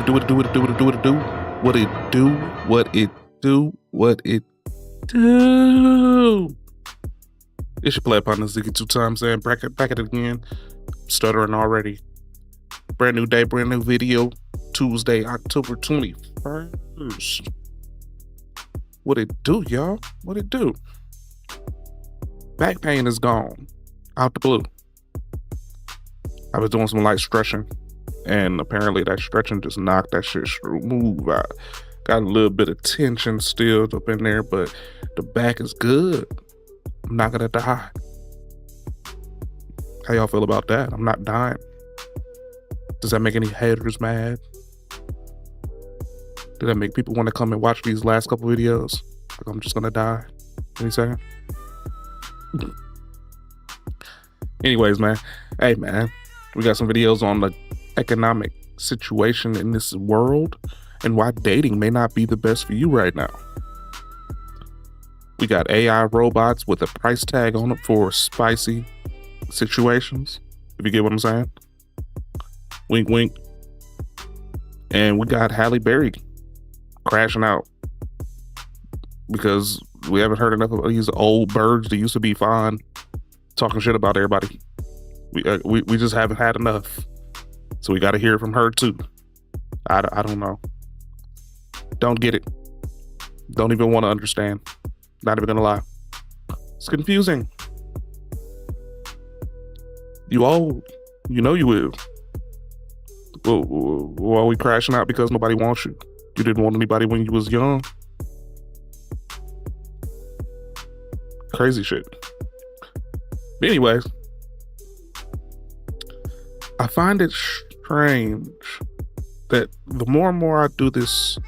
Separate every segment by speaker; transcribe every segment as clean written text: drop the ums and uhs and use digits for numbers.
Speaker 1: do, what it do, what it do, what it do, what it do, what it do, what it do, what it do. It's your play partner Ziggy2x and back at it again. Stuttering already. Brand new day, brand new video. Tuesday, October 21st. What it do, y'all? What it do? Back pain is gone. Out the blue. I was doing some light stretching, and apparently that stretching just knocked that shit smooth out. Got a little bit of tension still up in there, but the back is good. I'm not gonna die. How y'all feel about that? I'm not dying. Does that make any haters mad? Did that make people want to come and watch these last couple videos? Like I'm just gonna die any second? Anyways, man. Hey, man. We got some videos on the economic situation in this world and why dating may not be the best for you right now. We got AI robots with a price tag on it for spicy situations, if you get what I'm saying. Wink, wink. And we got Halle crashing out because we haven't heard enough of these old birds that used to be fine talking shit about everybody. We just haven't had enough. So we got to hear from her too. I don't know. Don't get it. Don't even want to understand. Not even gonna lie. It's confusing. You old. You know you will. Why are we crashing out because nobody wants you? You didn't want anybody when you was young. Crazy shit. But anyways, I find it strange that the more and more I do this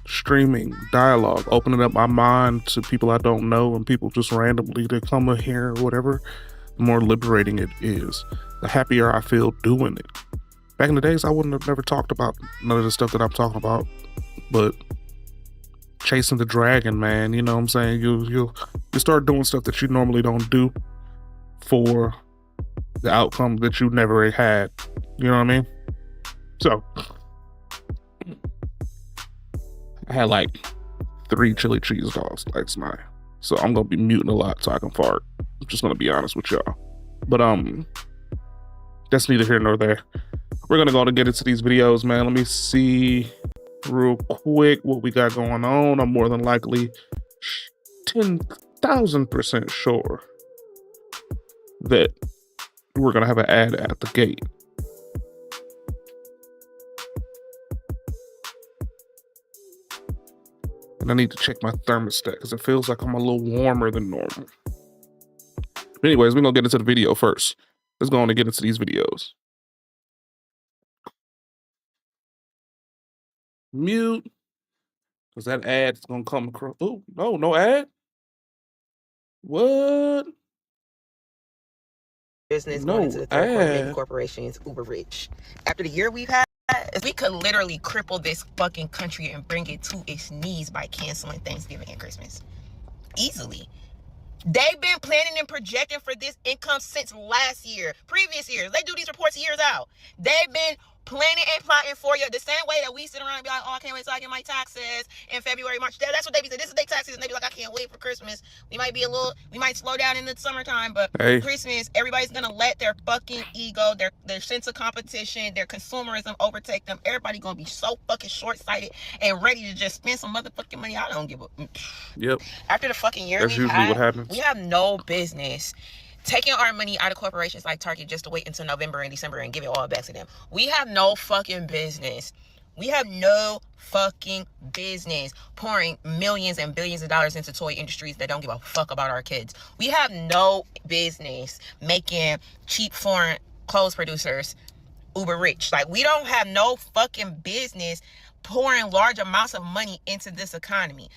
Speaker 1: streaming dialogue, opening up my mind to people I don't know and people just randomly that come in here or whatever, the more liberating it is. The happier I feel doing it. Back in the days, I wouldn't have never talked about none of the stuff that I'm talking about, but chasing the dragon, man, you know what I'm saying? You start doing stuff that you normally don't do for the outcome that you never had. You know what I mean? So I had like 3 chili cheese dogs last night. So I'm gonna be muting a lot so I can fart. I'm just gonna be honest with y'all. But that's neither here nor there. We're gonna go on and get into these videos, man. Let me see real quick what we got going on. I'm more than likely 10,000% sure that we're gonna have an ad at the gate. And I need to check my thermostat because it feels like I'm a little warmer than normal. But anyways, we're gonna get into the video first. Let's go on and get into these videos. Mute, because that ad is gonna come across. Oh, no ad. What?
Speaker 2: Business going into the third quarter, making corporations uber rich. After the year we've had, we could literally cripple this fucking country and bring it to its knees by canceling Thanksgiving and Christmas. Easily. They've been planning and projecting for this income since last year, previous years. They do these reports years out. They've been planning and plotting for you the same way that we sit around and be like, oh, I can't wait till I get my taxes in February, March. That's what they be saying. This is their taxes. And they be like, I can't wait for Christmas. We might slow down in the summertime, but Christmas, everybody's going to let their fucking ego, their sense of competition, their consumerism overtake them. Everybody going to be so fucking short-sighted and ready to just spend some motherfucking money. I don't give a...
Speaker 1: Yep.
Speaker 2: After the fucking year
Speaker 1: that's usually what happens.
Speaker 2: We have no business taking our money out of corporations like Target just to wait until November and December and give it all back to them. We have no fucking business. We have no fucking business pouring millions and billions of dollars into toy industries that don't give a fuck about our kids. We have no business making cheap foreign clothes producers uber rich. Like, we don't have no fucking business pouring large amounts of money into this economy.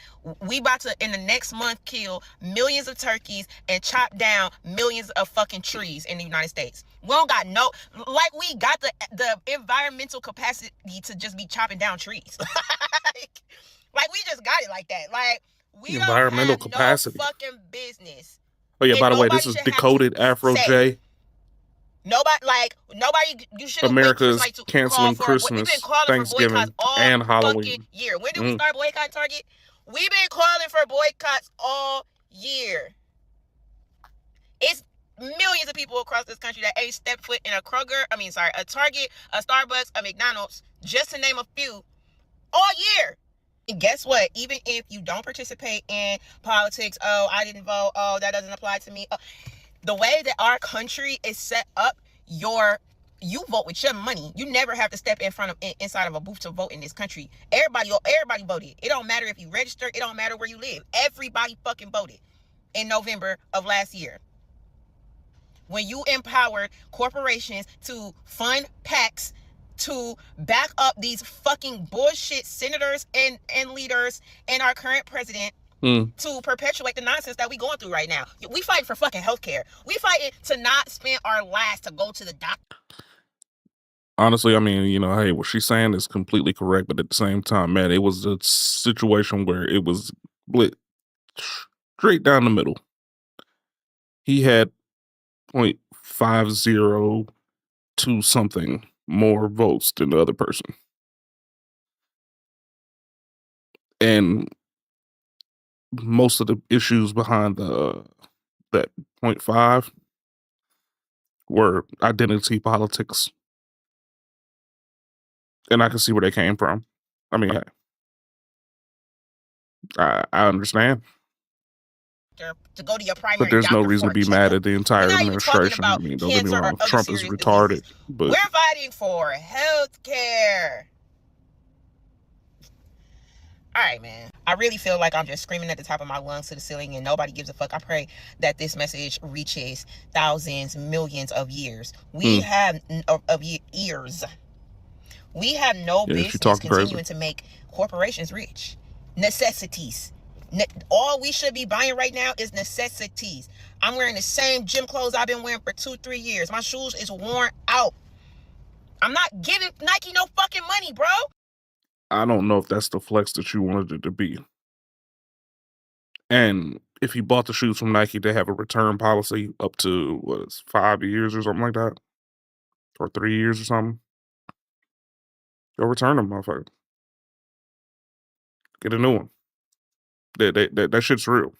Speaker 2: We about to, in the next month, kill millions of turkeys and chop down millions of fucking trees in the United States. We don't got we got the environmental capacity to just be chopping down trees. like we just got it like that. Like, we
Speaker 1: environmental
Speaker 2: don't have
Speaker 1: capacity.
Speaker 2: No fucking business.
Speaker 1: Oh yeah, by the way, this is Decoded Afro J.
Speaker 2: Nobody, you shouldn't wait
Speaker 1: America
Speaker 2: till
Speaker 1: is
Speaker 2: tonight to call
Speaker 1: canceling
Speaker 2: for. We've been
Speaker 1: Christmas,
Speaker 2: calling for boycotts
Speaker 1: Thanksgiving,
Speaker 2: all
Speaker 1: and
Speaker 2: fucking
Speaker 1: Halloween.
Speaker 2: year. When did we start boycotting Target? We've been calling for boycotts all year. It's millions of people across this country that ain't stepped foot in a Target, a Starbucks, a McDonald's, just to name a few, all year. And guess what? Even if you don't participate in politics, oh, I didn't vote, oh, that doesn't apply to me. The way that our country is set up, you vote with your money. You never have to step inside of a booth to vote in this country. Everybody voted. It don't matter if you register. It don't matter where you live. Everybody fucking voted in November of last year. When you empowered corporations to fund PACs to back up these fucking bullshit senators and leaders and our current president to perpetuate the nonsense that we going through right now. We fighting for fucking healthcare. We fighting to not spend our last to go to the doctor.
Speaker 1: Honestly, I mean, hey, what she's saying is completely correct, but at the same time, man, it was a situation where it was split straight down the middle. He had 0.502 something more votes than the other person. And most of the issues behind that 0.5 were identity politics. And I can see where they came from. I mean, I understand.
Speaker 2: To go to your primary
Speaker 1: but there's no
Speaker 2: doctor
Speaker 1: reason
Speaker 2: for
Speaker 1: to be mad at the entire administration. I mean, don't get me wrong. Trump is retarded.
Speaker 2: Diseases.
Speaker 1: But
Speaker 2: we're fighting for health care. All right, man. I really feel like I'm just screaming at the top of my lungs to the ceiling and nobody gives a fuck. I pray that this message reaches thousands, millions of years. We have years. We have no business continuing to make corporations rich. Necessities. All we should be buying right now is necessities. I'm wearing the same gym clothes I've been wearing for 2-3 years. My shoes is worn out. I'm not giving Nike no fucking money, bro.
Speaker 1: I don't know if that's the flex that you wanted it to be. And if you bought the shoes from Nike, they have a return policy up to 5 years or something like that, or 3 years or something. Go return them, motherfucker. Get a new one. That shit's real.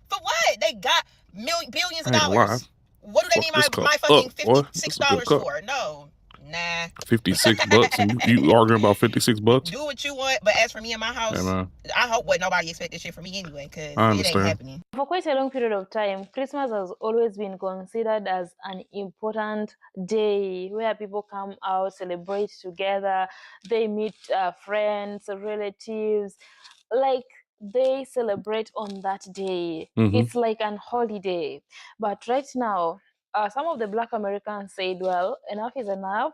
Speaker 2: For what? They got billions of dollars. What do they need my fucking $56 for? No. Nah.
Speaker 1: $56 and you arguing about $56?
Speaker 2: Do what you want, but as for me and my house, I hope nobody expect this shit from me anyway, because it ain't happening.
Speaker 3: For quite a long period of time, Christmas has always been considered as an important day where people come out, celebrate together, they meet friends, relatives, like they celebrate on that day. It's like an holiday. But right now, some of the Black Americans said, well, enough is enough.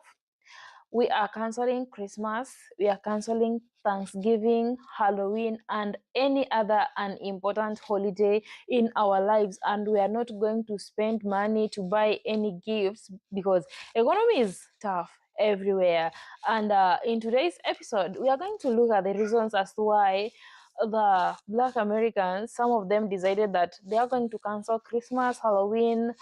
Speaker 3: We are canceling Christmas, we are canceling Thanksgiving, Halloween, and any other unimportant holiday in our lives. And we are not going to spend money to buy any gifts because economy is tough everywhere. And in today's episode, we are going to look at the reasons as to why the Black Americans, some of them decided that they are going to cancel Christmas, Halloween,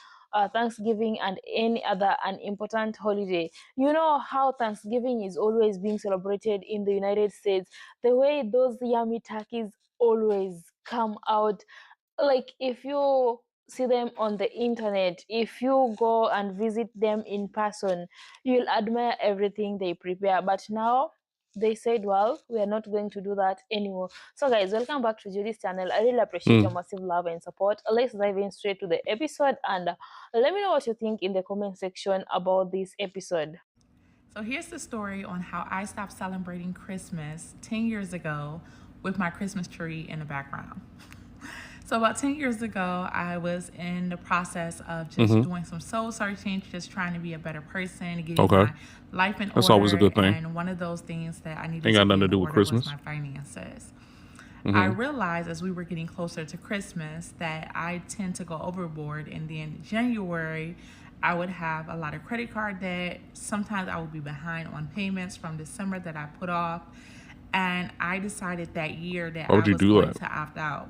Speaker 3: Thanksgiving, and any other unimportant holiday. You know how Thanksgiving is always being celebrated in the United States, the way those yummy turkeys always come out. Like if you see them on the internet, if you go and visit them in person, you'll admire everything they prepare. But now they said, well, we are not going to do that anymore. So guys, welcome back to Judy's channel. I really appreciate your massive love and support. Let's dive in straight to the episode and let me know what you think in the comment section about this episode.
Speaker 4: So here's the story on how I stopped celebrating Christmas 10 years ago with my Christmas tree in the background. So about 10 years ago, I was in the process of just doing some soul searching, just trying to be a better person, getting my life in order.
Speaker 1: That's always a good thing.
Speaker 4: And one of those things that I needed
Speaker 1: Ain't
Speaker 4: to
Speaker 1: got nothing to do
Speaker 4: with
Speaker 1: with Christmas.
Speaker 4: was my finances. I realized as we were getting closer to Christmas that I tend to go overboard, and then January I would have a lot of credit card debt. Sometimes I would be behind on payments from December that I put off, and I decided that year that I was going to opt out.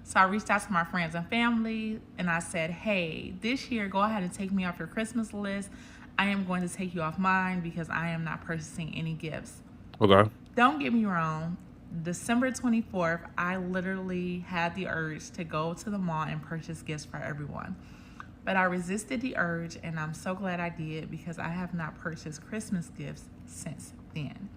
Speaker 4: So I reached out to my friends and family and I said, hey, this year, go ahead and take me off your Christmas list. I am going to take you off mine because I am not purchasing any gifts.
Speaker 1: Okay.
Speaker 4: Don't get me wrong. December 24th, I literally had the urge to go to the mall and purchase gifts for everyone. But I resisted the urge, and I'm so glad I did because I have not purchased Christmas gifts since then.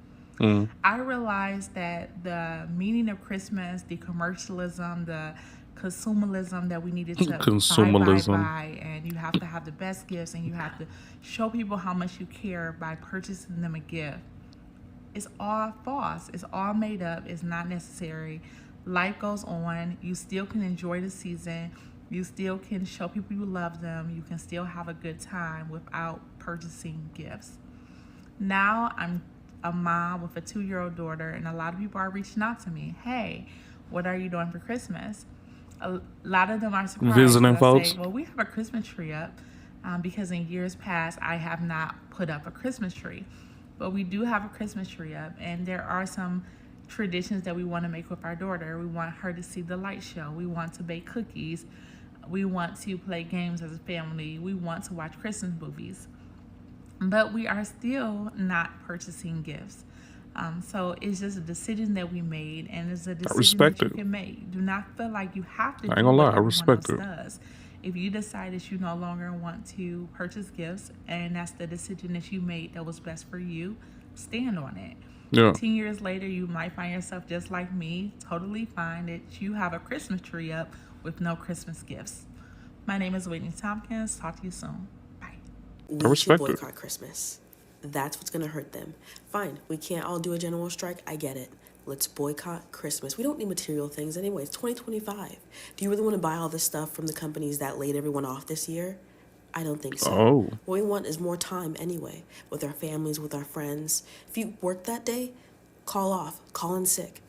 Speaker 4: I realized that the meaning of Christmas, the commercialism, the consumerism that we needed to
Speaker 1: Consumerism.
Speaker 4: buy, and you have to have the best gifts, and you have to show people how much you care by purchasing them a gift. It's all false. It's all made up. It's not necessary. Life goes on. You still can enjoy the season. You still can show people you love them. You can still have a good time without purchasing gifts. Now I'm a mom with a 2-year-old daughter, and a lot of people are reaching out to me. Hey, what are you doing for Christmas? A lot of them are surprised.
Speaker 1: Visiting
Speaker 4: I
Speaker 1: folks.
Speaker 4: say, well, we have a Christmas tree up because in years past I have not put up a Christmas tree. But we do have a Christmas tree up, and there are some traditions that we want to make with our daughter. We want her to see the light show. We want to bake cookies. We want to play games as a family. We want to watch Christmas movies. But we are still not purchasing gifts. So it's just a decision that we made, and it's a decision that you can make. Do not feel like you have to
Speaker 1: I ain't
Speaker 4: do
Speaker 1: gonna
Speaker 4: what
Speaker 1: lie, I
Speaker 4: everyone
Speaker 1: respect
Speaker 4: else
Speaker 1: it.
Speaker 4: does. If you decide that you no longer want to purchase gifts, and that's the decision that you made that was best for you, stand on it.
Speaker 1: Yeah.
Speaker 4: 10 years later, you might find yourself just like me, totally fine that you have a Christmas tree up with no Christmas gifts. My name is Whitney Tompkins. Talk to you soon. Bye.
Speaker 2: We should
Speaker 1: respect it.
Speaker 2: boycott Christmas. That's what's going to hurt them. Fine, we can't all do a general strike. I get it. Let's boycott Christmas. We don't need material things anyway. It's 2025. Do you really want to buy all this stuff from the companies that laid everyone off this year? I don't think so.
Speaker 1: Oh.
Speaker 2: What we want is more time anyway, with our families, with our friends. If you work that day, call off, call in sick.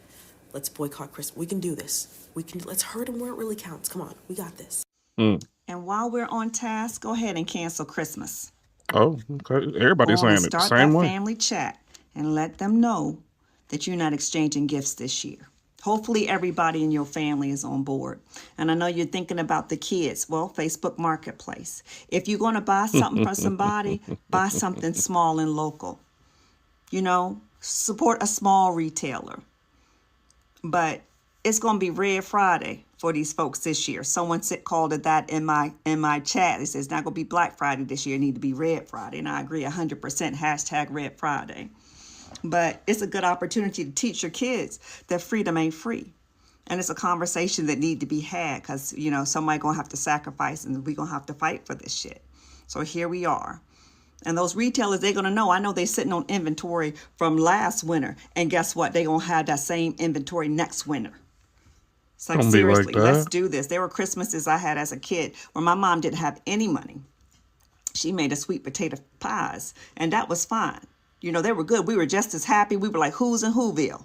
Speaker 2: Let's boycott Christmas. We can do this. Let's hurt them where it really counts. Come on, we got this.
Speaker 5: And while we're on task, go ahead and cancel Christmas.
Speaker 1: Oh, okay. Everybody's
Speaker 5: Or
Speaker 1: saying it the
Speaker 5: start
Speaker 1: same
Speaker 5: that
Speaker 1: way.
Speaker 5: family chat and let them know that you're not exchanging gifts this year. Hopefully everybody in your family is on board. And I know you're thinking about the kids. Well, Facebook Marketplace. If you're going to buy something for somebody, buy something small and local. You know, support a small retailer. But it's going to be Red Friday for these folks this year. Someone called it that in my chat. It says it's not going to be Black Friday this year. It need to be Red Friday. And I agree 100%. Hashtag Red Friday. But it's a good opportunity to teach your kids that freedom ain't free. And it's a conversation that need to be had because, you know, somebody going to have to sacrifice and we going to have to fight for this shit. So here we are. And those retailers, they're going to know. I know they're sitting on inventory from last winter. And guess what? They're going to have that same inventory next winter. It's like,
Speaker 1: Don't be like
Speaker 5: seriously,
Speaker 1: that.
Speaker 5: let's do this. There were Christmases I had as a kid where my mom didn't have any money. She made a sweet potato pies, and that was fine. You know, they were good. We were just as happy. We were like, who's in Whoville?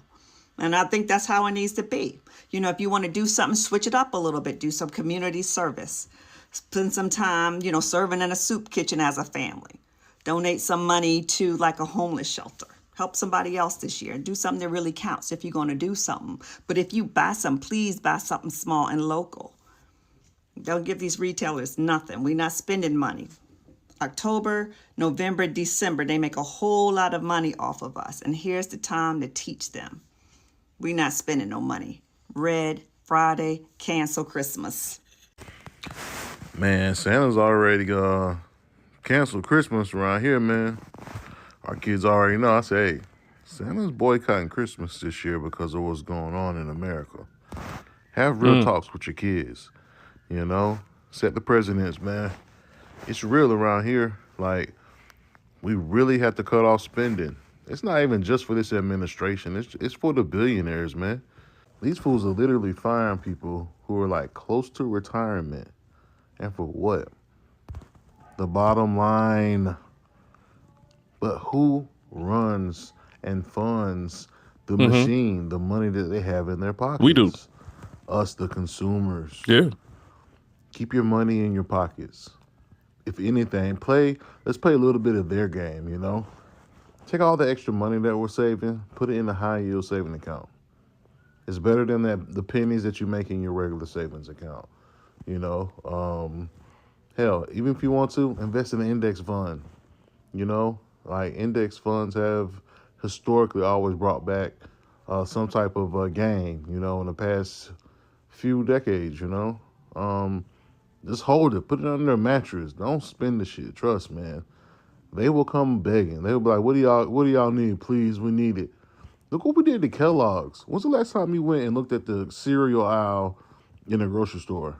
Speaker 5: And I think that's how it needs to be. You know, if you want to do something, switch it up a little bit. Do some community service. Spend some time, you know, serving in a soup kitchen as a family. Donate some money to like a homeless shelter. Help somebody else this year. Do something that really counts if you're going to do something. But if you buy some, please buy something small and local. Don't give these retailers nothing. We're not spending money. October, November, December, they make a whole lot of money off of us. And here's the time to teach them. We're not spending no money. Red Friday, cancel Christmas.
Speaker 6: Man, Santa's already canceled Christmas around here, man. Our kids already know. I say, hey, Santa's boycotting Christmas this year because of what's going on in America. Have real talks with your kids, you know? Set the precedents, man. It's real around here. Like, we really have to cut off spending. It's not even just for this administration. It's for the billionaires, man. These fools are literally firing people who are like close to retirement. And for what? The bottom line. But who runs and funds the machine, the money that they have in their pockets?
Speaker 1: We do.
Speaker 6: Us, the consumers.
Speaker 1: Yeah.
Speaker 6: Keep your money in your pockets. If anything, let's play a little bit of their game, you know? Take all the extra money that we're saving, put it in a high yield saving account. It's better than the pennies that you make in your regular savings account. You know, hell, even if you want to invest in an index fund, you know, like index funds have historically always brought back some type of gain, you know, in the past few decades, you know. Just hold it, put it under a mattress. Don't spend the shit. Trust, man. They will come begging. They'll be like, what do y'all need? Please, we need it. Look what we did to Kellogg's. When's the last time you went and looked at the cereal aisle in a grocery store?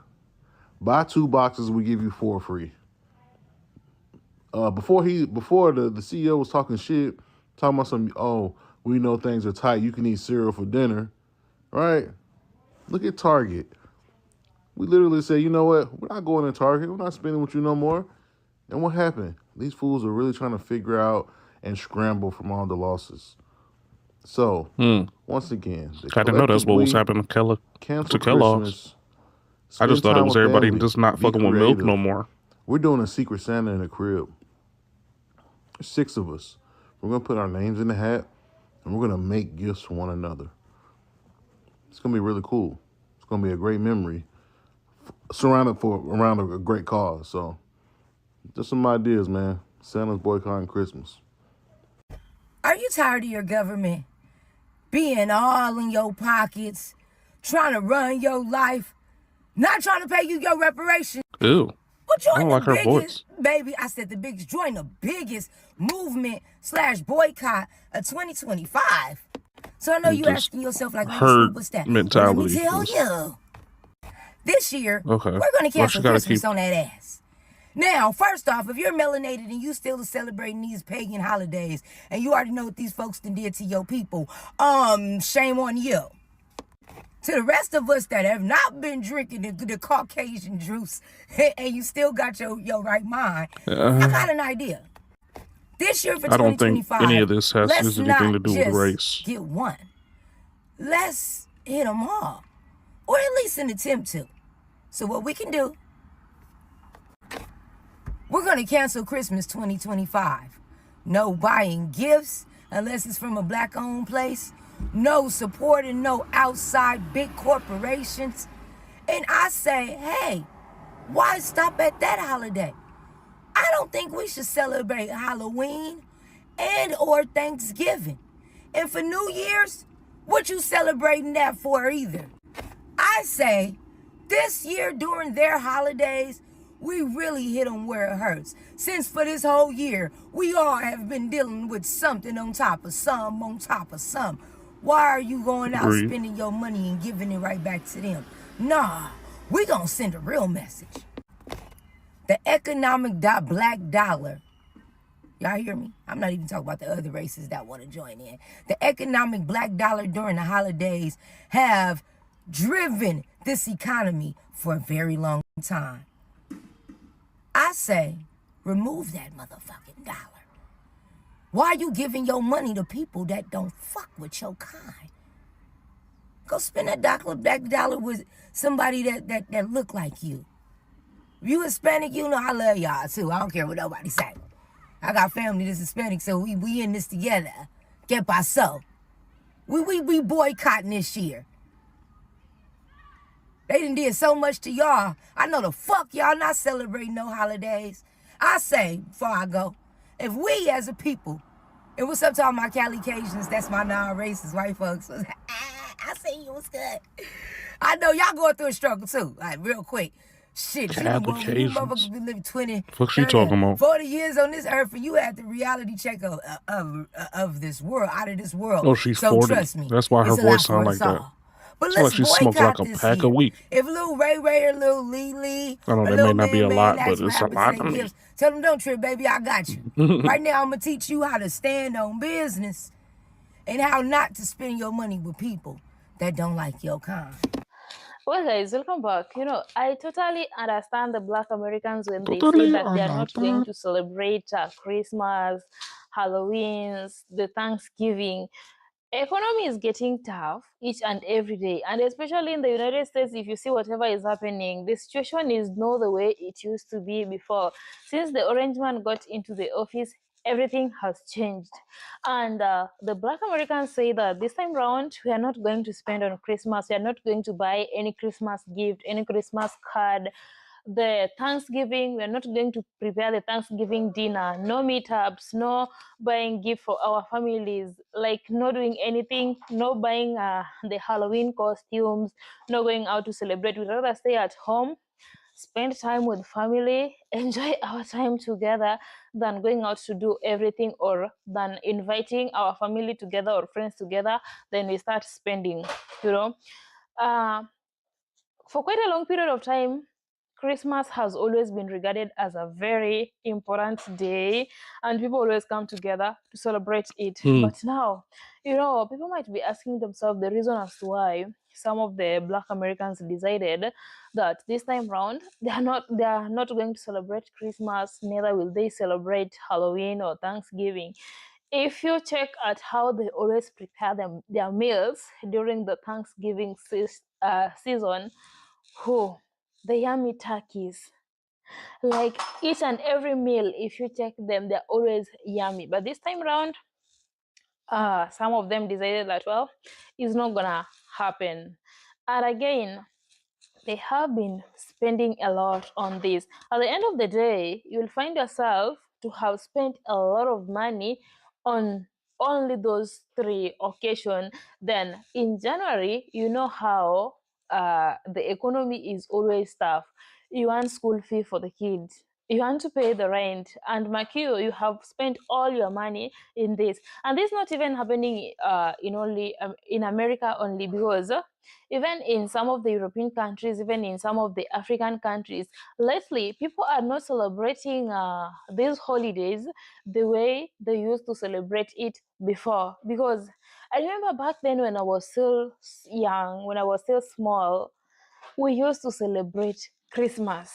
Speaker 6: Buy 2 boxes, we give you 4 free. Before the CEO was talking shit, talking about we know things are tight. You can eat cereal for dinner, right? Look at Target. We literally say, you know what? We're not going to Target. We're not spending with you no more. And what happened? These fools are really trying to figure out and scramble from all the losses. So, once again,
Speaker 1: I didn't know that's what was happening to Kellogg's. I just thought it was everybody just not fucking with milk no more.
Speaker 6: We're doing a Secret Santa in the crib. There's 6 of us. We're going to put our names in the hat, and we're going to make gifts for one another. It's going to be really cool. It's going to be a great memory around a great cause. So, just some ideas, man. Santa's boycotting Christmas.
Speaker 7: Are you tired of your government being all in your pockets, trying to run your life, not trying to pay you your reparations?
Speaker 1: Ew.
Speaker 7: Well, join
Speaker 1: I don't like her voice.
Speaker 7: Baby, I said the biggest, join the biggest movement / boycott of 2025. So I know you asking yourself, like, what's that?
Speaker 1: Mentality.
Speaker 7: Well, let me tell you. This year,
Speaker 1: okay,
Speaker 7: we're going to cancel Christmas on that ass. Now, first off, if you're melanated and you still celebrating these pagan holidays, and you already know what these folks did to your people, shame on you. To the rest of us that have not been drinking the Caucasian juice, and you still got your right mind, I got an idea. This year for 2025,
Speaker 1: I don't think any of this has anything to do with race.
Speaker 7: Get one. Let's hit them all, or at least an attempt to. So what we can do, we're going to cancel Christmas 2025. No buying gifts unless it's from a black-owned place. No supporting no outside big corporations. And I say, hey, why stop at that holiday? I don't think we should celebrate Halloween and or Thanksgiving. And for New Year's, what you celebrating that for either? I say, this year during their holidays, we really hit them where it hurts. Since for this whole year, we all have been dealing with something on top of some, on top of some. Why are you going out spending your money and giving it right back to them? Nah, we gonna send a real message. The economic black dollar. Y'all hear me? I'm not even talking about the other races that want to join in. The economic black dollar during the holidays have driven this economy for a very long time. I say, remove that motherfucking dollar. Why are you giving your money to people that don't fuck with your kind? Go spend that dollar with somebody that look like you. If you Hispanic, you know I love y'all too. I don't care what nobody say. I got family that's Hispanic, so we in this together. Que paso? We boycotting this year. They done did so much to y'all. I know the fuck y'all not celebrating no holidays. I say, before I go, if we as a people, and what's up to all my Calications, that's my non-racist white folks. I see you, what's good? I know y'all going through a struggle too, like real quick. Shit, you motherfuckers been living 20,
Speaker 1: What's she talking about?
Speaker 7: 40 years on this earth, and you had the reality check of this world, out of this world.
Speaker 1: Oh, she's
Speaker 7: so
Speaker 1: 40.
Speaker 7: Trust me.
Speaker 1: That's why her voice sounds like that.
Speaker 7: But
Speaker 1: it's
Speaker 7: let's
Speaker 1: like she smokes like a pack a week.
Speaker 7: If little Ray or little Lee,
Speaker 1: I know that may not be a lot, but it's a lot to me.
Speaker 7: Tell them, don't trip, baby, I got you. Right now, I'm going to teach you how to stand on business and how not to spend your money with people that don't like your kind.
Speaker 3: Well, guys, welcome back. You know, I totally understand the Black Americans when they say that they are not going to celebrate Christmas, Halloween, the Thanksgiving. Economy is getting tough each and every day, and especially in the United States, if you see whatever is happening, the situation is not the way it used to be before. Since the orange man got into the office, everything has changed. And the Black Americans say that this time round, we are not going to spend on Christmas. We are not going to buy any Christmas gift, any Christmas card. The Thanksgiving, we are not going to prepare the Thanksgiving dinner. No meetups, no buying gift for our families, like not doing anything, no buying the Halloween costumes, no going out to celebrate. We'd rather stay at home, spend time with family, enjoy our time together than going out to do everything, or than inviting our family together or friends together. Then we start spending, you know. Uh, for quite a long period of time, Christmas has always been regarded as a very important day, and people always come together to celebrate it. But now, people might be asking themselves the reason as to why some of the Black Americans decided that this time round they are not going to celebrate Christmas, neither will they celebrate Halloween or Thanksgiving. If you check at how they always prepare their meals during the Thanksgiving season, the yummy turkeys. Like each and every meal, if you check them, they're always yummy. But this time around, some of them decided that, well, it's not gonna happen. And again, they have been spending a lot on this. At the end of the day, you'll find yourself to have spent a lot of money on only those three occasions. Then in January, you know how the economy is always tough. You want school fee for the kids. You want to pay the rent, and you have spent all your money in this, and this is not even happening in America only, because even in some of the European countries, even in some of the African countries, lately people are not celebrating these holidays the way they used to celebrate it before. Because I remember back then when I was still young, when I was still small, we used to celebrate Christmas,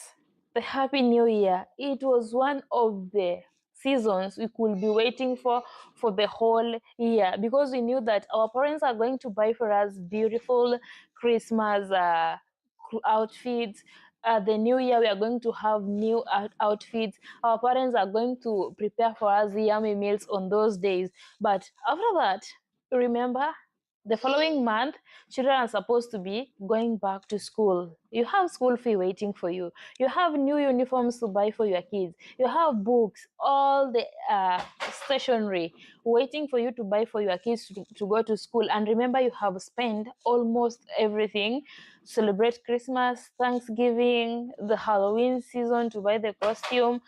Speaker 3: the Happy New Year. It was one of the seasons we could be waiting for the whole year, because we knew that our parents are going to buy for us beautiful Christmas outfits. The new year, we are going to have new outfits. Our parents are going to prepare for us yummy meals on those days. But after that, remember, the following month, children are supposed to be going back to school. You have school fee waiting for you. You have new uniforms to buy for your kids. You have books, all the stationery waiting for you to buy for your kids to go to school. And remember, you have spent almost everything to celebrate Christmas, Thanksgiving, the Halloween season, to buy the costume.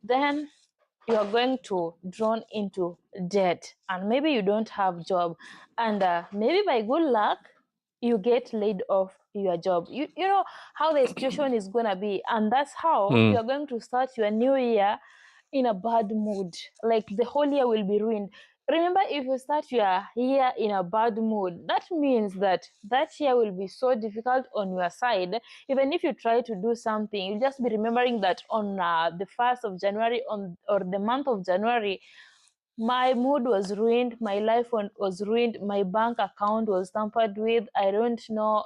Speaker 3: Then you are going to drawn into debt, and maybe you don't have job, and maybe by good luck you get laid off your job. You know how the situation is going to be, and that's how you're going to start your new year in a bad mood. Like the whole year will be ruined. Remember, if you start your year in a bad mood, that means that year will be so difficult on your side. Even if you try to do something, you'll just be remembering that on the 1st of January, or the month of January, my mood was ruined, my life was ruined, my bank account was tampered with. I didn't know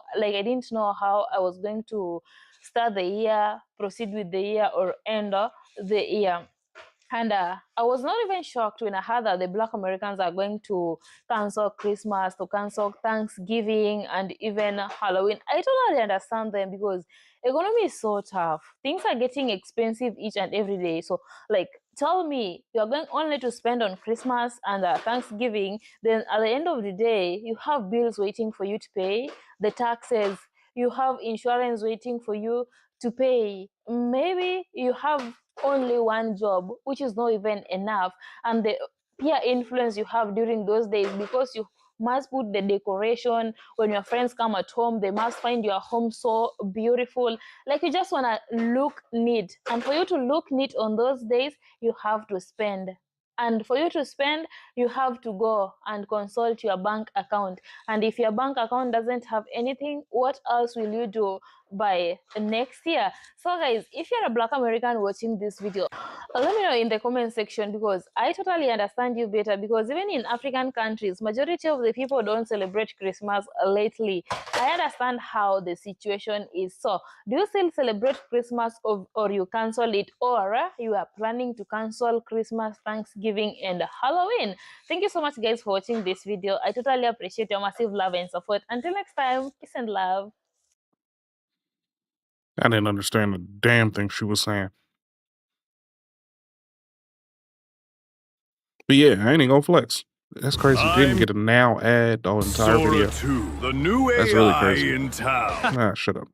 Speaker 3: how I was going to start the year, proceed with the year, or end the year. And I was not even shocked when I heard that the Black Americans are going to cancel Christmas, to cancel Thanksgiving, and even Halloween. I totally understand them, because economy is so tough. Things are getting expensive each and every day. So, like, tell me, you're going only to spend on Christmas and Thanksgiving. Then at the end of the day, you have bills waiting for you to pay, the taxes. You have insurance waiting for you to pay. Maybe you have only one job, which is not even enough, and the peer influence you have during those days, because you must put the decoration. When your friends come at home, they must find your home so beautiful. Like, you just want to look neat, and for you to look neat on those days, you have to spend. And for you to spend, you have to go and consult your bank account. And if your bank account doesn't have anything, what else will you do? by next year. So guys, if you're a Black American watching this video, let me know in the comment section, because I totally understand you better, because even in African countries, majority of the people don't celebrate Christmas lately. I understand how the situation is. So do you still celebrate Christmas, or you cancel it, or you are planning to cancel Christmas, Thanksgiving and Halloween? Thank you so much guys for watching this video. I totally appreciate your massive love and support. Until next time, peace and love.
Speaker 1: I didn't understand the damn thing she was saying. But yeah, I ain't even gonna flex. That's crazy. Didn't get a now ad the entire video.
Speaker 8: The new
Speaker 1: That's really crazy.
Speaker 8: in town.
Speaker 1: Nah, shut up.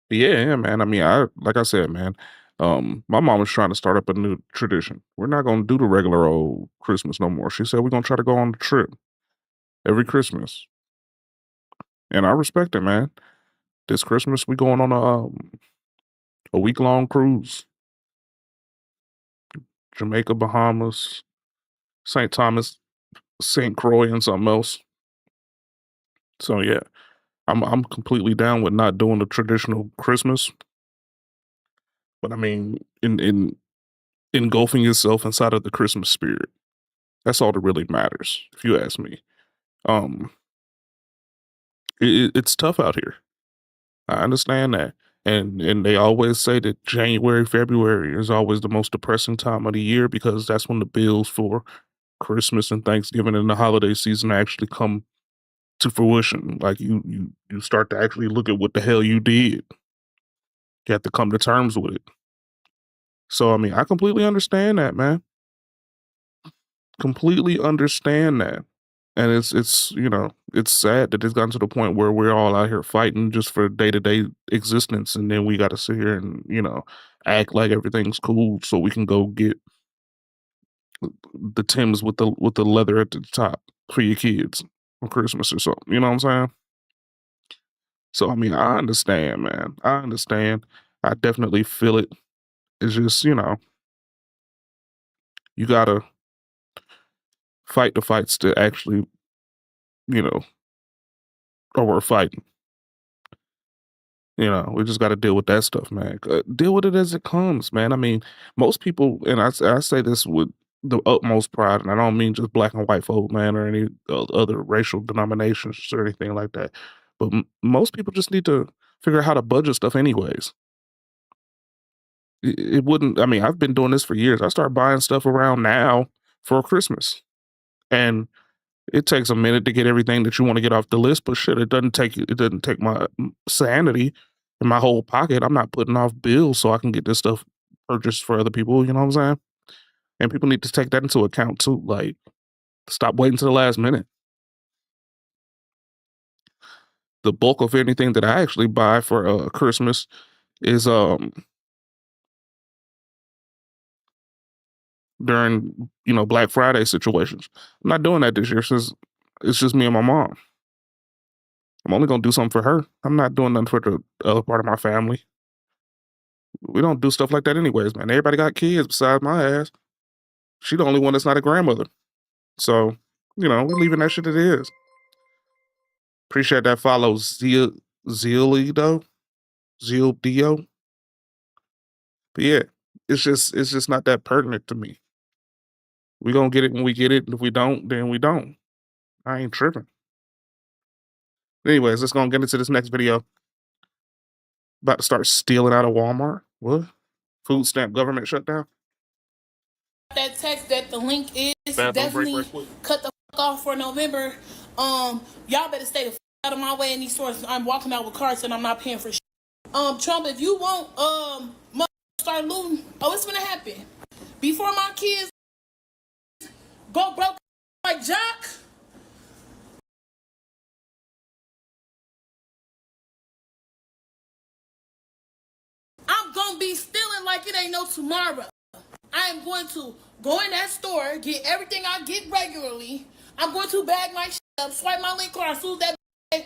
Speaker 1: But yeah, man. I mean, like I said, man. My mom was trying to start up a new tradition. We're not gonna do the regular old Christmas no more. She said we're gonna try to go on a trip every Christmas, and I respect it, man. This Christmas we going on a week-long cruise. Jamaica, Bahamas, St. Thomas, St. Croix, and something else. So yeah, I'm completely down with not doing the traditional Christmas. But I mean, in engulfing yourself inside of the Christmas spirit. That's all that really matters, if you ask me. Um, it's tough out here. I understand that. And they always say that January, February is always the most depressing time of the year, because that's when the bills for Christmas and Thanksgiving and the holiday season actually come to fruition. Like you start to actually look at what the hell you did. You have to come to terms with it. So I mean, I completely understand that, man. Completely understand that. And it's it's sad that it's gotten to the point where we're all out here fighting just for day-to-day existence, and then we got to sit here and, act like everything's cool so we can go get the Timbs with the leather at the top for your kids for Christmas or something. You know what I'm saying? So I mean, I understand, man. I understand. I definitely feel it. It's just, you gotta fight the fights that actually, you know, are worth fighting. We just got to deal with that stuff, man. Deal with it as it comes, man. I mean, most people, and I say this with the utmost pride, and I don't mean just black and white folk, man, or any other racial denominations or anything like that. But most people just need to figure out how to budget stuff, anyways. It wouldn't. I mean, I've been doing this for years. I start buying stuff around now for Christmas, and it takes a minute to get everything that you want to get off the list, but shit, it doesn't take my sanity in my whole pocket. I'm not putting off bills so I can get this stuff purchased for other people, you know what I'm saying? And people need to take that into account too. Like, stop waiting to the last minute. The bulk of anything that I actually buy for Christmas is during, Black Friday situations. I'm not doing that this year since it's just me and my mom. I'm only gonna do something for her. I'm not doing nothing for the other part of my family. We don't do stuff like that anyways, man. Everybody got kids besides my ass. She the only one that's not a grandmother. So, we're leaving that shit as it is. Appreciate that follow, Zealio. But yeah, it's just not that pertinent to me. We gonna get it when we get it. If we don't, then we don't. I ain't tripping. Anyways, let's go get into this next video. About to start stealing out of Walmart. What? Food stamp government shutdown?
Speaker 9: That text that the link is definitely cut the fuck off for November. Y'all better stay the fuck out of my way in these stores. I'm walking out with carts and I'm not paying for shit. Trump, if you won't start looting, it's gonna happen. Before my kids go broke like Jock. I'm gonna be stealing like it ain't no tomorrow. I am going to go in that store, get everything I get regularly. I'm going to bag my shit up, swipe my link card, as soon as that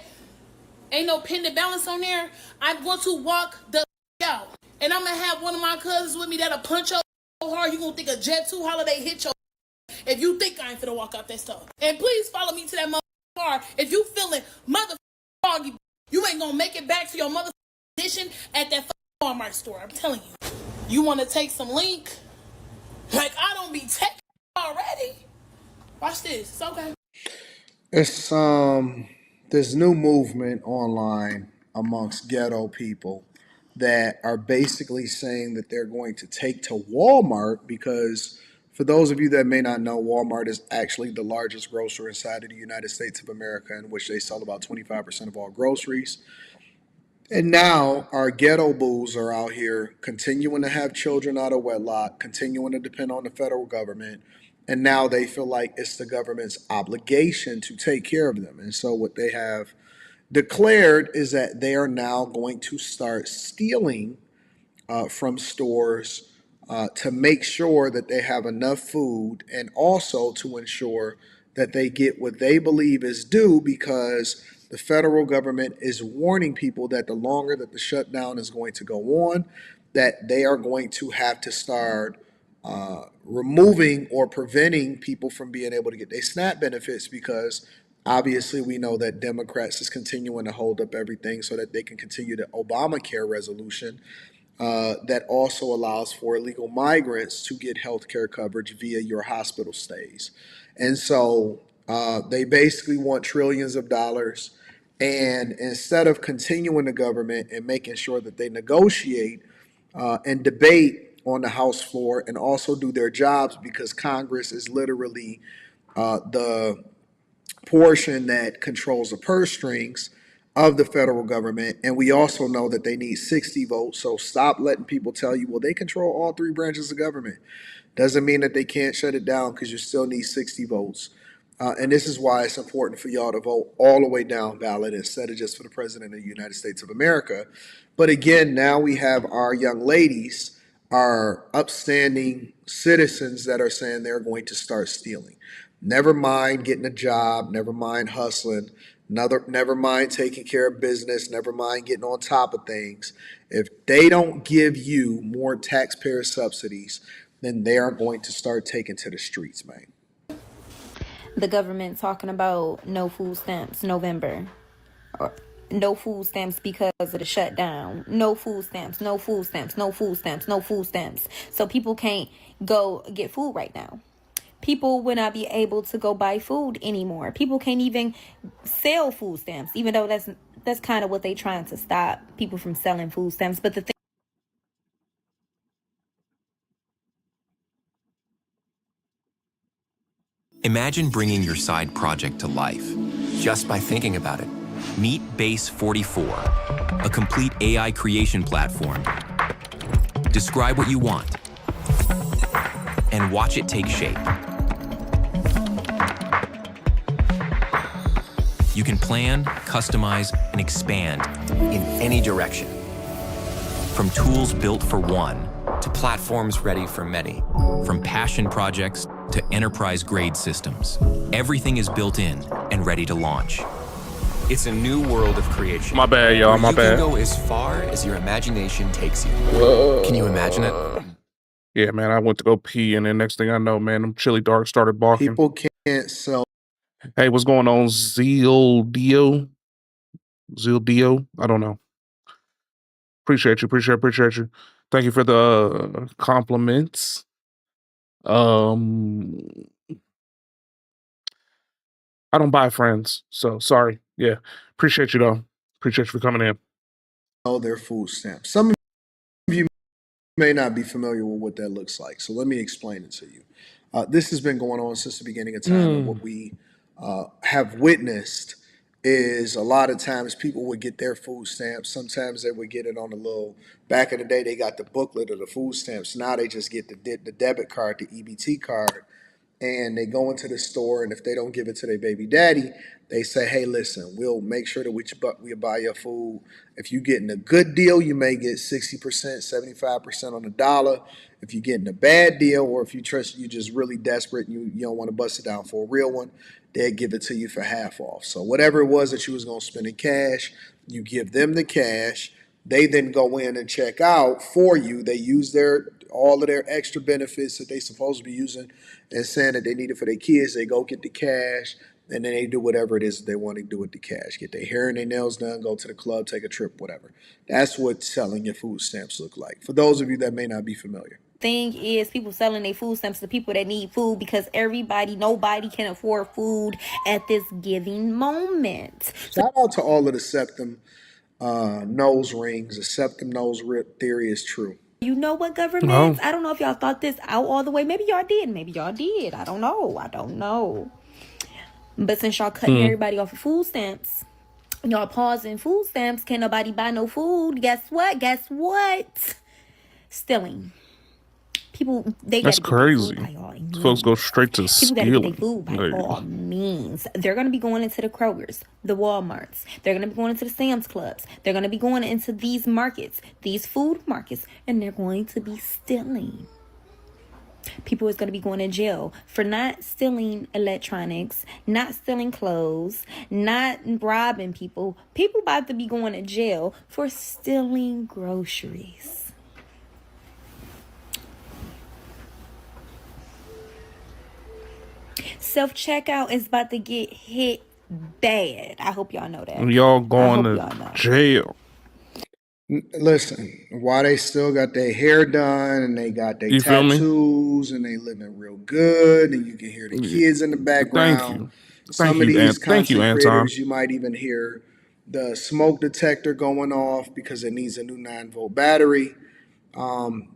Speaker 9: ain't no pending balance on there, I'm going to walk the out. And I'm going to have one of my cousins with me that'll punch your so hard, you going to think a Jet 2 holiday hit your if you think I ain't finna walk out that stuff. And please follow me to that mother car. If you feeling mother foggy, you ain't going to make it back to your mother position at that Walmart store. I'm telling you. You want to take some link? Like, I don't be taking already. Watch this. It's okay.
Speaker 8: It's this new movement online amongst ghetto people that are basically saying that they're going to take to Walmart because for those of you that may not know, Walmart is actually the largest grocer inside of the United States of America, in which they sell about 25% of all groceries. And now our ghetto bulls are out here continuing to have children out of wedlock, continuing to depend on the federal government. And now they feel like it's the government's obligation to take care of them. And so what they have declared is that they are now going to start stealing from stores to make sure that they have enough food and also to ensure that they get what they believe is due because the federal government is warning people that the longer that the shutdown is going to go on, that they are going to have to start removing or preventing people from being able to get their SNAP benefits because obviously we know that Democrats is continuing to hold up everything so that they can continue the Obamacare resolution that also allows for illegal migrants to get health care coverage via your hospital stays. And so they basically want trillions of dollars. And instead of continuing the government and making sure that they negotiate and debate on the House floor and also do their jobs because Congress is literally the portion that controls the purse strings of the federal government. And we also know that they need 60 votes. So stop letting people tell you, well, they control all three branches of government. Doesn't mean that they can't shut it down because you still need 60 votes. And this is why it's important for y'all to vote all the way down ballot instead of just for the president of the United States of America. But again, now we have our young ladies, our upstanding citizens that are saying they're going to start stealing. Never mind getting a job, never mind hustling, never mind taking care of business, never mind getting on top of things. If they don't give you more taxpayer subsidies, then they are going to start taking to the streets, man.
Speaker 10: The government talking about no food stamps November, or no food stamps because of the shutdown, no food stamps, no food stamps, no food stamps, no food stamps. So people can't go get food right now. People will not be able to go buy food anymore. People can't even sell food stamps, even though that's kind of what they trying to stop people from selling food stamps. But the thing,
Speaker 11: imagine bringing your side project to life just by thinking about it. Meet Base 44, a complete AI creation platform. Describe what you want and watch it take shape. You can plan, customize, and expand in any direction. From tools built for one to platforms ready for many. From passion projects to enterprise-grade systems. Everything is built in and ready to launch. It's a new world of creation.
Speaker 1: My bad, y'all, my
Speaker 11: You
Speaker 1: bad.
Speaker 11: can go as far as your imagination takes you. Can you imagine it?
Speaker 1: Yeah, man, I went to go pee, and then next thing I know, man, them chili dogs started barking.
Speaker 8: People can't sell.
Speaker 1: Hey, what's going on, Zildio? I don't know. Appreciate you. Thank you for the compliments. I don't buy friends, so sorry. Yeah, appreciate you though. Appreciate you for coming in.
Speaker 8: Their food stamps. Some of you may not be familiar with what that looks like, so let me explain it to you. This has been going on since the beginning of time, and what we have witnessed is a lot of times people would get their food stamps. Sometimes they would get it on a little. Back in the day, they got the booklet of the food stamps. Now they just get the debit card, the EBT card, and they go into the store, and if they don't give it to their baby daddy, they say, hey, listen, we'll make sure that we buy your food. If you're getting a good deal, you may get 60%, 75% on the dollar. If you're getting a bad deal, or if you're just really desperate and you don't want to bust it down for a real one, they'll give it to you for half off. So whatever it was that you was going to spend in cash, you give them the cash. They then go in and check out for you. They use all of their extra benefits that they supposed to be using and saying that they need it for their kids. They go get the cash. and then they do whatever it is that they want to do with the cash. Get their hair and their nails done, go to the club, take a trip, whatever. That's what selling your food stamps look like. For those of you that may not be familiar.
Speaker 10: Thing is, people selling their food stamps to people that need food because nobody can afford food at this giving moment.
Speaker 8: Shout out to all of the septum nose rings. The septum nose rip theory is true.
Speaker 10: You know what, governments?
Speaker 1: Oh.
Speaker 10: I don't know if y'all thought this out all the way. Maybe y'all did. Maybe y'all did. I don't know. But since y'all cutting everybody off of food stamps, y'all pausing food stamps, can't nobody buy no food. Guess what? Stealing. People, they
Speaker 1: That's
Speaker 10: gotta get their food
Speaker 1: crazy.
Speaker 10: by all means.
Speaker 1: Folks go straight to
Speaker 10: People gotta get their
Speaker 1: stealing.
Speaker 10: food by
Speaker 1: Like,
Speaker 10: all means. They're gonna be going into the Krogers, the Walmarts. They're gonna be going into the Sam's Clubs. They're gonna be going into these markets, these food markets, and they're going to be stealing. People is going to be going to jail for not stealing electronics, not stealing clothes, not robbing people. People about to be going to jail for stealing groceries. Self-checkout is about to get hit bad. I hope y'all know that.
Speaker 1: y'all going to jail.
Speaker 8: Listen, while they still got their hair done and they got their
Speaker 1: You feel me?
Speaker 8: tattoos and they living real good and you can hear the kids in the background.
Speaker 1: Thank you.
Speaker 8: Some of these
Speaker 1: Thank you,
Speaker 8: content
Speaker 1: Anton.
Speaker 8: creators, you might even hear the smoke detector going off because it needs a new 9-volt battery.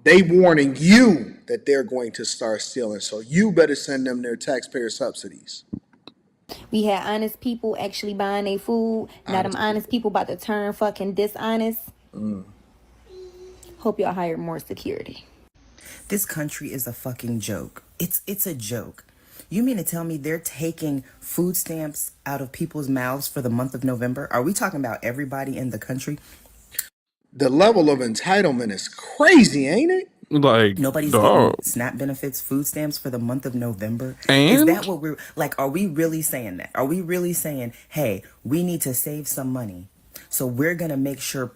Speaker 8: They warning you that they're going to start stealing, so you better send them their taxpayer subsidies.
Speaker 10: We had honest people actually buying their food. Now them honest people about to turn fucking dishonest. Hope y'all hire more security.
Speaker 12: This country is a fucking joke. It's a joke. You mean to tell me they're taking food stamps out of people's mouths for the month of November? Are we talking about everybody in the country?
Speaker 8: The level of entitlement is crazy, ain't it?
Speaker 1: Like,
Speaker 12: nobody's getting SNAP benefits, food stamps for the month of November. Is that what we're like? Are we really saying that? Are we really saying, hey, we need to save some money, so we're gonna make sure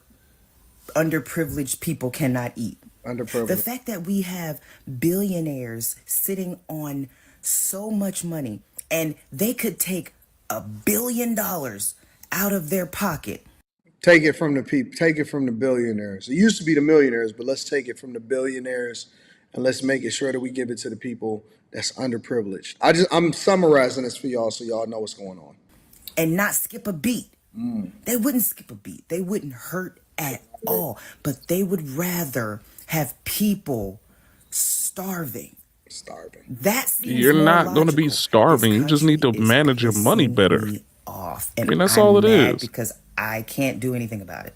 Speaker 12: underprivileged people cannot eat?
Speaker 8: Underprivileged.
Speaker 12: The fact that we have billionaires sitting on so much money and they could take $1 billion out of their pocket.
Speaker 8: Take it from the people. Take it from the billionaires. It used to be the millionaires, but let's take it from the billionaires and let's make it sure that we give it to the people that's underprivileged. I'm summarizing this for y'all so y'all know what's going on.
Speaker 12: And not skip a beat. They wouldn't skip a beat. They wouldn't hurt at all. But they would rather have people starving. That seems
Speaker 1: You're
Speaker 12: more
Speaker 1: not going to be
Speaker 12: logical.
Speaker 1: starving. You just need to manage your money better.
Speaker 12: Off.
Speaker 1: I
Speaker 12: And
Speaker 1: mean, that's
Speaker 12: I'm
Speaker 1: all it
Speaker 12: mad
Speaker 1: is.
Speaker 12: because I can't do anything about it.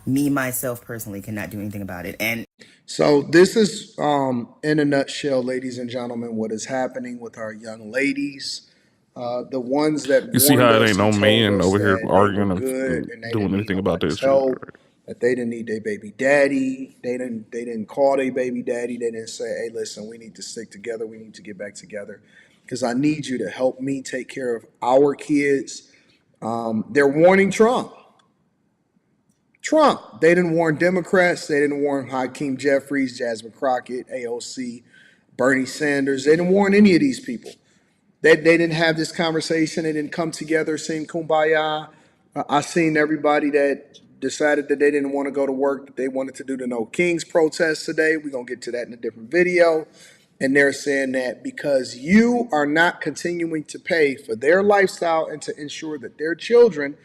Speaker 12: Me, myself, personally, cannot do anything about it. And
Speaker 8: so this is, in a nutshell, ladies and gentlemen, what is happening with our young ladies. The ones that
Speaker 1: You see
Speaker 8: warned
Speaker 1: how it
Speaker 8: us
Speaker 1: ain't no
Speaker 8: and told
Speaker 1: man
Speaker 8: us
Speaker 1: over here
Speaker 8: that they were
Speaker 1: arguing
Speaker 8: good
Speaker 1: and
Speaker 8: and they
Speaker 1: doing
Speaker 8: didn't need
Speaker 1: anything about
Speaker 8: nobody's
Speaker 1: this shit.
Speaker 8: help, that they didn't need their baby daddy. They didn't call their baby daddy. They didn't say, hey, listen, we need to stick together. We need to get back together because I need you to help me take care of our kids. They're warning Trump. They didn't warn Democrats. They didn't warn Hakeem Jeffries, Jasmine Crockett, AOC, Bernie Sanders. They didn't warn any of these people. They didn't have this conversation. They didn't come together, sing kumbaya. I seen everybody that decided that they didn't want to go to work, that they wanted to do the No Kings protest today. We're going to get to that in a different video. And they're saying that because you are not continuing to pay for their lifestyle and to ensure that their children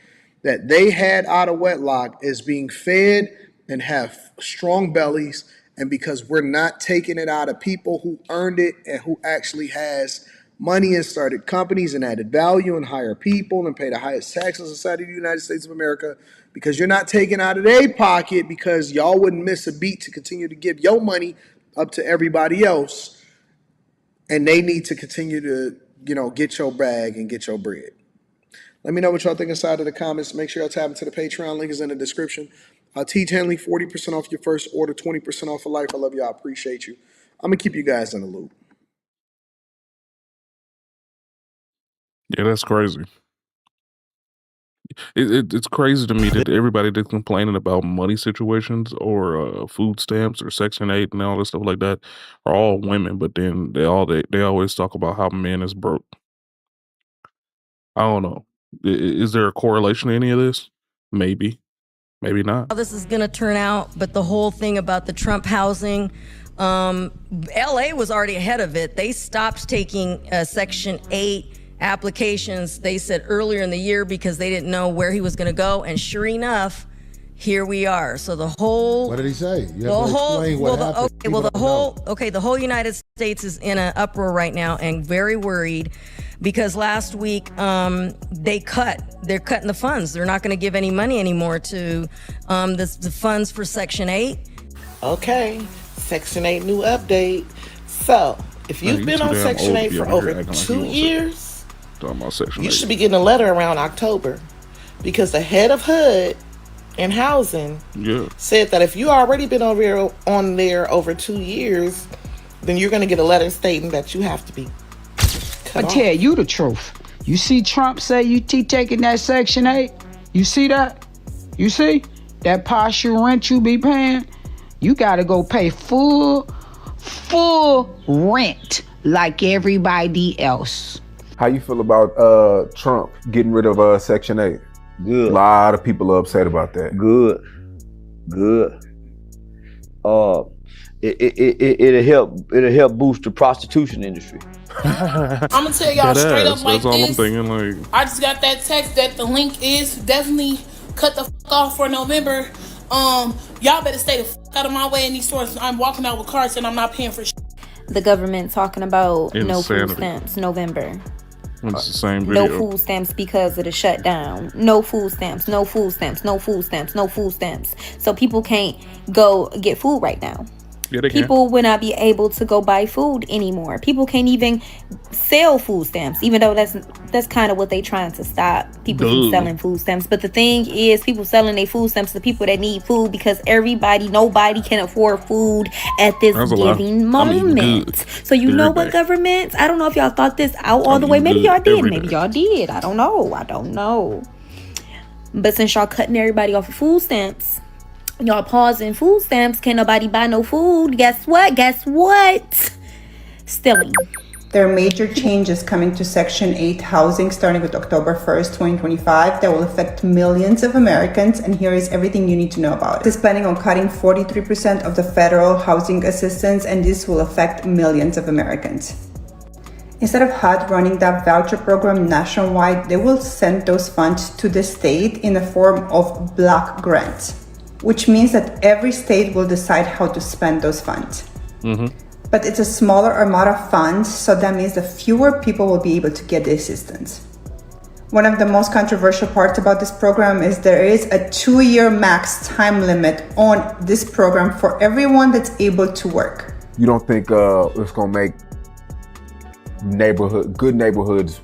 Speaker 8: that they had out of wedlock is being fed and have strong bellies, and because we're not taking it out of people who earned it and who actually has money and started companies and added value and hire people and pay the highest tax in society of the United States of America, because you're not taking out of their pocket because y'all wouldn't miss a beat to continue to give your money up to everybody else, and they need to continue to, get your bag and get your bread. Let me know what y'all think inside of the comments. Make sure y'all tap into the Patreon. Link is in the description. Teach Henley, 40% off your first order, 20% off for life. I love y'all. I appreciate you. I'm going to keep you guys in the loop.
Speaker 1: Yeah, that's crazy. It's crazy to me that everybody that's complaining about money situations or food stamps or Section 8 and all this stuff like that are all women, but then they always talk about how men is broke. I don't know. Is there a correlation to any of this? Maybe. Maybe not.
Speaker 13: How this is going to turn out, but the whole thing about the Trump housing, LA was already ahead of it. They stopped taking Section 8 applications, they said earlier in the year, because they didn't know where he was going to go. And sure enough, here we are. So the whole...
Speaker 14: What did he say? You have to explain what happened.
Speaker 13: The whole United States is in an uproar right now and very worried because last week they're cutting the funds. They're not going to give any money anymore to the funds for Section 8.
Speaker 15: Okay, Section 8 new update. So if you've been on Section 8 for over 2 years, you should be getting a letter around October, because the head of HUD and housing said that if you already been on there over 2 years, then you're going to get a letter stating that you have to be cut off.
Speaker 16: Tell you the truth. You see Trump say you taking that Section 8? You see that? You see? That partial rent you be paying? You got to go pay full rent like everybody else.
Speaker 17: How you feel about Trump getting rid of Section 8?
Speaker 18: Good.
Speaker 17: A lot of people are upset about that.
Speaker 18: Good. It'll help boost the prostitution industry.
Speaker 9: I'm gonna tell y'all straight up like
Speaker 1: That's all I'm
Speaker 9: this.
Speaker 1: thinking. Like,
Speaker 9: I just got that text that the link is definitely cut the fuck off for November. Y'all better stay the fuck out of my way in these stores. I'm walking out with cards and I'm not paying for shit.
Speaker 10: The government talking about no food
Speaker 1: Insanity.
Speaker 10: stamps November.
Speaker 1: it's the same video.
Speaker 10: No food stamps because of the shutdown. No food stamps, no food stamps, no food stamps, no food stamps. So people can't go get food right now.
Speaker 1: Yeah, they can.
Speaker 10: People will not be able to go buy food anymore. People can't even sell food stamps, even though that's kind of what they trying to stop people from selling food stamps. But the thing is, people selling their food stamps to people that need food, because nobody can afford food at this given moment. So you know what, governments? I don't know if y'all thought this out all the way. Maybe y'all did. Maybe y'all did. I don't know. But since y'all cutting everybody off of food stamps, y'all pausing food stamps, can't nobody buy no food. Guess what? Stealing.
Speaker 19: There are major changes coming to Section 8 housing starting with October 1st, 2025 that will affect millions of Americans, and here is everything you need to know about it. It is planning on cutting 43% of the federal housing assistance, and this will affect millions of Americans. Instead of HUD running that voucher program nationwide, they will send those funds to the state in the form of block grants, which means that every state will decide how to spend those funds. But it's a smaller amount of funds, so that means that fewer people will be able to get the assistance. One of the most controversial parts about this program is there is a 2-year max time limit on this program for everyone that's able to work.
Speaker 17: You don't think it's gonna make good neighborhoods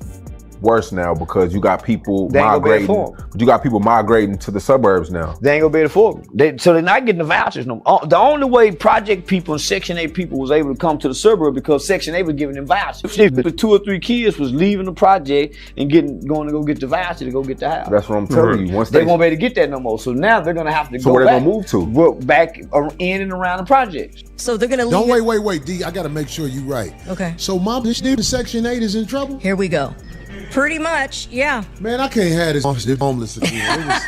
Speaker 17: worse now because you got people migrating? You got people migrating to the suburbs now.
Speaker 18: They ain't gonna be able to afford them. So they're not getting the vouchers no more. The only way project people and Section 8 people was able to come to the suburb because Section 8 was giving them vouchers. The 2 or 3 kids was leaving the project and going to go get the voucher to go get the house.
Speaker 17: That's what I'm telling you. Once
Speaker 18: they won't be able to get that no more. So now they're gonna have to go
Speaker 17: where
Speaker 18: back.
Speaker 17: they gonna move to?
Speaker 18: Work back in and around the projects.
Speaker 13: So they're gonna
Speaker 14: leave. Wait, D. I gotta make sure you're right.
Speaker 13: Okay.
Speaker 14: So this dude, Section 8 is in trouble?
Speaker 13: Here we go. Pretty much, yeah.
Speaker 14: Man, I can't have this homeless again.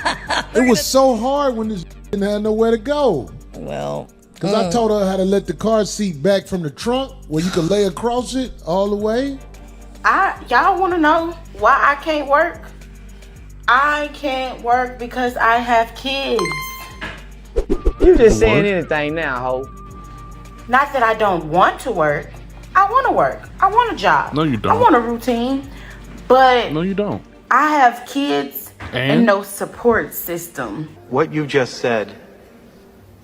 Speaker 14: It was so hard when this didn't have nowhere to go.
Speaker 13: Well,
Speaker 14: because I told her how to let the car seat back from the trunk where you could lay across it all the way.
Speaker 20: Y'all want to know why I can't work? I can't work because I have kids.
Speaker 18: You just saying anything now, ho.
Speaker 20: Not that I don't want to work. I want to work. I want a job.
Speaker 1: No, you don't.
Speaker 20: I want a routine. But
Speaker 1: no, you don't.
Speaker 20: I have kids and no support system.
Speaker 21: What you just said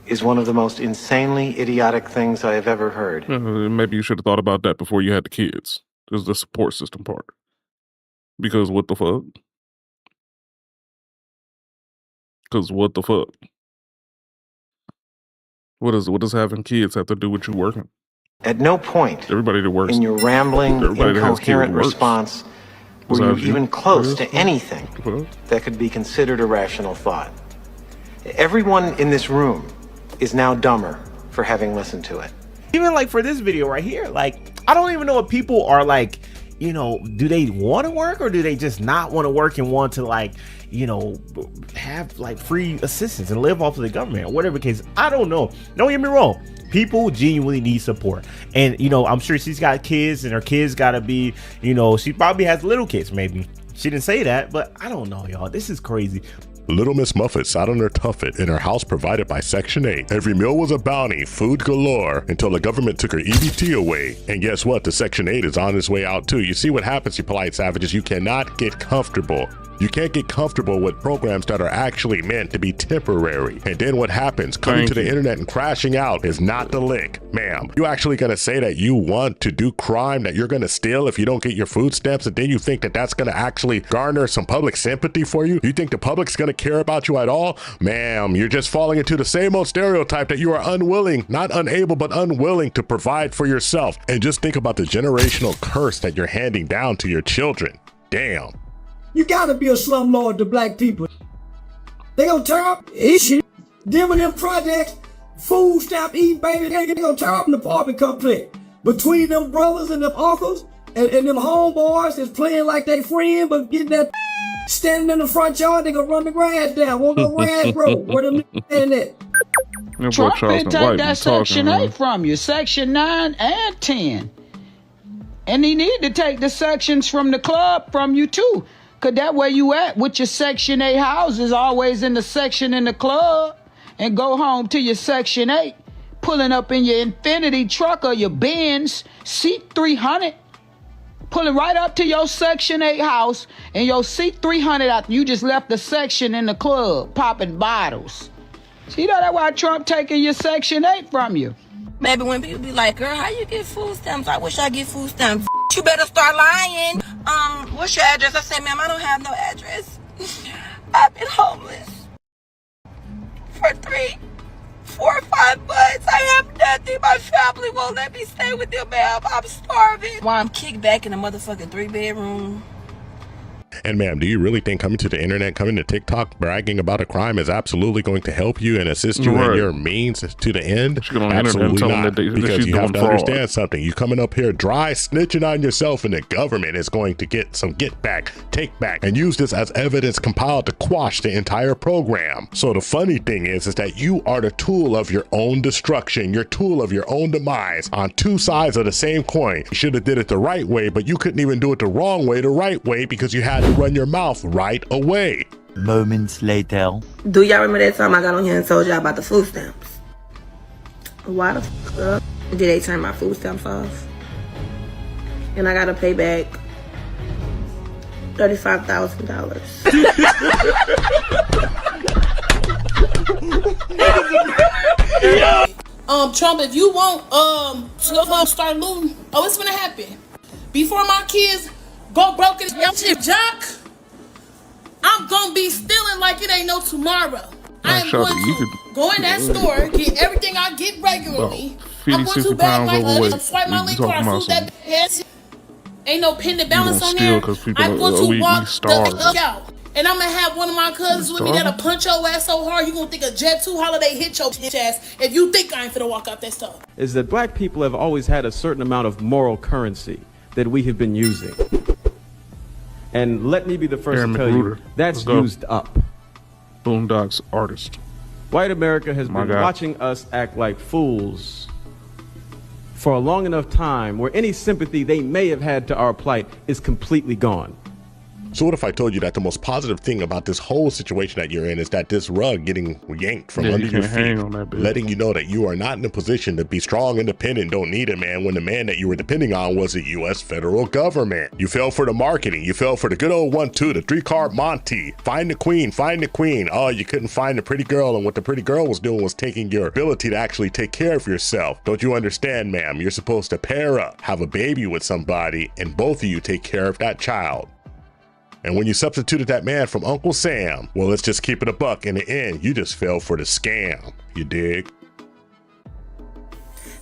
Speaker 21: is one of the most insanely idiotic things I have ever heard.
Speaker 1: Maybe you should have thought about that before you had the kids. There's the support system part. Because what the fuck? Because what the fuck? What does having kids have to do with you working?
Speaker 21: At no point
Speaker 1: everybody that works
Speaker 21: in your rambling, incoherent response were you even close to anything that could be considered a rational thought. Everyone in this room is now dumber for having listened to it.
Speaker 22: Even like for this video right here, like I don't even know if people are like
Speaker 4: you know, do they want to work, or do they just not want to work and want to, like, you know, have like free assistance and live off of the government or whatever the case? I don't know. Don't get me wrong. People genuinely need support. And, you know, I'm sure she's got kids, and her kids got to be, you know, she probably has little kids, maybe. She didn't say that, but I don't know, y'all. This is crazy.
Speaker 22: Little Miss Muffet sat on her tuffet in her house provided by Section 8. Every meal was a bounty, food galore, until the government took her EBT away. And guess what? The Section 8 is on its way out too. You see what happens, you polite savages. You cannot get comfortable. You can't get comfortable with programs that are actually meant to be temporary. And then what happens? Coming to the internet and crashing out is not the lick. Ma'am, you actually gonna say that you want to do crime, that you're gonna steal if you don't get your food stamps, and then you think that that's gonna actually garner some public sympathy for you? You think the public's gonna care about you at all? Ma'am, you're just falling into the same old stereotype that you are unwilling, not unable, but unwilling to provide for yourself. And just think about the generational curse that you're handing down to your children. Damn.
Speaker 23: You gotta be a slumlord to black people. They gonna tear up shit. Them and them projects, food stamp eating baby, they gonna tear up an apartment complex. Between them brothers and them uncles and them homeboys that's playing like they friend, but getting that standing in the front yard, they gonna run the grass down. Won't no grass grow. Where them standing at?
Speaker 16: Trump can take that Section 8 from you, Section 9 and 10. And he need to take the sections from the club from you too. Cause that where you at with your Section 8 houses, always in the section in the club, and go home to your Section 8, pulling up in your Infinity truck or your Benz C300, pulling right up to your Section 8 house and your C300 after you just left the section in the club, popping bottles. See, that's why Trump taking your Section 8 from you.
Speaker 7: Maybe when people be like, girl, how you get food stamps? I wish I get food stamps. You better start lying. What's your address? I said, ma'am, I don't have no address. I've been homeless for 3, 4, or 5 months. I have nothing. My family won't let me stay with them, ma'am. I'm starving. While I'm kicked back in a motherfucking 3-bedroom.
Speaker 22: And ma'am, do you really think coming to the internet, coming to TikTok, bragging about a crime is absolutely going to help you and assist you in your means to the end? Absolutely not, because you have to understand something. You coming up here dry snitching on yourself, and the government is going to get some get back, take back, and use this as evidence compiled to quash the entire program. So the funny thing is that you are the tool of your own destruction, your tool of your own demise, on two sides of the same coin. You should have did it the right way, but you couldn't even do it the wrong way, the right way, because you had to run your mouth right away.
Speaker 24: Moments later.
Speaker 7: Do y'all remember that time I got on here and told y'all about the food stamps? Why the fuck did they turn my food stamps off? And I gotta pay back $35,000.
Speaker 9: Trump, if you want start looting, it's gonna happen. Before my kids go broke in this jock, I'm gonna be stealing like it ain't no tomorrow. I am going to go in that store, get everything I get regularly. I'm going to bag my money, swipe my link card, food that ass. Ain't no pending balance on there. I'm going to walk the out. And I'm gonna have one of my cousins with me that'll punch your ass so hard you gonna think a Jet 2 holiday hit your ass if you think I ain't finna walk out that stuff.
Speaker 25: Is that black people have always had a certain amount of moral currency that we have been using. And let me be the first to tell you, that's used up.
Speaker 1: Boondocks artist.
Speaker 25: White America has been watching us act like fools for a long enough time where any sympathy they may have had to our plight is completely gone.
Speaker 22: So what if I told you that the most positive thing about this whole situation that you're in is that this rug getting yanked from under your feet, letting you know that you are not in a position to be strong, independent, don't need a man, when the man that you were depending on was the U.S. federal government. You fell for the marketing. You fell for the good old 1-2, the 3-card Monty. Find the queen, find the queen. Oh, you couldn't find the pretty girl, and what the pretty girl was doing was taking your ability to actually take care of yourself. Don't you understand, ma'am? You're supposed to pair up, have a baby with somebody, and both of you take care of that child. And when you substituted that man from Uncle Sam, well, let's just keep it a buck. In the end, you just fell for the scam. You dig?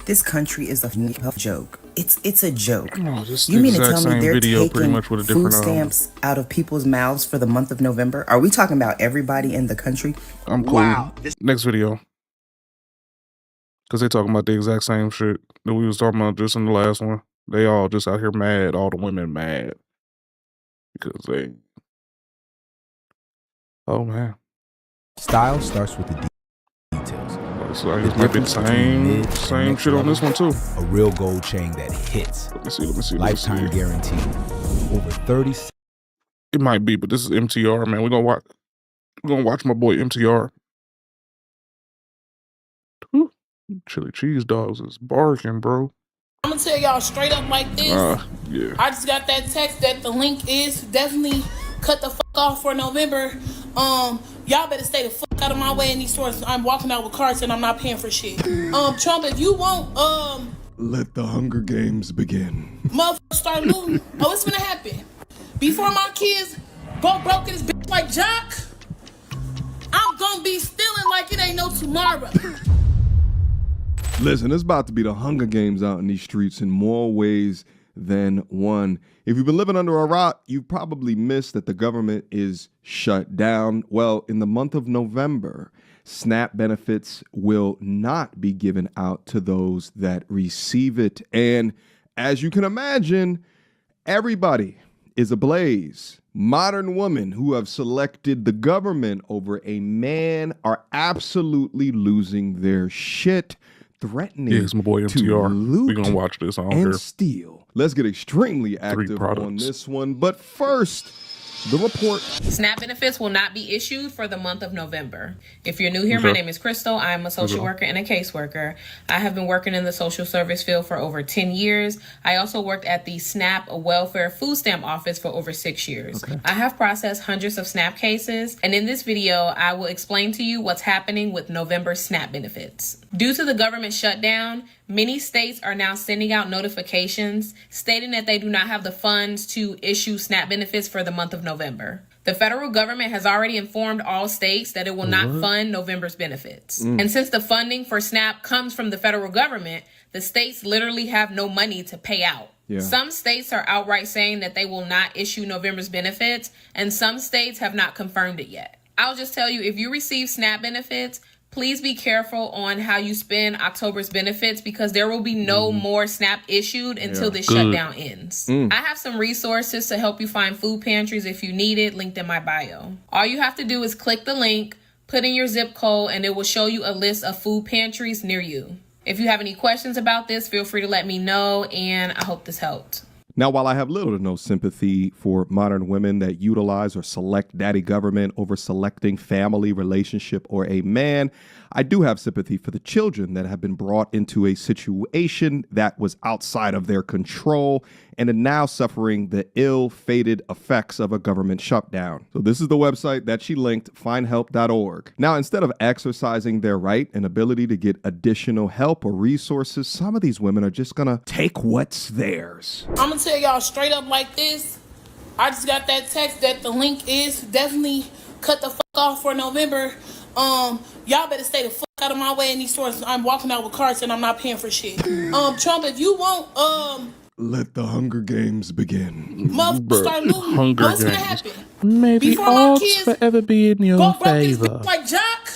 Speaker 12: This country is a joke. It's a joke.
Speaker 1: Oh,
Speaker 12: you mean to tell me they're taking food stamps out of people's mouths for the month of November? Are we talking about everybody in the country?
Speaker 1: I'm cool.
Speaker 12: Wow.
Speaker 1: Next video. Because they talking about the exact same shit that we was talking about just in the last one. They all just out here mad. All the women mad because they. Oh man.
Speaker 2: Style starts with the details.
Speaker 1: So I guess might be the same shit on this one too.
Speaker 2: A real gold chain that hits.
Speaker 1: Let me see.
Speaker 2: Lifetime guarantee. Over 30.
Speaker 1: It might be, but this is MTR, man. We're gonna watch my boy MTR. Whew. Chili cheese dogs is barking, bro.
Speaker 9: I'm gonna tell y'all straight up like this.
Speaker 1: Yeah.
Speaker 9: I just got that text that the link is definitely cut the fuck off for November. Y'all better stay the fuck out of my way in these stores. I'm walking out with carts and I'm not paying for shit. Trump, if you want,
Speaker 3: let the Hunger Games begin.
Speaker 9: Motherfuckers start looting. Oh, it's gonna happen. Before my kids go broke in this bitch like Jock, I'm gonna be stealing like it ain't no tomorrow.
Speaker 3: Listen, it's about to be the Hunger Games out in these streets in more ways than one. If you've been living under a rock, you've probably missed that the government is shut down. Well, in the month of November, SNAP benefits will not be given out to those that receive it. And as you can imagine, everybody is ablaze. Modern women who have selected the government over a man are absolutely losing their shit, threatening
Speaker 1: it's my boy MTR.
Speaker 3: to loot
Speaker 1: We're gonna watch this. I don't
Speaker 3: and
Speaker 1: care.
Speaker 3: steal. Let's get extremely active on this one. But first, the report.
Speaker 5: SNAP benefits will not be issued for the month of November. If you're new here, my name is Crystal. I'm a social worker and a caseworker. I have been working in the social service field for over 10 years. I also worked at the SNAP Welfare Food Stamp Office for over 6 years. I have processed hundreds of SNAP cases, and in this video, I will explain to you what's happening with November SNAP benefits. Due to the government shutdown, many states are now sending out notifications stating that they do not have the funds to issue SNAP benefits for the month of November. The federal government has already informed all states that it will not fund November's benefits. And since the funding for SNAP comes from the federal government, the states literally have no money to pay out. Some states are outright saying that they will not issue November's benefits, and some states have not confirmed it yet. I'll just tell you, if you receive SNAP benefits, please be careful on how you spend October's benefits because there will be no more SNAP issued until this shutdown ends. I have some resources to help you find food pantries if you need it, linked in my bio. All you have to do is click the link, put in your zip code, and it will show you a list of food pantries near you. If you have any questions about this, feel free to let me know, and I hope this helped.
Speaker 3: Now, while I have little to no sympathy for modern women that utilize or select daddy government over selecting family, relationship, or a man, I do have sympathy for the children that have been brought into a situation that was outside of their control and are now suffering the ill-fated effects of a government shutdown. So this is the website that she linked, findhelp.org. Now, instead of exercising their right and ability to get additional help or resources, some of these women are just gonna take what's theirs.
Speaker 9: I'm gonna tell y'all straight up like this. I just got that text that the link is definitely cut the fuck off for November. Y'all better stay the fuck out of my way in these stores. I'm walking out with carts and I'm not paying for shit. Trump, if you want,
Speaker 3: let the Hunger Games begin.
Speaker 9: Motherfuckers start looting.
Speaker 1: Hunger
Speaker 9: What's gonna
Speaker 1: Games.
Speaker 9: happen?
Speaker 1: Maybe
Speaker 9: Before my
Speaker 1: odds
Speaker 9: kids
Speaker 1: forever be in your
Speaker 9: go broke in this
Speaker 1: favor.
Speaker 9: bitch like Jock,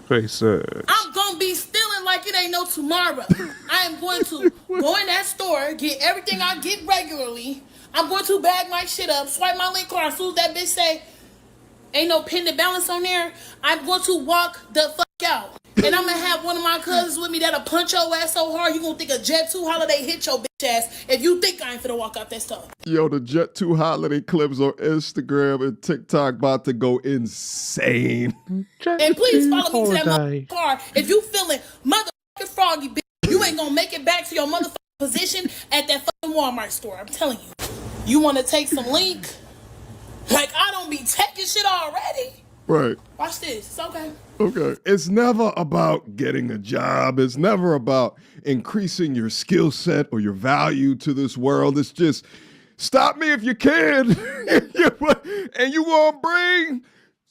Speaker 1: Face
Speaker 9: I'm gonna be stealing like it ain't no tomorrow. I am going to go in that store, get everything I get regularly. I'm going to bag my shit up, swipe my link card. As soon as that bitch say, ain't no pending balance on there, I'm going to walk the fuck out. And I'm going to have one of my cousins with me that'll punch your ass so hard, you going to think a Jet2 holiday hit your bitch ass if you think I ain't finna walk out that stuff.
Speaker 3: Yo, the Jet2 holiday clips on Instagram and TikTok about to go insane.
Speaker 9: And please follow me to that motherfucking car. If you feeling motherfucking froggy, bitch, you ain't going to make it back to your motherfucking position at that fucking Walmart store. I'm telling you. You want to take some link? Like, I don't be taking shit already.
Speaker 3: Right.
Speaker 9: Watch this. It's okay.
Speaker 3: Okay. It's never about getting a job. It's never about increasing your skill set or your value to this world. It's just stop me if you can. And you won't bring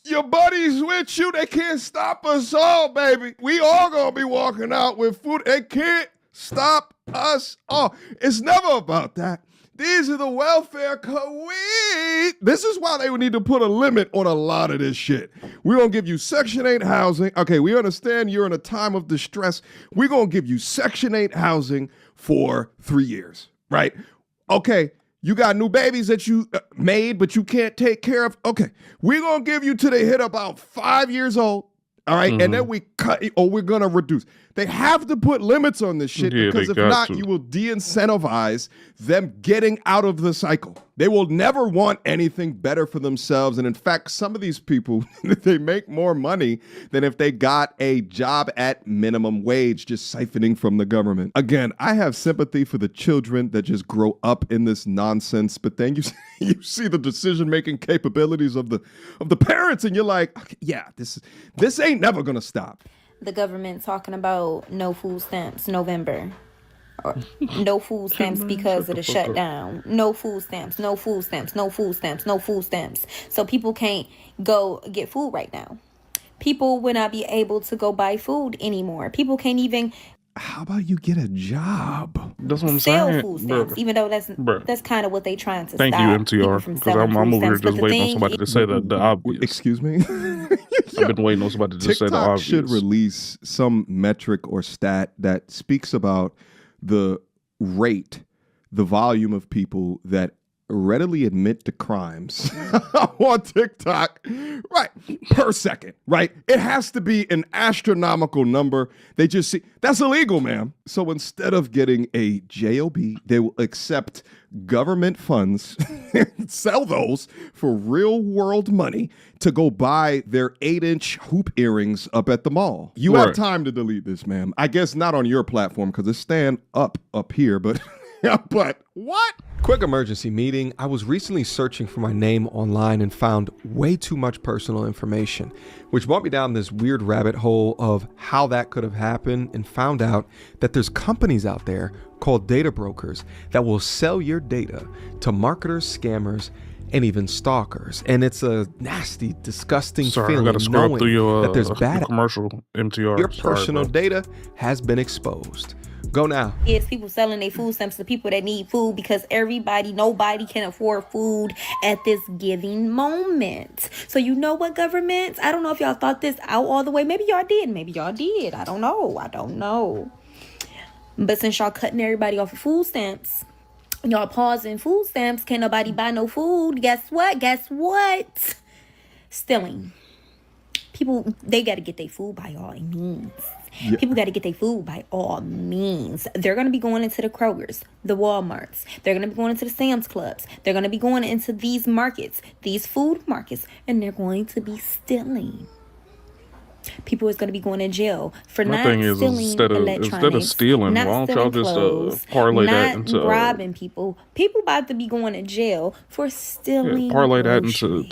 Speaker 3: your buddies with you. They can't stop us all, baby. We all gonna be walking out with food. They can't stop us all. It's never about that. These are the welfare This is why they would need to put a limit on a lot of this shit. We're going to give you Section 8 housing. Okay, we understand you're in a time of distress. We're going to give you Section 8 housing for 3 years. right? Okay, you got new babies that you made, but you can't take care of. Okay, we're going to give you till they hit about 5 years old. All right, and then we cut, or we're going to reduce. They have to put limits on this shit because if not, you will de-incentivize them getting out of the cycle. They will never want anything better for themselves. And in fact, some of these people, they make more money than if they got a job at minimum wage, just siphoning from the government. Again, I have sympathy for the children that just grow up in this nonsense, but then you see the decision-making capabilities of the parents, and you're like, okay, yeah, this ain't never gonna stop.
Speaker 6: The government talking about no food stamps November. Or no food stamps because of the shutdown. No food stamps, no food stamps, no food stamps, no food stamps. So people can't go get food right now. People will not be able to go buy food anymore. People can't even...
Speaker 3: How about you get a job?
Speaker 1: That's what I'm
Speaker 6: sell
Speaker 1: saying.
Speaker 6: Food stamps, even though that's kind of what they trying to
Speaker 1: Thank
Speaker 6: stop.
Speaker 1: you, MTR, because I'm over here just waiting on somebody to say the obvious.
Speaker 3: Excuse me?
Speaker 1: I've been waiting on somebody to just say the
Speaker 3: TikTok
Speaker 1: obvious.
Speaker 3: should release some metric or stat that speaks about the volume of people that readily admit to crimes on TikTok, right, per second, right? It has to be an astronomical number. They just see, that's illegal, man. So instead of getting a JOB, they will accept government funds, sell those for real world money to go buy their 8-inch hoop earrings up at the mall. You have time to delete this, ma'am. I guess not on your platform because it's stand up here, but but what?
Speaker 8: Quick emergency meeting. I was recently searching for my name online and found way too much personal information, which brought me down this weird rabbit hole of how that could have happened, and found out that there's companies out there called data brokers that will sell your data to marketers, scammers, and even stalkers. And it's a nasty, disgusting feeling
Speaker 1: I gotta scroll
Speaker 8: knowing
Speaker 1: through your,
Speaker 8: that there's bad
Speaker 1: commercial MTR.
Speaker 8: Your personal data has been exposed. Go now.
Speaker 6: It's people selling their food stamps to people that need food because nobody can afford food at this giving moment. So you know what, governments? I don't know if y'all thought this out all the way. Maybe y'all did. I don't know. But since y'all cutting everybody off of food stamps, y'all pausing food stamps, can't nobody buy no food. Guess what? Stealing. People, they got to get their food by all means. Yeah. People got to get their food by all means. They're going to be going into the Krogers, the Walmarts. They're going to be going into the Sam's Clubs. They're going to be going into these markets, these food markets, and they're going to be stealing. People is going to be going to jail for not stealing electronics. Instead of
Speaker 1: stealing, why don't y'all just parlay that into
Speaker 6: robbing people? People about to be going to jail for stealing.
Speaker 1: Parlay that into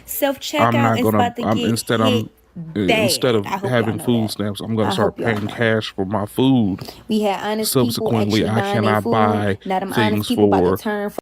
Speaker 6: self-checkout is about to get
Speaker 1: instead of having food stamps, I'm going to start paying cash for my food.
Speaker 6: We had honest
Speaker 1: Subsequently,
Speaker 6: people
Speaker 1: I cannot buy things for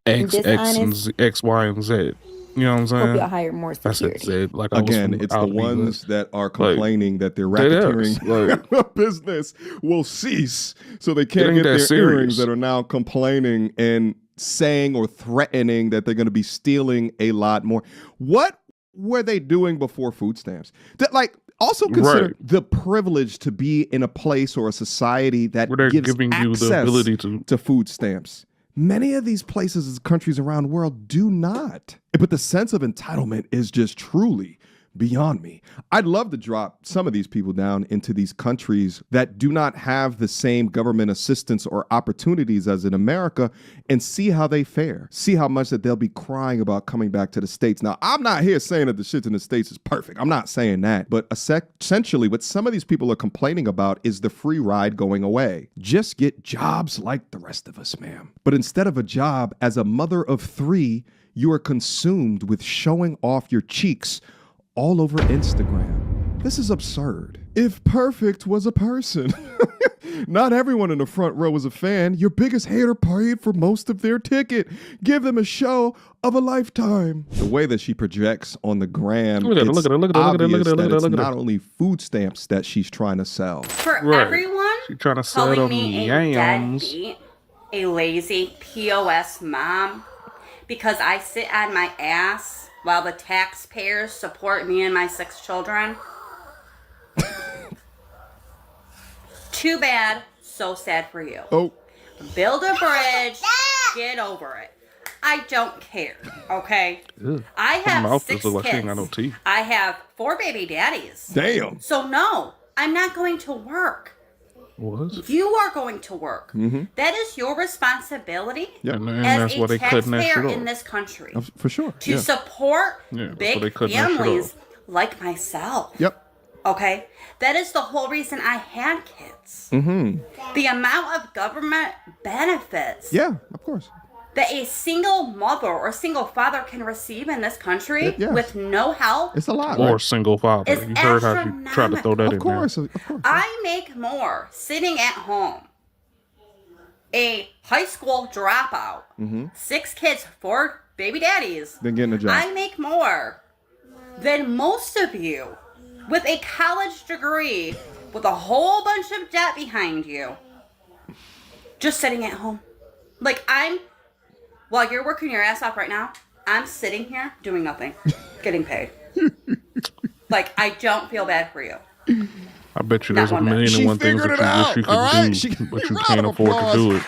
Speaker 1: X, Y, and Z. You know what I'm saying?
Speaker 6: Hope y'all hire more security.
Speaker 1: Like
Speaker 3: again, it's the ones that are complaining that their racketeering business will cease, so they can't get their earrings, that are now complaining and saying or threatening that they're going to be stealing a lot more. What were they doing before food stamps? That, like, also consider the privilege to be in a place or a society that gives giving access you the ability to food stamps. Many of these places and countries around the world do not. But the sense of entitlement is just truly beyond me. I'd love to drop some of these people down into these countries that do not have the same government assistance or opportunities as in America and see how they fare. See how much that they'll be crying about coming back to the States. Now, I'm not here saying that the shit in the States is perfect. I'm not saying that. But essentially, what some of these people are complaining about is the free ride going away. Just get jobs like the rest of us, ma'am. But instead of a job, as a mother of 3, you are consumed with showing off your cheeks all over Instagram. This is absurd. If perfect was a person, not everyone in the front row is a fan. Your biggest hater paid for most of their ticket. Give them a show of a lifetime. The way that she projects on the gram,
Speaker 1: look at
Speaker 3: it's not only food stamps that she's trying to sell.
Speaker 10: For everyone
Speaker 1: she's trying to sell
Speaker 10: calling
Speaker 1: them
Speaker 10: me
Speaker 1: yams.
Speaker 10: a deadbeat, a lazy POS mom, because I sit on my ass while the taxpayers support me and my 6 children. Too bad, so sad for you.
Speaker 3: Oh.
Speaker 10: build a bridge, get over it. I don't care, okay?
Speaker 1: Ew.
Speaker 10: I have
Speaker 1: Her mouth
Speaker 10: 6
Speaker 1: just look like she ain't
Speaker 10: kids.
Speaker 1: got no teeth.
Speaker 10: I have 4 baby daddies.
Speaker 3: Damn.
Speaker 10: So no, I'm not going to work.
Speaker 1: What?
Speaker 10: You are going to work.
Speaker 3: Mm-hmm.
Speaker 10: That is your responsibility
Speaker 1: And
Speaker 10: as
Speaker 1: that's why
Speaker 10: a
Speaker 1: they cutting that shit
Speaker 10: taxpayer
Speaker 1: off.
Speaker 10: in this country
Speaker 3: For sure.
Speaker 10: to support
Speaker 1: Yeah, that's why they
Speaker 10: big
Speaker 1: cutting that shit
Speaker 10: families
Speaker 1: off.
Speaker 10: like myself.
Speaker 3: Yep.
Speaker 10: Okay? That is the whole reason I had kids.
Speaker 3: Mm-hmm.
Speaker 10: The amount of government benefits
Speaker 3: Yeah, of course.
Speaker 10: that a single mother or single father can receive in this country
Speaker 3: Yes.
Speaker 10: with no help.
Speaker 3: It's a lot.
Speaker 1: Or single father.
Speaker 10: It's
Speaker 1: You heard how she tried to throw that in
Speaker 3: Of course. Of course.
Speaker 10: I make more sitting at home. A high school dropout,
Speaker 3: Mm-hmm.
Speaker 10: 6 kids, 4 baby daddies.
Speaker 3: Then getting a job.
Speaker 10: I make more than most of you with a college degree with a whole bunch of debt behind you. Just sitting at home. Like while you're working your ass off right now, I'm sitting here doing nothing, getting paid. Like, I don't feel bad for you.
Speaker 1: I bet you
Speaker 10: Not
Speaker 1: there's a
Speaker 10: one bit.
Speaker 1: million
Speaker 3: She
Speaker 1: and one things that
Speaker 3: figured it
Speaker 1: you wish
Speaker 3: out,
Speaker 1: you could
Speaker 3: all right?
Speaker 1: do, but you
Speaker 3: Round
Speaker 1: can't
Speaker 3: of
Speaker 1: afford
Speaker 3: applause.
Speaker 1: to do it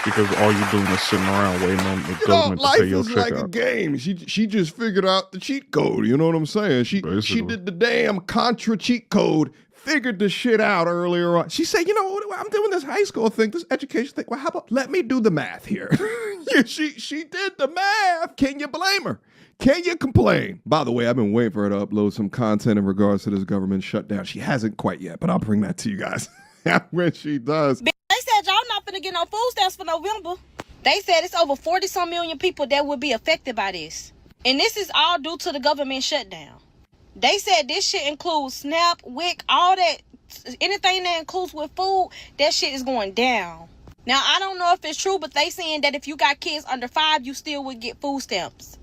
Speaker 1: because all you're doing is sitting around waiting on the
Speaker 3: You know,
Speaker 1: government to
Speaker 3: life
Speaker 1: pay your
Speaker 3: is
Speaker 1: check
Speaker 3: like a
Speaker 1: out.
Speaker 3: game. She just figured out the cheat code. You know what I'm saying? She did the damn Contra cheat code. Figured the shit out earlier on. She said, you know what? I'm doing this high school thing, this education thing. Well, how about let me do the math here? Yeah, she did the math. Can you blame her? Can you complain? By the way, I've been waiting for her to upload some content in regards to this government shutdown. She hasn't quite yet, but I'll bring that to you guys when she does.
Speaker 11: They said y'all not finna get no food stamps for November. They said it's over 40-some million people that would be affected by this. And this is all due to the government shutdown. They said this shit includes SNAP, WIC, all that. Anything that includes with food, that shit is going down. Now, I don't know if it's true, but they saying that if you got kids under 5, you still would get food stamps.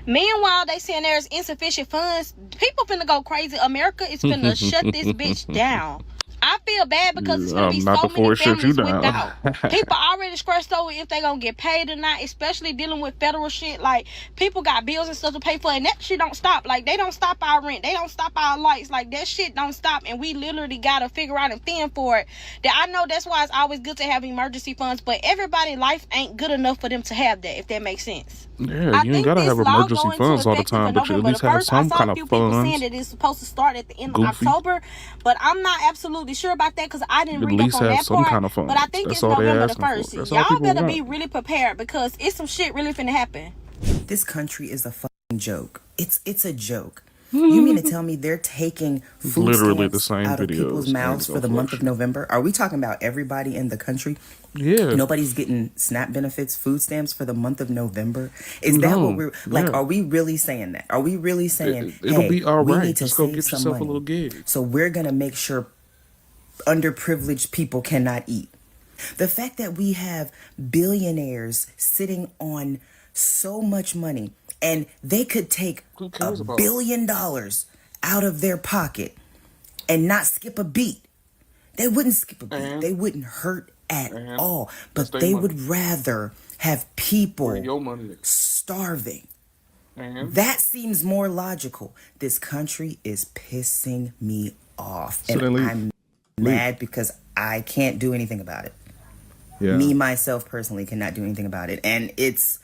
Speaker 11: Meanwhile, they saying there's insufficient funds. People finna go crazy. America is finna shut this bitch down. I feel bad because it's gonna be
Speaker 1: not
Speaker 11: so
Speaker 1: before
Speaker 11: many
Speaker 1: it shuts you
Speaker 11: families
Speaker 1: down.
Speaker 11: without. People already stressed over if they gonna get paid or not, especially dealing with federal shit. Like, people got bills and stuff to pay for, and that shit don't stop. Like, they don't stop our rent, they don't stop our lights. Like, that shit don't stop, and we literally gotta figure out and fend for it. That I know that's why it's always good to have emergency funds, but everybody's life ain't good enough for them to have that, if that makes sense.
Speaker 1: Yeah, you ain't gotta have emergency funds all the time, but you at least have some kind of
Speaker 11: people saying
Speaker 1: funds.
Speaker 11: that it's supposed to start at the end of
Speaker 1: Goofy.
Speaker 11: October, but I'm not absolutely sure about that because I didn't
Speaker 1: At
Speaker 11: read up
Speaker 1: least
Speaker 11: on
Speaker 1: have
Speaker 11: that
Speaker 1: some
Speaker 11: part.
Speaker 1: kind of funds.
Speaker 11: But I think
Speaker 1: That's
Speaker 11: it's
Speaker 1: all they
Speaker 11: November the
Speaker 1: asking for.
Speaker 11: 1st.
Speaker 1: That's all
Speaker 11: Y'all
Speaker 1: people
Speaker 11: better
Speaker 1: want.
Speaker 11: be really prepared because it's some shit really finna happen.
Speaker 12: This country is a fucking joke. It's a joke. You mean to tell me they're taking food
Speaker 1: Literally the
Speaker 12: stamps
Speaker 1: same
Speaker 12: out of people's
Speaker 1: videos
Speaker 12: mouths
Speaker 1: and
Speaker 12: for the
Speaker 1: so
Speaker 12: month
Speaker 1: forth.
Speaker 12: of November? Are we talking about everybody in the country?
Speaker 1: Yeah.
Speaker 12: Nobody's getting SNAP benefits, food stamps for the month of November? Is that
Speaker 1: No,
Speaker 12: what we're like?
Speaker 1: yeah.
Speaker 12: Are we really saying that? Are we really saying,
Speaker 1: It'll
Speaker 12: hey,
Speaker 1: be all
Speaker 12: we
Speaker 1: right.
Speaker 12: need to
Speaker 1: Just go
Speaker 12: save
Speaker 1: get
Speaker 12: some
Speaker 1: yourself a
Speaker 12: money,
Speaker 1: little gig.
Speaker 12: so we're gonna make sure underprivileged people cannot eat? The fact that we have billionaires sitting on so much money and they could take $1 billion out of their pocket and not skip a beat. They wouldn't skip a beat. They wouldn't hurt at all. But they would rather have people starving. That seems more logical. This country is pissing me off.
Speaker 3: So
Speaker 12: And
Speaker 3: then leave.
Speaker 12: I'm mad because I can't do anything about it.
Speaker 3: Yeah.
Speaker 12: Me, myself, personally, cannot do anything about it. And it's...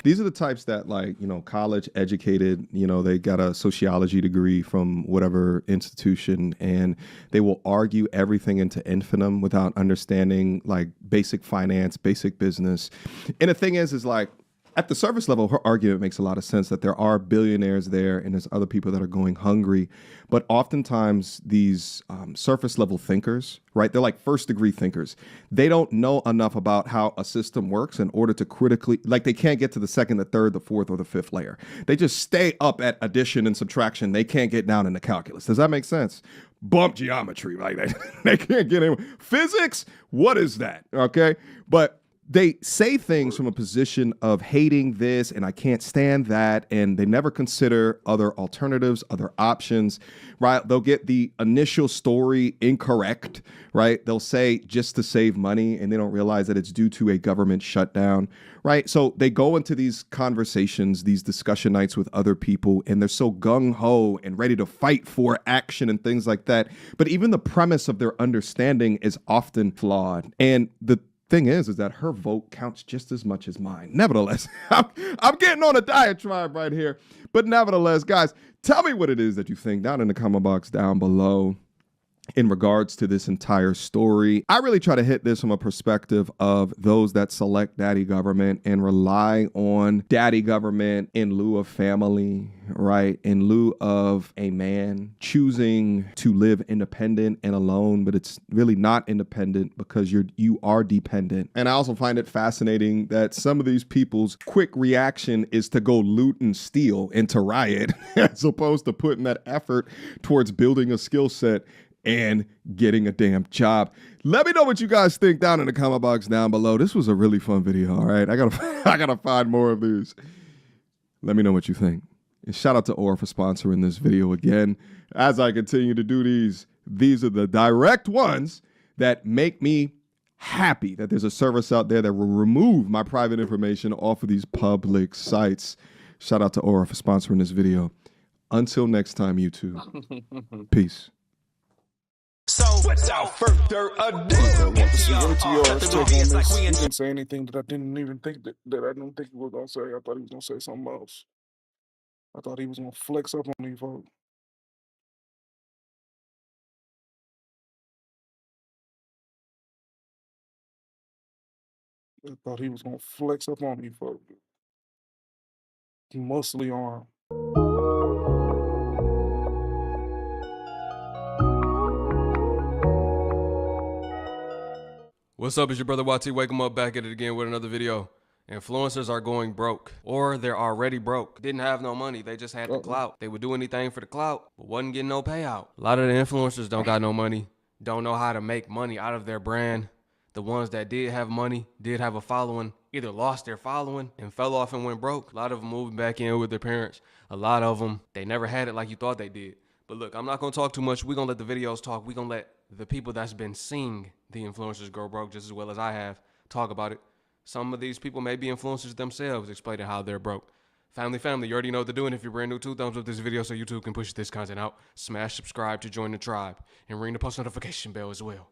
Speaker 3: These are the types that, like, you know, college educated, you know, they got a sociology degree from whatever institution, and they will argue everything into infinitum without understanding, like, basic finance, basic business. And the thing is like, at the surface level, her argument makes a lot of sense that there are billionaires there and there's other people that are going hungry. But oftentimes these surface level thinkers, right, they're like first degree thinkers. They don't know enough about how a system works in order to critically, like they can't get to the second, the third, the fourth, or the fifth layer. They just stay up at addition and subtraction. They can't get down into calculus. Does that make sense? Bump geometry, like they can't get in. Physics, what is that? Okay. But they say things from a position of hating this and I can't stand that, and they never consider other alternatives, other options, right? They'll get the initial story incorrect, right? They'll say just to save money, and they don't realize that it's due to a government shutdown, right? So they go into these conversations, these discussion nights with other people, and they're so gung-ho and ready to fight for action and things like that. But even the premise of their understanding is often flawed. And the thing is that her vote counts just as much as mine. Nevertheless, I'm getting on a diatribe right here. But nevertheless, guys, tell me what it is that you think down in the comment box down below in regards to this entire story. I really try to hit this from a perspective of those that select daddy government and rely on daddy government in lieu of family, right? In lieu of a man choosing to live independent and alone, but it's really not independent because you are dependent. And I also find it fascinating that some of these people's quick reaction is to go loot and steal and to riot as opposed to putting that effort towards building a skill set and getting a damn job. Let me know what you guys think down in the comment box down below. This was a really fun video, all right? I gotta find more of these. Let me know what you think. And shout out to Aura for sponsoring this video again. As I continue to do these are the direct ones that make me happy that there's a service out there that will remove my private information off of these public sites. Shout out to Aura for sponsoring this video. Until next time, YouTube. Peace.
Speaker 13: So without further ado,
Speaker 1: You didn't say anything that I didn't even think that I didn't think he was gonna say. I thought he was gonna say something else. I thought he was gonna flex up on me, folks. I thought he was gonna flex up on me, folks. Mostly arm.
Speaker 14: What's up, it's your brother YT. Wake 'em up, back at it again with another video. Influencers are going broke, or they're already broke. Didn't have no money, they just had the clout. They would do anything for the clout, but wasn't getting no payout. A lot of the influencers don't got no money, don't know how to make money out of their brand. The ones that did have money, did have a following, either lost their following and fell off and went broke. A lot of them moved back in with their parents. A lot of them, they never had it like you thought they did. But look, I'm not gonna talk too much. We're gonna let the videos talk. We're gonna let the people that's been seeing the influencers go broke just as well as I have talk about it. Some of these people may be influencers themselves, explaining how they're broke. Family, you already know what to do. And if you're brand new, 2 thumbs up this video so YouTube can push this content out. Smash subscribe to join the tribe and ring the post notification bell as well.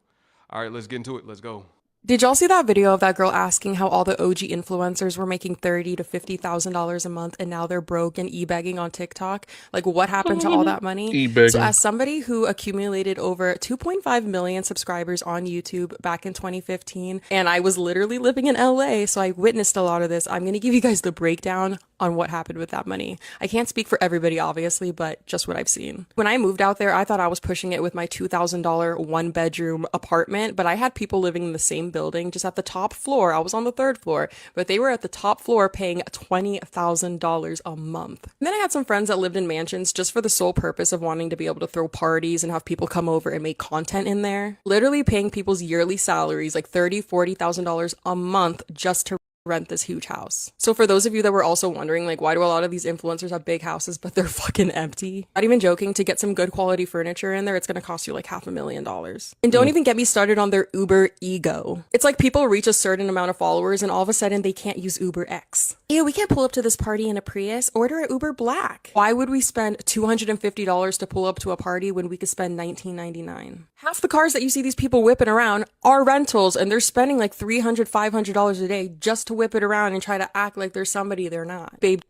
Speaker 14: All right, let's get into it. Let's go.
Speaker 15: Did y'all see that video of that girl asking how all the OG influencers were making $30,000 to $50,000 a month and now they're broke and e-bagging on TikTok? Like, what happened to all that money?
Speaker 1: E-bagging.
Speaker 15: So as somebody who accumulated over 2.5 million subscribers on YouTube back in 2015, and I was literally living in LA, so I witnessed a lot of this, I'm going to give you guys the breakdown on what happened with that money. I can't speak for everybody, obviously, but just what I've seen. When I moved out there, I thought I was pushing it with my $2,000 one-bedroom apartment, but I had people living in the same building, just at the top floor. I was on the 3rd floor, but they were at the top floor paying $20,000 a month. And then I had some friends that lived in mansions just for the sole purpose of wanting to be able to throw parties and have people come over and make content in there. Literally paying people's yearly salaries, like $30,000, $40,000 a month just to rent this huge house. So for those of you that were also wondering, like, why do a lot of these influencers have big houses but they're fucking empty? Not even joking, to get some good quality furniture in there, it's gonna cost you like $500,000. And don't even get me started on their Uber ego. It's like people reach a certain amount of followers and all of a sudden they can't use Uber X. Ew, we can't pull up to this party in a Prius. Order an Uber Black. Why would we spend $250 to pull up to a party when we could spend $19.99? Half the cars that you see these people whipping around are rentals, and they're spending like $300, $500 a day just to whip it around and try to act like they're somebody they're not. Babe.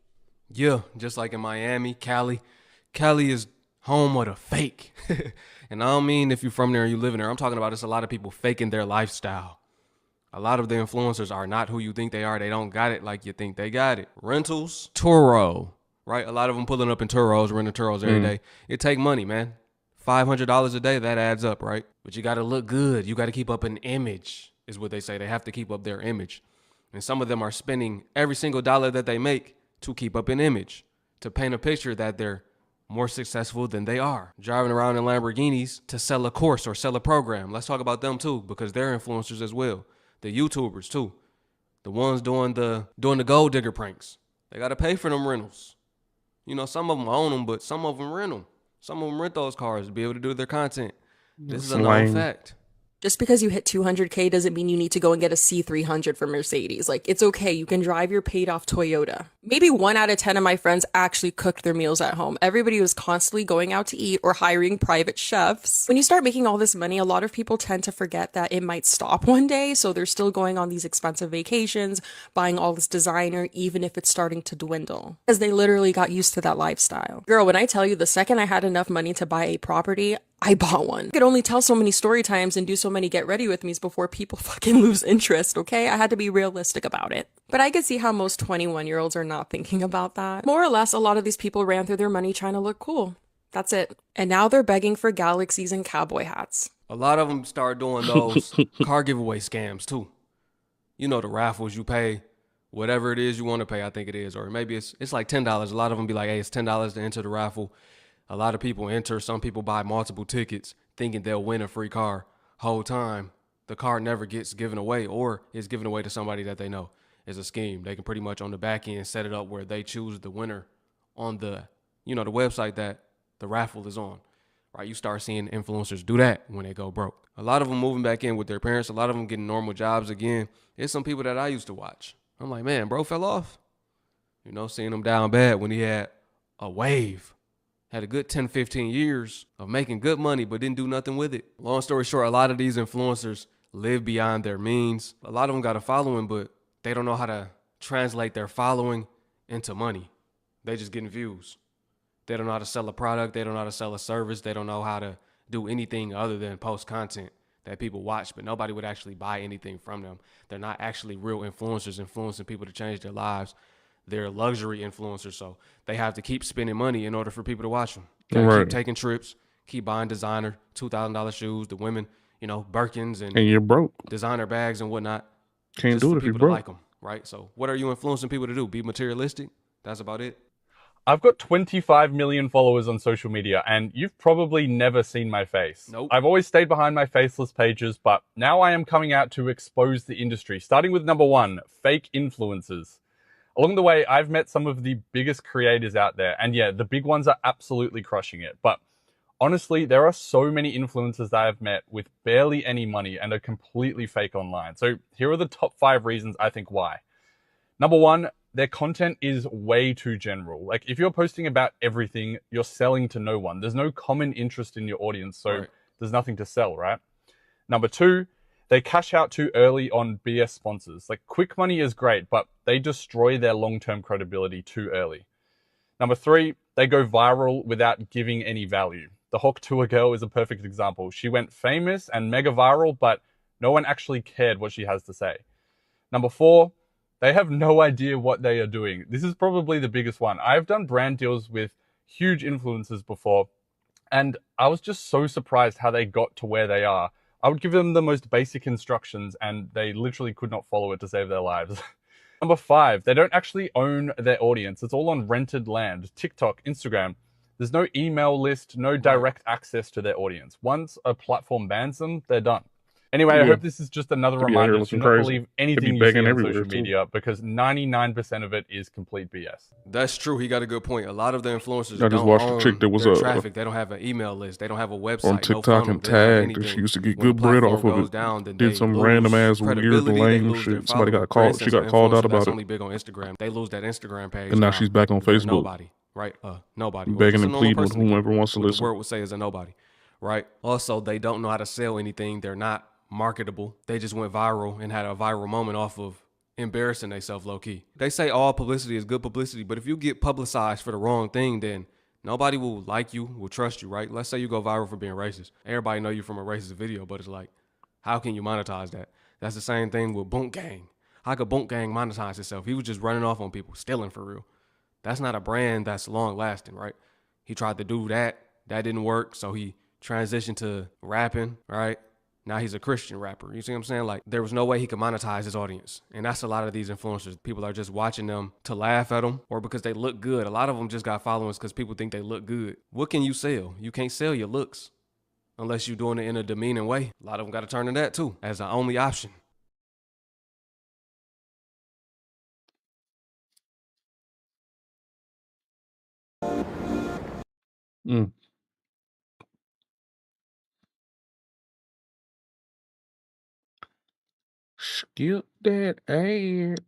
Speaker 14: Yeah, just like in Miami, Cali is home of the fake. And I don't mean if you're from there and you live in there. I'm talking about it's a lot of people faking their lifestyle. A lot of the influencers are not who you think they are. They don't got it like you think they got it. Rentals, Turo, right? A lot of them pulling up in Turos, renting Turos every day. It take money, man. $500 a day, that adds up, right? But you got to look good. You got to keep up an image, is what they say. They have to keep up their image. And some of them are spending every single dollar that they make to keep up an image, to paint a picture that they're more successful than they are. Driving around in Lamborghinis to sell a course or sell a program. Let's talk about them too, because they're influencers as well. The YouTubers too. The ones doing the gold digger pranks. They got to pay for them rentals. You know, some of them own them, but some of them rent them. Some of them rent those cars to be able to do their content. This is a known fact.
Speaker 15: Just because you hit 200K doesn't mean you need to go and get a C300 from Mercedes. Like, it's okay. You can drive your paid off Toyota. Maybe 1 out of 10 of my friends actually cooked their meals at home. Everybody was constantly going out to eat or hiring private chefs. When you start making all this money, a lot of people tend to forget that it might stop one day. So they're still going on these expensive vacations, buying all this designer, even if it's starting to dwindle. Because they literally got used to that lifestyle. Girl, when I tell you, the second I had enough money to buy a property, I bought one. I could only tell so many story times and do so many get ready with me's before people fucking lose interest, okay? I had to be realistic about it. But I could see how most 21-year-olds are not thinking about that. More or less, a lot of these people ran through their money trying to look cool. That's it. And now they're begging for galaxies and cowboy hats.
Speaker 14: A lot of them start doing those car giveaway scams too. You know, the raffles you pay, whatever it is you want to pay, I think it is. Or maybe it's like $10. A lot of them be like, hey, it's $10 to enter the raffle. A lot of people enter. Some people buy multiple tickets thinking they'll win a free car. Whole time, the car never gets given away or is given away to somebody that they know. It's a scheme. They can pretty much on the back end set it up where they choose the winner on the website that the raffle is on. Right? You start seeing influencers do that when they go broke. A lot of them moving back in with their parents. A lot of them getting normal jobs again. It's some people that I used to watch. I'm like, man, bro fell off. You know, seeing him down bad when he had a wave. Had a good 10, 15 years of making good money, but didn't do nothing with it. Long story short, a lot of these influencers live beyond their means. A lot of them got a following, but they don't know how to translate their following into money. They just getting views. They don't know how to sell a product. They don't know how to sell a service. They don't know how to do anything other than post content that people watch, but nobody would actually buy anything from them. They're not actually real influencers influencing people to change their lives. They're luxury influencers, so they have to keep spending money in order for people to watch them. Keep taking trips, keep buying designer, $2,000 shoes. The women, Birkins and
Speaker 1: you're broke.
Speaker 14: Designer bags and whatnot.
Speaker 1: Can't do it if you're broke.
Speaker 14: Like them, right? So what are you influencing people to do? Be materialistic? That's about it.
Speaker 17: I've got 25 million followers on social media, and you've probably never seen my face.
Speaker 14: Nope.
Speaker 17: I've always stayed behind my faceless pages, but now I am coming out to expose the industry, starting with number 1, fake influencers. Along the way, I've met some of the biggest creators out there, and yeah, the big ones are absolutely crushing it. But honestly, there are so many influencers that I've met with barely any money and are completely fake online. So here are the top 5 reasons I think why. Number 1, their content is way too general. Like, if you're posting about everything, you're selling to no one. There's no common interest in your audience, so there's nothing to sell, right? Number 2, they cash out too early on BS sponsors. Like, quick money is great, but they destroy their long-term credibility too early. Number 3, they go viral without giving any value. The Hawk Tour girl is a perfect example. She went famous and mega viral, but no one actually cared what she has to say. Number 4, they have no idea what they are doing. This is probably the biggest one. I've done brand deals with huge influencers before, and I was just so surprised how they got to where they are. I would give them the most basic instructions and they literally could not follow it to save their lives. Number 5, they don't actually own their audience. It's all on rented land. TikTok, Instagram. There's no email list, no direct access to their audience. Once a platform bans them, they're done. Anyway, I hope this is just another reminder to not believe anything you see on social media because 99% of it is complete BS.
Speaker 14: That's true. He got a good point. A lot of the influencers
Speaker 1: I just
Speaker 14: don't
Speaker 1: watched
Speaker 14: own
Speaker 1: a chick that was
Speaker 14: their traffic. They don't have an email list. They don't have a website.
Speaker 1: On TikTok and tagged, and she used to get good bread off of it. Did some random ass weird lame shit. Somebody got called. She got called out about it.
Speaker 14: Only big on Instagram. They lose that Instagram page.
Speaker 1: And now she's back on Facebook.
Speaker 14: Nobody, right? Nobody.
Speaker 1: Begging and pleading with whomever wants to listen.
Speaker 14: The word would say is a nobody, right? Also, they don't know how to sell anything. They're not marketable. They just went viral and had a viral moment off of embarrassing themselves low key. They say all publicity is good publicity, but if you get publicized for the wrong thing, then nobody will like you, will trust you, right? Let's say you go viral for being racist. Everybody know you from a racist video, but it's like, how can you monetize that? That's the same thing with Boonk Gang. How could Boonk Gang monetize itself? He was just running off on people, stealing for real. That's not a brand that's long lasting, right? He tried to do that. That didn't work. So he transitioned to rapping, right? Now he's a Christian rapper. You see what I'm saying? Like, there was no way he could monetize his audience. And that's a lot of these influencers. People are just watching them to laugh at them or because they look good. A lot of them just got followers because people think they look good. What can you sell? You can't sell your looks unless you're doing it in a demeaning way. A lot of them got to turn to that too as the only option.
Speaker 1: Mm. Skip that ad.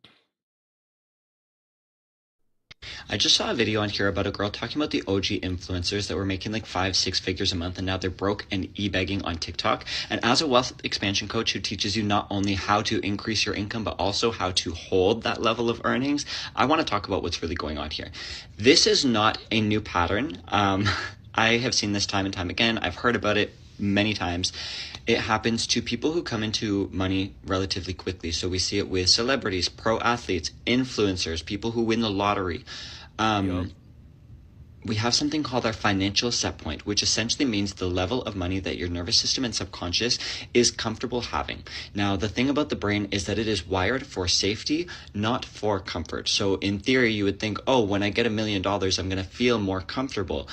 Speaker 4: I just saw a video on here about a girl talking about the OG influencers that were making like 5-6 figures a month, and now they're broke and e-begging on TikTok. And as a wealth expansion coach who teaches you not only how to increase your income, but also how to hold that level of earnings, I want to talk about what's really going on here. This is not a new pattern. I have seen this time and time again. I've heard about it many times. It happens to people who come into money relatively quickly. So we see it with celebrities, pro athletes, influencers, people who win the lottery. We have something called our financial set point, which essentially means the level of money that your nervous system and subconscious is comfortable having. Now, the thing about the brain is that it is wired for safety, not for comfort. So in theory, you would think, oh, when I get $1 million, I'm going to feel more comfortable.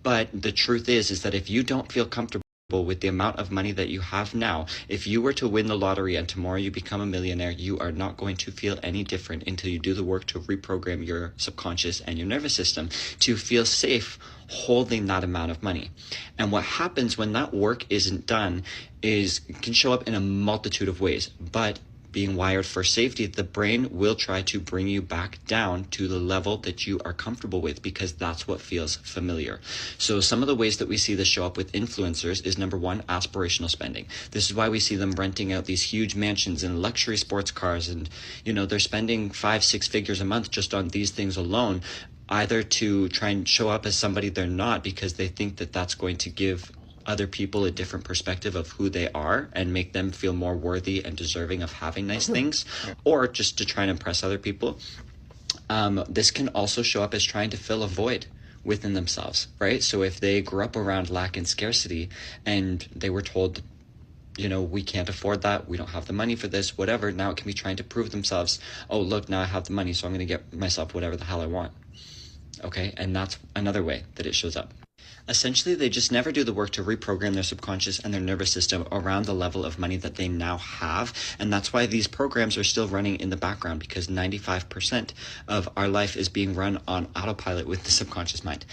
Speaker 4: But the truth is that if you don't feel comfortable with the amount of money that you have now, if you were to win the lottery and tomorrow you become a millionaire, you are not going to feel any different until you do the work to reprogram your subconscious and your nervous system to feel safe holding that amount of money. And what happens when that work isn't done is it can show up in a multitude of ways, but being wired for safety, the brain will try to bring you back down to the level that you are comfortable with, because that's what feels familiar. So some of the ways that we see this show up with influencers is, number one, aspirational spending. This is why we see them renting out these huge mansions and luxury sports cars, and they're spending 5-6 figures a month just on these things alone, either to try and show up as somebody they're not because they think that that's going to give other people a different perspective of who they are and make them feel more worthy and deserving of having nice things, or just to try and impress other people. This can also show up as trying to fill a void within themselves, right? So if they grew up around lack and scarcity and they were told, we can't afford that, we don't have the money for this, whatever, now it can be trying to prove themselves, oh, look, now I have the money, so I'm going to get myself whatever the hell I want. Okay, and that's another way that it shows up. Essentially, they just never do the work to reprogram their subconscious and their nervous system around the level of money that they now have. And that's why these programs are still running in the background, because 95% of our life is being run on autopilot with the subconscious mind.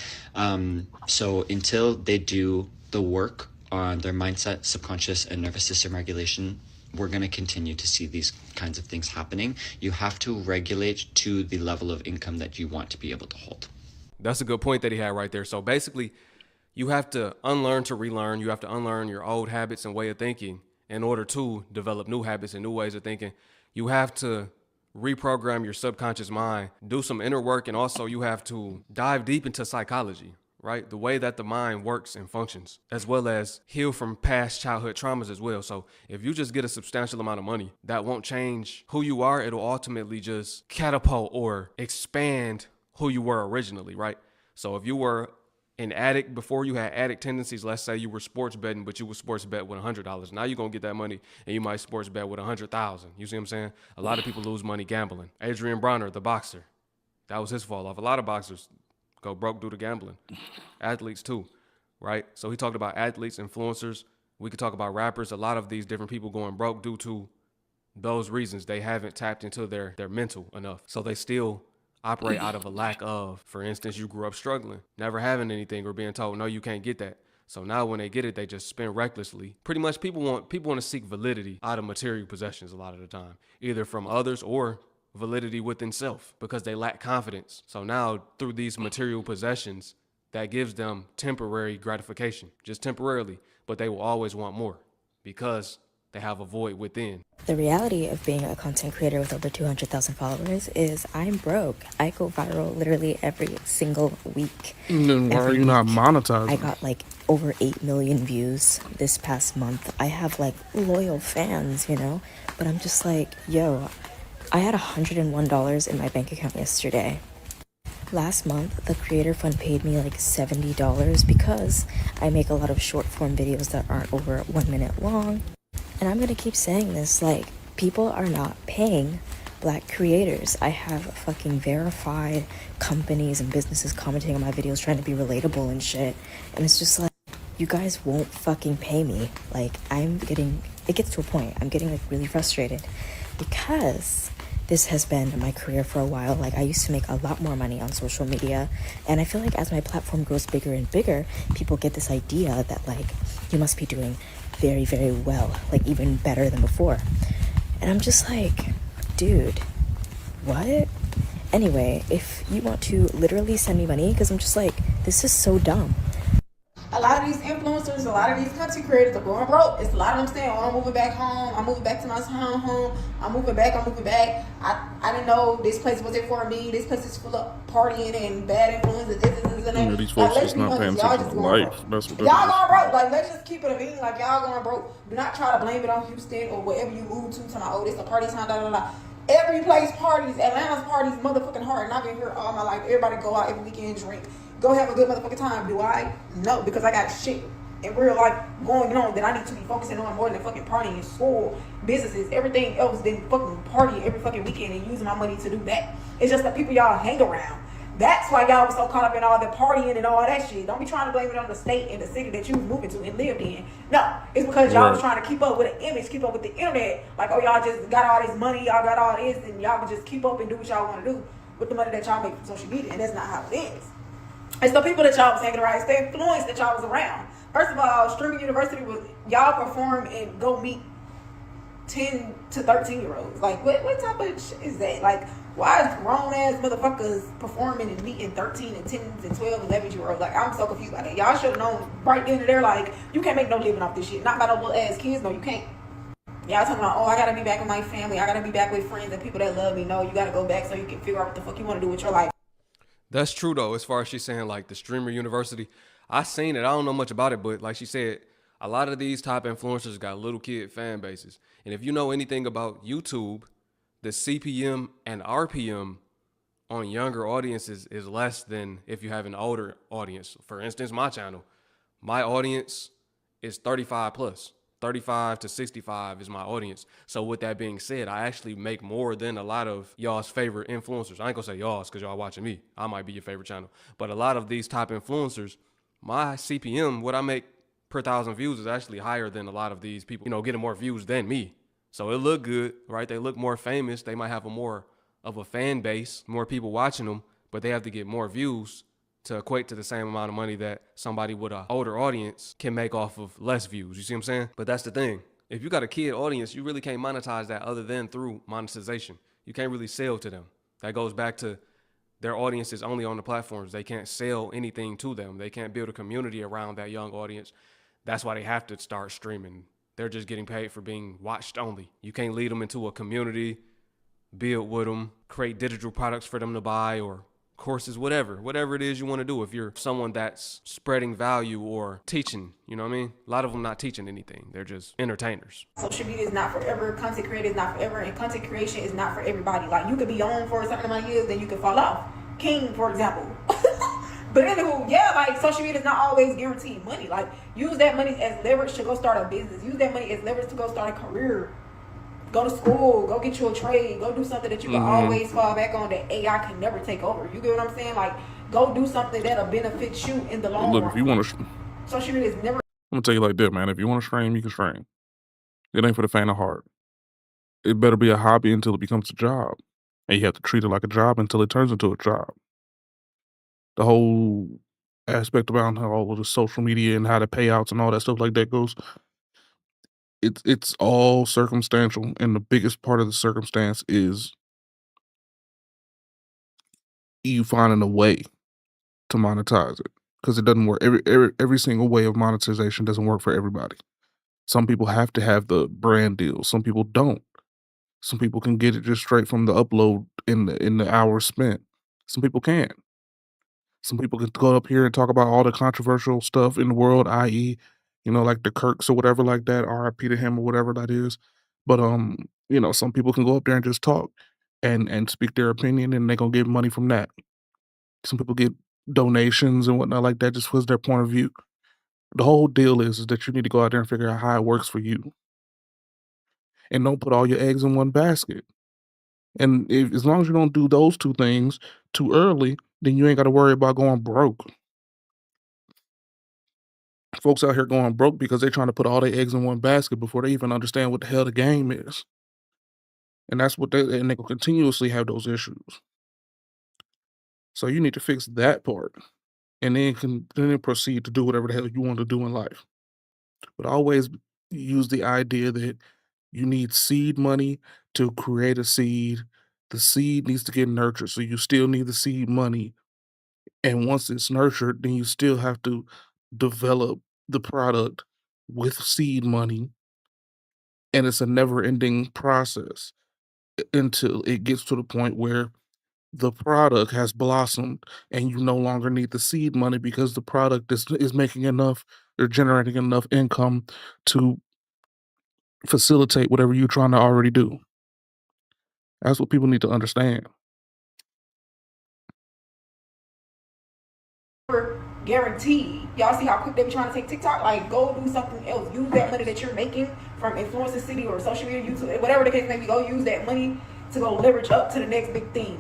Speaker 4: So until they do the work on their mindset, subconscious, and nervous system regulation, we're going to continue to see these kinds of things happening. You have to regulate to the level of income that you want to be able to hold.
Speaker 14: That's a good point that he had right there. So basically, you have to unlearn to relearn. You have to unlearn your old habits and way of thinking in order to develop new habits and new ways of thinking. You have to reprogram your subconscious mind, do some inner work, and also you have to dive deep into psychology, right? The way that the mind works and functions, as well as heal from past childhood traumas as well. So if you just get a substantial amount of money, that won't change who you are. It'll ultimately just catapult or expand who you were originally, right? So if you were an addict before, you had addict tendencies, let's say you were sports betting, but you would sports bet with $100. Now you're going to get that money and you might sports bet with 100,000. You see what I'm saying? A lot of people lose money gambling. Adrian Bronner, the boxer, that was his fall off. A lot of boxers go broke due to gambling. Athletes too, right? So he talked about athletes, influencers. We could talk about rappers. A lot of these different people going broke due to those reasons. They haven't tapped into their mental enough. So they still operate out of a lack of. For instance, you grew up struggling, never having anything, or being told, no, you can't get that. So now when they get it, they just spend recklessly. Pretty much people want to seek validity out of material possessions a lot of the time, either from others or validity within self, because they lack confidence. So now through these material possessions, that gives them temporary gratification, just temporarily, but they will always want more because they have a void within.
Speaker 6: The reality of being a content creator with over 200,000 followers is I'm broke. I go viral literally every single week.
Speaker 1: Then why are you not monetizing?
Speaker 6: I got like over 8 million views this past month. I have like loyal fans, but I'm just like, yo, I had $101 in my bank account yesterday. Last month, the Creator Fund paid me like $70 because I make a lot of short form videos that aren't over 1 minute long. And I'm gonna keep saying this, like, people are not paying Black creators. I have fucking verified companies and businesses commenting on my videos trying to be relatable and shit. And it's just like, you guys won't fucking pay me. Like, it gets to a point, I'm getting like really frustrated because
Speaker 18: this has been my career for a while. Like, I used to make a lot more money on social media, and I feel like as my platform grows bigger and bigger, people get this idea that, like, you must be doing very, very well, like even better than before. And I'm just like, dude, what? Anyway, if you want to literally send me money, because I'm just like, this is so dumb.
Speaker 9: A lot of these influencers, a lot of these content creators are going broke. It's a lot of them saying, oh, I'm moving back home. I'm moving back to my home. I'm moving back. I didn't know this place wasn't for me. This place is full of partying and bad influences. This and that.
Speaker 1: Yeah, these folks
Speaker 9: Like,
Speaker 1: just not paying attention to life. That's what
Speaker 9: y'all going broke. Like, let's just keep it a bean. Like, y'all going broke. Do not try to blame it on Houston or wherever you move to. Talking about, oh, this a party time, da da da. Every place parties. Atlanta's parties motherfucking hard. And I've been here all my life. Everybody go out every weekend, drink. Go have a good motherfucking time. Do I? No, because I got shit in real life going on that I need to be focusing on more than fucking partying, school, businesses, everything else than fucking partying every fucking weekend and using my money to do that. It's just the people y'all hang around. That's why y'all was so caught up in all the partying and all that shit. Don't be trying to blame it on the state and the city that you was moving to and lived in. No, it's because y'all was trying to keep up with the image, keep up with the internet. Like, oh, y'all just got all this money, y'all got all this, and y'all can just keep up and do what y'all want to do with the money that y'all make from social media, and that's not how it is. It's the people that y'all was hanging around. It's the influence that y'all was around. First of all, streaming university was y'all perform and go meet 10 to 13-year-olds. Like, what type of shit is that? Like, why is grown-ass motherfuckers performing and meeting 13 and 10 and 12 and 11-year-olds? Like, I'm so confused by that. Y'all should have known right then and there, like, you can't make no living off this shit. Not by no little-ass kids. No, you can't. Y'all talking about, oh, I gotta be back with my family. I gotta be back with friends and people that love me. No, you gotta go back so you can figure out what the fuck you want to do with your life.
Speaker 14: That's true, though, as far as she's saying, like, the streamer university. I seen it. I don't know much about it, but like she said, a lot of these top influencers got little kid fan bases. And if you know anything about YouTube, the CPM and RPM on younger audiences is less than if you have an older audience. For instance, my channel, my audience is 35 plus. 35 to 65 is my audience. So with that being said, I actually make more than a lot of y'all's favorite influencers. I ain't gonna say y'all's because y'all watching me. I might be your favorite channel. But a lot of these top influencers, my CPM, what I make per 1,000 views is actually higher than a lot of these people, getting more views than me. So it look good, right? They look more famous. They might have a more of a fan base, more people watching them, but they have to get more views to equate to the same amount of money that somebody with an older audience can make off of less views. You see what I'm saying? But that's the thing. If you got a kid audience, you really can't monetize that other than through monetization. You can't really sell to them. That goes back to their audience is only on the platforms. They can't sell anything to them. They can't build a community around that young audience. That's why they have to start streaming. They're just getting paid for being watched only. You can't lead them into a community, build with them, create digital products for them to buy or courses, whatever it is you want to do. If you're someone that's spreading value or teaching, you know what I mean? A lot of them not teaching anything. They're just entertainers.
Speaker 9: Social media is not forever. Content creator is not forever. And content creation is not for everybody. Like, you could be on for a certain amount of years, then you could fall off. King, for example. But anywho, yeah, like, social media is not always guaranteed money. Like, use that money as leverage to go start a business. Use that money as leverage to go start a career. Go to school, go get you a trade, go do something that you can always fall back on that AI can never take over. You get what I'm saying? Like, go do something that'll benefit you in the long run.
Speaker 1: Look, if you want to,
Speaker 9: social media is never.
Speaker 1: I'm gonna tell you like that, man. If you want to stream, you can stream. It ain't for the faint of heart. It better be a hobby until it becomes a job, and you have to treat it like a job until it turns into a job. The whole aspect about how all of the social media and how the payouts and all that stuff like that goes, it's all circumstantial, and the biggest part of the circumstance is you finding a way to monetize it, because it doesn't work. Every single way of monetization doesn't work for everybody. Some people have to have the brand deal. Some people don't. Some people can get it just straight from the upload in the hours spent. Some people can't. Some people can go up here and talk about all the controversial stuff in the world, i.e., like the Kirks or whatever like that, RIP to him or whatever that is. But some people can go up there and just talk and speak their opinion, and they're gonna get money from that. Some people get donations and whatnot like that just because their point of view. The whole deal is that you need to go out there and figure out how it works for you. And don't put all your eggs in one basket. And as long as you don't do those two things too early, then you ain't got to worry about going broke. Folks out here going broke because they're trying to put all their eggs in one basket before they even understand what the hell the game is. And that's what they will continuously have those issues. So you need to fix that part, and then proceed to do whatever the hell you want to do in life. But always use the idea that you need seed money to create a seed. The seed needs to get nurtured, so you still need the seed money. And once it's nurtured, then you still have to develop the product with seed money. And it's a never-ending process until it gets to the point where the product has blossomed and you no longer need the seed money because the product is making enough or generating enough income to facilitate whatever you're trying to already do. That's what people need to understand.
Speaker 16: Guaranteed. Y'all see how quick they be trying to take TikTok? Like, go do something else. Use that money that you're making from Influencer City or social media, YouTube, whatever the case may be. Go use that money to go leverage up to the next big thing.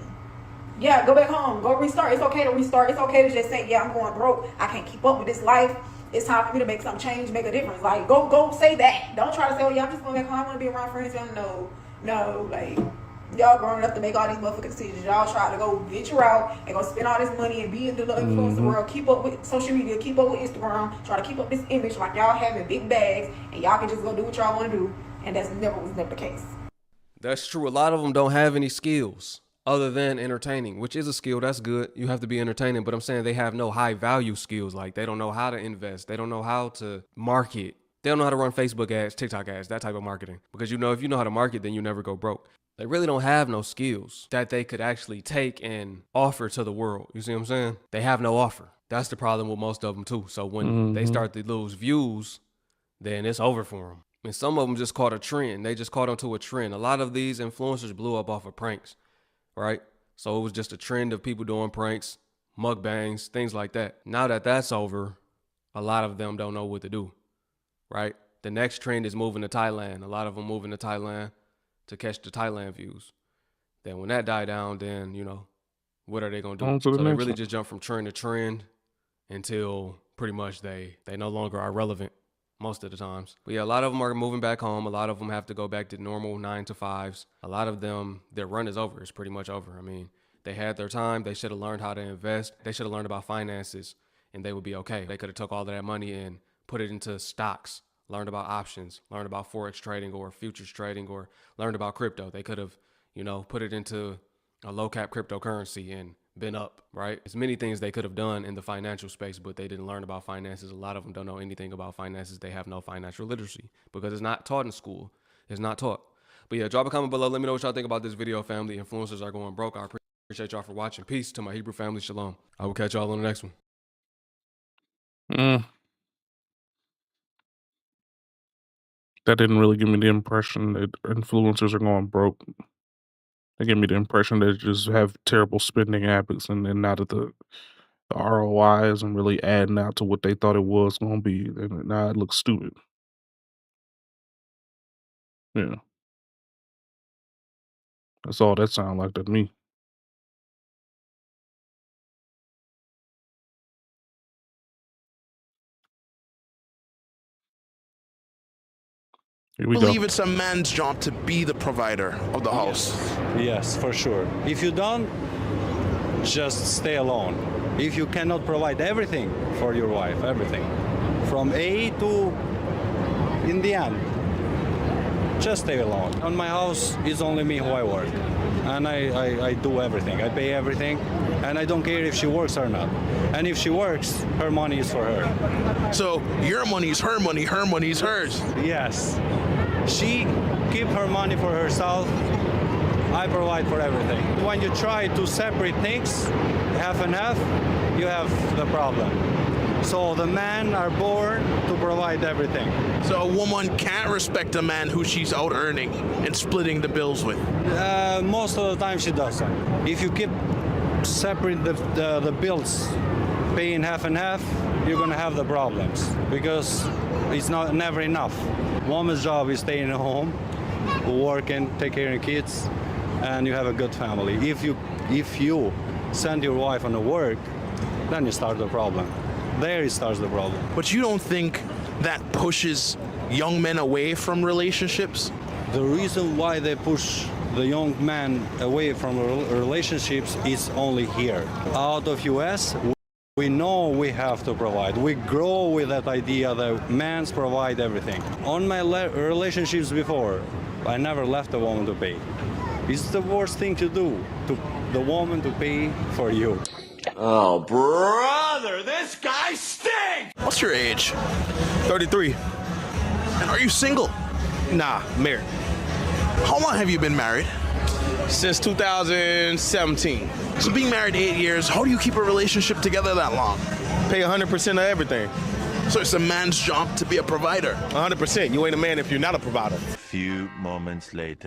Speaker 16: Yeah, go back home. Go restart. It's okay to restart. It's okay to just say, yeah, I'm going broke. I can't keep up with this life. It's time for me to make some change, make a difference. Like, go say that. Don't try to say, oh, yeah, I'm just going back home. I want to be around friends. No. Like, y'all growing up to make all these motherfucking decisions. Y'all try to go venture out and go spend all this money and be in the influencer world. Keep up with social media. Keep up with Instagram. Try to keep up this image like y'all having big bags and y'all can just go do what y'all want to do. And that's never the case.
Speaker 14: That's true. A lot of them don't have any skills other than entertaining, which is a skill. That's good. You have to be entertaining. But I'm saying they have no high value skills. Like, they don't know how to invest. They don't know how to market. They don't know how to run Facebook ads, TikTok ads, that type of marketing. Because, if you know how to market, then you never go broke. They really don't have no skills that they could actually take and offer to the world. You see what I'm saying? They have no offer. That's the problem with most of them too. So when they start to lose views, then it's over for them. And some of them just caught a trend. They just caught onto a trend. A lot of these influencers blew up off of pranks, right? So it was just a trend of people doing pranks, mukbangs, things like that. Now that that's over, a lot of them don't know what to do, right? The next trend is moving to Thailand. A lot of them moving to Thailand to catch the Thailand views. Then when that die down, then, what are they going to do? So they really just jump from trend to trend until pretty much they no longer are relevant most of the times. But yeah, a lot of them are moving back home. A lot of them have to go back to normal 9-to-5s. A lot of them, their run is over. It's pretty much over. I mean, they had their time. They should have learned how to invest. They should have learned about finances and they would be okay. They could have took all of that money and put it into stocks, learned about options, learned about Forex trading or futures trading, or learned about crypto. They could have, put it into a low cap cryptocurrency and been up, right? There's many things they could have done in the financial space, but they didn't learn about finances. A lot of them don't know anything about finances. They have no financial literacy because it's not taught in school. It's not taught. But yeah, drop a comment below. Let me know what y'all think about this video, family. Influencers are going broke. I appreciate y'all for watching. Peace to my Hebrew family. Shalom. I will catch y'all on the next one.
Speaker 1: That didn't really give me the impression that influencers are going broke. They give me the impression that they just have terrible spending habits and now that the ROI isn't really adding out to what they thought it was going to be. And now it looks stupid. Yeah. That's all that sounds like to me. Here we
Speaker 19: I
Speaker 1: go.
Speaker 19: believe it's a man's job to be the provider of the house.
Speaker 20: Yes, for sure. If you don't, just stay alone. If you cannot provide everything for your wife, everything, from A to in the end, just stay alone. On my house, it's only me who I work. And I do everything. I pay everything. And I don't care if she works or not. And if she works, her money is for her.
Speaker 19: So your money is her money is hers.
Speaker 20: Yes. She keep her money for herself. I provide for everything. When you try to separate things, half and half, you have the problem. So the men are born to provide everything.
Speaker 19: So a woman can't respect a man who she's out earning and splitting the bills with?
Speaker 20: Most of the time she doesn't. If you keep separate the bills, paying half and half, you're gonna have the problems because it's never enough. Woman's job is staying at home, working, take care of your kids, and you have a good family. If you send your wife on the work, then you start the problem. There it starts the problem.
Speaker 19: But you don't think that pushes young men away from relationships?
Speaker 20: The reason why they push the young man away from relationships is only here. Out of US, we know we have to provide. We grow with that idea that men provide everything. On my relationships before, I never left a woman to pay. It's the worst thing to do, to the woman to pay for you.
Speaker 19: Oh, brother, this guy stinks! What's your age?
Speaker 7: 33.
Speaker 19: And are you single?
Speaker 7: Nah, married.
Speaker 19: How long have you been married?
Speaker 7: Since 2017.
Speaker 19: So being married 8 years, how do you keep a relationship together that long?
Speaker 7: Pay 100% of everything.
Speaker 19: So it's a man's job to be a provider.
Speaker 7: 100%. You ain't a man if you're not a provider.
Speaker 21: Few moments later.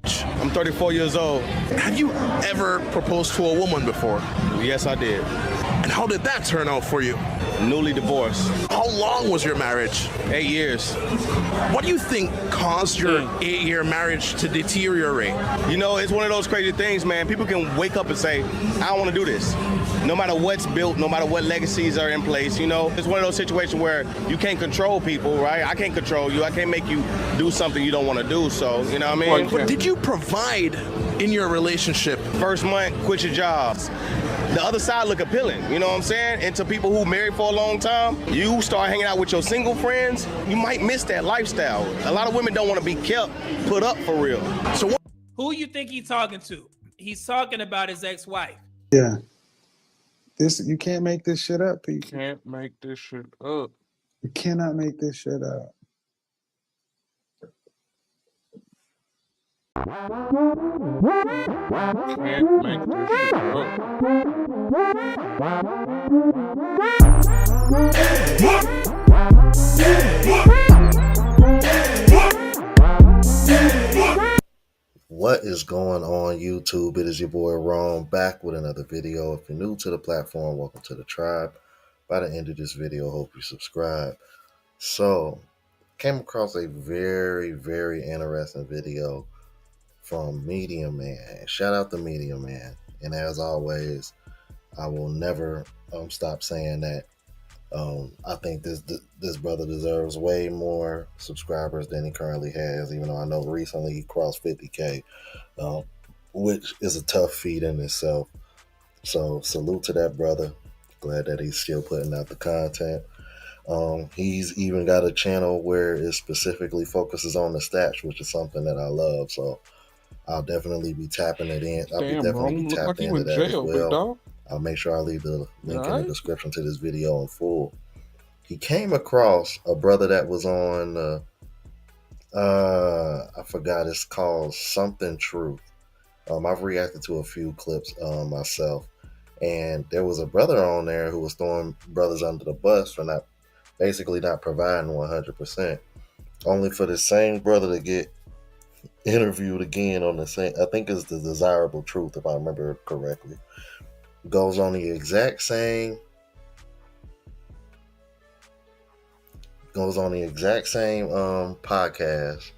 Speaker 7: I'm 34 years old.
Speaker 19: Have you ever proposed to a woman before?
Speaker 7: Yes, I did.
Speaker 19: And how did that turn out for you?
Speaker 7: Newly divorced.
Speaker 19: How long was your marriage?
Speaker 7: 8 years.
Speaker 19: What do you think caused your 8-year marriage to deteriorate?
Speaker 7: You know, it's one of those crazy things, man. People can wake up and say, I don't want to do this. No matter what's built, no matter what legacies are in place, you know, it's one of those situations where you can't control people, right? I can't control you. I can't make you do something you don't want to do. So, you know what I mean?
Speaker 19: But did you provide in your relationship?
Speaker 7: First month, quit your jobs. The other side look appealing, you know what I'm saying? And to people who married for a long time, you start hanging out with your single friends, you might miss that lifestyle. A lot of women don't want to be kept put up for real.
Speaker 19: So
Speaker 23: who you think he's talking to? He's talking about his ex-wife.
Speaker 24: Yeah. You can't make this shit up, people.
Speaker 1: Can't make this shit up.
Speaker 24: You cannot make this shit up.
Speaker 1: Can't make this shit up.
Speaker 25: What is going on, YouTube? It is your boy Ron back with another video. If you're new to the platform, welcome to the tribe. By the end of this video, hope you subscribe. So, came across a very, very interesting video from Medium Man. Shout out to Medium Man. And as always, I will never stop saying that. I think this brother deserves way more subscribers than he currently has, even though I know recently he crossed 50K, which is a tough feat in itself. So salute to that brother. Glad that he's still putting out the content. He's even got a channel where it specifically focuses on the stats, which is something that I love. So I'll definitely be tapping it in. I'll
Speaker 1: Damn,
Speaker 25: be definitely be tapped into that as well. I'll make sure I leave the link in the description to this video in full. He came across a brother that was on, I forgot, it's called Something Truth. I've reacted to a few clips myself. And there was a brother on there who was throwing brothers under the bus for not providing 100%. Only for the same brother to get interviewed again on the same, I think it's the Desirable Truth, if I remember correctly. Goes on the exact same podcast,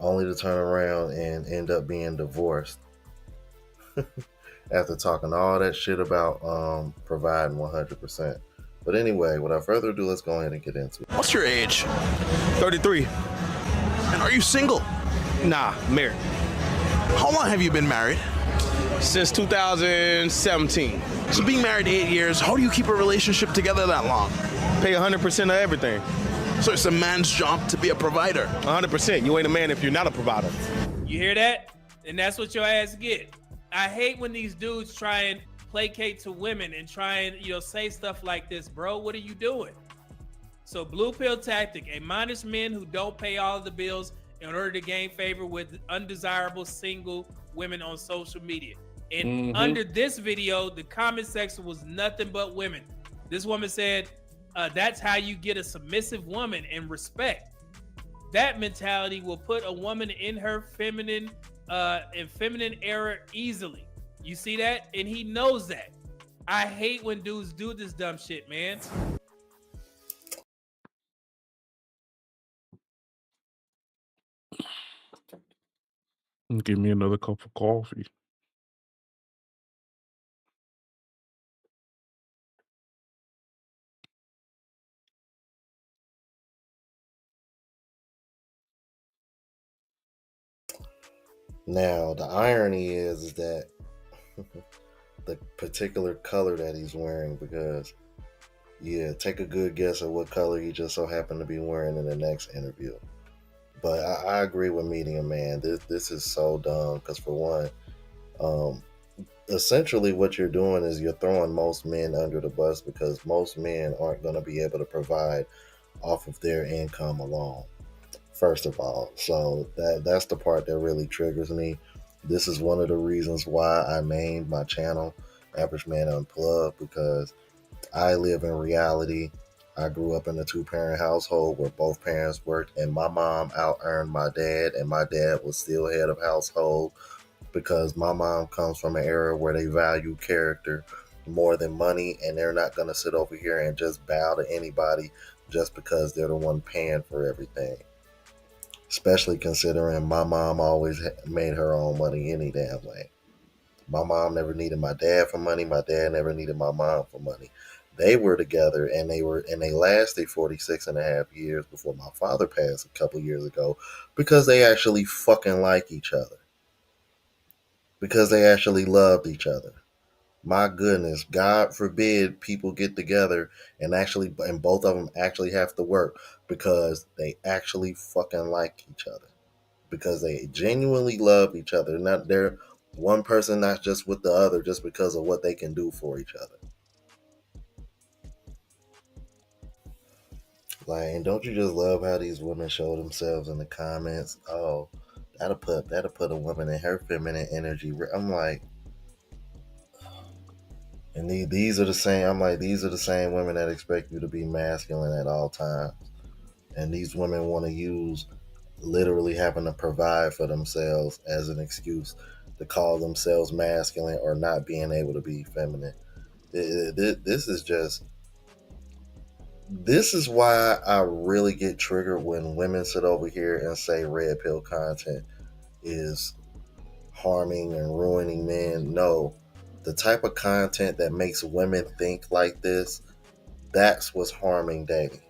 Speaker 25: only to turn around and end up being divorced after talking all that shit about providing 100%. But anyway, without further ado, let's go ahead and get into it.
Speaker 19: What's your age?
Speaker 7: 33.
Speaker 19: And are you single?
Speaker 7: Nah, married.
Speaker 19: How long have you been married?
Speaker 7: Since 2017.
Speaker 19: So being married 8 years, how do you keep a relationship together that long?
Speaker 7: Pay 100% of everything.
Speaker 19: So it's a man's job to be a provider.
Speaker 7: 100%. You ain't a man if you're not a provider.
Speaker 23: You hear that? And that's what your ass get. I hate when these dudes try and placate to women and try and, say stuff like this, bro. What are you doing? So blue pill tactic, admonish men who don't pay all of the bills in order to gain favor with undesirable single women on social media. And under this video, the comment section was nothing but women. This woman said, that's how you get a submissive woman and respect. That mentality will put a woman in her feminine era easily. You see that? And he knows that. I hate when dudes do this dumb shit, man.
Speaker 1: Give me another cup of coffee.
Speaker 25: Now, the irony is that the particular color that he's wearing, because, yeah, take a good guess at what color he just so happened to be wearing in the next interview. But I agree with Medium Man. This is so dumb because, for one, essentially what you're doing is you're throwing most men under the bus because most men aren't going to be able to provide off of their income alone, first of all. So that's the part that really triggers me. This is one of the reasons why I named my channel Average Man Unplugged, because I live in reality. I grew up in a 2-parent household where both parents worked, and my mom out-earned my dad, and my dad was still head of household because my mom comes from an era where they value character more than money, and they're not going to sit over here and just bow to anybody just because they're the one paying for everything. Especially considering my mom always made her own money any damn way. My mom never needed my dad for money. My dad never needed my mom for money. They were together, and they lasted 46 and a half years before my father passed a couple years ago, because they actually fucking like each other. Because they actually loved each other. My goodness, God forbid people get together and both of them actually have to work because they actually fucking like each other. Because they genuinely love each other. Not they're one person not just with the other just because of what they can do for each other. Like, and don't you just love how these women show themselves in the comments? Oh, that'll put a woman in her feminine energy. I'm like, and these are the same. I'm like, these are the same women that expect you to be masculine at all times. And these women want to use literally having to provide for themselves as an excuse to call themselves masculine or not being able to be feminine. This is why I really get triggered when women sit over here and say red pill content is harming and ruining men. No, the type of content that makes women think like this, that's what's harming dating.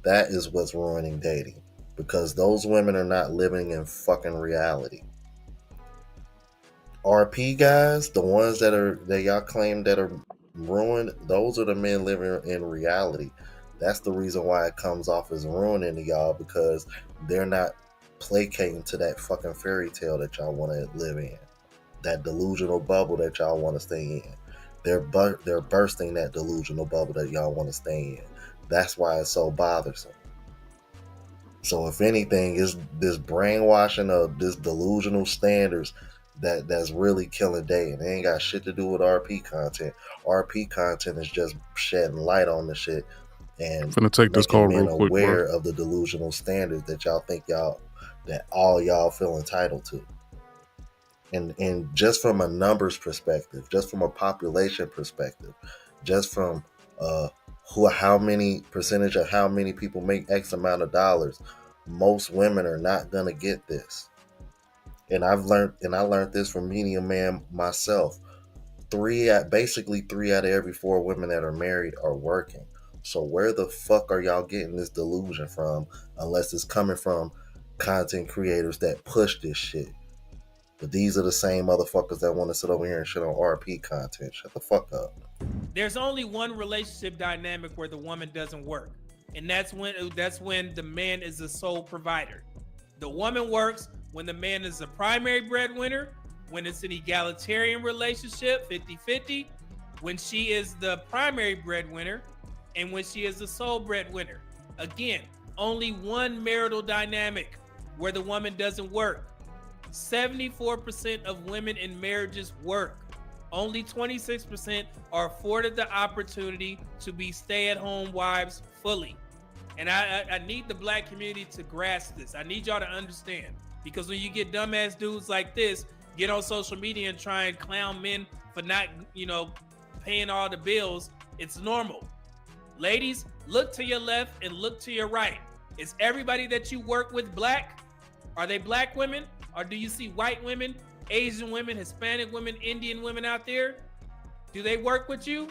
Speaker 25: That is what's ruining dating, because those women are not living in fucking reality. RP guys, the ones that y'all claim that are ruined, those are the men living in reality. That's the reason why it comes off as ruining to y'all, because they're not placating to that fucking fairy tale that y'all want to live in, that delusional bubble that y'all want to stay in. They're bursting that delusional bubble that y'all want to stay in. That's why it's so bothersome. So if anything, it's this brainwashing of this delusional standards that's really killing dating. It ain't got shit to do with RP content. RP content is just shedding light on the shit and
Speaker 1: finna take this call
Speaker 25: men
Speaker 1: real quick,
Speaker 25: aware
Speaker 1: bro.
Speaker 25: of the delusional standards that y'all think that all y'all feel entitled to. And just from a numbers perspective, just from a population perspective, just from how many percentage of how many people make X amount of dollars, most women are not gonna get this. And I learned this from Medium Man myself. Basically 3 out of every 4 women that are married are working. So where the fuck are y'all getting this delusion from, unless it's coming from content creators that push this shit? But these are the same motherfuckers that want to sit over here and shit on RP content. Shut the fuck up.
Speaker 23: There's only one relationship dynamic where the woman doesn't work, and that's when the man is the sole provider. The woman works when the man is the primary breadwinner, when it's an egalitarian relationship, 50-50, when she is the primary breadwinner, and when she is the sole breadwinner. Again, only one marital dynamic where the woman doesn't work. 74% of women in marriages work. Only 26% are afforded the opportunity to be stay-at-home wives fully. And I need the black community to grasp this. I need y'all to understand, because when you get dumbass dudes like this get on social media and try and clown men for not, paying all the bills, it's normal. Ladies, look to your left and look to your right. Is everybody that you work with black? Are they black women? Or do you see white women, Asian women, Hispanic women, Indian women out there? Do they work with you?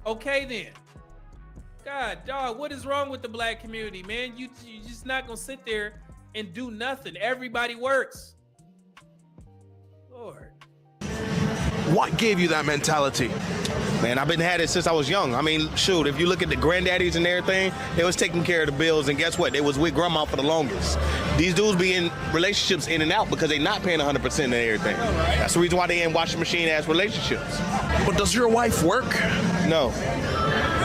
Speaker 23: Okay then. God, dog, what is wrong with the black community, man? You just not gonna sit there and do nothing. Everybody works. Lord.
Speaker 19: What gave you that mentality?
Speaker 7: Man, I've been had it since I was young. I mean, shoot, if you look at the granddaddies and everything, they was taking care of the bills, and guess what? They was with grandma for the longest. These dudes be in relationships in and out because they not paying 100% of everything. That's the reason why they in washing machine ass relationships.
Speaker 19: But does your wife work?
Speaker 7: No.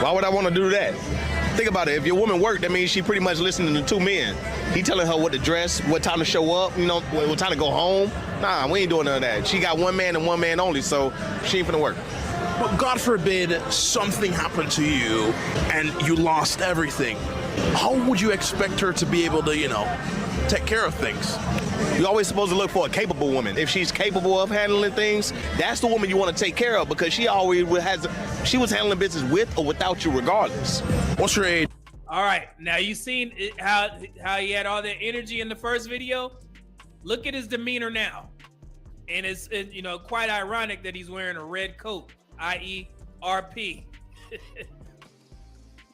Speaker 7: Why would I want to do that? Think about it. If your woman worked, that means she pretty much listening to two men. He telling her what to dress, what time to show up, you know, what time to go home. Nah, we ain't doing none of that. She got one man and one man only, so she ain't finna work.
Speaker 19: But God forbid something happened to you and you lost everything. How would you expect her to be able to, you know, take care of things?
Speaker 7: You're always supposed to look for a capable woman. If she's capable of handling things, that's the woman you want to take care of, because she was handling business with or without you regardless.
Speaker 19: What's your age?
Speaker 23: All right, now you seen how he had all that energy in the first video? Look at his demeanor now. And it's you know, quite ironic that he's wearing a red coat, i.e. RP.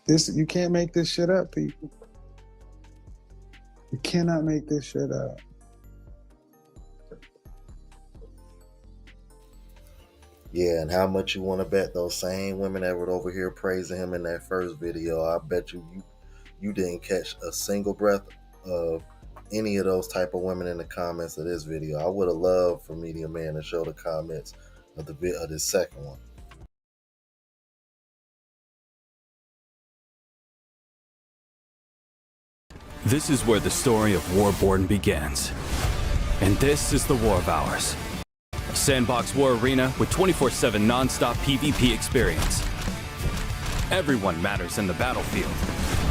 Speaker 24: You can't make this shit up, people. You cannot make this shit up.
Speaker 25: Yeah, and how much you want to bet those same women that were over here praising him in that first video, I bet you didn't catch a single breath of any of those type of women in the comments of this video. I would have loved for Media Man to show the comments of this second one.
Speaker 2: This is where the story of Warborn begins. And this is the War of Ours. A sandbox war arena with 24/7 non-stop PvP experience. Everyone matters in the battlefield.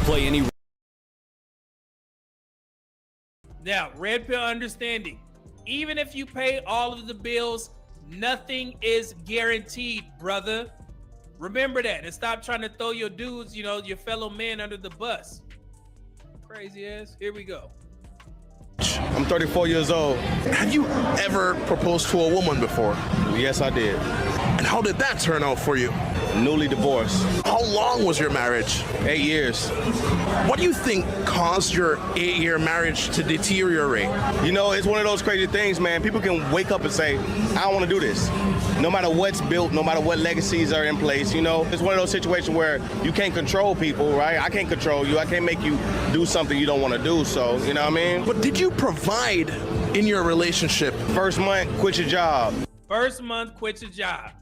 Speaker 2: Play any...
Speaker 23: Now, red pill understanding. Even if you pay all of the bills, nothing is guaranteed, brother. Remember that, and stop trying to throw your dudes, you know, your fellow men under the bus. Crazy ass. Here we go.
Speaker 7: I'm 34 years old.
Speaker 19: Have you ever proposed to a woman before?
Speaker 7: Yes, I did.
Speaker 19: And how did that turn out for you?
Speaker 7: Newly divorced.
Speaker 19: How long was your marriage?
Speaker 7: 8 years.
Speaker 19: What do you think caused your 8-year marriage to deteriorate?
Speaker 7: You know, it's one of those crazy things, man. People can wake up and say, I don't want to do this. No matter what's built, no matter what legacies are in place, you know, it's one of those situations where you can't control people, right? I can't control you. I can't make you do something you don't want to do. So, you know what I mean?
Speaker 19: But did you provide in your relationship?
Speaker 7: First month, quit your job.
Speaker 23: First month, quit your job.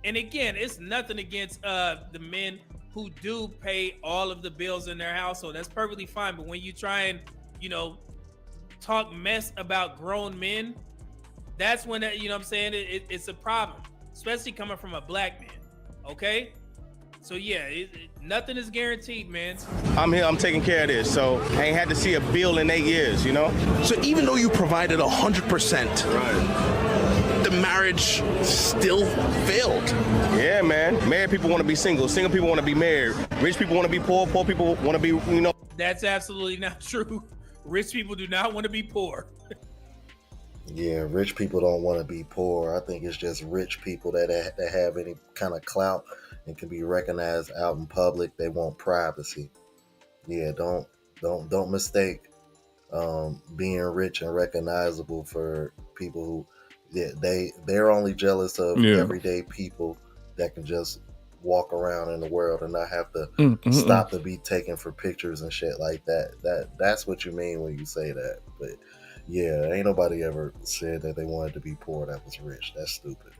Speaker 23: And again, it's nothing against the men who do pay all of the bills in their household. That's perfectly fine. But when you try and, you know, talk mess about grown men, that's when, you know what I'm saying, it's a problem, especially coming from a black man, okay? So yeah, nothing is guaranteed, man.
Speaker 7: I'm here, I'm taking care of this, so I ain't had to see a bill in 8 years, you know?
Speaker 19: So even though you provided 100%, right, the marriage still failed.
Speaker 7: Yeah, man. Married people want to be single. Single people want to be married. Rich people want to be poor. Poor people want to be, you know.
Speaker 23: That's absolutely not true. Rich people do not want to be poor.
Speaker 25: Yeah, rich people don't want to be poor. I think it's just rich people that have any kind of clout and can be recognized out in public. They want privacy. Yeah, don't mistake being rich and recognizable for people who they're only jealous of everyday people that can just walk around in the world and not have to stop to be taken for pictures and shit like that. That's what you mean when you say that. But yeah, ain't nobody ever said that they wanted to be poor that was rich. That's stupid.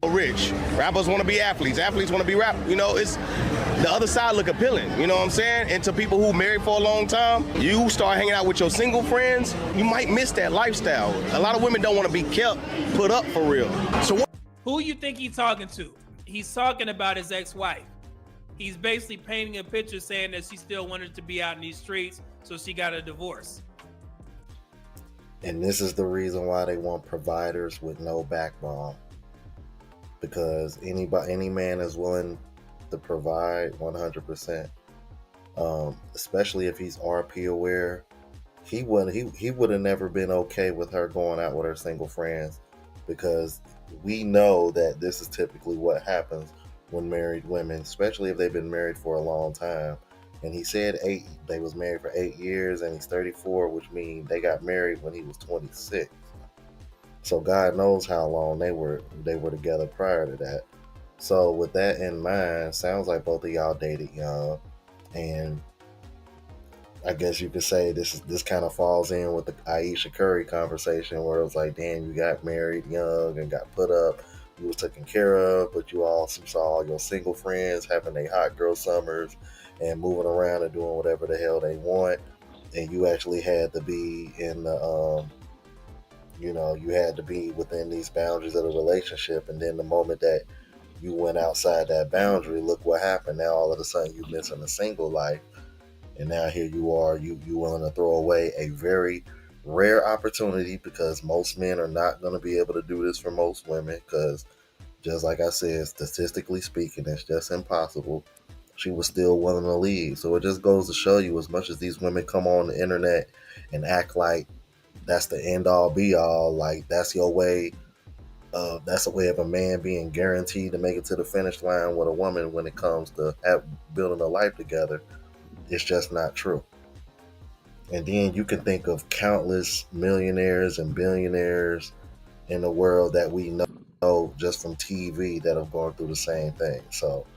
Speaker 7: Rich. Rappers want to be athletes. Athletes want to be rap. You know, it's the other side look appealing. You know what I'm saying? And to people who married for a long time, you start hanging out with your single friends, you might miss that lifestyle. A lot of women don't want to be kept put up for real.
Speaker 23: So who you think he's talking to? He's talking about his ex-wife. He's basically painting a picture saying that she still wanted to be out in these streets, so she got a divorce.
Speaker 25: And this is the reason why they want providers with no backbone. Because any man is willing to provide 100%, especially if he's RP aware. He would have never been okay with her going out with her single friends, because we know that this is typically what happens when married women, especially if they've been married for a long time. And he said they was married for 8 years, and he's 34, which means they got married when he was 26. So God knows how long they were together prior to that. So with that in mind, sounds like both of y'all dated young, and I guess you could say this kind of falls in with the Aisha Curry conversation, where it was like, damn, you got married young and got put up, you was taken care of, but you also saw all your single friends having their hot girl summers and moving around and doing whatever the hell they want, and you actually had to be in the you had to be within these boundaries of the relationship, and then the moment that you went outside that boundary, look what happened. Now all of a sudden you missing a single life. And now here you are, you willing to throw away a very rare opportunity, because most men are not going to be able to do this for most women, because just like I said, statistically speaking, it's just impossible. She was still willing to leave. So it just goes to show you, as much as these women come on the internet and act like that's the end all be all, like that's your way. That's a way of a man being guaranteed to make it to the finish line with a woman when it comes to building a life together. It's just not true. And then you can think of countless millionaires and billionaires in the world that we know just from TV that have gone through the same thing. So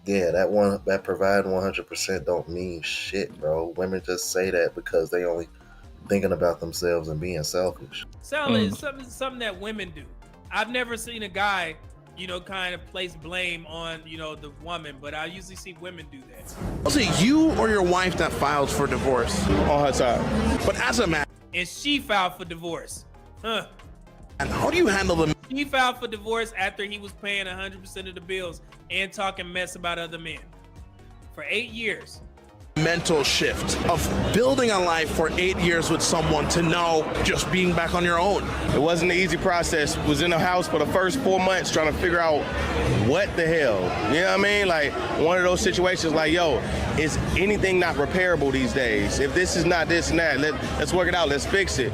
Speaker 25: yeah, that providing 100% don't mean shit, bro. Women just say that because they only thinking about themselves and being selfish.
Speaker 23: Sound like something that women do. I've never seen a guy, kind of place blame on, the woman, but I usually see women do that.
Speaker 19: Was it you or your wife that filed for divorce?
Speaker 7: On her side.
Speaker 19: But as a man,
Speaker 23: And she filed for divorce. Huh.
Speaker 19: and how do you handle the
Speaker 23: He filed for divorce after he was paying 100% of the bills and talking mess about other men for 8 years.
Speaker 19: mental shift of building a life for 8 years with someone to now just being back on your own?
Speaker 7: It wasn't an easy process. Was in the house for the first 4 months trying to figure out what the hell. You know what I mean? Like one of those situations like, yo, is anything not repairable these days? If this is not this and that, let's work it out. Let's fix it.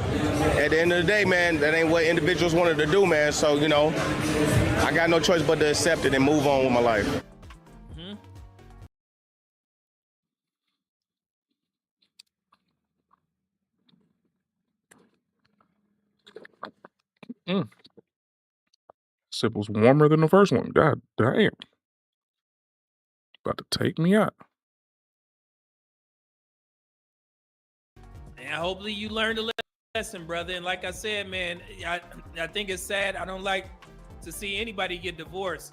Speaker 7: At the end of the day, man, that ain't what individuals wanted to do, man. So, I got no choice but to accept it and move on with my life.
Speaker 1: Sip was warmer than the first one. God damn. About to take me out.
Speaker 23: And hopefully you learned a lesson, brother. And like I said, man, I think it's sad. I don't like to see anybody get divorced,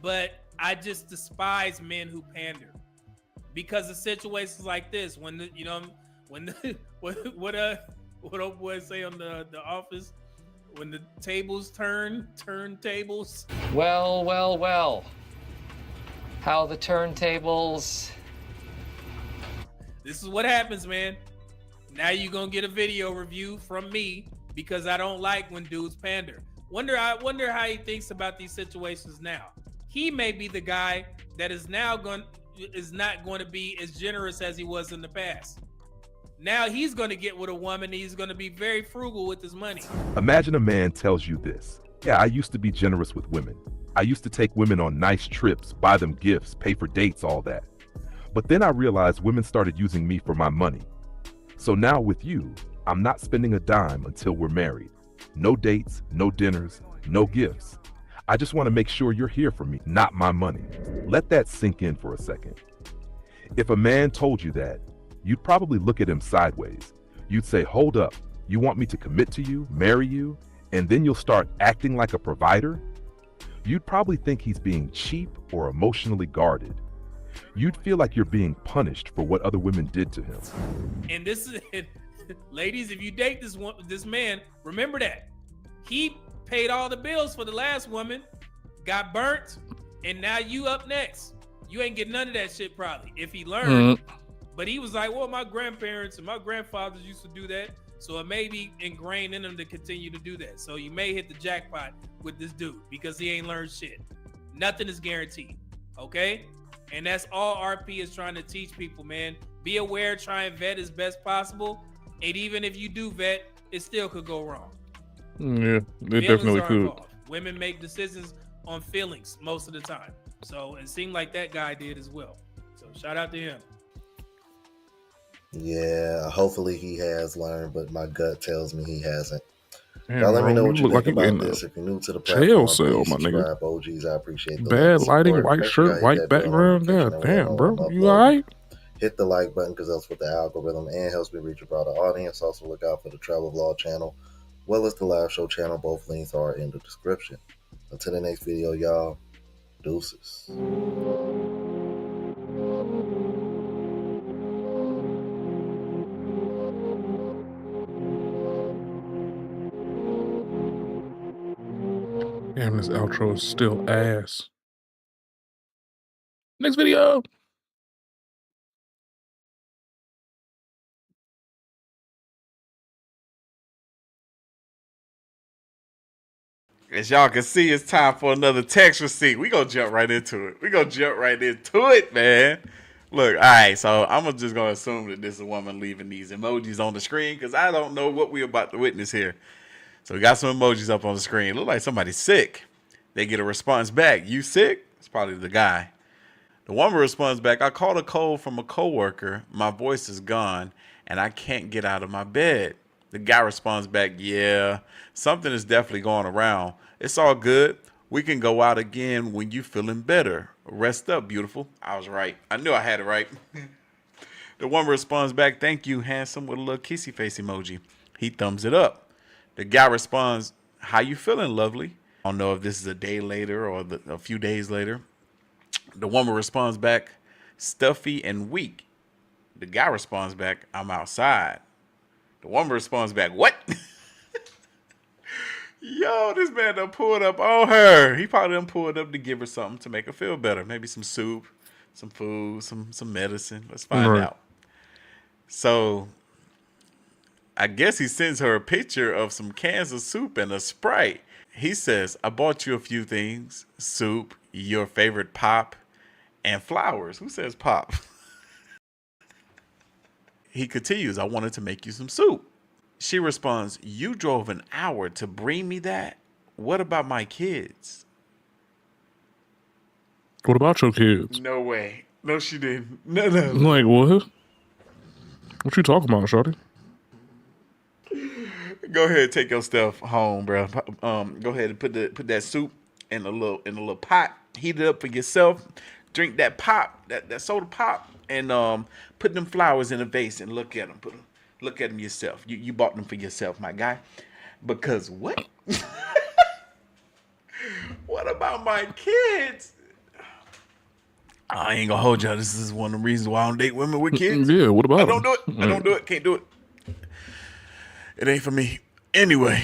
Speaker 23: but I just despise men who pander because of situations like this. When what old boy say on the Office, when the tables turn tables.
Speaker 5: Well. How the turntables.
Speaker 23: This is what happens, man. Now you're gonna get a video review from me because I don't like when dudes pander. I wonder how he thinks about these situations now. He may be the guy that is not going to be as generous as he was in the past. Now he's going to get with a woman. He's going to be very frugal with his money.
Speaker 8: Imagine a man tells you this. Yeah, I used to be generous with women. I used to take women on nice trips, buy them gifts, pay for dates, all that. But then I realized women started using me for my money. So now with you, I'm not spending a dime until we're married. No dates, no dinners, no gifts. I just want to make sure you're here for me, not my money. Let that sink in for a second. If a man told you that, you'd probably look at him sideways. You'd say, hold up, you want me to commit to you, marry you, and then you'll start acting like a provider? You'd probably think he's being cheap or emotionally guarded. You'd feel like you're being punished for what other women did to him.
Speaker 23: And this is, ladies, if you date this man, remember that. He paid all the bills for the last woman, got burnt, and now you up next. You ain't get none of that shit probably, if he learned. But he was like, well, my grandparents and my grandfathers used to do that. So it may be ingrained in him to continue to do that. So you may hit the jackpot with this dude because he ain't learned shit. Nothing is guaranteed, okay? And that's all RP is trying to teach people, man. Be aware, try and vet as best possible. And even if you do vet, it still could go wrong.
Speaker 1: Yeah, it definitely could.
Speaker 23: Involved. Women make decisions on feelings most of the time. So it seemed like that guy did as well. So shout out to him.
Speaker 25: Yeah, hopefully he has learned, but my gut tells me he hasn't. Y'all
Speaker 1: Damn,
Speaker 25: let me know
Speaker 1: bro, you
Speaker 25: what you
Speaker 1: look
Speaker 25: think
Speaker 1: like you
Speaker 25: about
Speaker 1: in a
Speaker 25: this. If you're new to the
Speaker 1: jail
Speaker 25: platform,
Speaker 1: cell,
Speaker 25: please
Speaker 1: my nigga.
Speaker 25: subscribe. OGs, I appreciate the love
Speaker 1: Bad
Speaker 25: and
Speaker 1: lighting,
Speaker 25: support.
Speaker 1: white
Speaker 25: Make sure
Speaker 1: shirt,
Speaker 25: y'all hit
Speaker 1: white
Speaker 25: that bell
Speaker 1: background.
Speaker 25: notification
Speaker 1: God
Speaker 25: and
Speaker 1: damn,
Speaker 25: know when
Speaker 1: bro.
Speaker 25: I'm
Speaker 1: You
Speaker 25: uploading.
Speaker 1: alright?
Speaker 25: Hit the like button because that's what the algorithm and helps me reach a broader audience. Also look out for the travel vlog channel, well as the live show channel. Both links are in the description. Until the next video, y'all. Deuces.
Speaker 1: Damn, this outro is still ass. Next video.
Speaker 3: As y'all can see, it's time for another text receipt. We gonna jump right into it. Man. Look, all right, so I'm just gonna assume that this is a woman leaving these emojis on the screen because I don't know what we're about to witness here. So we got some emojis up on the screen. Look like somebody's sick. They get a response back. You sick? It's probably the guy. The woman responds back, I caught a cold from a coworker. My voice is gone, and I can't get out of my bed. The guy responds back, yeah, something is definitely going around. It's all good. We can go out again when you feeling better. Rest up, beautiful. I was right. I knew I had it right. The woman responds back, thank you, handsome, with a little kissy face emoji. He thumbs it up. The guy responds, how you feeling, lovely? I don't know if this is a day later or a few days later. The woman responds back, stuffy and weak. The guy responds back, I'm outside. The woman responds back, what? Yo, this man done pulled up on her. He probably done pulled up to give her something to make her feel better. Maybe some soup, some food, some medicine. Let's find out. So I guess he sends her a picture of some cans of soup and a Sprite. He says, I bought you a few things. Soup, your favorite pop, and flowers. Who says pop? He continues, I wanted to make you some soup. She responds, you drove an hour to bring me that? What about my kids?
Speaker 1: What about your kids?
Speaker 3: No way. No, she didn't. No.
Speaker 1: Like, what? What you talking about, shorty?
Speaker 3: Go ahead, take your stuff home, bro. Go ahead and put that soup in a little pot. Heat it up for yourself. Drink that pop, that soda pop, and put them flowers in a vase and look at them. Look at them yourself. You bought them for yourself, my guy. Because what? What about my kids? I ain't gonna hold y'all. This is one of the reasons why I don't date women with kids.
Speaker 1: Yeah, what about
Speaker 3: I don't do it. I don't do it. Can't do it. It ain't for me. Anyway,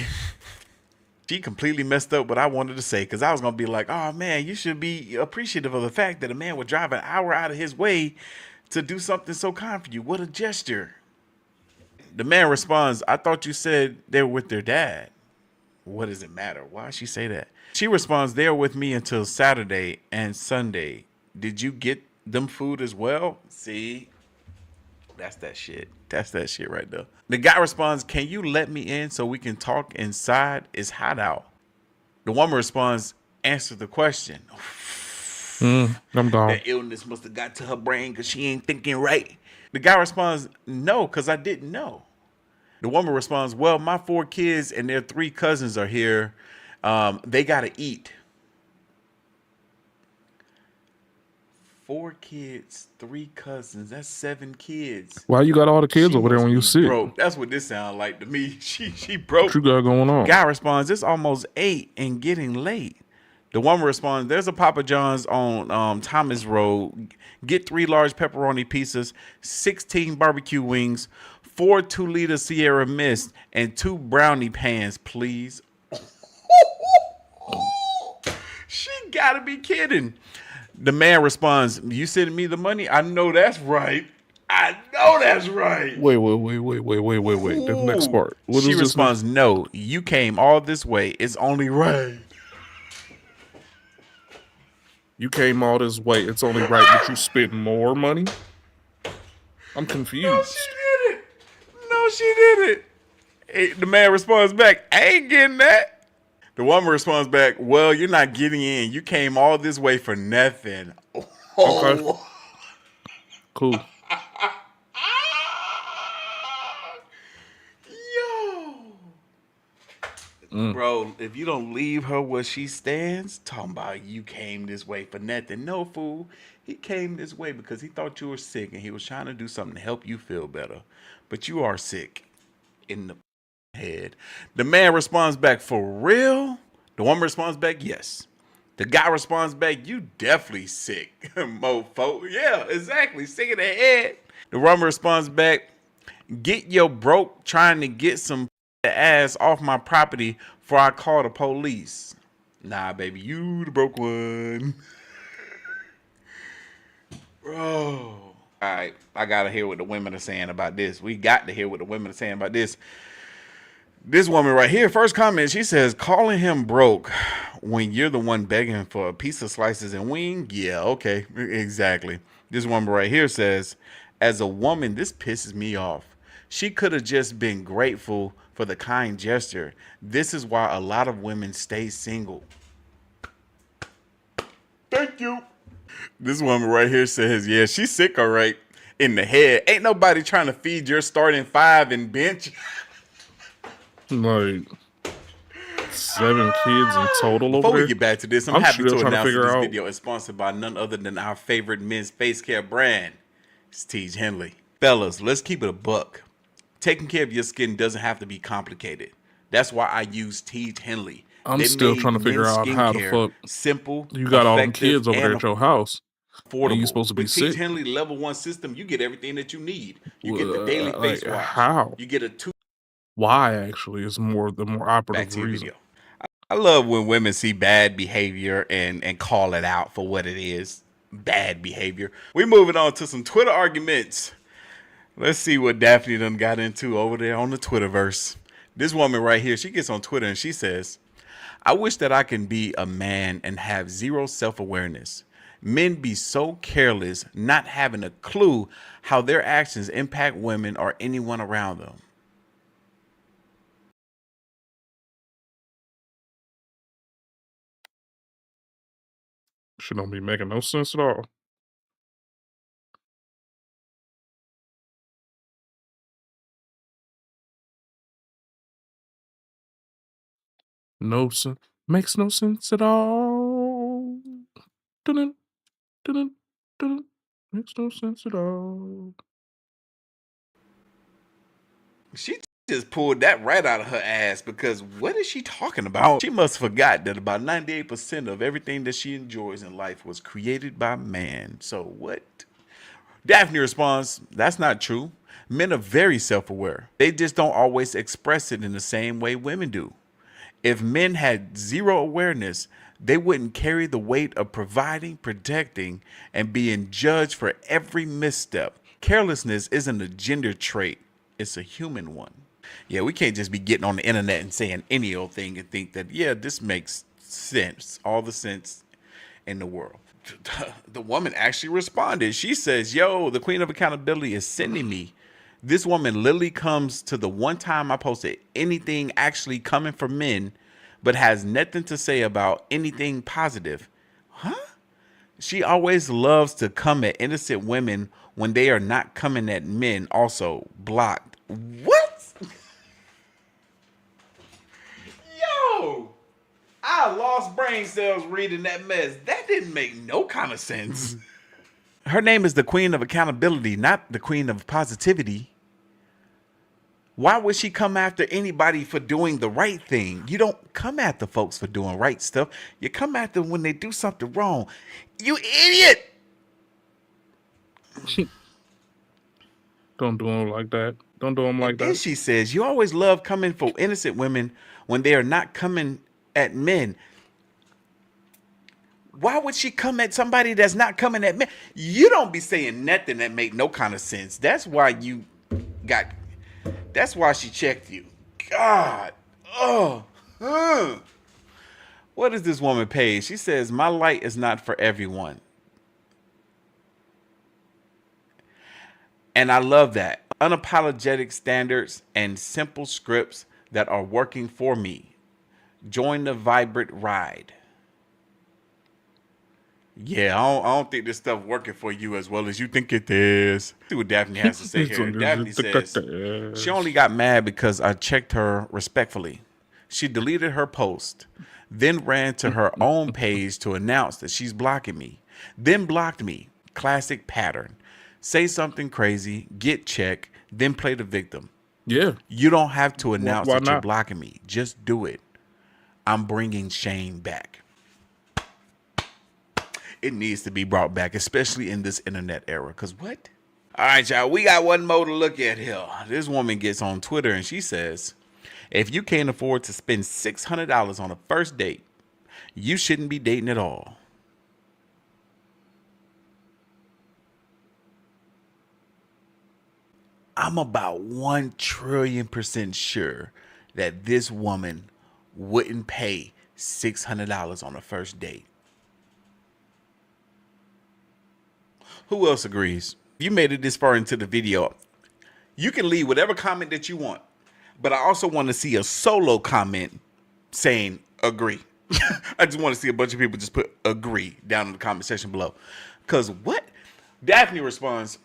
Speaker 3: she completely messed up what I wanted to say because I was going to be like, oh, man, you should be appreciative of the fact that a man would drive an hour out of his way to do something so kind for you. What a gesture. The man responds, I thought you said they were with their dad. What does it matter? Why she say that? She responds, they're with me until Saturday and Sunday. Did you get them food as well? See? That's that shit. That's that shit right there. The guy responds, can you let me in so we can talk inside? It's hot out. The woman responds, answer the question.
Speaker 1: I'm down.
Speaker 3: That illness must have got to her brain because she ain't thinking right. The guy responds, no, because I didn't know. The woman responds, well, my 4 kids and their 3 cousins are here. They got to eat. 4 kids, 3 cousins. That's 7 kids.
Speaker 1: Why you got all the kids over there when you sick?
Speaker 3: Broke. That's what this sounds like to me. She broke.
Speaker 1: What you got going on?
Speaker 3: Guy responds, it's almost 8 and getting late. The woman responds, there's a Papa John's on Thomas Road. Get 3 large pepperoni pizzas, 16 barbecue wings, 4 2-liter Sierra Mist, and 2 brownie pans, please. She gotta be kidding. The man responds, you sending me the money? I know that's right. I know that's right.
Speaker 1: Wait. The next part.
Speaker 3: She responds, no, you came all this way. It's only right.
Speaker 1: You came all this way. It's only right that you spent more money? I'm confused.
Speaker 3: No, she did it. Hey, the man responds back, I ain't getting that. The woman responds back, well, you're not getting in. You came all this way for nothing.
Speaker 1: Okay. Cool.
Speaker 3: Yo. Bro, if you don't leave her where she stands, talking about you came this way for nothing. No, fool. He came this way because he thought you were sick and he was trying to do something to help you feel better. But you are sick in the head. The man responds back, for real? The woman responds back, yes. The guy responds back, you definitely sick, mofo. Yeah, exactly. Sick in the head. The woman responds back, get your broke trying to get some ass off my property before I call the police. Nah, baby, you the broke one. Bro. All right, I gotta hear what the women are saying about this. We got to hear what the women are saying about this. This woman right here, first comment, she says, calling him broke when you're the one begging for a piece of slices and wing? Yeah, okay, exactly. This woman right here says, as a woman, this pisses me off. She could have just been grateful for the kind gesture. This is why a lot of women stay single. Thank you. This woman right here says, yeah, she's sick, all right, in the head. Ain't nobody trying to feed your starting five and bench.
Speaker 1: Like 7 kids in total over
Speaker 3: Before
Speaker 1: there.
Speaker 3: we get back to this, I'm happy to announce that this video is sponsored by none other than our favorite men's face care brand. It's Teej Henley. Fellas, let's keep it a buck. Taking care of your skin doesn't have to be complicated. That's why I use Teej Henley.
Speaker 1: I'm still trying to figure out how the fuck
Speaker 3: simple,
Speaker 1: you got all them kids over there at your house.
Speaker 3: Affordable.
Speaker 1: And you supposed to be
Speaker 3: With
Speaker 1: sick.
Speaker 3: Teej Henley level 1 system, you get everything that you need. You get the daily face wash.
Speaker 1: How?
Speaker 3: You get a 2.
Speaker 1: Why actually is the more operative reason.
Speaker 3: I love when women see bad behavior and call it out for what it is. Bad behavior. We're moving on to some Twitter arguments. Let's see what Daphne done got into over there on the Twitterverse. This woman right here, she gets on Twitter and she says, I wish that I can be a man and have zero self-awareness. Men be so careless, not having a clue how their actions impact women or anyone around them.
Speaker 1: Shit don't be making no sense at all. No sense. Makes no sense at all. Dun-dun, dun-dun, dun-dun. Makes no sense at all.
Speaker 3: She just pulled that right out of her ass because what is she talking about? She must forgot that about 98% of everything that she enjoys in life was created by man. So what? Daphne responds, that's not true. Men are very self-aware. They just don't always express it in the same way women do. If men had zero awareness, they wouldn't carry the weight of providing, protecting, and being judged for every misstep. Carelessness isn't a gender trait. It's a human one. Yeah, we can't just be getting on the internet and saying any old thing and think that, yeah, this makes sense. All the sense in the world. The woman actually responded. She says, yo, the queen of accountability is sending me. This woman literally comes to the one time I posted anything actually coming from men, but has nothing to say about anything positive. Huh? She always loves to come at innocent women when they are not coming at men. Also blocked. What? Yo, I lost brain cells reading that mess. That didn't make no kind of sense. Her name is the queen of accountability, not the queen of positivity. Why would she come after anybody for doing the right thing? You don't come after folks for doing right stuff. You come after them when they do something wrong. You idiot!
Speaker 1: Don't do them like that. Don't do them like
Speaker 3: And then
Speaker 1: that.
Speaker 3: she says, you always love coming for innocent women when they are not coming at men. Why would she come at somebody that's not coming at men? You don't be saying nothing that make no kind of sense. That's why you got... That's why she checked you. God. Oh. What is this woman page? She says, my light is not for everyone. And I love that. Unapologetic standards and simple scripts that are working for me. Join the vibrant ride. Yeah, I don't think this stuff working for you as well as you think it is. See what Daphne has to say here. Daphne says, she only got mad because I checked her respectfully. She deleted her post, then ran to her own page to announce that she's blocking me, then blocked me. Classic pattern. Say something crazy, get checked, then play the victim.
Speaker 1: Yeah.
Speaker 3: You don't have to announce
Speaker 1: Why
Speaker 3: that you're
Speaker 1: not?
Speaker 3: blocking me. Just do it. I'm bringing shame back. It needs to be brought back, especially in this internet era. Because what? All right, y'all. We got one more to look at here. This woman gets on Twitter and she says, if you can't afford to spend $600 on a first date, you shouldn't be dating at all. I'm about 1,000,000,000% sure that this woman wouldn't pay $600 on a first date. Who else agrees? You made it this far into the video. You can leave whatever comment that you want, but I also want to see a solo comment saying agree. I just want to see a bunch of people just put agree down in the comment section below. Because what? Daphne responds,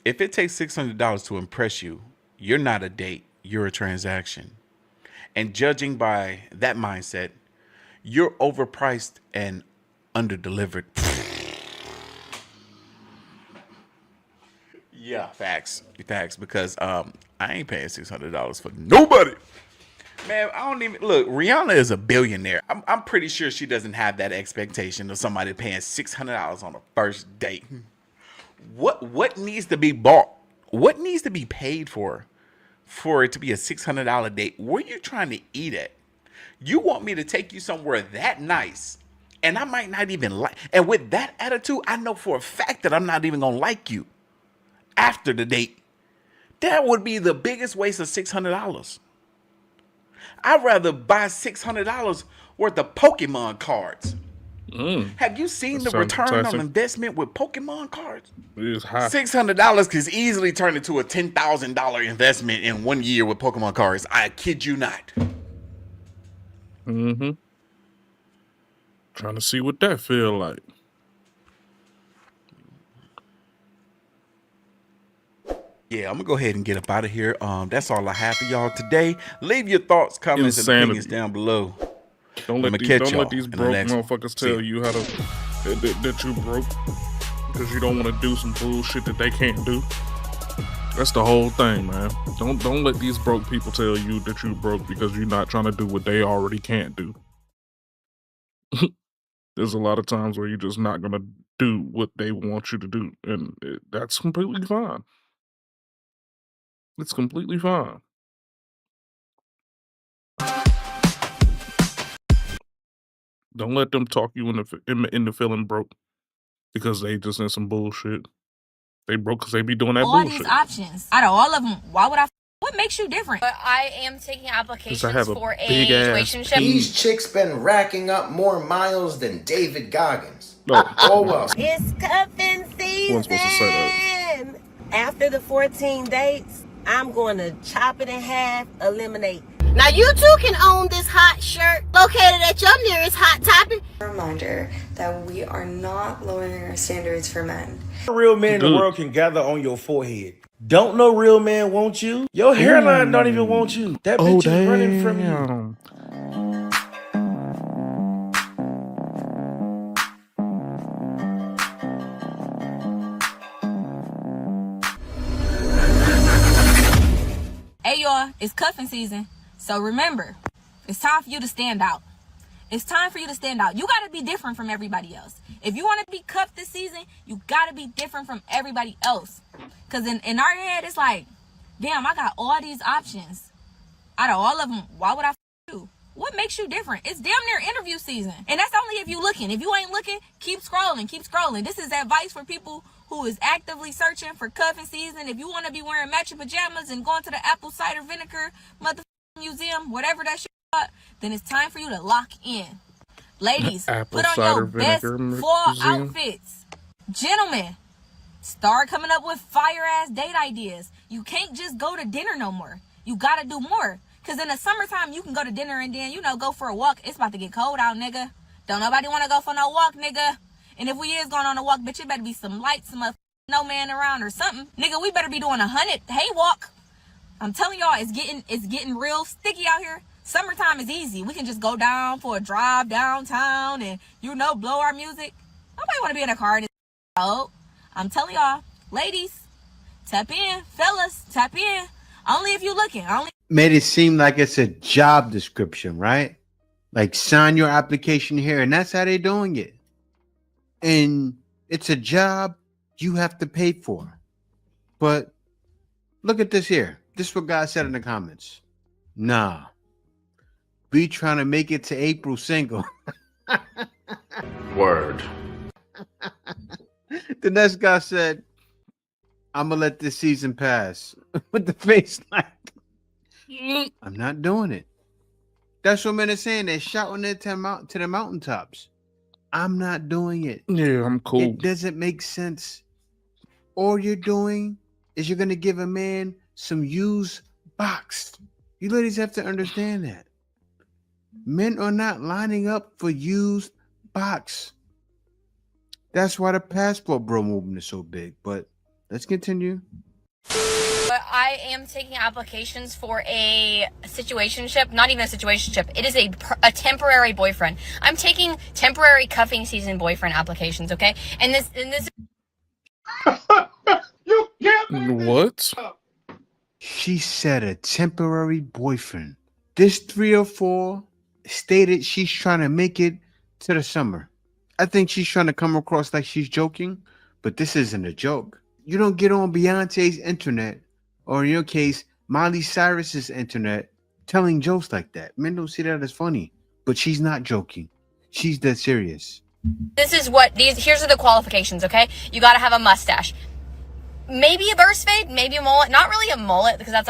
Speaker 3: if it takes $600 to impress you, you're not a date, you're a transaction. And judging by that mindset, you're overpriced and underdelivered. Yeah, facts, because I ain't paying $600 for nobody. Man, I don't even look. Rihanna is a billionaire. I'm pretty sure she doesn't have that expectation of somebody paying $600 on a first date. What needs to be bought? What needs to be paid for it to be a $600 date? Where you trying to eat at? You want me to take you somewhere that nice, and I might not even like. And with that attitude, I know for a fact that I'm not even gonna like you after the date. That would be the biggest waste of $600. I'd rather buy $600 worth of Pokemon cards. Have you seen the return on investment with Pokemon cards?
Speaker 1: It is high.
Speaker 3: $600 could easily turn into a $10,000 investment in 1 year with Pokemon cards. I kid you not.
Speaker 1: Trying to see what that feel like.
Speaker 3: Yeah, I'm gonna go ahead and get up out of here. That's all I have for y'all today. Leave your thoughts, comments, and opinions down below.
Speaker 1: Don't let these broke motherfuckers tell you how to that you broke because you don't want to do some bullshit that they can't do. That's the whole thing, man. Don't let these broke people tell you that you broke because you're not trying to do what they already can't do. There's a lot of times where you're just not gonna do what they want you to do, and that's completely fine. It's completely fine. Don't let them talk you into feeling broke because they just in some bullshit. They broke because they be doing that bullshit.
Speaker 6: All these options. Out of all of them, why would I? What makes you different? But I am taking applications for a relationship.
Speaker 10: These chicks been racking up more miles than David Goggins. Oh well.
Speaker 11: It's cuffing season. After the 14 dates, I'm going to chop it in half, eliminate. Now you too can own this hot shirt located at your nearest Hot Topic.
Speaker 12: Reminder that we are not lowering our standards for men.
Speaker 13: Real men in the world can gather on your forehead. Don't no real man want you. Your hairline don't even want you. That bitch is running from you.
Speaker 6: Hey y'all, it's cuffing season. So remember, it's time for you to stand out. It's time for you to stand out. You gotta be different from everybody else. If you wanna be cuffed this season, you gotta be different from everybody else. Cause in our head, it's like, damn, I got all these options. Out of all of them, why would I you? What makes you different? It's damn near interview season. And that's only if you looking. If you ain't looking, keep scrolling, keep scrolling. This is advice for people who is actively searching for cuffing season. If you wanna be wearing matching pajamas and going to the apple cider vinegar museum, whatever that shit about, then it's time for you to lock in. Ladies, put on your best fall outfits. Gentlemen, start coming up with fire ass date ideas. You can't just go to dinner no more. You gotta do more. Cause in the summertime you can go to dinner and then, go for a walk. It's about to get cold out, nigga. Don't nobody wanna go for no walk, nigga. And if we is going on a walk, bitch, it better be some lights, some no man around or something. Nigga, we better be doing 100 hay walk. I'm telling y'all, it's getting real sticky out here. Summertime is easy. We can just go down for a drive downtown and, blow our music. Nobody want to be in a car. Oh, I'm telling y'all, ladies, tap in. Fellas, tap in. Only if you're looking.
Speaker 4: Made it seem like it's a job description, right? Like sign your application here, and that's how they're doing it. And it's a job you have to pay for. But look at this here. This is what God said in the comments. Nah. We trying to make it to April single.
Speaker 19: Word.
Speaker 4: The next guy said, I'm going to let this season pass. With the face like, I'm not doing it. That's what men are saying. They're shouting it to the mountaintops. I'm not doing it.
Speaker 1: Yeah, I'm cool.
Speaker 4: It doesn't make sense. All you're doing is you're going to give a man some used box. You ladies have to understand that. Men are not lining up for used box. That's why the passport bro movement is so big. But let's continue.
Speaker 6: But I am taking applications for a situationship, not even a situationship. It is a temporary boyfriend. I'm taking temporary cuffing season boyfriend applications, okay? And this
Speaker 1: You can't. What?
Speaker 4: She said a temporary boyfriend. This 304 stated she's trying to make it to the summer. I think she's trying to come across like she's joking, but this isn't a joke. You don't get on Beyonce's internet, or in your case, Miley Cyrus's internet, telling jokes like that. Men don't see that as funny, but she's not joking. She's dead serious.
Speaker 6: This is here's are the qualifications, okay? You gotta have a mustache. Maybe a burst fade, maybe a mullet. Not really a mullet, because that's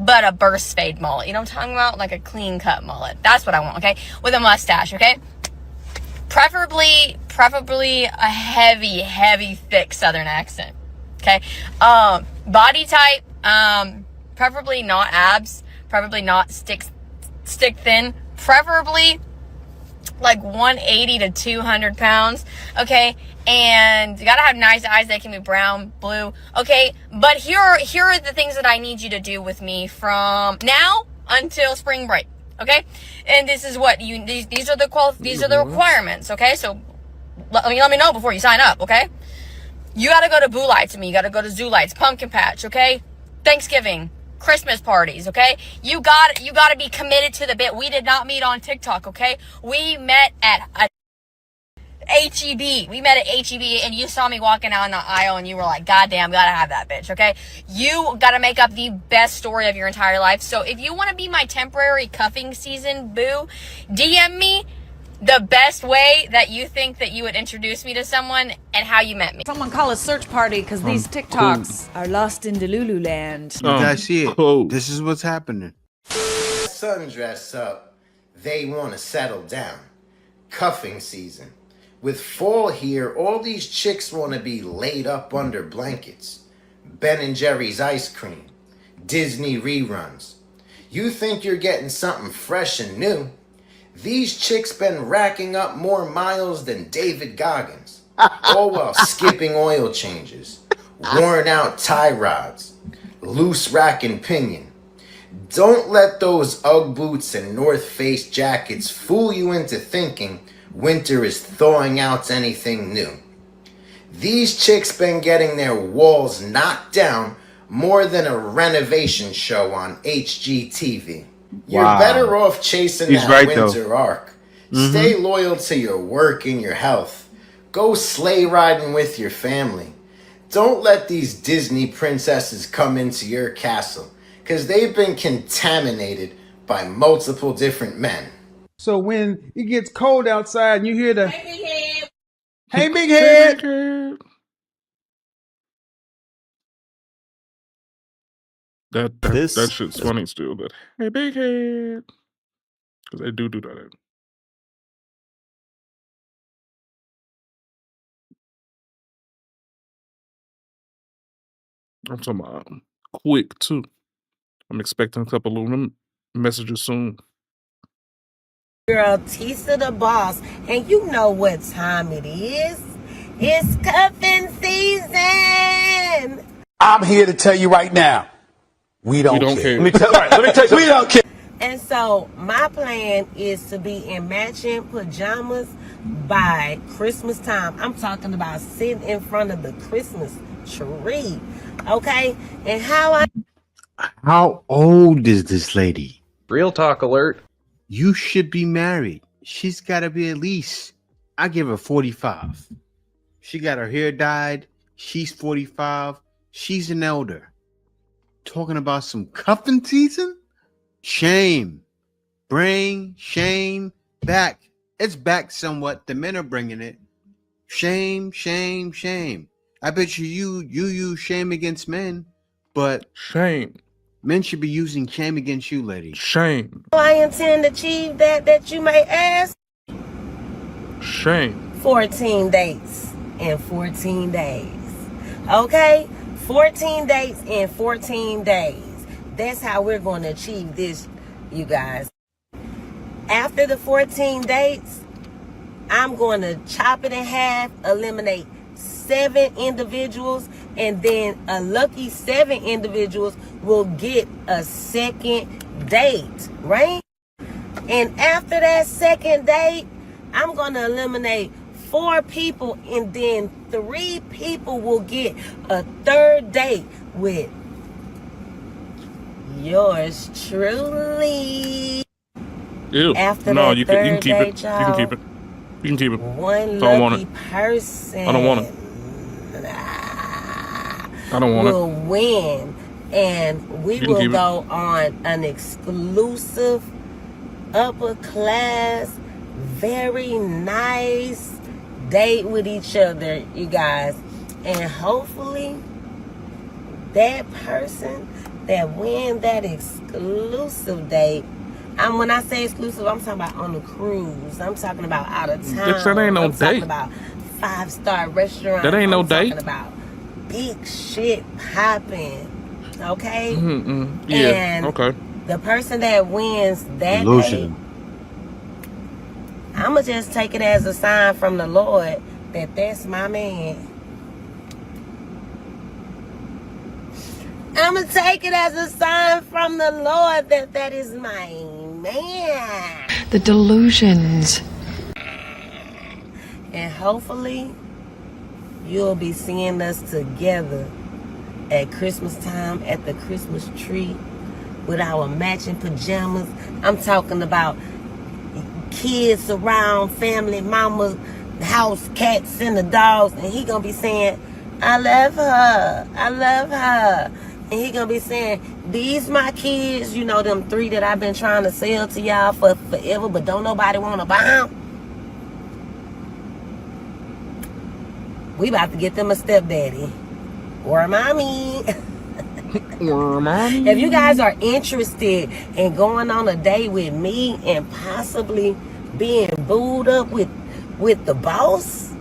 Speaker 6: but a burst fade mullet. You know what I'm talking about? Like a clean cut mullet. That's what I want, okay? With a mustache, okay? Preferably a heavy, thick Southern accent. Okay. Body type, preferably not abs, preferably not stick thin, preferably like 180 to 200 pounds. Okay. And you gotta have nice eyes. They can be brown, blue. Okay. But here are the things that I need you to do with me from now until spring break. Okay. And this is what these are the requirements. Okay. So let me know before you sign up. Okay. You got to go to Boo Lights with me. You got to go to Zoo Lights, Pumpkin Patch, okay? Thanksgiving, Christmas parties, okay? You got to be committed to the bit. We did not meet on TikTok, okay? We met at HEB. We met at HEB, and you saw me walking down the aisle, and you were like, God damn, gotta have that bitch, okay? You gotta make up the best story of your entire life. So if you want to be my temporary cuffing season boo, DM me the best way that you think that you would introduce me to someone and how you met me.
Speaker 15: Someone call a search party because these TikToks are lost in Delulu land.
Speaker 4: You guys see it. This is what's happening.
Speaker 10: Sundress up. They want to settle down. Cuffing season. With fall here, all these chicks want to be laid up under blankets. Ben & Jerry's ice cream. Disney reruns. You think you're getting something fresh and new? These chicks been racking up more miles than David Goggins, all while skipping oil changes, worn out tie rods, loose rack and pinion. Don't let those Ugg boots and North Face jackets fool you into thinking winter is thawing out anything new. These chicks been getting their walls knocked down more than a renovation show on HGTV. You're better off chasing that winter arc. Stay loyal to your work and your health. Go sleigh riding with your family. Don't let these Disney princesses come into your castle, because they've been contaminated by multiple different men.
Speaker 24: So when it gets cold outside and you hear the "Hey, big head!" Hey, big head!
Speaker 1: That shit's funny still, but hey, big head. Because they do that. I'm talking about quick, too. I'm expecting a couple of them messages soon.
Speaker 11: Girl, Tisa the boss, and you know what time it is. It's cuffing season.
Speaker 17: I'm here to tell you right now,
Speaker 1: We don't care.
Speaker 11: Let me tell you, we don't care. And so my plan is to be in matching pajamas by Christmas time. I'm talking about sitting in front of the Christmas tree. Okay? And
Speaker 4: How old is this lady?
Speaker 9: Real talk alert.
Speaker 4: You should be married. She's got to be at least, I give her 45. She got her hair dyed. She's 45. She's an elder. Talking about some cuffing season? Shame. Bring shame back. It's back somewhat. The men are bringing it. Shame, shame, shame. I bet you use shame against men, but
Speaker 1: shame.
Speaker 4: Men should be using shame against you, lady.
Speaker 1: Shame.
Speaker 11: I intend to achieve that you may ask.
Speaker 1: Shame.
Speaker 11: 14 dates in 14 days. Okay? 14 dates in 14 days. That's how we're going to achieve this, you guys. After the 14 dates, I'm going to chop it in half, eliminate 7 individuals, and then a lucky 7 individuals will get a second date, right? And after that second date, I'm going to eliminate 4 people, and then 3 people will get a third date with yours truly.
Speaker 1: Ew.
Speaker 11: After
Speaker 1: no,
Speaker 11: that
Speaker 1: you can keep
Speaker 11: third
Speaker 1: it.
Speaker 11: date,
Speaker 1: You can keep it. You can keep it.
Speaker 11: One
Speaker 1: I don't want
Speaker 11: lucky
Speaker 1: it.
Speaker 11: person
Speaker 1: I don't want it. I don't want
Speaker 11: will win, and we
Speaker 1: You can
Speaker 11: will
Speaker 1: keep it.
Speaker 11: go on an exclusive, upper class, very nice date with each other, you guys. And hopefully that person that win that exclusive date, when I say exclusive, I'm talking about on the cruise. I'm talking about out of town.
Speaker 1: Bitch, that ain't no
Speaker 11: I'm talking
Speaker 1: date.
Speaker 11: about 5-star restaurant.
Speaker 1: That ain't no
Speaker 11: I'm
Speaker 1: date.
Speaker 11: talking about big shit popping. Okay?
Speaker 1: Yeah,
Speaker 11: And
Speaker 1: okay.
Speaker 11: the person that wins that
Speaker 4: Delusional.
Speaker 11: date, I'ma just take it as a sign from the Lord that that's my man. I'ma take it as a sign from the Lord that that is my man.
Speaker 16: The delusions.
Speaker 11: And hopefully you'll be seeing us together at Christmas time at the Christmas tree with our matching pajamas. I'm talking about kids around, family, mama, house, cats, and the dogs. And he gonna be saying, I love her. I love her. And he gonna be saying, these my kids, you know, them 3 that I've been trying to sell to y'all for forever, but don't nobody want to buy them. We about to get them a stepdaddy or a mommy.
Speaker 1: Or a mommy.
Speaker 11: If you guys are interested in going on a date with me and possibly being booed up with the boss,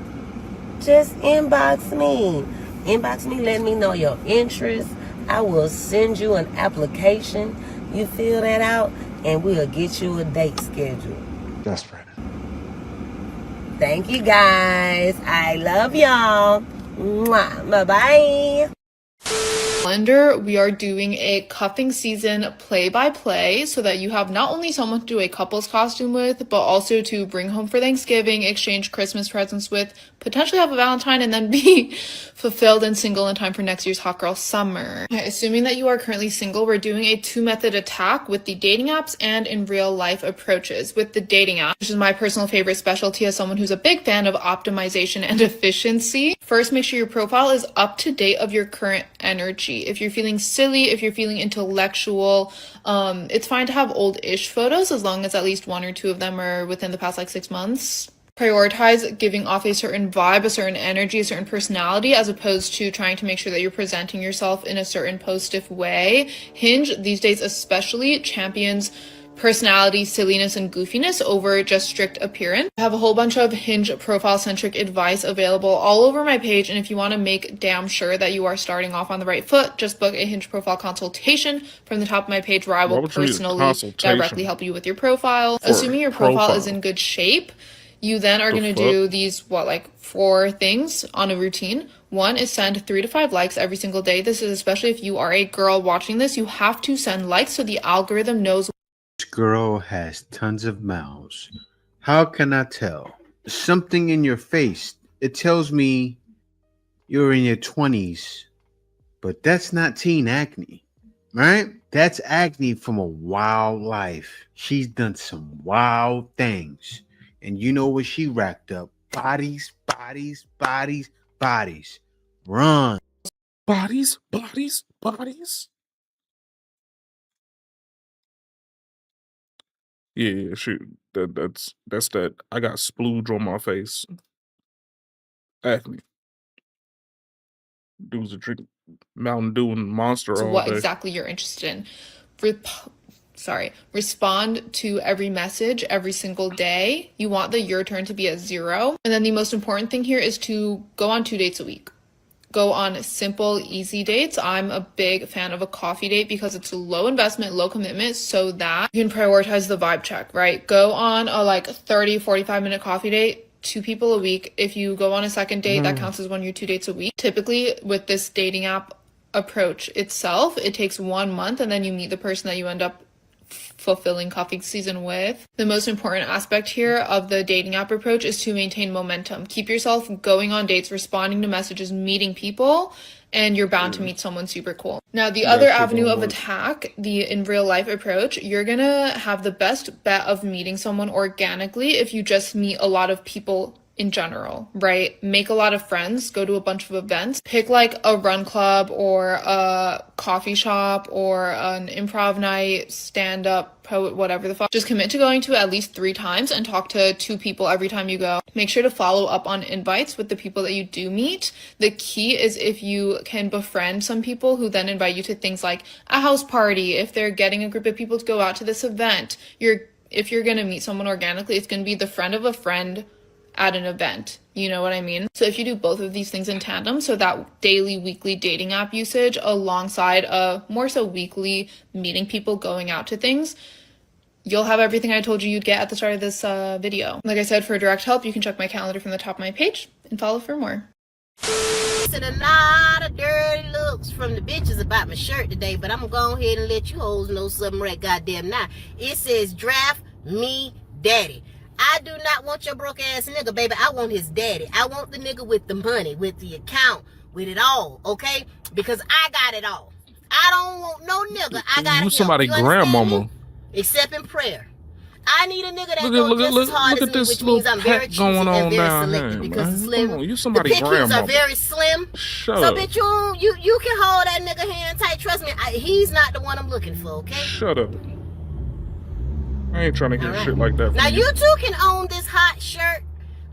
Speaker 11: just inbox me. Inbox me, let me know your interest. I will send you an application. You fill that out, and we'll get you a date scheduled.
Speaker 24: Desperate.
Speaker 11: Thank you, guys. I love y'all. Mwah. Bye-bye.
Speaker 17: Calendar, we are doing a cuffing season play-by-play so that you have not only someone to do a couple's costume with, but also to bring home for Thanksgiving, exchange Christmas presents with, potentially have a Valentine, and then be fulfilled and single in time for next year's Hot Girl Summer. Okay, assuming that you are currently single, we're doing a 2-method attack with the dating apps and in real life approaches. With the dating app, which is my personal favorite specialty as someone who's a big fan of optimization and efficiency. First, make sure your profile is up to date of your current energy. If you're feeling silly, if you're feeling intellectual, it's fine to have old-ish photos as long as at least 1 or 2 of them are within the past 6 months. Prioritize giving off a certain vibe, a certain energy, a certain personality, as opposed to trying to make sure that you're presenting yourself in a certain post-if way. Hinge, these days especially, champions personality, silliness, and goofiness over just strict appearance. I have a whole bunch of Hinge profile-centric advice available all over my page, and if you want to make damn sure that you are starting off on the right foot, just book a Hinge profile consultation from the top of my page where I will personally directly help you with your profile. Assuming your profile is in good shape, You then are
Speaker 1: The
Speaker 17: going to
Speaker 1: fuck?
Speaker 17: do these, like 4 things on a routine. 1 is send 3 to 5 likes every single day. This is especially if you are a girl watching this. You have to send likes so the algorithm knows.
Speaker 4: This girl has tons of mouths. How can I tell? Something in your face. It tells me you're in your 20s, but that's not teen acne, right? That's acne from a wild life. She's done some wild things. And you know what she racked up? Bodies, bodies, bodies, bodies. Run.
Speaker 1: Bodies, bodies, bodies. Yeah, shoot. That's that. I got splooge on my face. Acne. Dudes are drinking Mountain Dew and Monster all
Speaker 17: what
Speaker 1: day.
Speaker 17: exactly you're interested in. Respond to every message every single day. You want the your turn to be at 0. And then the most important thing here is to go on 2 dates a week. Go on simple, easy dates. I'm a big fan of a coffee date because it's low investment, low commitment, so that you can prioritize the vibe check, right? Go on a like 30, 45-minute coffee date, 2 people a week. If you go on a second date, that counts as one of your 2 dates a week. Typically, with this dating app approach itself, it takes 1 month and then you meet the person that you end up fulfilling cuffing season with. The most important aspect here of the dating app approach is to maintain momentum. Keep yourself going on dates, responding to messages, meeting people, and you're bound to meet someone super cool. Now, the other avenue of attack, the in real life approach, you're gonna have the best bet of meeting someone organically if you just meet a lot of people in general, right? Make a lot of friends, go to a bunch of events, pick like a run club or a coffee shop or an improv night, stand up, poet, whatever the fuck. Just commit to going to at least 3 times and talk to 2 people every time you go. Make sure to follow up on invites with the people that you do meet. The key is if you can befriend some people who then invite you to things like a house party, if they're getting a group of people to go out to this event, if you're gonna meet someone organically, it's gonna be the friend of a friend at an event. You know what I mean? So if you do both of these things in tandem, so that daily, weekly dating app usage alongside a more so weekly meeting people, going out to things, you'll have everything I told you you'd get at the start of this video. Like I said, for direct help, you can check my calendar from the top of my page and follow for more.
Speaker 11: A lot of dirty looks from the bitches about my shirt today, but I'm gonna go ahead and let you hoes know something right goddamn now. It says draft me daddy. I do not want your broke ass nigga, baby. I want his daddy. I want the nigga with the money, with the account, with it all, okay? Because I got it all. I don't want no nigga. I got
Speaker 1: you somebody grandmama.
Speaker 11: Except in prayer. I need a nigga that goes just as hard as me, which means I'm very choosy and very selective because the slim, the pictures are very slim. So bitch, you can hold that nigga hand tight. Trust me, he's not the one I'm looking for, okay?
Speaker 1: Shut up. I ain't trying to hear shit like that.
Speaker 11: Now you too can own this hot shirt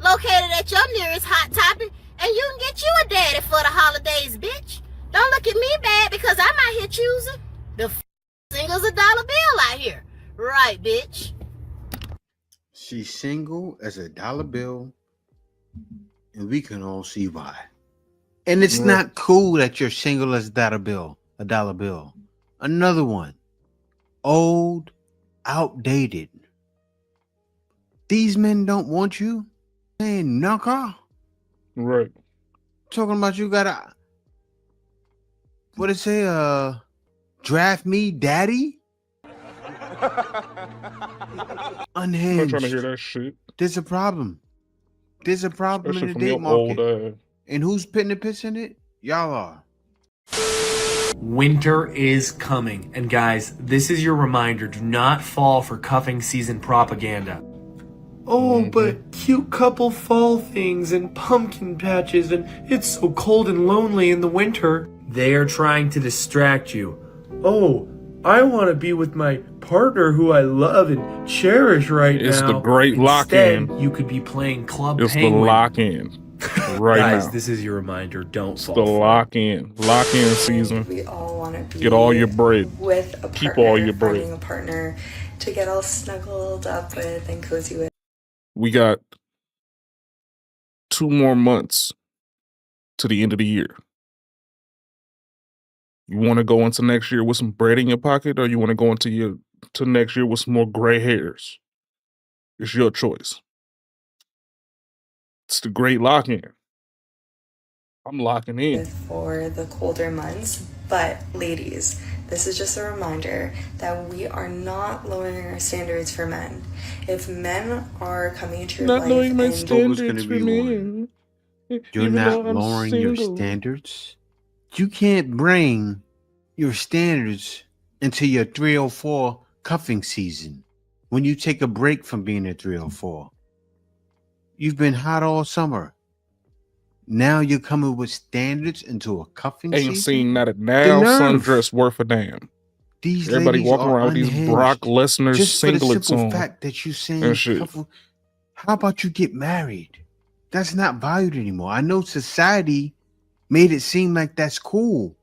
Speaker 11: located at your nearest Hot Topic, and you can get you a daddy for the holidays, bitch. Don't look at me bad because I might hit choosing. The single's $1 bill out here. Right, bitch.
Speaker 4: She's single as $1 bill, and we can all see why. And it's not cool that you're single as $1 bill. Another one. Old, outdated. These men don't want you. Hey, knocker.
Speaker 1: Right.
Speaker 4: Talking about you gotta, what it say, draft me daddy? Unhinged.
Speaker 1: I'm not trying to hear that shit.
Speaker 4: There's a problem. There's a problem
Speaker 1: Especially
Speaker 4: in the
Speaker 1: from
Speaker 4: date
Speaker 1: your
Speaker 4: market.
Speaker 1: old
Speaker 4: And who's putting the piss in it? Y'all are.
Speaker 9: Winter is coming, and guys, this is your reminder, do not fall for cuffing season propaganda. Oh, but cute couple fall things and pumpkin patches, and it's so cold and lonely in the winter. They are trying to distract you. Oh, I want to be with my partner who I love and cherish right now.
Speaker 1: It's the great lock-in.
Speaker 9: Instead, you could be playing Club
Speaker 1: It's
Speaker 9: Penguin.
Speaker 1: the lock-in. Right
Speaker 9: Guys,
Speaker 1: now.
Speaker 9: this is your reminder. Don't fall.
Speaker 1: The lock-in. Lock-in season.
Speaker 12: We all want to be
Speaker 1: Get all your bread.
Speaker 12: with a partner,
Speaker 1: Keep all your bread.
Speaker 12: finding a partner to get all snuggled up with and cozy with.
Speaker 1: We got 2 more months to the end of the year. You want to go into next year with some bread in your pocket, or you want to go into next year with some more gray hairs? It's your choice. It's the great lock-in. I'm locking in.
Speaker 12: For the colder months, but ladies, this is just a reminder that we are not lowering our standards for men. If men are coming into your
Speaker 1: Not
Speaker 12: life
Speaker 1: lowering my
Speaker 12: and
Speaker 1: standards for men.
Speaker 4: You're
Speaker 1: Even
Speaker 4: not
Speaker 1: though I'm
Speaker 4: lowering your
Speaker 1: single.
Speaker 4: standards. You can't bring your standards into your 304 cuffing season when you take a break from being a 304. You've been hot all summer. Now you're coming with standards into a cuffing
Speaker 1: Ain't
Speaker 4: season?
Speaker 1: seen not a
Speaker 4: The
Speaker 1: now
Speaker 4: nerve.
Speaker 1: sundress worth a damn.
Speaker 4: These
Speaker 1: Everybody
Speaker 4: ladies
Speaker 1: walking
Speaker 4: are
Speaker 1: around with these Brock
Speaker 4: unhinged.
Speaker 1: Lesnar
Speaker 4: Just for the
Speaker 1: singlets
Speaker 4: simple
Speaker 1: on
Speaker 4: fact that you
Speaker 1: and
Speaker 4: saying
Speaker 1: shit.
Speaker 4: couple. How about you get married? That's not valued anymore. I know society made it seem like that's cool.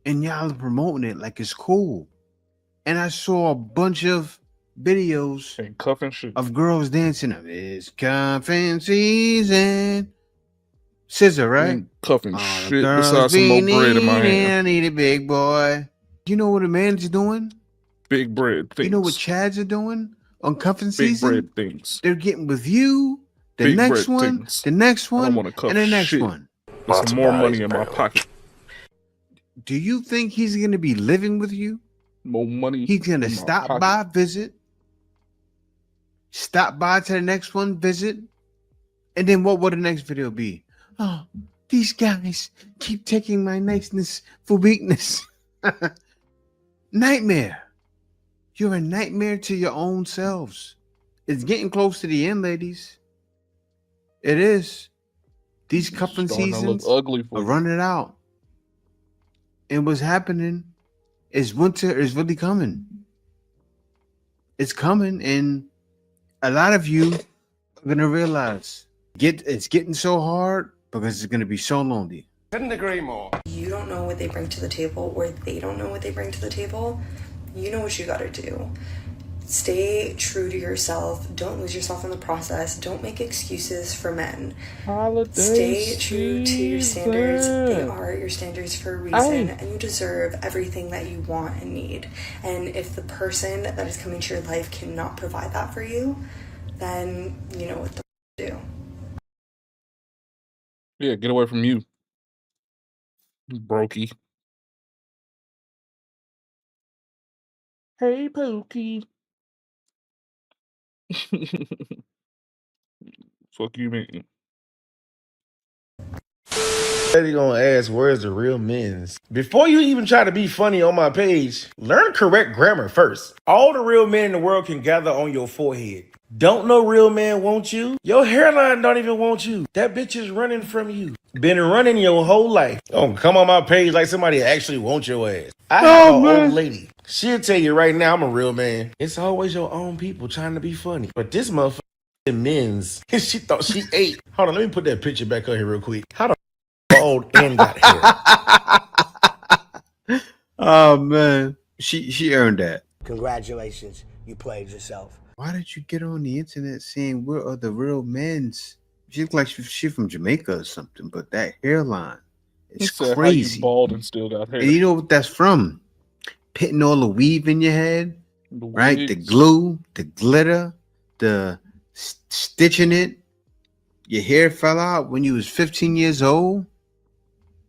Speaker 4: And y'all are promoting it like it's cool. And I saw a bunch of videos
Speaker 1: and cuffing shit
Speaker 4: of girls dancing. It's cuffing season. Scissor, right?
Speaker 1: Ain't cuffing
Speaker 4: All the
Speaker 1: shit
Speaker 4: girls
Speaker 1: besides some
Speaker 4: be
Speaker 1: more bread in my
Speaker 4: needing,
Speaker 1: hand.
Speaker 4: I need a big boy. You know what a man's doing?
Speaker 1: Big bread things.
Speaker 4: You know what Chads are doing on cuffing
Speaker 1: Big
Speaker 4: season?
Speaker 1: bread things.
Speaker 4: They're getting with you, the
Speaker 1: Big
Speaker 4: next
Speaker 1: bread
Speaker 4: one,
Speaker 1: things.
Speaker 4: the next
Speaker 1: I don't
Speaker 4: one,
Speaker 1: want to cuff
Speaker 4: and the next
Speaker 1: shit.
Speaker 4: one.
Speaker 1: With some more money in my pocket.
Speaker 4: Do you think he's going to be living with you?
Speaker 1: More money.
Speaker 4: He's going to
Speaker 1: in my
Speaker 4: stop
Speaker 1: pocket.
Speaker 4: by, visit, stop by to the next one, visit, and then what will the next video be? Oh, these guys keep taking my niceness for weakness. Nightmare. You're a nightmare to your own selves. It's getting close to the end, ladies. It is. These cuffing
Speaker 1: Starting to look
Speaker 4: seasons
Speaker 1: ugly for
Speaker 4: are
Speaker 1: you.
Speaker 4: running out. And what's happening is winter is really coming. It's coming, and a lot of you are going to realize it's getting so hard because it's going to be so lonely.
Speaker 7: Couldn't agree more.
Speaker 12: you don't know what they bring to the table or they don't know what they bring to the table, you know what you gotta do. Stay true to yourself. Don't lose yourself in the process. Don't make excuses for men. Stay true to your standards. They are your standards for a reason, and you deserve everything that you want and need. And if the person that is coming to your life cannot provide that for you, then you know what to do.
Speaker 1: Yeah, get away from you. Brokey. Hey, Pookie. Fuck you, man.
Speaker 13: They gonna ask, where's the real men's? Before you even try to be funny on my page, learn correct grammar first. All the real men in the world can gather on your forehead. Don't no real man want you? Your hairline don't even want you. That bitch is running from you. Been running your whole life. Don't come on my page like somebody actually wants your ass. I have an old lady. She'll tell you right now I'm a real man. It's always your own people trying to be funny. But this motherfucker men's. She thought she ate. Hold on, let me put that picture back up here real quick. How the old and got hair?
Speaker 4: Oh man, she earned that.
Speaker 14: Congratulations, you played yourself.
Speaker 4: Why did you get on the internet saying where are the real men's? She looks like she from Jamaica or something, but that hairline is
Speaker 1: Said
Speaker 4: crazy.
Speaker 1: how you bald and still got hair.
Speaker 4: And you know what that's from? Putting all the weave in your head, right? The glue, the glitter, the stitching it. Your hair fell out when you was 15 years old,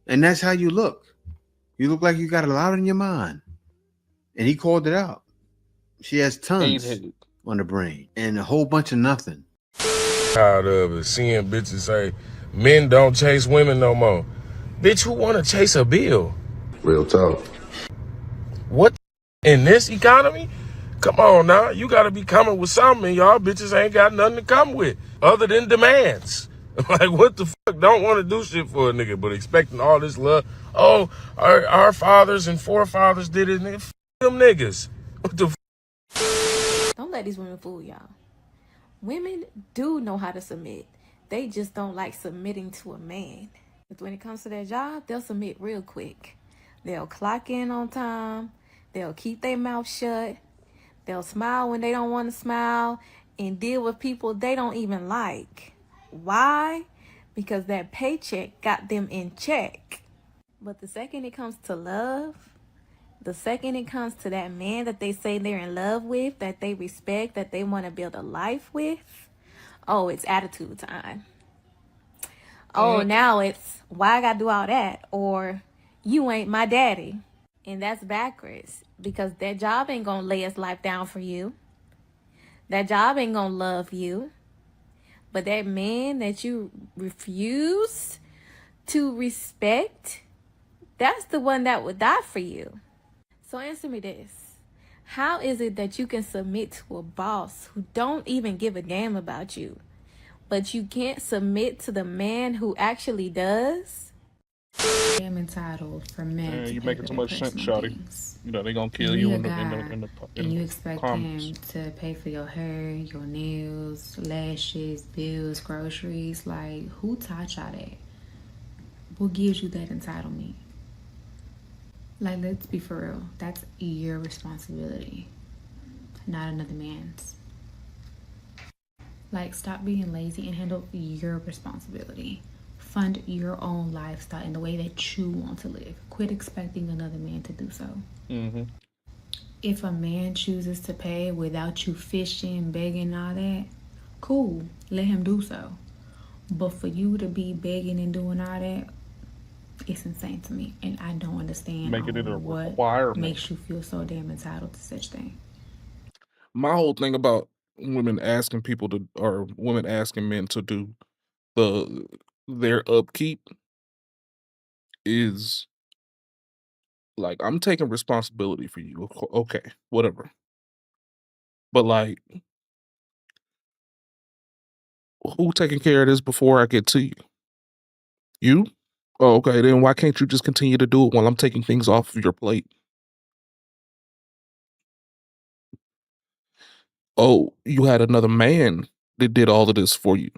Speaker 4: and that's how you look. You look like you got a lot on your mind. And he called it out. She has tons on the brain and a whole bunch of nothing.
Speaker 18: Tired of it, seeing bitches say men don't chase women no more. Bitch, who want to chase a bill? Real talk. What in this economy? Come on now, you got to be coming with something. Y'all bitches ain't got nothing to come with other than demands. Like, what the fuck? Don't want to do shit for a nigga, but expecting all this love. Oh, our fathers and forefathers did it. Nigga, f them niggas. What the fuck?
Speaker 20: Don't let these women fool y'all. Women do know how to submit. They just don't like submitting to a man. But when it comes to their job, they'll submit real quick. They'll clock in on time. They'll keep their mouth shut. They'll smile when they don't want to smile and deal with people they don't even like. Why? Because that paycheck got them in check. But the second it comes to love, the second it comes to that man that they say they're in love with, that they respect, that they want to build a life with, Oh, it's attitude time. Oh, now it's why I gotta do all that, or you ain't my daddy. And that's backwards, because that job ain't gonna lay his life down for you. That job ain't gonna love you. But that man that you refuse to respect, that's the one that would die for you. So answer me this. How is it that you can submit to a boss who don't even give a damn about you, but you can't submit to the man who actually does?
Speaker 2: I am entitled for men to
Speaker 1: You
Speaker 2: pay
Speaker 1: making
Speaker 2: for
Speaker 1: too
Speaker 2: their
Speaker 1: much sense,
Speaker 2: personal
Speaker 1: shawty.
Speaker 2: things.
Speaker 1: You know they gonna kill
Speaker 2: You
Speaker 1: you
Speaker 2: a
Speaker 1: in the
Speaker 2: guy, and you expect
Speaker 1: comments.
Speaker 2: him to pay for your hair, your nails, lashes, bills, groceries. Like, who taught y'all that? What gives you that entitlement? Like, let's be for real. That's your responsibility, not another man's. Like, stop being lazy and handle your responsibility. Fund your own lifestyle in the way that you want to live. Quit expecting another man to do so.
Speaker 1: Mm-hmm.
Speaker 2: If a man chooses to pay without you fishing, begging, all that, cool, let him do so. But for you to be begging and doing all that, it's insane to me. And I don't understand
Speaker 1: Making it a
Speaker 2: what
Speaker 1: requirement.
Speaker 2: makes you feel so damn entitled to such thing.
Speaker 1: My whole thing about women asking people to, or women asking men to do their upkeep is like, I'm taking responsibility for you. Okay, whatever. But like, who taking care of this before I get to you? You? Oh, okay. Then why can't you just continue to do it while I'm taking things off of your plate? Oh, you had another man that did all of this for you.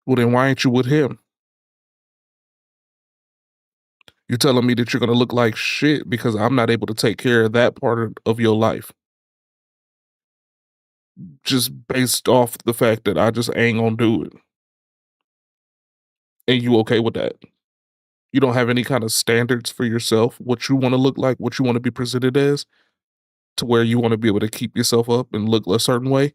Speaker 1: Well, then why ain't you with him? You're telling me that you're going to look like shit because I'm not able to take care of that part of your life. Just based off the fact that I just ain't going to do it. And you okay with that? You don't have any kind of standards for yourself, what you want to look like, what you want to be presented as, to where you want to be able to keep yourself up and look a certain way,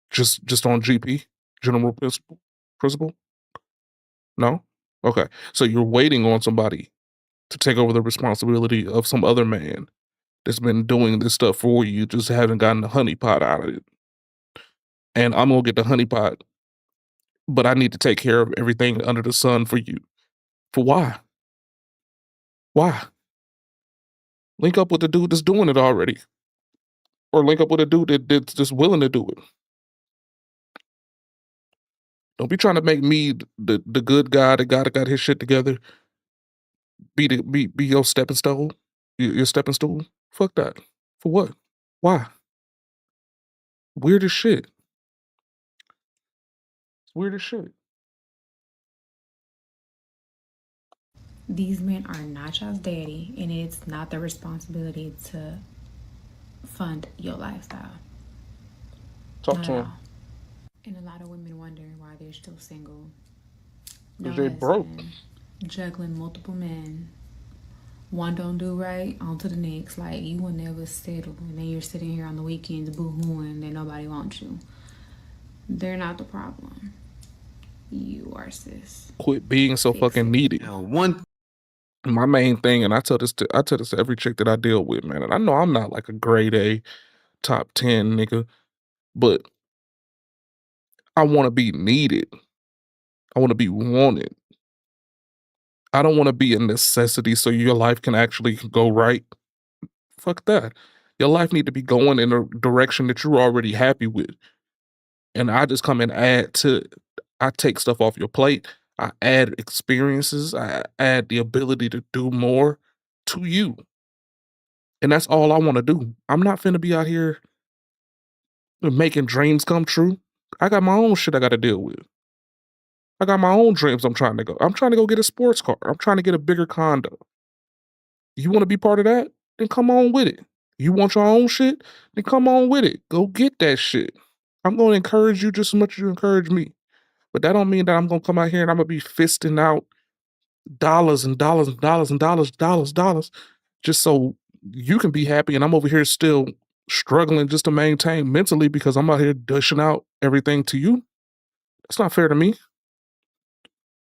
Speaker 1: just on GP, general principle? No? Okay. So you're waiting on somebody to take over the responsibility of some other man that's been doing this stuff for you, just haven't gotten the honeypot out of it. And I'm gonna get the honeypot, but I need to take care of everything under the sun for you. For why? Why? Link up with the dude that's doing it already. Or link up with a dude that's just willing to do it. Don't be trying to make me the good guy, the guy that got his shit together, be your stepping stone, your stepping stool. Fuck that. For what? Why? Weird as shit. It's weird as shit.
Speaker 2: These men are not y'all's daddy, and it's not their responsibility to fund your lifestyle.
Speaker 1: Talk
Speaker 2: Not
Speaker 1: to
Speaker 2: at
Speaker 1: him.
Speaker 2: all. And a lot of women wonder why they're still single.
Speaker 1: Because they broke.
Speaker 2: Juggling multiple men. One don't do right, on to the next. Like, you will never settle. And then you're sitting here on the weekends boo-hooing that nobody wants you. They're not the problem. You are, sis.
Speaker 1: Quit being so fucking needy. My main thing, and I tell this to every chick that I deal with, man. And I know I'm not like a grade A, top 10 nigga, but I want to be needed. I want to be wanted. I don't want to be a necessity so your life can actually go right. Fuck that. Your life need to be going in a direction that you're already happy with. And I just come and I take stuff off your plate. I add experiences. I add the ability to do more to you. And that's all I want to do. I'm not finna be out here making dreams come true. I got my own shit I got to deal with. I got my own dreams I'm trying to go. I'm trying to go get a sports car. I'm trying to get a bigger condo. You want to be part of that? Then come on with it. You want your own shit? Then come on with it. Go get that shit. I'm going to encourage you just as much as you encourage me. But that don't mean that I'm going to come out here and I'm going to be fisting out dollars and dollars and dollars and dollars just so you can be happy, and I'm over here still struggling just to maintain mentally because I'm out here dishing out everything to you. It's not fair to me.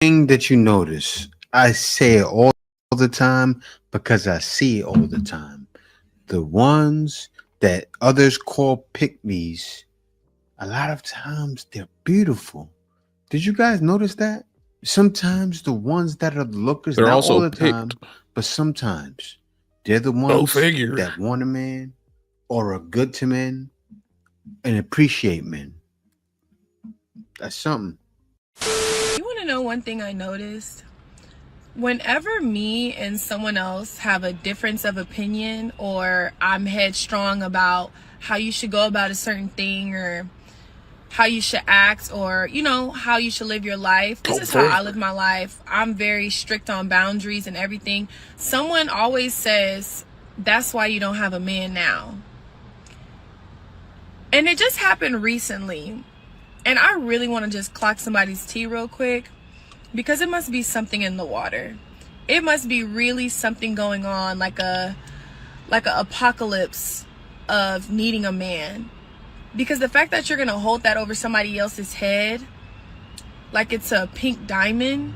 Speaker 4: Thing that you notice, I say it all the time because I see it all the time. The ones that others call pick-me's, a lot of times they're beautiful. Did you guys notice that? Sometimes the ones that are the lookers,
Speaker 1: They're
Speaker 4: not
Speaker 1: also
Speaker 4: all the
Speaker 1: picked.
Speaker 4: time, but sometimes they're the
Speaker 1: Go
Speaker 4: ones
Speaker 1: figure.
Speaker 4: that want a man or are good to men and appreciate men. That's something.
Speaker 5: You want to know one thing I noticed? Whenever me and someone else have a difference of opinion, or I'm headstrong about how you should go about a certain thing, or how you should act, or you know, how you should live your life, this is how I live my life. I'm very strict on boundaries and everything. Someone always says, that's why you don't have a man now. And it just happened recently. And I really want to just clock somebody's tea real quick, because it must be something in the water. It must be really something going on, like a apocalypse of needing a man. Because the fact that you're gonna hold that over somebody else's head like it's a pink diamond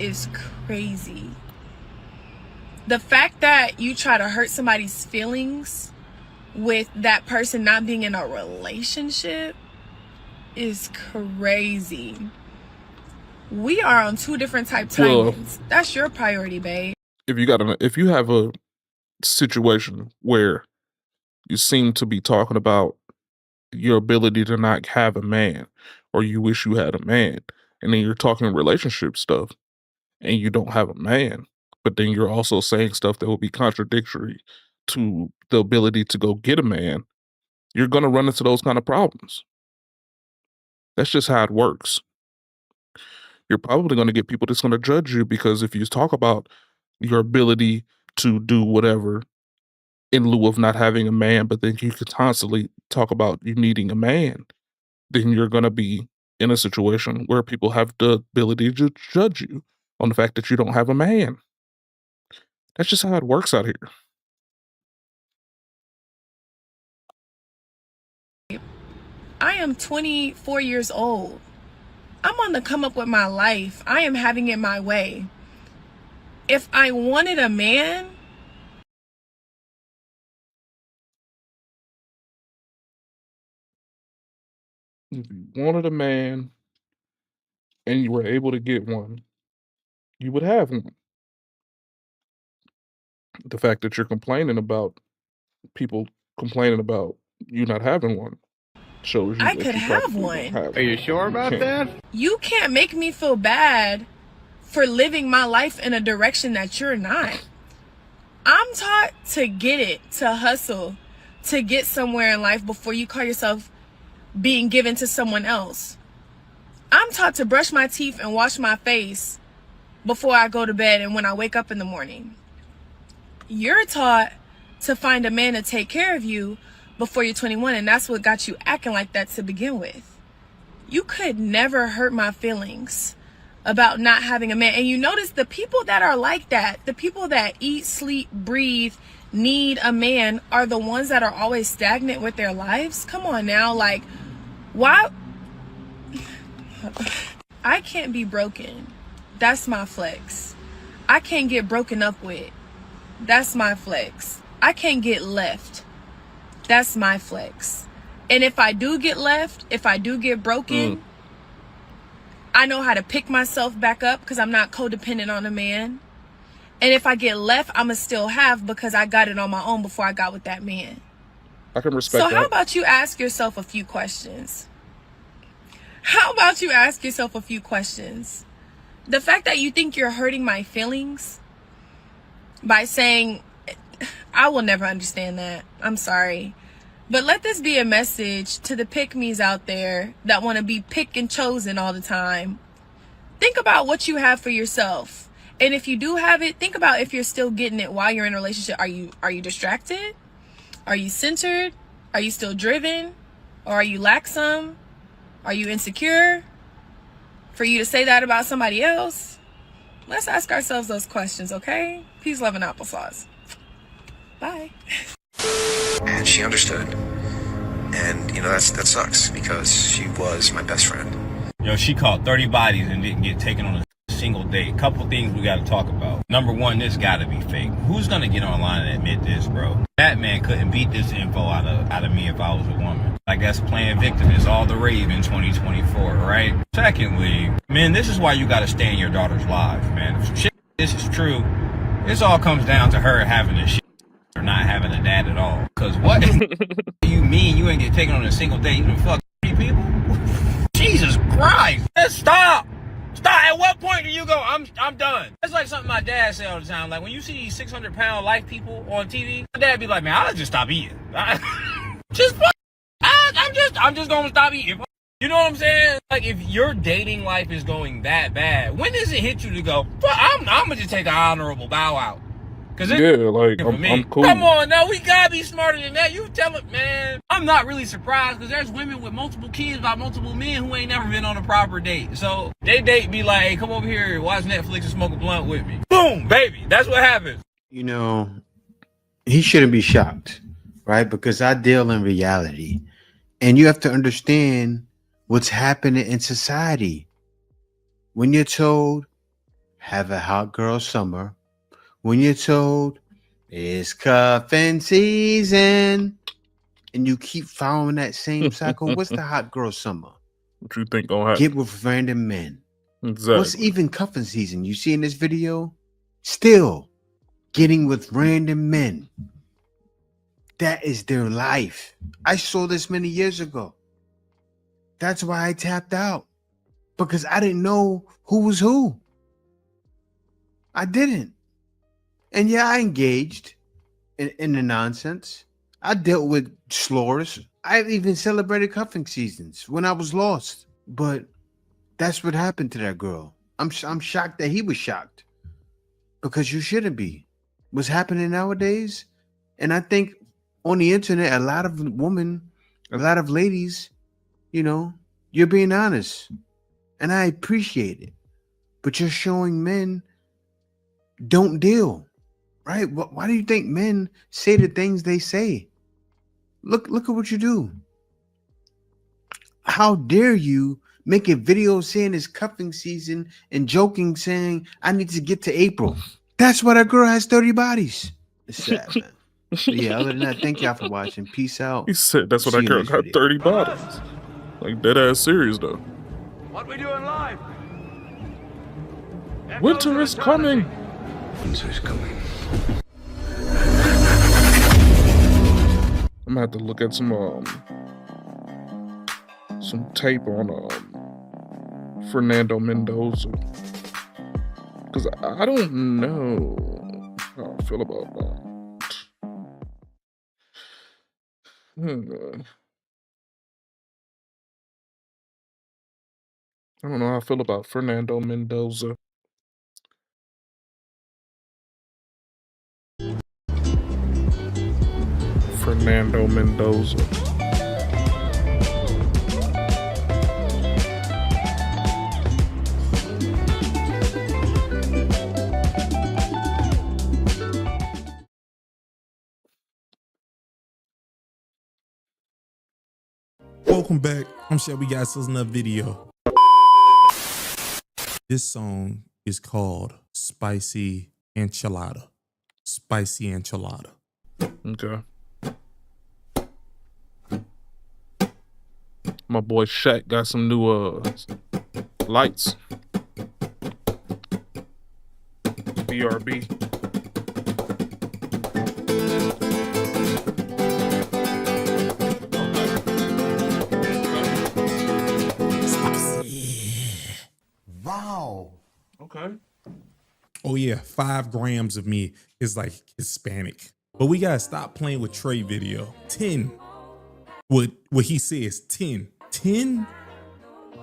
Speaker 5: is crazy. The fact that you try to hurt somebody's feelings with that person not being in a relationship is crazy. We are on two different type timings. That's your priority, babe.
Speaker 1: If you have a situation where you seem to be talking about your ability to not have a man, or you wish you had a man, and then you're talking relationship stuff and you don't have a man, but then you're also saying stuff that will be contradictory to the ability to go get a man, you're going to run into those kind of problems. That's just how it works. You're probably going to get people that's going to judge you, because if you talk about your ability to do whatever in lieu of not having a man, but then you could constantly talk about you needing a man, then you're going to be in a situation where people have the ability to judge you on the fact that you don't have a man. That's just how it works out here.
Speaker 5: I am 24 years old. I'm on the come up with my life. I am having it my way. If I wanted a man,
Speaker 1: If you wanted a man and you were able to get one, you would have one. The fact that you're complaining about people complaining about you not having one shows you
Speaker 5: I
Speaker 1: that
Speaker 5: could
Speaker 1: you
Speaker 5: have
Speaker 1: probably
Speaker 5: one.
Speaker 1: don't have
Speaker 24: Are you
Speaker 1: one.
Speaker 24: sure about
Speaker 1: can't.
Speaker 24: that?
Speaker 5: You can't make me feel bad for living my life in a direction that you're not. I'm taught to get it, to hustle, to get somewhere in life before you call yourself being given to someone else. I'm taught to brush my teeth and wash my face before I go to bed and when I wake up in the morning. You're taught to find a man to take care of you before you're 21, and that's what got you acting like that to begin with. You could never hurt my feelings about not having a man. And you notice the people that are like that, the people that eat, sleep, breathe, need a man, are the ones that are always stagnant with their lives. Come on now, like, why? I can't be broken. That's my flex. I can't get broken up with. That's my flex. I can't get left. That's my flex. And if I do get left, if I do get broken, I know how to pick myself back up because I'm not codependent on a man. And if I get left, I'ma still have, because I got it on my own before I got with that man.
Speaker 1: I can respect that.
Speaker 5: So how about you ask yourself a few questions? How about you ask yourself a few questions? The fact that you think you're hurting my feelings by saying, I will never understand that. I'm sorry. But let this be a message to the pick-me's out there that want to be picked and chosen all the time. Think about what you have for yourself. And if you do have it, think about if you're still getting it while you're in a relationship. Are you distracted? Are you centered? Are you still driven? Or are you laxum? Are you insecure? For you to say that about somebody else? Let's ask ourselves those questions, okay? Peace, love, and applesauce. Bye.
Speaker 8: And she understood. And, you know, that sucks because she was my best friend.
Speaker 3: Yo, she caught 30 bodies and didn't get taken on a single date. Couple things we gotta talk about. Number one, this gotta be fake. Who's gonna get online and admit this, bro? That man couldn't beat this info out of me if I was a woman. I guess playing victim is all the rave in 2024, right? Secondly, man, this is why you gotta stay in your daughter's life, man. If shit, this is true. This all comes down to her having a shit or not having a dad at all. Cause what do you mean you ain't get taken on a single date? You done fuck 3 people? Jesus Christ! Stop! Stop! At what point do you go, I'm done? That's like something my dad say all the time. Like when you see these 600-pound life people on TV, my dad be like, man, I'll just stop eating. I'm just gonna stop eating. You know what I'm saying? Like if your dating life is going that bad, when does it hit you to go, I'm gonna just take an honorable bow out? Cause
Speaker 1: like I'm cool.
Speaker 3: Come on, now we gotta be smarter than that. You tell it, man. I'm not really surprised because there's women with multiple kids by multiple men who ain't never been on a proper date. So they date be like, hey, come over here, watch Netflix and smoke a blunt with me. Boom, baby. That's what happens.
Speaker 4: You know, he shouldn't be shocked, right? Because I deal in reality. And you have to understand what's happening in society. When you're told, have a hot girl summer. When you're told it's cuffing season, and you keep following that same cycle, what's the hot girl summer?
Speaker 1: What you think gonna happen?
Speaker 4: Get with random men.
Speaker 1: Exactly.
Speaker 4: What's even cuffing season? You see in this video? Still getting with random men. That is their life. I saw this many years ago. That's why I tapped out. Because I didn't know who was who. I didn't. And yeah, I engaged in the nonsense. I dealt with slurs. I even celebrated cuffing seasons when I was lost. But that's what happened to that girl. I'm shocked that he was shocked. Because you shouldn't be. What's happening nowadays? And I think on the internet, a lot of women, a lot of ladies, you know, you're being honest. And I appreciate it. But you're showing men don't deal. Right? Why do you think men say the things they say? Look at what you do. How dare you make a video saying it's cuffing season and joking saying I need to get to April. That's why that girl has 30 bodies. It's sad, man. But yeah, other than that, thank y'all for watching. Peace out.
Speaker 1: He said that's what that girl got 30 bodies. Like dead ass serious though.
Speaker 21: What we doing live?
Speaker 1: Winter is coming.
Speaker 21: Winter is coming.
Speaker 1: I'm gonna have to look at some tape on Fernando Mendoza, because I don't know how I feel about that. I don't know how I feel about Fernando Mendoza. Fernando Mendoza.
Speaker 22: Welcome back. I'm Shelby. Guys, this is another video. This song is called Spicy Enchilada. Spicy Enchilada.
Speaker 1: Okay. My boy Shaq got some new lights. BRB.
Speaker 22: Wow. Okay. Oh yeah, 5 grams of me is like Hispanic. But we gotta stop playing with Trey video. 10. What he says, 10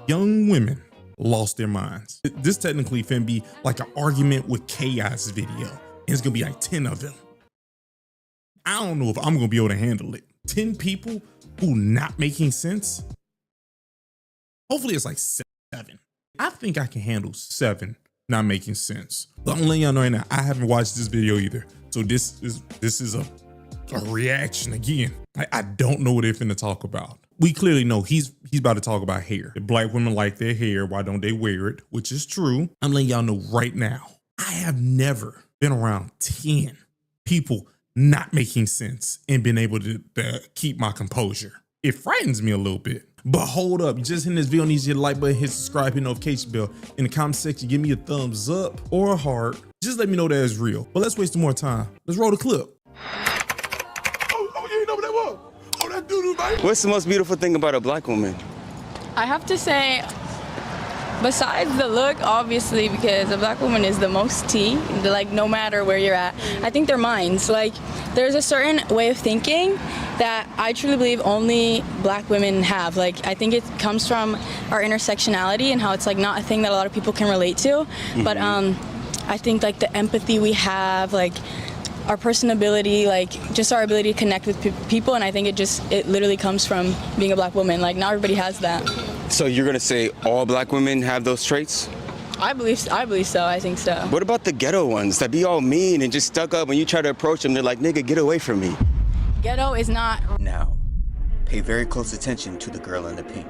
Speaker 22: young women lost their minds. This technically finna be like an argument with Chaos video. And it's gonna be like 10 of them. I don't know if I'm gonna be able to handle it. 10 people who not making sense. Hopefully it's like 7. I think I can handle 7 not making sense. But I'm letting y'all know right now, I haven't watched this video either. So this is a reaction again. I don't know what they're finna talk about. We clearly know he's about to talk about hair. If black women like their hair, why don't they wear it? Which is true. I'm letting y'all know right now. I have never been around 10 people not making sense and been able to keep my composure. It frightens me a little bit. But hold up, you just hitting this video, needs your like button, hit subscribe, hit notification bell. In the comment section, give me a thumbs up or a heart. Just let me know that it's real. But let's waste some more time. Let's roll the clip.
Speaker 6: Oh, you ain't know what that was? Oh, that doo-doo, baby.
Speaker 15: What's the most beautiful thing about a black woman?
Speaker 19: I have to say, besides the look, obviously, because a black woman is the most tea, like no matter where you're at, I think their minds, like there's a certain way of thinking that I truly believe only black women have. Like I think it comes from our intersectionality and how it's like not a thing that a lot of people can relate to. But I think like the empathy we have, like our personability, like just our ability to connect with people, and I think it literally comes from being a black woman. Like not everybody has that.
Speaker 15: So you're gonna say all black women have those traits?
Speaker 19: I believe so. I think so.
Speaker 15: What about the ghetto ones that be all mean and just stuck up when you try to approach them? They're like, nigga, get away from me.
Speaker 19: Ghetto is not.
Speaker 23: Now, pay very close attention to the girl in the pink.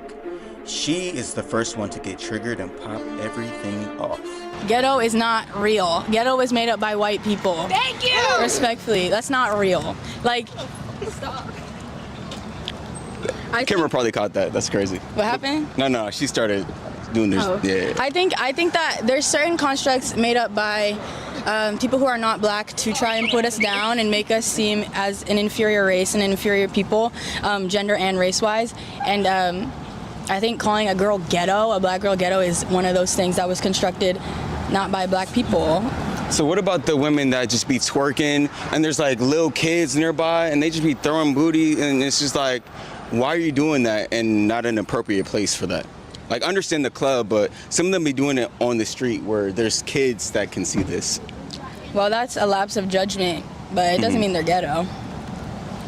Speaker 23: She is the first one to get triggered and pop everything off.
Speaker 19: Ghetto is not real. Ghetto is made up by white people. Thank you! Respectfully, that's not real. Like, stop.
Speaker 15: Camera probably caught that. That's crazy.
Speaker 19: What happened?
Speaker 15: No, she started doing this.
Speaker 19: Oh.
Speaker 15: Yeah.
Speaker 19: I think that there's certain constructs made up by people who are not black to try and put us down and make us seem as an inferior race and an inferior people, gender and race-wise. And I think calling a girl ghetto, a black girl ghetto, is one of those things that was constructed not by black people.
Speaker 15: So what about the women that just be twerking and there's like little kids nearby and they just be throwing booty, and it's just like, why are you doing that and not an appropriate place for that? Like, understand the club, but some of them be doing it on the street where there's kids that can see this.
Speaker 19: Well, that's a lapse of judgment, but it doesn't mean they're ghetto.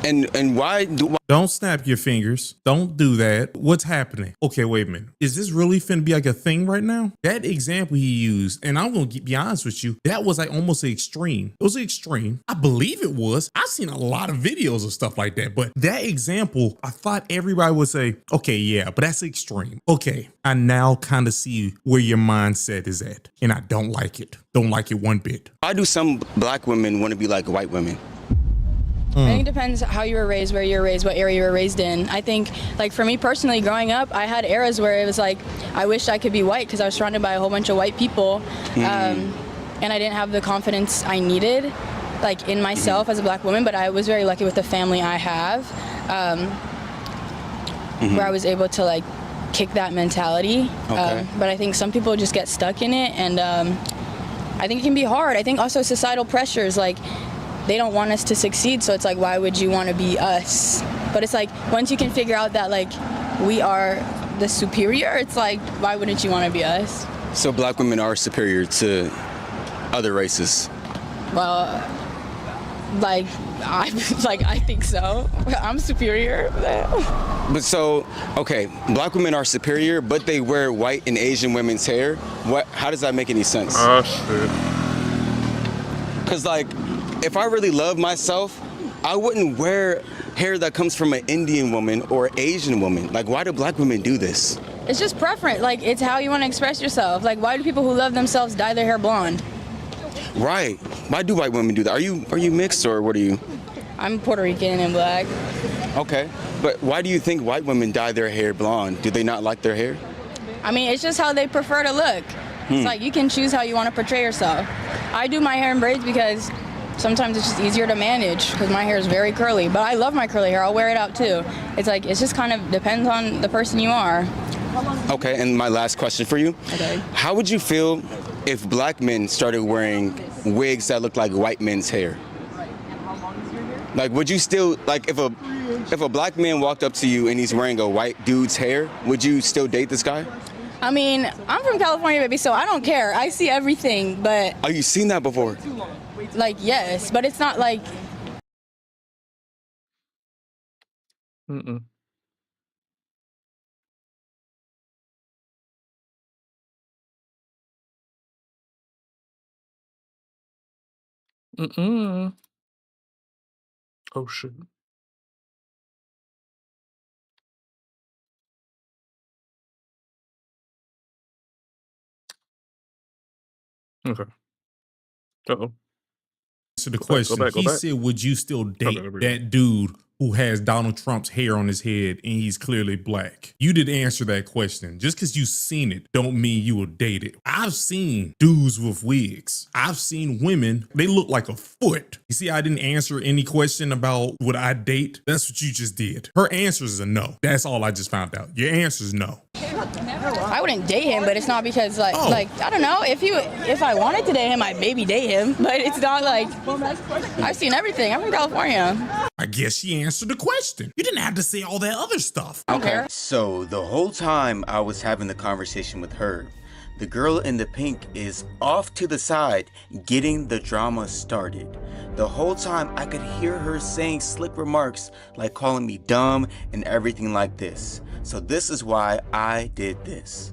Speaker 15: And why do...
Speaker 22: Don't snap your fingers. Don't do that. What's happening? Okay, wait a minute. Is this really finna be like a thing right now? That example he used, and I'm gonna be honest with you, that was like almost an extreme. It was an extreme. I believe it was. I've seen a lot of videos of stuff like that, but that example, I thought everybody would say, okay, yeah, but that's extreme. Okay, I now kind of see where your mindset is at, and I don't like it. Don't like it one bit.
Speaker 15: Why do some black women want to be like white women?
Speaker 19: I think it depends how you were raised, where you were raised, what area you were raised in. I think, like for me personally, growing up, I had eras where it was like, I wished I could be white because I was surrounded by a whole bunch of white people, and I didn't have the confidence I needed, like in myself as a black woman. But I was very lucky with the family I have, where I was able to like kick that mentality.
Speaker 15: Okay.
Speaker 19: But I think some people just get stuck in it, and I think it can be hard. I think also societal pressures, like, they don't want us to succeed, so it's like, why would you want to be us? But it's like, once you can figure out that like we are the superior, it's like, why wouldn't you want to be us?
Speaker 15: So black women are superior to other races?
Speaker 19: Well, like I think so. I'm superior.
Speaker 15: But so, okay, black women are superior, but they wear white and Asian women's hair. How does that make any sense?
Speaker 1: Oh shit.
Speaker 15: Because like, if I really love myself, I wouldn't wear hair that comes from an Indian woman or Asian woman. Like, why do black women do this?
Speaker 19: It's just preference. Like, it's how you want to express yourself. Like, why do people who love themselves dye their hair blonde?
Speaker 15: Right. Why do white women do that? Are you mixed, or what are you?
Speaker 19: I'm Puerto Rican and black.
Speaker 15: Okay. But why do you think white women dye their hair blonde? Do they not like their hair?
Speaker 19: I mean, it's just how they prefer to look. It's like, you can choose how you want to portray yourself. I do my hair in braids because sometimes it's just easier to manage because my hair is very curly, but I love my curly hair. I'll wear it out too. It's like, it's just kind of depends on the person you are.
Speaker 15: Okay, and my last question for you.
Speaker 19: Okay.
Speaker 15: How would you feel if black men started wearing wigs that look like white men's hair? Like, would you still, like, if a black man walked up to you and he's wearing a white dude's hair, would you still date this guy?
Speaker 19: I mean, I'm from California, baby, so I don't care. I see everything, but...
Speaker 15: Oh, you've seen that before?
Speaker 19: Like, yes, but it's not like...
Speaker 1: Mm-mm. Mm-mm. Oh, shit. Okay. Uh-oh.
Speaker 22: Answer the question.
Speaker 1: Go back.
Speaker 22: Said, would you still date
Speaker 1: there we go.
Speaker 22: that dude who has Donald Trump's hair on his head and he's clearly black? You didn't answer that question. Just because you've seen it don't mean you will date it. I've seen dudes with wigs. I've seen women, they look like a foot. You see, I didn't answer any question about would I date? That's what you just did. Her answer is a no. That's all I just found out. Your answer is no.
Speaker 19: I wouldn't date him, but it's not because like I don't know, if I wanted to date him, I'd maybe date him, but it's not like I've seen everything. I'm from California.
Speaker 22: I guess she answered the question. You didn't have to say all that other stuff.
Speaker 23: Okay. So the whole time I was having the conversation with her, the girl in the pink is off to the side getting the drama started. The whole time I could hear her saying slick remarks like calling me dumb and everything like this. So this is why I did this.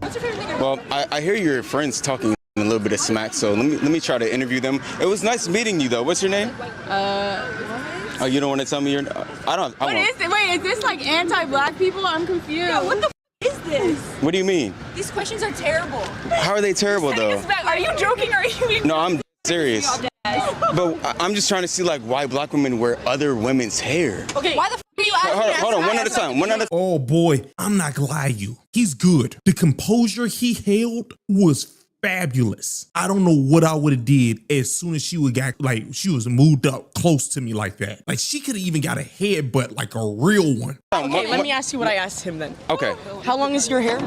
Speaker 15: Well, I hear your friends talking a little bit of smack, so let me try to interview them. It was nice meeting you, though. What's your name? Oh, you don't want to tell me your? I don't.
Speaker 5: What is it? Wait, is this like anti-black people? I'm confused. Yeah, what the is this?
Speaker 15: What do you mean?
Speaker 5: These questions are terrible.
Speaker 15: How are they terrible, though?
Speaker 5: Are you joking or are you?
Speaker 15: No, I'm serious. But I'm just trying to see like why black women wear other women's hair.
Speaker 5: Okay, why the f are you asking?
Speaker 15: Hold on, one at a time.
Speaker 22: Oh boy, I'm not gonna lie to you. He's good. The composure he held was fabulous. I don't know what I would have did as soon as she would got like she was moved up close to me like that. Like she could have even got a headbutt like a real one.
Speaker 10: Okay, let me ask you what I asked him then.
Speaker 15: Okay.
Speaker 10: How long is your hair?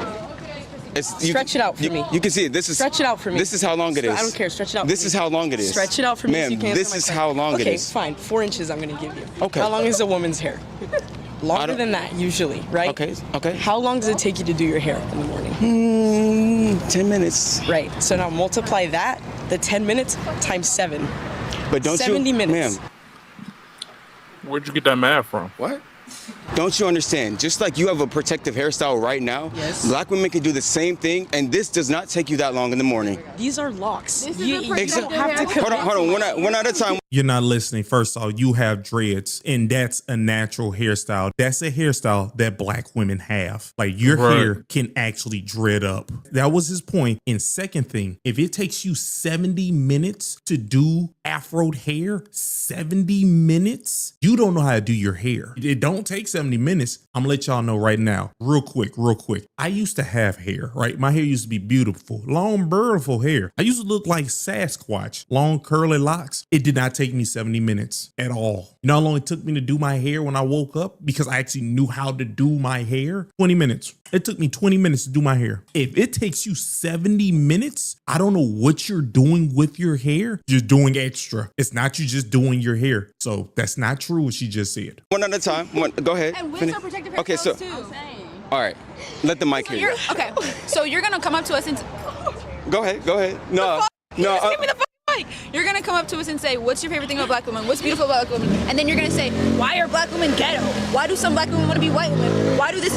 Speaker 10: Stretch it out for me.
Speaker 15: You can see it. This is
Speaker 10: stretch it out for me.
Speaker 15: This is how long it is.
Speaker 10: I don't care. Stretch it out.
Speaker 15: This is how long it is.
Speaker 10: Stretch it out for me.
Speaker 15: Ma'am,
Speaker 10: so you can
Speaker 15: this is how long it is.
Speaker 10: Okay, fine. 4 inches I'm gonna give you.
Speaker 15: Okay.
Speaker 10: How long is a woman's hair? Longer than that, usually, right?
Speaker 15: Okay.
Speaker 10: How long does it take you to do your hair in the morning?
Speaker 15: 10 minutes.
Speaker 10: Right. So now multiply that, the 10 minutes, times 7.
Speaker 15: But don't
Speaker 10: 70 minutes.
Speaker 15: Ma'am.
Speaker 1: Where'd you get that math from?
Speaker 15: What? Don't you understand? Just like you have a protective hairstyle right now, black women can do the same thing, and this does not take you that long in the morning.
Speaker 10: These are locks.
Speaker 5: You
Speaker 10: don't have to
Speaker 15: Hold on, one at a time.
Speaker 22: You're not listening. First off, you have dreads, and that's a natural hairstyle. That's a hairstyle that black women have. Like your hair can actually dread up. That was his point. And second thing, if it takes you 70 minutes to do afro hair, 70 minutes, you don't know how to do your hair. It don't take 70 minutes. I'm gonna let y'all know right now, real quick. I used to have hair, right? My hair used to be beautiful, long, beautiful hair. I used to look like Sasquatch, long curly locks. It did not take me 70 minutes at all. You know how long it took me to do my hair when I woke up? Because I actually knew how to do my hair? 20 minutes. It took me 20 minutes to do my hair. If it takes you 70 minutes, I don't know what you're doing with your hair. You're doing extra. It's not you just doing your hair. So that's not true what she just said.
Speaker 15: One at a time. Go ahead.
Speaker 5: And wigs are protective hairstyles
Speaker 15: Okay, so
Speaker 5: too.
Speaker 15: all right, let the mic hear you.
Speaker 5: Okay, so you're gonna come up to us and
Speaker 15: Go ahead. No.
Speaker 5: Just give me the mic. You're gonna come up to us and say, what's your favorite thing about black women? What's beautiful about black women? And then you're gonna say, why are black women ghetto? Why do some black women want to be white women? Why do this?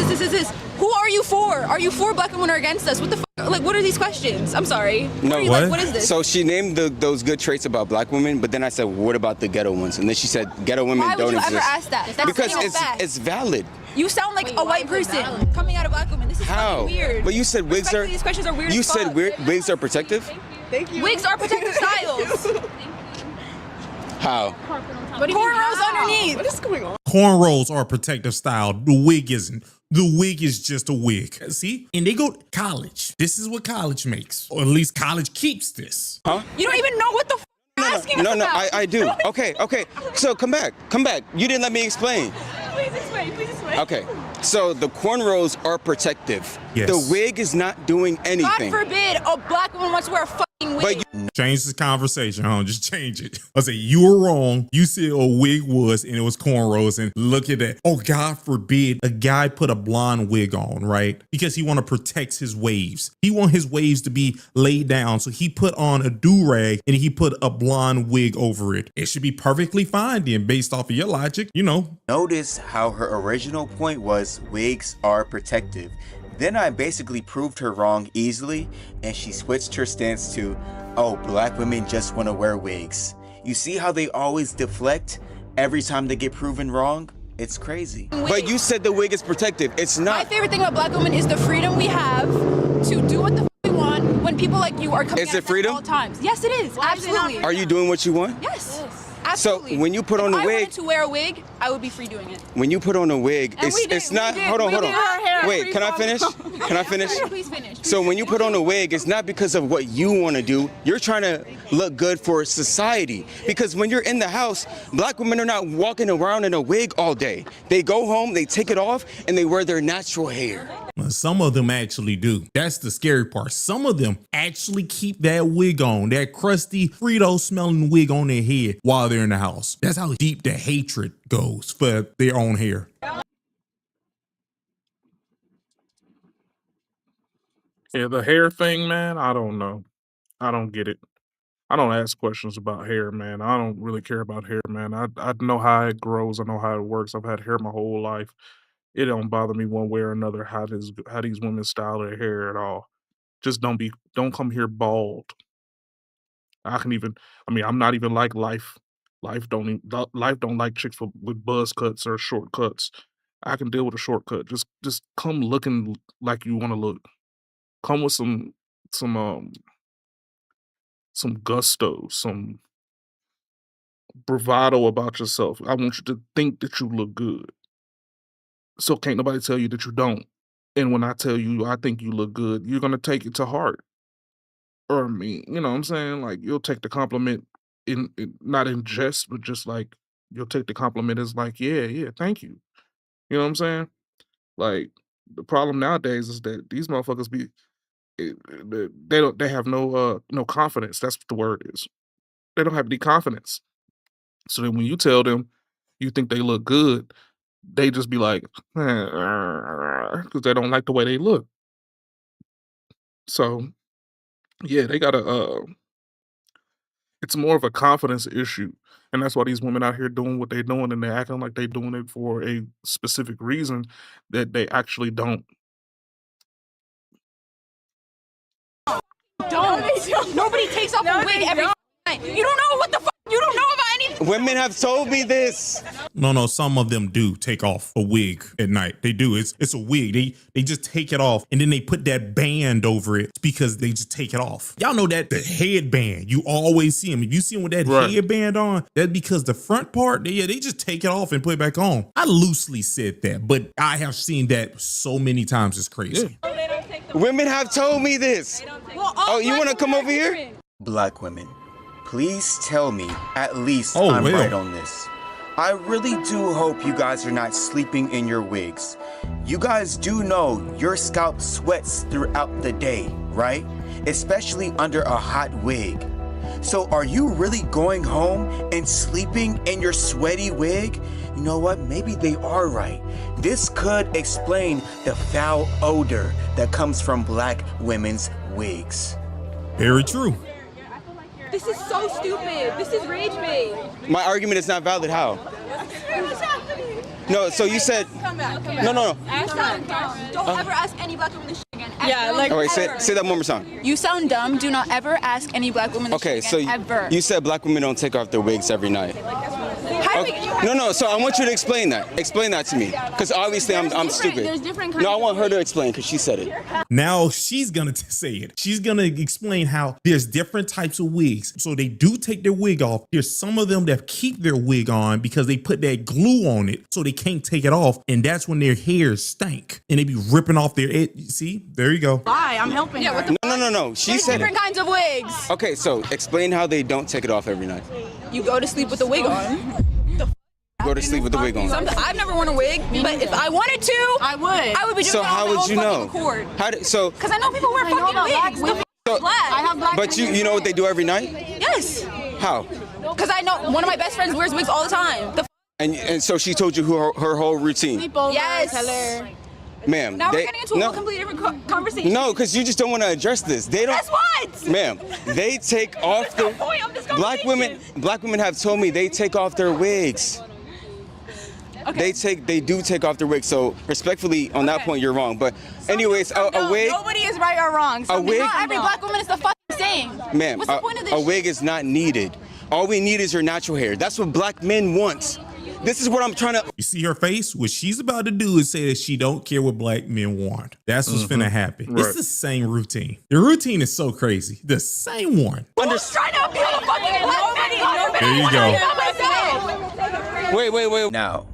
Speaker 5: Who are you for? Are you for black women or against us? What the like, what are these questions? I'm sorry.
Speaker 15: No,
Speaker 5: what is this?
Speaker 15: So she named those good traits about black women, but then I said, what about the ghetto ones? And then she said, ghetto women don't exist.
Speaker 5: Why would you ever ask that? That's
Speaker 15: Because it's valid.
Speaker 5: You sound like a white person coming out of black women. This is
Speaker 15: How?
Speaker 5: fucking weird.
Speaker 15: But you said wigs are.
Speaker 5: These questions are weird.
Speaker 15: You
Speaker 5: as
Speaker 15: said
Speaker 5: fuck.
Speaker 15: wigs are protective.
Speaker 5: Thank you. Wigs are protective styles.
Speaker 15: How?
Speaker 5: Cornrows underneath.
Speaker 10: What is going on?
Speaker 22: Cornrows are a protective style. The wig isn't. The wig is just a wig. See? And they go to college. This is what college makes. Or at least college keeps this.
Speaker 15: Huh?
Speaker 5: You don't even know what the you're asking us about.
Speaker 15: I do. Okay. So come back. You didn't let me explain.
Speaker 5: Please explain.
Speaker 15: Okay. So the cornrows are protective.
Speaker 22: Yes.
Speaker 15: The wig is not doing anything.
Speaker 5: God forbid a black woman wants to wear a fucking wig.
Speaker 22: Change this conversation, huh? Just change it. I say you were wrong. You said a wig was and it was cornrows, and look at that. Oh, God forbid a guy put a blonde wig on, right? Because he want to protect his waves. He want his waves to be laid down, so he put on a do-rag and he put a blonde wig over it. It should be perfectly fine then, based off of your logic, you know.
Speaker 23: Notice how her original point was wigs are protective. Then I basically proved her wrong easily, and she switched her stance to, oh, black women just want to wear wigs. You see how they always deflect every time they get proven wrong? It's crazy.
Speaker 15: But you said the wig is protective. It's not.
Speaker 5: My favorite thing about black women is the freedom we have to do what the fuck we want when
Speaker 9: people like you are coming
Speaker 15: Is
Speaker 9: at
Speaker 15: it
Speaker 9: us
Speaker 15: freedom?
Speaker 9: at all times. Yes, it is. Absolutely.
Speaker 15: Are you doing what you want?
Speaker 9: Yes. Absolutely.
Speaker 15: So when you put on a
Speaker 9: If I
Speaker 15: wig,
Speaker 9: wanted to wear a wig, I would be free doing it.
Speaker 15: when you put on a wig,
Speaker 9: And
Speaker 15: it's not. Hold on. Wait, can I finish? Can I finish?
Speaker 9: Please finish.
Speaker 15: So when you put on a wig, it's not because of what you want to do. You're trying to look good for society. Because when you're in the house, black women are not walking around in a wig all day. They go home, they take it off, and they wear their natural hair.
Speaker 22: Some of them actually do. That's the scary part. Some of them actually keep that wig on, that crusty Frito smelling wig on their head while they're in the house. That's how deep the hatred goes for their own hair.
Speaker 1: Yeah, the hair thing, man, I don't know. I don't get it. I don't ask questions about hair, man. I don't really care about hair, man. I know how it grows. I know how it works. I've had hair my whole life. It don't bother me one way or another how these women style their hair at all. Just don't come here bald. I mean, I'm not even like Life. Life don't like chicks with buzz cuts or short cuts. I can deal with a short cut. Just come looking like you want to look. Come with some gusto, some bravado about yourself. I want you to think that you look good. So can't nobody tell you that you don't. And when I tell you I think you look good, you're gonna take it to heart. Or I mean, you know what I'm saying? Like you'll take the compliment in not in jest, but just like you'll take the compliment as like, yeah, thank you. You know what I'm saying? Like the problem nowadays is that these motherfuckers they have no confidence. That's what the word is. They don't have any confidence. So then when you tell them you think they look good, they just be like, because they don't like the way they look. So yeah, they gotta it's more of a confidence issue. And that's why these women out here doing what they're doing and they're acting like they're doing it for a specific reason that they actually don't.
Speaker 9: Don't. Nobody takes off a wig every night. You don't know what the fuck. You don't know about anything.
Speaker 15: Women have told me this.
Speaker 22: No, some of them do take off a wig at night. They do. It's a wig. They just take it off and then they put that band over it because they just take it off. Y'all know that the headband, you always see them. If you see them with that headband on, that's because the front part, they just take it off and put it back on. I loosely said that, but I have seen that so many times. It's crazy.
Speaker 15: Yeah. Women have told me this. Oh, you want to come over here?
Speaker 23: Black women, please tell me at least I'm right on this. I really do hope you guys are not sleeping in your wigs. You guys do know your scalp sweats throughout the day, right? Especially under a hot wig. So are you really going home and sleeping in your sweaty wig? You know what? Maybe they are right. This could explain the foul odor that comes from black women's wigs.
Speaker 22: Very true.
Speaker 9: This is so stupid. This is rage bait.
Speaker 15: My argument is not valid. How? No, so you said no.
Speaker 9: You sound dumb. Don't ever ask any black woman this shit again.
Speaker 19: Yeah, like.
Speaker 15: All right, say that one more time.
Speaker 9: You sound dumb. Do not ever ask any black woman this
Speaker 15: Okay,
Speaker 9: shit
Speaker 15: so
Speaker 9: again. Ever.
Speaker 15: you said black women don't take off their wigs every night. No. So I want you to explain that. Explain that to me, because obviously I'm stupid.
Speaker 9: There's different kinds.
Speaker 15: No, I want her to explain because she said it.
Speaker 22: Now she's gonna say it. She's gonna explain how there's different types of wigs. So they do take their wig off. There's some of them that keep their wig on because they put that glue on it so they can't take it off, and that's when their hair stank and they be ripping off their head. See, there you go.
Speaker 9: Hi, I'm helping. Yeah,
Speaker 15: No. She
Speaker 9: There's
Speaker 15: said
Speaker 9: different kinds of wigs.
Speaker 15: Okay, so explain how they don't take it off every night.
Speaker 9: You go to sleep with a wig on.
Speaker 15: Go to sleep with the wig on.
Speaker 9: I've never worn a wig, but if I wanted to, I would be doing
Speaker 15: So
Speaker 9: it
Speaker 15: how
Speaker 9: on my
Speaker 15: would
Speaker 9: own
Speaker 15: you know?
Speaker 9: fucking accord.
Speaker 15: Because
Speaker 9: I know people wear fucking wigs.
Speaker 15: So,
Speaker 9: Black. I have black.
Speaker 15: But you know what they do every night?
Speaker 9: Yes.
Speaker 15: How?
Speaker 9: Because I know one of my best friends wears wigs all the time.
Speaker 15: And so she told you her whole routine.
Speaker 9: Yes.
Speaker 15: Ma'am.
Speaker 9: Now we're getting into a completely different conversation.
Speaker 15: No, because you just don't want to address this. They don't.
Speaker 9: Guess what?
Speaker 15: Ma'am, they take off the black women have told me they take off their wigs. Okay. They do take off their wig. So respectfully, on that point, you're wrong. But anyways, a wig.
Speaker 9: Nobody is right or wrong.
Speaker 15: A wig.
Speaker 9: Not every black woman is the fucking same.
Speaker 15: Ma'am,
Speaker 9: what's the point of this?
Speaker 15: A wig is not needed. All we need is your natural hair. That's what black men want. This is what I'm trying to.
Speaker 22: You see her face? What she's about to do is say that she don't care what black men want. That's what's finna happen.
Speaker 1: Right.
Speaker 22: It's the same routine. The routine is so crazy. The same one.
Speaker 9: Who's trying to appeal to fucking black men?
Speaker 22: There you go.
Speaker 15: Wait.
Speaker 23: Now,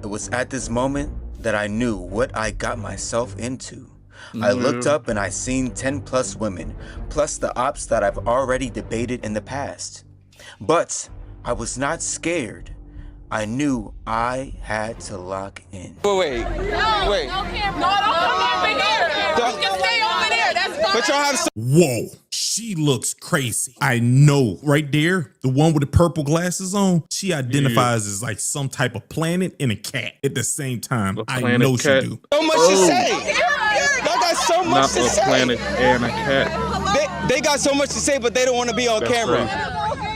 Speaker 23: it was at this moment that I knew what I got myself into. I looked up and I seen 10 plus women, plus the ops that I've already debated in the past. But I was not scared. I knew I had to lock in.
Speaker 15: Wait.
Speaker 9: No, don't come over here. You can stay over there. That's fine.
Speaker 15: But y'all have so.
Speaker 22: Whoa, she looks crazy. I know right there, the one with the purple glasses on, she identifies as like some type of planet and a cat at the same time. I know
Speaker 1: cat.
Speaker 22: she do.
Speaker 15: So much to say. Y'all got so much
Speaker 1: Not
Speaker 15: to
Speaker 1: a
Speaker 15: say.
Speaker 1: planet and a cat.
Speaker 15: They got so much to say, but they don't want to be on camera.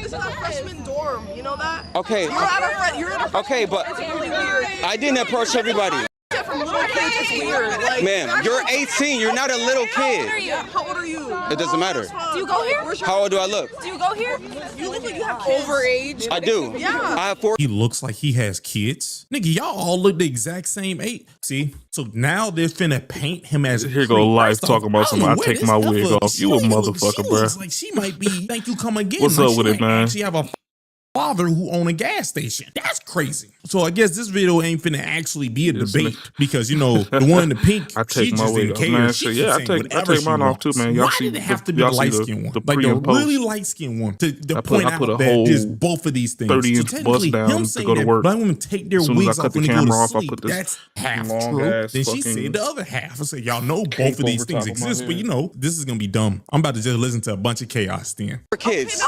Speaker 10: This is a freshman dorm. You know that?
Speaker 15: Okay.
Speaker 10: You're at a
Speaker 15: Okay, but
Speaker 10: It's really weird.
Speaker 15: I didn't approach everybody.
Speaker 10: From little kids, it's weird. Like,
Speaker 15: Ma'am, you're 18. You're not a little kid.
Speaker 10: How old are you?
Speaker 15: It doesn't matter.
Speaker 9: Do you go here?
Speaker 15: How old do I look?
Speaker 9: Do you go here?
Speaker 10: You look like you have overage.
Speaker 15: I do.
Speaker 10: Yeah.
Speaker 15: I have 4.
Speaker 22: He looks like he has kids. Nigga, y'all all look the exact same age. See? So now they're finna paint him as
Speaker 1: Here go Life talking about
Speaker 22: some.
Speaker 1: I take my wig off. You a motherfucker,
Speaker 22: She
Speaker 1: bro.
Speaker 22: looks like she might be, thank you, come again.
Speaker 1: What's
Speaker 22: like
Speaker 1: up with
Speaker 22: she
Speaker 1: it, man?
Speaker 22: Actually have a father who own a gas station. That's crazy. So I guess this video ain't finna actually be a debate because, you know, the one in the pink,
Speaker 1: I
Speaker 22: she
Speaker 1: take my
Speaker 22: just
Speaker 1: wig
Speaker 22: didn't
Speaker 1: off,
Speaker 22: care.
Speaker 1: man.
Speaker 22: She
Speaker 1: Shit,
Speaker 22: just
Speaker 1: yeah,
Speaker 22: saying
Speaker 1: I
Speaker 22: whatever
Speaker 1: take mine
Speaker 22: she
Speaker 1: off too,
Speaker 22: wants.
Speaker 1: man. Y'all
Speaker 22: Why
Speaker 1: see
Speaker 22: did it have
Speaker 1: the-
Speaker 22: to be the
Speaker 1: y'all see
Speaker 22: light
Speaker 1: the-
Speaker 22: skin one?
Speaker 1: the
Speaker 22: Like
Speaker 1: pre
Speaker 22: the
Speaker 1: and post.
Speaker 22: really light skin one to
Speaker 1: I
Speaker 22: point
Speaker 1: put
Speaker 22: out
Speaker 1: a
Speaker 22: that
Speaker 1: whole
Speaker 22: there's both of these things.
Speaker 1: 30-inch
Speaker 22: so
Speaker 1: bust
Speaker 22: technically,
Speaker 1: down
Speaker 22: him
Speaker 1: to
Speaker 22: saying
Speaker 1: go to
Speaker 22: that
Speaker 1: work.
Speaker 22: black women take their
Speaker 1: As soon as I
Speaker 22: wigs
Speaker 1: cut
Speaker 22: off
Speaker 1: the
Speaker 22: when they go
Speaker 1: camera
Speaker 22: to
Speaker 1: off, I
Speaker 22: sleep.
Speaker 1: put this
Speaker 22: That's half
Speaker 1: long
Speaker 22: true.
Speaker 1: ass
Speaker 22: Then she
Speaker 1: fucking
Speaker 22: said the other half. I said, y'all know
Speaker 1: cape
Speaker 22: both of these
Speaker 1: over
Speaker 22: things
Speaker 1: top of my
Speaker 22: exist, but
Speaker 1: head.
Speaker 22: you know, this is gonna be dumb. I'm about to just listen to a bunch of chaos then.
Speaker 15: For kids.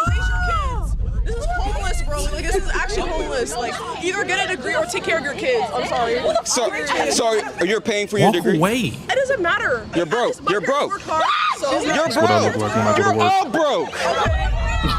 Speaker 10: This is homeless, bro. Like, this is actually homeless. Like, either get a degree or take care of your kids. I'm sorry.
Speaker 15: Sorry, you're paying for your
Speaker 22: Walk
Speaker 15: degree?
Speaker 22: away.
Speaker 10: It doesn't matter.
Speaker 15: You're broke. You're broke.
Speaker 10: Work hard, so
Speaker 15: You're
Speaker 1: That's what I look
Speaker 15: broke.
Speaker 1: like when I go to
Speaker 15: You're
Speaker 1: work.
Speaker 15: all broke.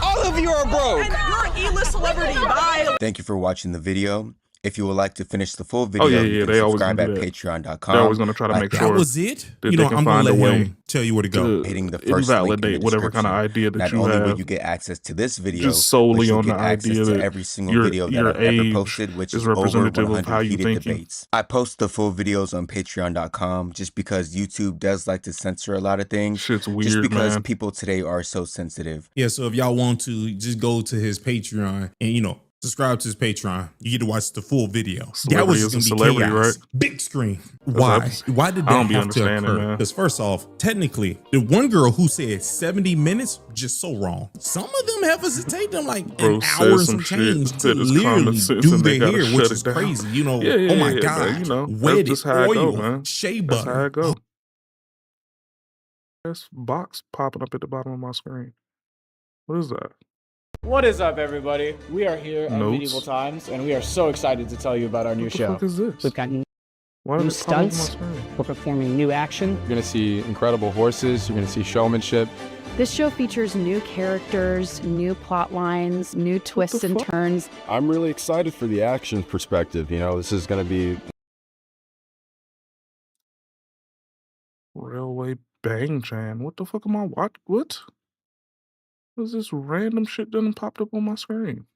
Speaker 15: All of you are broke.
Speaker 10: And you're an E-list celebrity. Bye.
Speaker 23: Thank you for watching the video. If you would like to finish the full video,
Speaker 1: Oh, yeah,
Speaker 23: you
Speaker 1: yeah,
Speaker 23: can
Speaker 1: they always
Speaker 23: subscribe
Speaker 1: gonna
Speaker 23: at
Speaker 1: do that.
Speaker 23: patreon.com.
Speaker 1: They're always gonna try to make
Speaker 22: That
Speaker 1: sure
Speaker 22: was it.
Speaker 1: that
Speaker 22: You
Speaker 1: they
Speaker 22: know,
Speaker 1: can
Speaker 22: I'm gonna
Speaker 1: find a
Speaker 22: let
Speaker 1: way
Speaker 22: him tell you where to go.
Speaker 23: hitting the first link in
Speaker 1: invalidate
Speaker 23: the
Speaker 1: whatever kind of
Speaker 23: description.
Speaker 1: idea that
Speaker 23: Not
Speaker 1: you
Speaker 23: only will
Speaker 1: have.
Speaker 23: you get access to this video,
Speaker 1: Just solely
Speaker 23: but you'll
Speaker 1: on the
Speaker 23: get access
Speaker 1: idea
Speaker 23: to
Speaker 1: that
Speaker 23: every single
Speaker 1: your
Speaker 23: video that
Speaker 1: your
Speaker 23: I've ever
Speaker 1: age
Speaker 23: posted, which
Speaker 1: is
Speaker 23: is over
Speaker 1: representative of
Speaker 23: 100
Speaker 1: how you
Speaker 23: heated
Speaker 1: thinking.
Speaker 23: debates. I post the full videos on patreon.com just because YouTube does like to censor a lot of things.
Speaker 1: Shit's
Speaker 23: just
Speaker 1: weird,
Speaker 23: because
Speaker 1: man.
Speaker 23: people today are so sensitive.
Speaker 22: Yeah, so if y'all want to just go to his Patreon and, you know, subscribe to his Patreon, you get to watch the full video. That
Speaker 1: Celebrity
Speaker 22: was
Speaker 1: is
Speaker 22: just
Speaker 1: a
Speaker 22: gonna be
Speaker 1: celebrity,
Speaker 22: chaos.
Speaker 1: right?
Speaker 22: Big screen.
Speaker 1: That's
Speaker 22: Why?
Speaker 1: abs-
Speaker 22: Why did
Speaker 1: I
Speaker 22: that
Speaker 1: don't be
Speaker 22: have to
Speaker 1: understanding,
Speaker 22: occur?
Speaker 1: man.
Speaker 22: Because first off, technically, the one girl who said 70 minutes, just so wrong. Some of them heifers take them like
Speaker 1: Bro
Speaker 22: an
Speaker 1: said
Speaker 22: hour and
Speaker 1: some
Speaker 22: some
Speaker 1: shit
Speaker 22: change to
Speaker 1: that is common
Speaker 22: literally
Speaker 1: sense
Speaker 22: do
Speaker 1: and they
Speaker 22: their
Speaker 1: gotta
Speaker 22: hair, which
Speaker 1: shut
Speaker 22: is
Speaker 1: it down.
Speaker 22: crazy. You know,
Speaker 1: Yeah,
Speaker 22: oh my
Speaker 1: but,
Speaker 22: God.
Speaker 1: you know,
Speaker 22: Wetted
Speaker 1: that's how it
Speaker 22: oil,
Speaker 1: go, man.
Speaker 22: shea
Speaker 1: That's how
Speaker 22: butter.
Speaker 1: it go. This box popping up at the bottom of my screen. What is that?
Speaker 7: What is up, everybody? We are here at
Speaker 1: Notes?
Speaker 7: Medieval Times, and we are so excited to tell you about our new
Speaker 1: What the
Speaker 7: show.
Speaker 1: fuck is this?
Speaker 7: We've got new
Speaker 1: Why did it pop up on my
Speaker 7: stunts.
Speaker 1: screen?
Speaker 7: We're performing new action. You're going to see incredible horses. You're going to see showmanship.
Speaker 11: This show features new characters, new plot lines, new twists and turns.
Speaker 16: I'm really excited for the action perspective. You know, this is going to be
Speaker 1: Railway Bang Chan. What the fuck am I watching? What? What is this random shit done popped up on my screen?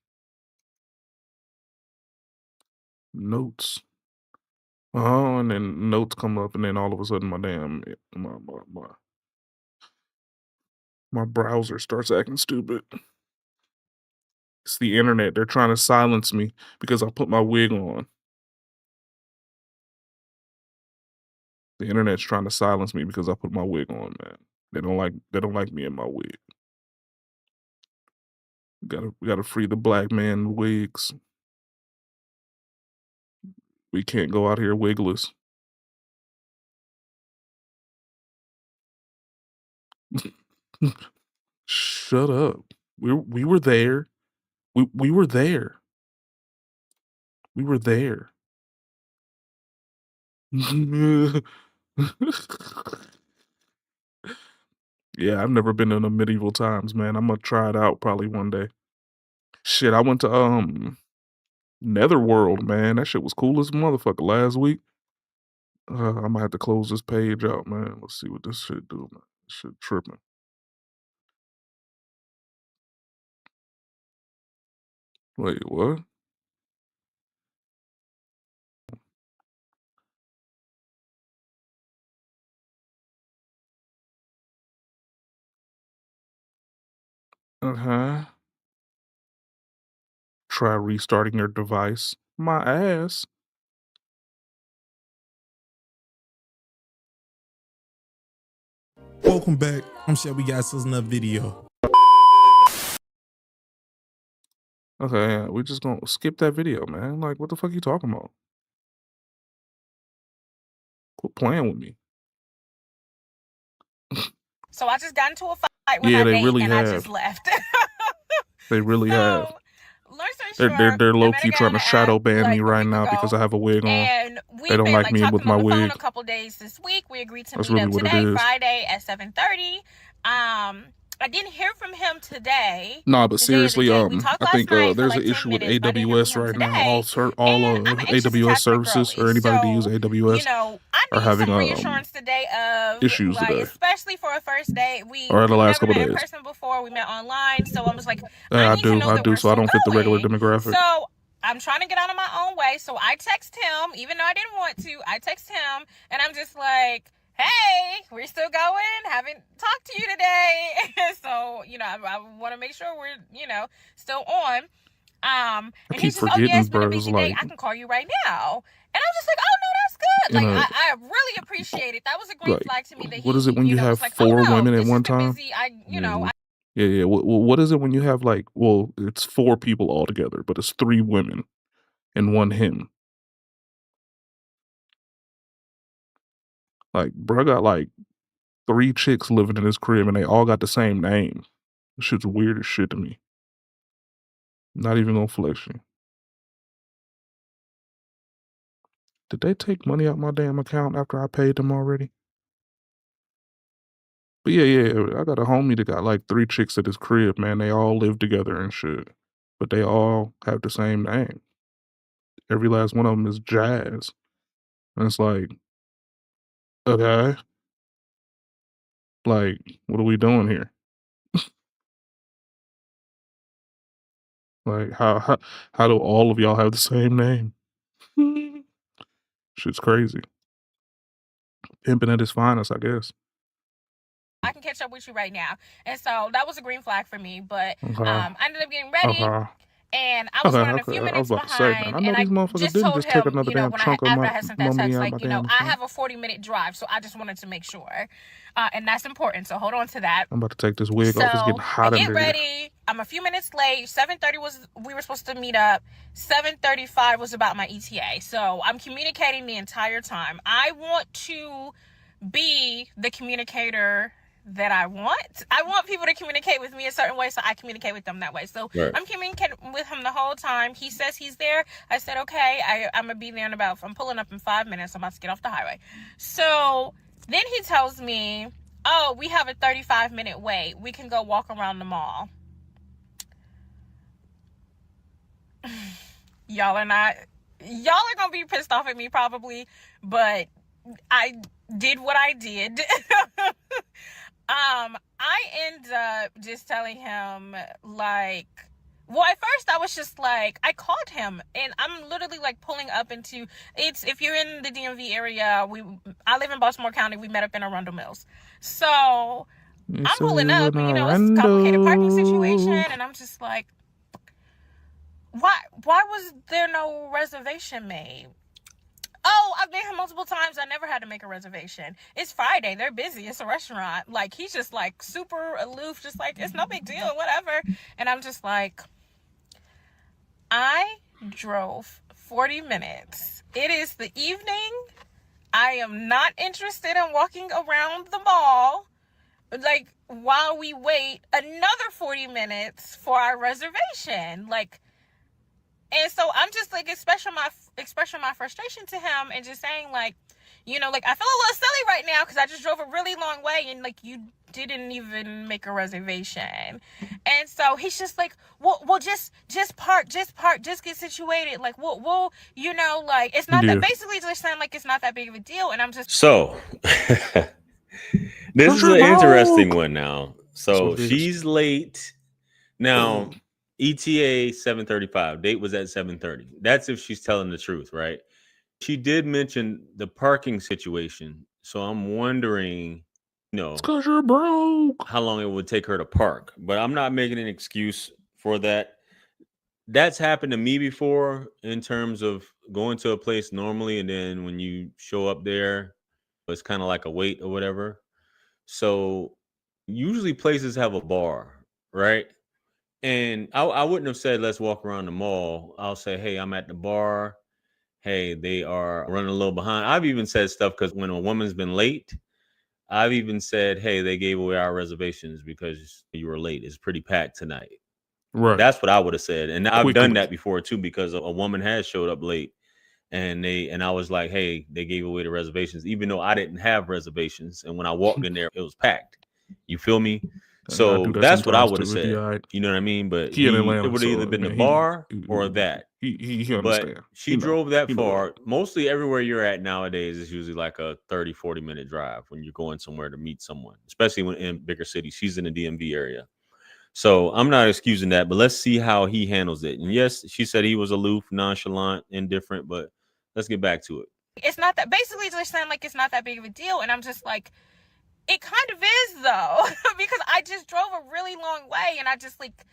Speaker 1: Notes. Oh, and then notes come up, and then all of a sudden my damn my browser starts acting stupid. It's the internet. They're trying to silence me because I put my wig on. The internet's trying to silence me because I put my wig on, man. They don't like me in my wig. Gotta free the black man wigs. We can't go out here wigless. Shut up. We were there. We were there. We were there. Yeah, I've never been in a medieval times, man. I'm gonna try it out probably one day. Shit, I went to Netherworld, man. That shit was cool as a motherfucker last week. I'm gonna have to close this page out, man. Let's see what this shit do, man. This shit tripping. Wait, what? Try restarting your device. My ass.
Speaker 22: Welcome back. I'm Shelby, guys. This is another video.
Speaker 1: Okay, we just gonna skip that video, man. Like, what the fuck you talking about? Quit playing with me.
Speaker 9: So I just got into a fight with
Speaker 1: Yeah,
Speaker 9: my
Speaker 1: they
Speaker 9: date
Speaker 1: really
Speaker 9: and I just
Speaker 1: have.
Speaker 9: left.
Speaker 1: They really have.
Speaker 9: Long story short,
Speaker 1: They're
Speaker 9: I
Speaker 1: low
Speaker 9: met a
Speaker 1: key
Speaker 9: guy
Speaker 1: trying
Speaker 9: on
Speaker 1: to
Speaker 9: the
Speaker 1: shadow
Speaker 9: app
Speaker 1: ban me
Speaker 9: like a
Speaker 1: right
Speaker 9: week
Speaker 1: now because I
Speaker 9: ago,
Speaker 1: have a wig on.
Speaker 9: and
Speaker 1: They
Speaker 9: we've
Speaker 1: don't
Speaker 9: been
Speaker 1: like
Speaker 9: like
Speaker 1: me with
Speaker 9: talking
Speaker 1: my
Speaker 9: on the phone
Speaker 1: wig.
Speaker 9: a couple days this week. We agreed to
Speaker 1: That's
Speaker 9: meet
Speaker 1: really
Speaker 9: up
Speaker 1: what it
Speaker 9: today,
Speaker 1: is.
Speaker 9: Friday at 7:30. I didn't hear from him today.
Speaker 1: Nah, but
Speaker 9: The day of the
Speaker 1: seriously,
Speaker 9: date. We talked
Speaker 1: I
Speaker 9: last
Speaker 1: think
Speaker 9: night for
Speaker 1: there's
Speaker 9: like
Speaker 1: an
Speaker 9: 10
Speaker 1: issue with
Speaker 9: minutes, but I didn't hear from
Speaker 1: AWS
Speaker 9: him
Speaker 1: right now.
Speaker 9: today. I'm an anxious
Speaker 1: AWS
Speaker 9: attachment
Speaker 1: services
Speaker 9: girly.
Speaker 1: or anybody to use
Speaker 9: So,
Speaker 1: AWS
Speaker 9: I
Speaker 1: are
Speaker 9: need
Speaker 1: having
Speaker 9: some reassurance today of
Speaker 1: issues
Speaker 9: like,
Speaker 1: today,
Speaker 9: especially for a first date.
Speaker 1: or the
Speaker 9: We've
Speaker 1: last
Speaker 9: never
Speaker 1: couple
Speaker 9: met in
Speaker 1: days.
Speaker 9: person before. We met online. So I'm just like,
Speaker 1: Yeah,
Speaker 9: I
Speaker 1: I
Speaker 9: need to know that
Speaker 1: do.
Speaker 9: we're
Speaker 1: So I
Speaker 9: still
Speaker 1: don't fit the regular
Speaker 9: going.
Speaker 1: demographic.
Speaker 9: So I'm trying to get out of my own way. So I text him, even though I didn't want to. I text him, and I'm just like, hey, we're still going. Haven't talked to you today. So, I want to make sure we're, still on. And he's just, oh yeah, it's been a busy day. I can call you right now. And I'm just like, oh no, that's good. Like, I really appreciate it. That was a green flag to me that he,
Speaker 1: what is it when you have
Speaker 9: was like,
Speaker 1: 4
Speaker 9: oh no,
Speaker 1: women at
Speaker 9: it's
Speaker 1: one
Speaker 9: just been
Speaker 1: time?
Speaker 9: busy.
Speaker 1: Yeah. What is it when you have like, well, it's 4 people all together, but it's 3 women and 1 him. Like, bro got like 3 chicks living in his crib and they all got the same name. This shit's weird as shit to me. Not even gonna flex you. Did they take money out my damn account after I paid them already? But yeah, I got a homie that got like 3 chicks at his crib, man. They all live together and shit. But they all have the same name. Every last one of them is Jazz. And it's like, okay. Like, what are we doing here? Like, how do all of y'all have the same name? Shit's crazy. Pimping at his finest, I guess.
Speaker 9: I can catch up with you right now. And so that was a green flag for me. But
Speaker 1: Okay.
Speaker 9: I ended up getting ready.
Speaker 1: Okay.
Speaker 9: And I was running a few
Speaker 1: I was
Speaker 9: minutes
Speaker 1: about to say, man,
Speaker 9: behind,
Speaker 1: I know
Speaker 9: and
Speaker 1: these
Speaker 9: I
Speaker 1: motherfuckers
Speaker 9: just
Speaker 1: didn't
Speaker 9: told
Speaker 1: just take
Speaker 9: him,
Speaker 1: another damn chunk of
Speaker 9: after
Speaker 1: my
Speaker 9: I had sent that
Speaker 1: money
Speaker 9: text,
Speaker 1: out
Speaker 9: like,
Speaker 1: my damn
Speaker 9: I
Speaker 1: account.
Speaker 9: have a 40-minute drive, so I just wanted to make sure, and that's important. So hold on to that.
Speaker 1: I'm about to take this wig off. It's getting hot
Speaker 9: I get
Speaker 1: under here.
Speaker 9: ready. I'm a few minutes late. 7:30 we were supposed to meet up. 7:35 was about my ETA. So I'm communicating the entire time. I want to be the communicator that I want. I want people to communicate with me a certain way, so I communicate with them that way. So
Speaker 12: right.
Speaker 9: I'm communicating with him the whole time. He says he's there. I said, okay, I'm gonna be there I'm pulling up in 5 minutes. I'm about to get off the highway. So then he tells me, oh, we have a 35-minute wait. We can go walk around the mall. Y'all are gonna be pissed off at me probably, but I did what I did. I end up just telling him, like, well, at first I was just like, I called him, and I'm literally like pulling up into, if you're in the DMV area, I live in Baltimore County, we met up in Arundel Mills. So I'm pulling up, and, it's a complicated parking situation, and I'm just like, why was there no reservation made? Oh, I've been here multiple times. I never had to make a reservation. It's Friday. They're busy. It's a restaurant. Like, he's just like super aloof, just like, it's no big deal, whatever. And I'm just like, I drove 40 minutes. It is the evening. I am not interested in walking around the mall, like, while we wait another 40 minutes for our reservation. Like, and so I'm just like expressing my frustration to him and just saying, like, like, I feel a little silly right now because I just drove a really long way and, like, you didn't even make a reservation. And so he's just like, well, just park, just get situated. Like, we'll like, it's not that, basically just saying, like, it's not that big of a deal. And I'm just.
Speaker 12: So, this is an interesting one now. So she's late. Now, ETA 7:35. Date was at 7:30. That's if she's telling the truth, right? She did mention the parking situation. So I'm wondering, It's
Speaker 1: because you're broke.
Speaker 12: How long it would take her to park. But I'm not making an excuse for that. That's happened to me before in terms of going to a place normally, and then when you show up there, it's kind of like a wait or whatever. So usually places have a bar, right? And I wouldn't have said, let's walk around the mall. I'll say, hey, I'm at the bar. Hey, they are running a little behind. I've even said stuff because when a woman's been late, I've even said, hey, they gave away our reservations because you were late. It's pretty packed tonight.
Speaker 1: Right.
Speaker 12: That's what I would have said. And I've done
Speaker 1: Quickly.
Speaker 12: that before too, because a woman has showed up late and I was like, hey, they gave away the reservations, even though I didn't have reservations. And when I walked in there, it was packed. You feel me? So that's what I would have said. You know what I mean? But
Speaker 1: He in Atlanta,
Speaker 12: it would have either been the bar or that.
Speaker 1: He
Speaker 12: But
Speaker 1: understand.
Speaker 12: she drove that far. Mostly everywhere you're at nowadays is usually like a 30, 40-minute drive when you're going somewhere to meet someone, especially when in bigger cities. She's in the DMV area. So I'm not excusing that, but let's see how he handles it. And yes, she said he was aloof, nonchalant, indifferent, but let's get back to it.
Speaker 9: It's not that, basically just saying like it's not that big of a deal. And I'm just like, it kind of is though, because I just drove a really long way and I just like,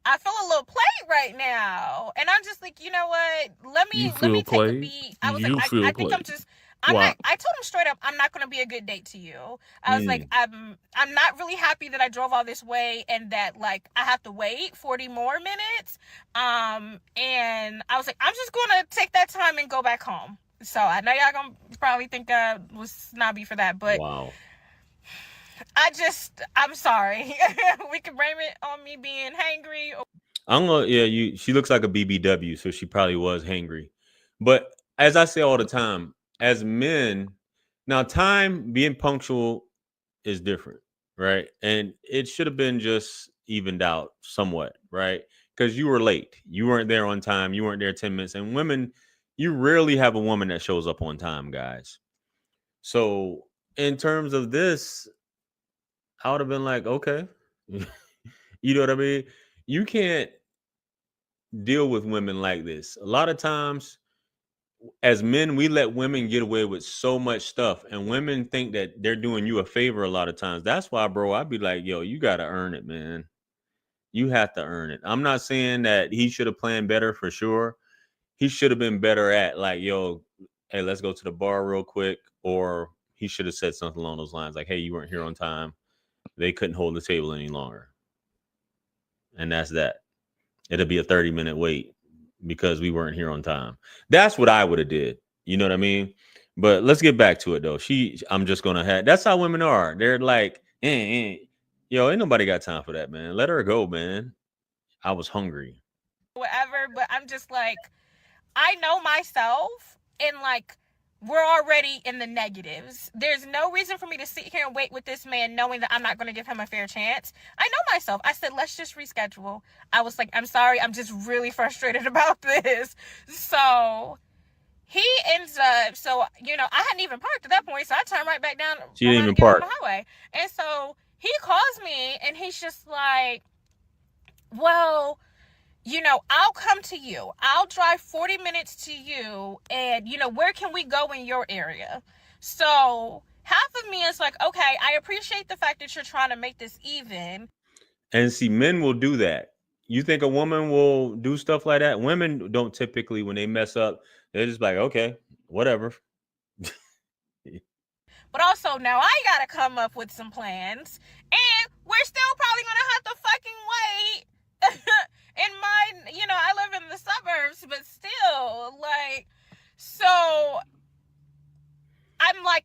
Speaker 9: I feel a little played right now. And I'm just like, you know what? Let me take a beat. I was like, I think I'm just, I told him straight up, I'm not going to be a good date to you. I was like, I'm not really happy that I drove all this way and that like I have to wait 40 more minutes. And I was like, I'm just going to take that time and go back home. So I know y'all going to probably think I was snobby for that, but
Speaker 12: wow.
Speaker 9: I'm sorry. We can blame it on me being hangry.
Speaker 12: She looks like a BBW, so she probably was hangry. But as I say all the time, as men, now time being punctual is different, right? And it should have been just evened out somewhat, right? Because you were late. You weren't there on time. You weren't there 10 minutes. And women, you rarely have a woman that shows up on time, guys. So in terms of this, I would have been like, okay. You know what I mean? You can't deal with women like this. A lot of times, as men, we let women get away with so much stuff, and women think that they're doing you a favor a lot of times. That's why, bro, I'd be like, yo, you got to earn it, man. You have to earn it. I'm not saying that he should have planned better for sure. He should have been better at like, yo, hey, let's go to the bar real quick. Or he should have said something along those lines like, hey, you weren't here on time. They couldn't hold the table any longer. And that's that. It'll be a 30-minute wait because we weren't here on time. That's what I would have did. You know what I mean? But let's get back to it though. I'm just gonna have. That's how women are. They're like, yo, ain't nobody got time for that, man. Let her go, man. I was hungry.
Speaker 9: Whatever, but I'm just like, I know myself, and like, we're already in the negatives. There's no reason for me to sit here and wait with this man knowing that I'm not going to give him a fair chance. I know myself. I said, let's just reschedule. I was like, I'm sorry. I'm just really frustrated about this. So he ends up, I hadn't even parked at that point. So I turned right back down.
Speaker 12: She didn't even park
Speaker 9: on the highway. And so he calls me and he's just like, well, I'll come to you. I'll drive 40 minutes to you. And, where can we go in your area? So half of me is like, okay, I appreciate the fact that you're trying to make this even.
Speaker 12: And see, men will do that. You think a woman will do stuff like that? Women don't typically, when they mess up, they're just like, okay, whatever.
Speaker 9: But also now I got to come up with some plans. And we're still probably going to have to fucking wait. In my, I live in the suburbs, but still, like, so I'm like,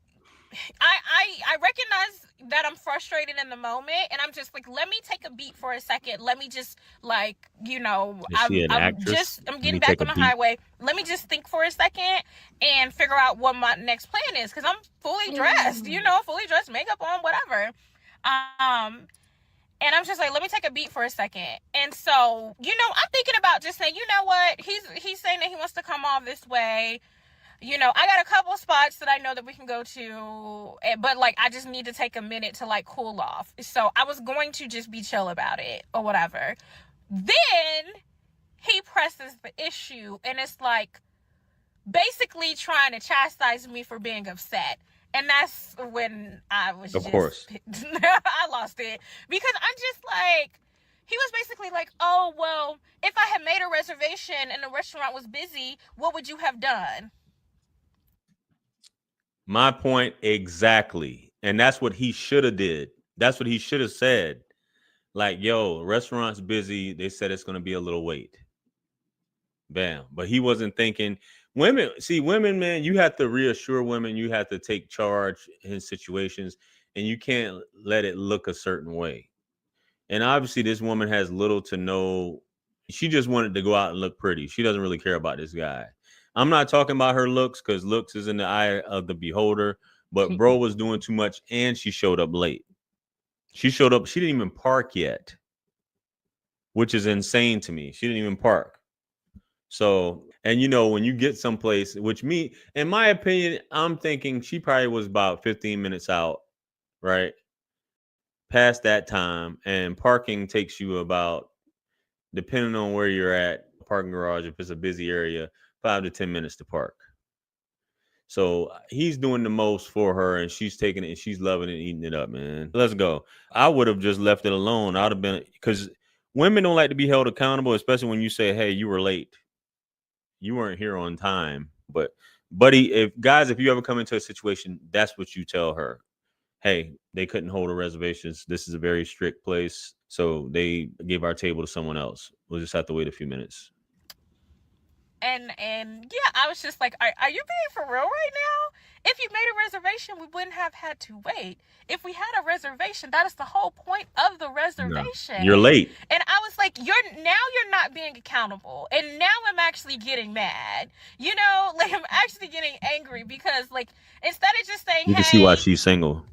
Speaker 9: I recognize that I'm frustrated in the moment, and I'm just like, let me take a beat for a second. Let me just, like, I'm getting back on the highway. Let me just think for a second and figure out what my next plan is, because I'm fully dressed, fully dressed, makeup on, whatever. And I'm just like, let me take a beat for a second. And so, I'm thinking about just saying, you know what? He's saying that he wants to come all this way. I got a couple spots that I know that we can go to, but like, I just need to take a minute to like cool off. So I was going to just be chill about it or whatever. Then he presses the issue and it's like basically trying to chastise me for being upset. And that's when I was
Speaker 12: Of course.
Speaker 9: I lost it. Because I'm just like, he was basically like, oh, well, if I had made a reservation and the restaurant was busy, what would you have done?
Speaker 12: My point exactly. And that's what he should have did. That's what he should have said. Like, yo, restaurant's busy. They said it's going to be a little wait. Bam. But he wasn't thinking. Women, man, you have to reassure women. You have to take charge in situations, and you can't let it look a certain way. And obviously, this woman has little to no. She just wanted to go out and look pretty. She doesn't really care about this guy. I'm not talking about her looks, because looks is in the eye of the beholder. But bro was doing too much, and she showed up late. She showed up. She didn't even park yet, which is insane to me. She didn't even park. So, and you know, when you get someplace, which me, in my opinion, I'm thinking she probably was about 15 minutes out, right? Past that time. And parking takes you about, depending on where you're at, parking garage, if it's a busy area, 5 to 10 minutes to park. So he's doing the most for her, and she's taking it and she's loving it and eating it up, man. Let's go. I would have just left it alone. I'd have been, because women don't like to be held accountable, especially when you say, hey, you were late. You weren't here on time. But buddy, if you ever come into a situation, that's what you tell her. Hey, they couldn't hold a reservations. This is a very strict place. So they gave our table to someone else. We'll just have to wait a few minutes.
Speaker 9: And yeah, I was just like, are you being for real right now? If you made a reservation, we wouldn't have had to wait. If we had a reservation, that is the whole point of the reservation.
Speaker 12: No, you're late.
Speaker 9: And I was like, you're not being accountable. And now I'm actually getting mad. You know, like I'm actually getting angry because like instead of just saying,
Speaker 12: You can see why she's single.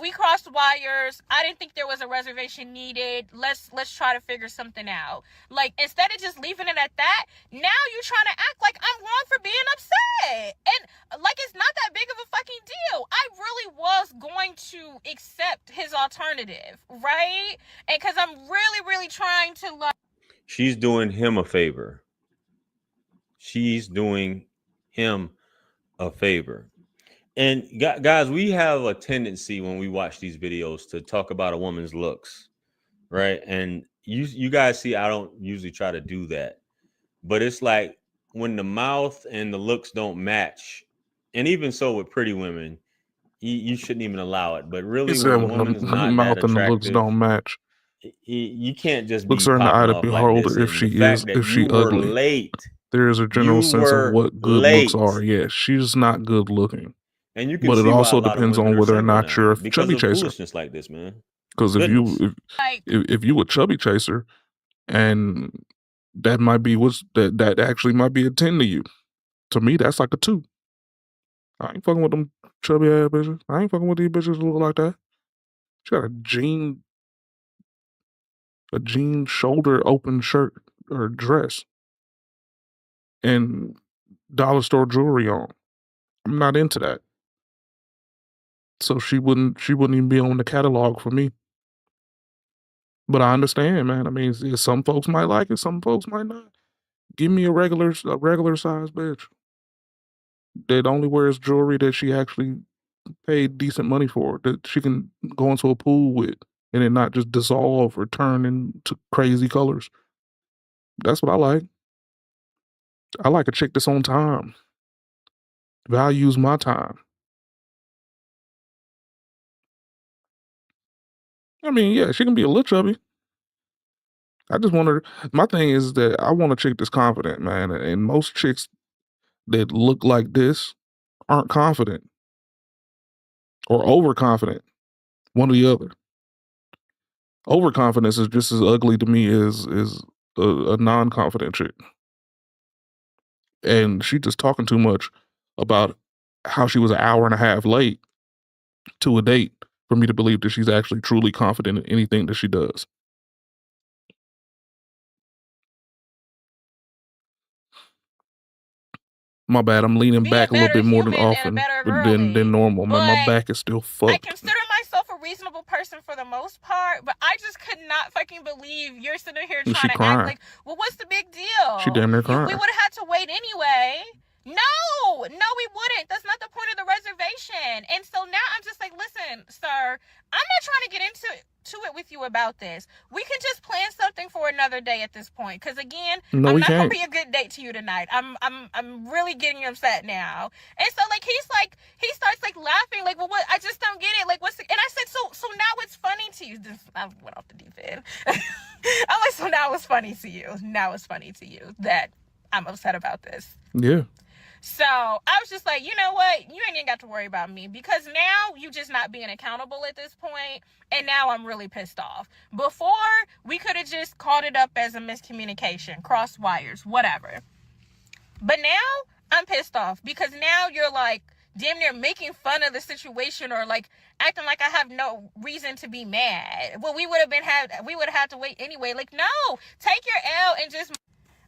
Speaker 9: We crossed wires. I didn't think there was a reservation needed. Let's try to figure something out. Like, instead of just leaving it at that, now you're trying to act like I'm wrong for being upset. And, like, it's not that big of a fucking deal. I really was going to accept his alternative, right? And because I'm really, really trying to, like...
Speaker 12: She's doing him a favor. She's doing him a favor. And guys, we have a tendency when we watch these videos to talk about a woman's looks, right? And you guys see, I don't usually try to do that, but it's like when the mouth and the looks don't match, and even so with pretty women, you shouldn't even allow it. But really, when a woman's not
Speaker 1: mouth
Speaker 12: that
Speaker 1: and the looks
Speaker 12: attractive,
Speaker 1: don't match.
Speaker 12: You can't just
Speaker 1: Looks
Speaker 12: be
Speaker 1: are in the eye
Speaker 12: popping
Speaker 1: of the
Speaker 12: off like
Speaker 1: beholder.
Speaker 12: this.
Speaker 1: If
Speaker 12: And
Speaker 1: she
Speaker 12: the fact
Speaker 1: is,
Speaker 12: that
Speaker 1: if she
Speaker 12: you were
Speaker 1: ugly,
Speaker 12: late,
Speaker 1: there is a general sense of what good looks are. Yeah, she's not good looking.
Speaker 12: And you can
Speaker 1: but
Speaker 12: see
Speaker 1: it also
Speaker 12: why a lot of
Speaker 1: depends
Speaker 12: women
Speaker 1: on
Speaker 12: are
Speaker 1: whether or
Speaker 12: single
Speaker 1: not
Speaker 12: now,
Speaker 1: you're a
Speaker 12: because
Speaker 1: chubby
Speaker 12: of
Speaker 1: chaser.
Speaker 12: foolishness like this, man.
Speaker 1: Because if you a chubby chaser, and that might be that actually might be a 10 to you. To me, that's like a 2. I ain't fucking with them chubby ass bitches. I ain't fucking with these bitches who look like that. She got a jean shoulder open shirt or dress and dollar store jewelry on. I'm not into that. So she wouldn't even be on the catalog for me. But I understand, man. I mean, some folks might like it, some folks might not. Give me a regular size bitch that only wears jewelry that she actually paid decent money for, that she can go into a pool with and it not just dissolve or turn into crazy colors. That's what I like. I like a chick that's on time, values my time. I mean, yeah, she can be a little chubby. I just want her. My thing is that I want a chick that's confident, man. And most chicks that look like this aren't confident or overconfident. One or the other. Overconfidence is just as ugly to me as a non-confident chick. And she just talking too much about how she was an hour and a half late to a date for me to believe that she's actually truly confident in anything that she does. My bad. I'm leaning back a little bit more than often than normal. Man, my back is still fucked.
Speaker 9: I consider myself a reasonable person for the most part, but I just could not fucking believe you're sitting here trying to act like, well, what's the big deal?
Speaker 1: She damn near crying.
Speaker 9: We would have had to wait anyway. No, we wouldn't. That's not the point of the reservation. situation. And so now I'm just like, listen, sir, I'm not trying to get into it with you about this. We can just plan something for another day at this point. Because again,
Speaker 1: No,
Speaker 9: I'm
Speaker 1: we
Speaker 9: not gonna
Speaker 1: can't.
Speaker 9: be a good date to you tonight. I'm really getting upset now. And so like he starts like laughing, like, well, what? I just don't get it. Like, what's the? And I said, so now it's funny to you. I went off the deep end. I'm like, so now it's funny to you. Now it's funny to you that I'm upset about this.
Speaker 1: Yeah.
Speaker 9: So I was just like, you know what? You ain't even got to worry about me, because now you just not being accountable at this point, and now I'm really pissed off. Before, we could have just called it up as a miscommunication, cross wires, whatever. But now I'm pissed off because now you're like damn near making fun of the situation, or like acting like I have no reason to be mad. Well, we would have had to wait anyway. Like, no, take your L and just.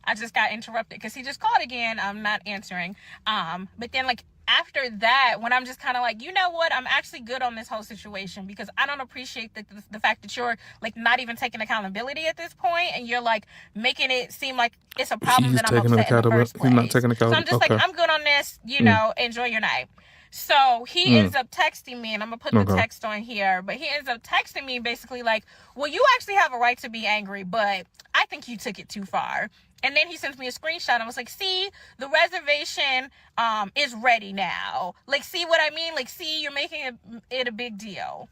Speaker 9: I just got interrupted because he just called again. I'm not answering. But then like after that, when I'm just kind of like, you know what? I'm actually good on this whole situation, because I don't appreciate the fact that you're like not even taking accountability at this point, and you're like making it seem like it's a problem that I'm upset in the first place.
Speaker 1: He's not taking
Speaker 9: So I'm
Speaker 1: accountability.
Speaker 9: just like, I'm good on this, you know, enjoy your night. So he ends up texting me, and I'm going to put the text on here, but he ends up texting me basically like, well, you actually have a right to be angry, but I think you took it too far. And then he sends me a screenshot. I was like, see, the reservation is ready now. Like, see what I mean? Like, see, you're making it a big deal.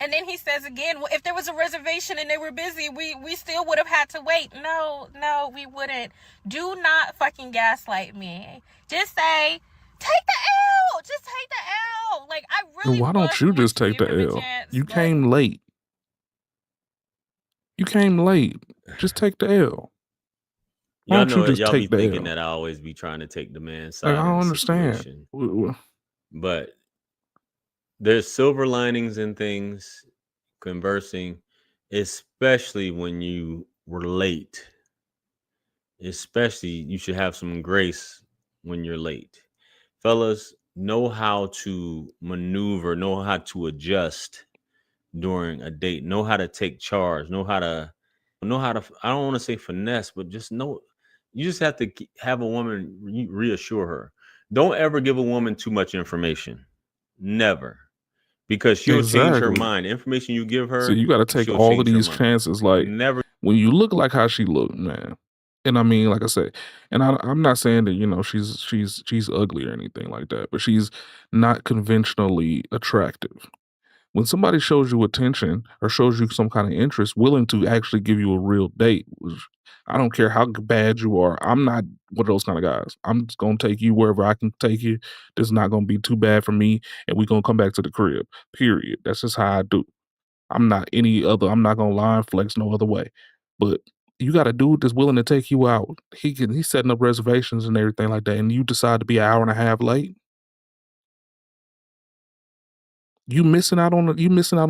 Speaker 9: And then he says again, well, if there was a reservation and they were busy, we still would have had to wait. No, we wouldn't. Do not fucking gaslight me. Just say, take the L. Just take the L. Like, I really.
Speaker 1: Why don't you just take the L? You came late. You came late. Just take the L.
Speaker 12: Y'all know it. Y'all be thinking that I always be trying to take the man's side.
Speaker 1: Like, I don't understand.
Speaker 12: But there's silver linings in things, conversing, especially when you were late. Especially, you should have some grace when you're late. Fellas, know how to maneuver, know how to adjust during a date, know how to take charge, know how to, I don't want to say finesse, but just know, you just have to have a woman reassure her. Don't ever give a woman too much information. Never. Because she'll change her mind. Information you give her.
Speaker 1: So you got to take all of these chances. Like,
Speaker 12: never.
Speaker 1: When you look like how she looked, man. And I mean, like I said, and I'm not saying that, you know, she's ugly or anything like that, but she's not conventionally attractive. When somebody shows you attention or shows you some kind of interest, willing to actually give you a real date, I don't care how bad you are. I'm not one of those kind of guys. I'm just going to take you wherever I can take you. This is not going to be too bad for me. And we're going to come back to the crib, period. That's just how I do. I'm not going to lie and flex no other way. But you got a dude that's willing to take you out. He's setting up reservations and everything like that. And you decide to be an hour and a half late. You missing out on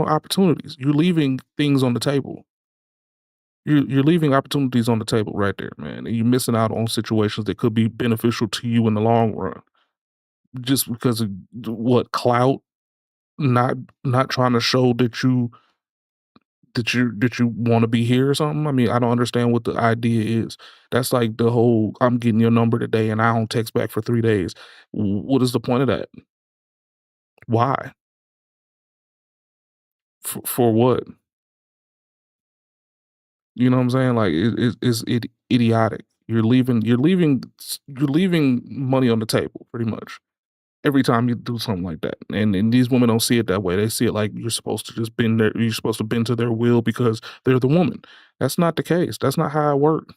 Speaker 1: opportunities. You're leaving things on the table. You're leaving opportunities on the table right there, man. And you're missing out on situations that could be beneficial to you in the long run. Just because of clout, not trying to show that you want to be here or something. I mean, I don't understand what the idea is. That's like the whole, I'm getting your number today and I don't text back for 3 days. What is the point of that? Why? For what? You know what I'm saying? Like, it's idiotic. You're leaving money on the table pretty much every time you do something like that. And these women don't see it that way. They see it like you're supposed to just bend to their will because they're the woman. That's not the case. That's not how it works.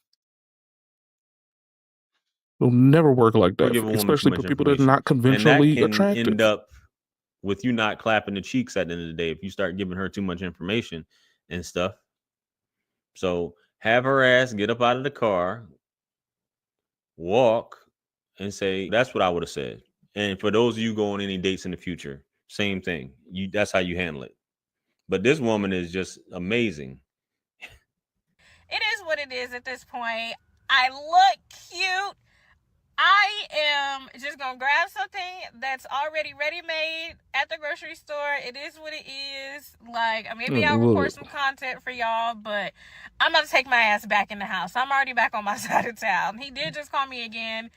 Speaker 1: It'll never work like that, especially for people that are not conventionally attractive.
Speaker 12: End up with you not clapping the cheeks at the end of the day if you start giving her too much information and stuff. So have her ass get up out of the car, walk, and say, that's what I would have said. And for those of you going on any dates in the future, same thing. That's how you handle it. But this woman is just amazing.
Speaker 9: It is what it is at this point. I look cute. I am just going to grab something that's already ready-made at the grocery store. It is what it is. Like, maybe I'll record some content for y'all, but I'm about to take my ass back in the house. I'm already back on my side of town. He did just call me again.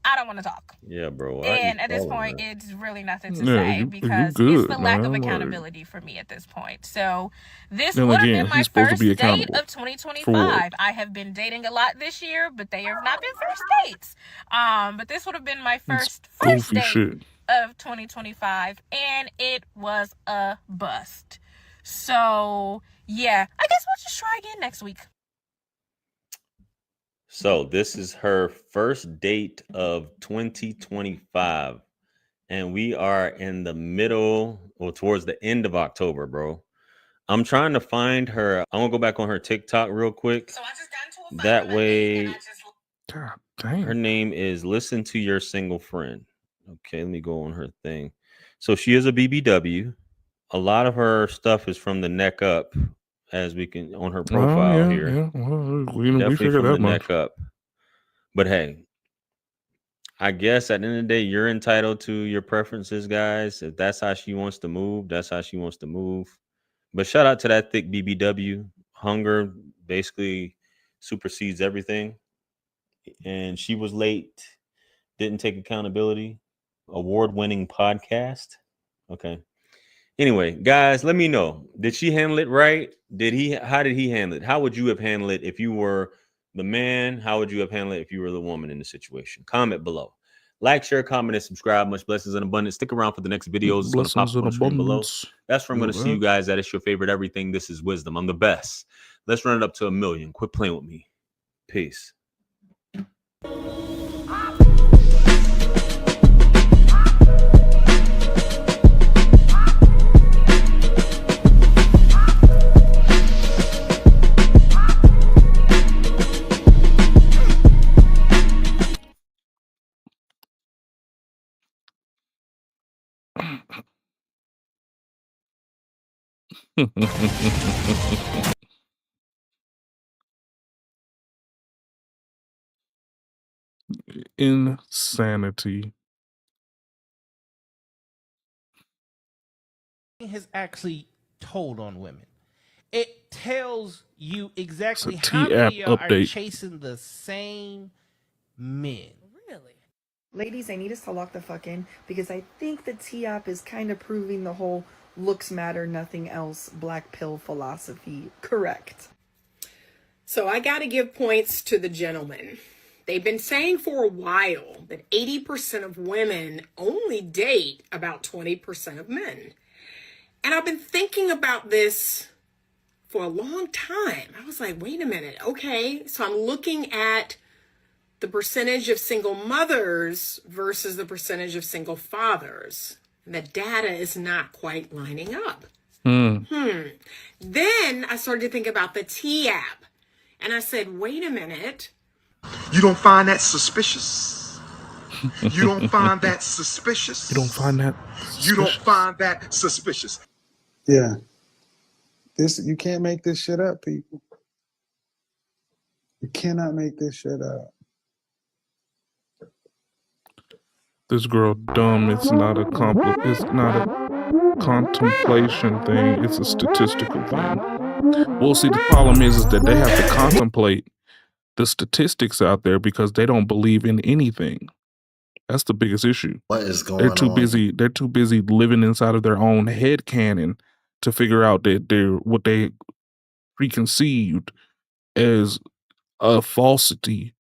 Speaker 9: I don't want to talk.
Speaker 12: Yeah, bro. Why
Speaker 9: And
Speaker 12: you
Speaker 9: at this
Speaker 12: calling
Speaker 9: point,
Speaker 12: her?
Speaker 9: it's really nothing to
Speaker 1: Yeah,
Speaker 9: say
Speaker 1: you
Speaker 9: because
Speaker 1: good,
Speaker 9: it's the lack of
Speaker 1: man. Like,
Speaker 9: accountability for me at this point. So this
Speaker 1: then
Speaker 9: would have
Speaker 1: again,
Speaker 9: been my
Speaker 1: he's supposed to be
Speaker 9: first date
Speaker 1: accountable.
Speaker 9: of
Speaker 1: For what?
Speaker 9: 2025. I have been dating a lot this year, but they have not been first dates. But this would have been my first
Speaker 1: Goofy
Speaker 9: date
Speaker 1: shit.
Speaker 9: of 2025, and it was a bust. So yeah, I guess we'll just try again next week.
Speaker 12: So this is her first date of 2025. And we are in the middle or towards the end of October, bro. I'm trying to find her. I'm gonna go back on her TikTok real quick. So I just got into a fight that way.
Speaker 1: God damn.
Speaker 12: Her name is Listen to Your Single Friend. Okay, let me go on her thing. So she is a BBW. A lot of her stuff is from the neck up, as we can on her profile here.
Speaker 1: Yeah. Well, we
Speaker 12: Definitely
Speaker 1: figured
Speaker 12: from
Speaker 1: that
Speaker 12: the
Speaker 1: much.
Speaker 12: neck up. But hey, I guess at the end of the day, you're entitled to your preferences, guys. If that's how she wants to move, that's how she wants to move. But shout out to that thick BBW. Hunger basically supersedes everything. And she was late, didn't take accountability. Award-winning podcast. Okay. Anyway, guys, let me know. Did she handle it right? How did he handle it? How would you have handled it if you were the man? How would you have handled it if you were the woman in the situation? Comment below. Like, share, comment, and subscribe. Much blessings and abundance. Stick around for the next videos. It's going to pop up on the screen below. That's where I'm going to see you guys at. It's your favorite everything. This is wisdom. I'm the best. Let's run it up to 1 million. Quit playing with me. Peace.
Speaker 1: Insanity.
Speaker 13: Has actually told on women. It tells you exactly
Speaker 1: It's a
Speaker 13: how many
Speaker 1: T-app
Speaker 13: of y'all are
Speaker 1: update.
Speaker 13: chasing the same men.
Speaker 10: Really?
Speaker 14: Ladies, I need us to lock the fuck in because I think the T-app is kind of proving the whole looks matter, nothing else, black pill philosophy correct.
Speaker 17: So I got to give points to the gentlemen. They've been saying for a while that 80% of women only date about 20% of men. And I've been thinking about this for a long time. I was like, wait a minute. Okay, so I'm looking at the percentage of single mothers versus the percentage of single fathers. And the data is not quite lining up. Then I started to think about the T-app. And I said, wait a minute.
Speaker 6: You don't find that suspicious? You don't find that suspicious?
Speaker 1: You don't find that suspicious?
Speaker 6: You don't find that suspicious?
Speaker 24: Yeah. You can't make this shit up, people. You cannot make this shit up.
Speaker 1: This girl dumb. It's not a contemplation thing. It's a statistical thing. Well, see, the problem is that they have to contemplate the statistics out there because they don't believe in anything. That's the biggest issue.
Speaker 18: What is going
Speaker 1: They're too
Speaker 18: on?
Speaker 1: busy. They're too busy living inside of their own head canon to figure out that what they preconceived as a falsity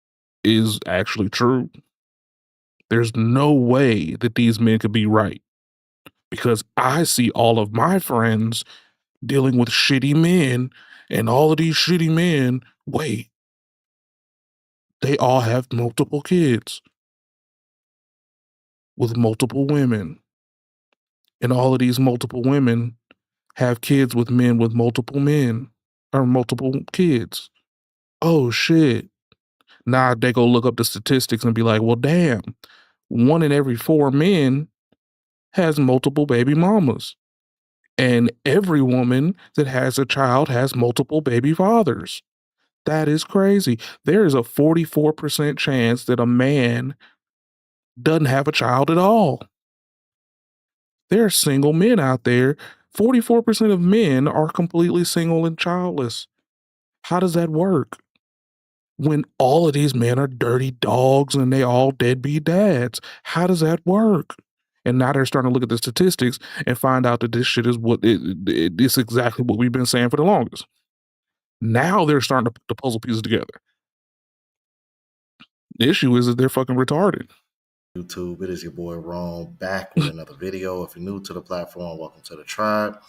Speaker 1: is actually true. There's no way that these men could be right because I see all of my friends dealing with shitty men, and all of these shitty men, wait, they all have multiple kids with multiple women. And all of these multiple women have kids with men with multiple men or multiple kids. Oh shit. Now they go look up the statistics and be like, well, damn, 1 in every 4 men has multiple baby mamas. And every woman that has a child has multiple baby fathers. That is crazy. There is a 44% chance that a man doesn't have a child at all. There are single men out there. 44% of men are completely single and childless. How does that work? when all of these men are dirty dogs and they all deadbeat dads? How does that work? And now they're starting to look at the statistics and find out that this shit is it's exactly what we've been saying for the longest. Now they're starting to put the puzzle pieces together. The issue is that they're fucking retarded.
Speaker 2: YouTube, it is your boy Rome back with another video. If you're new to the platform, welcome to the tribe.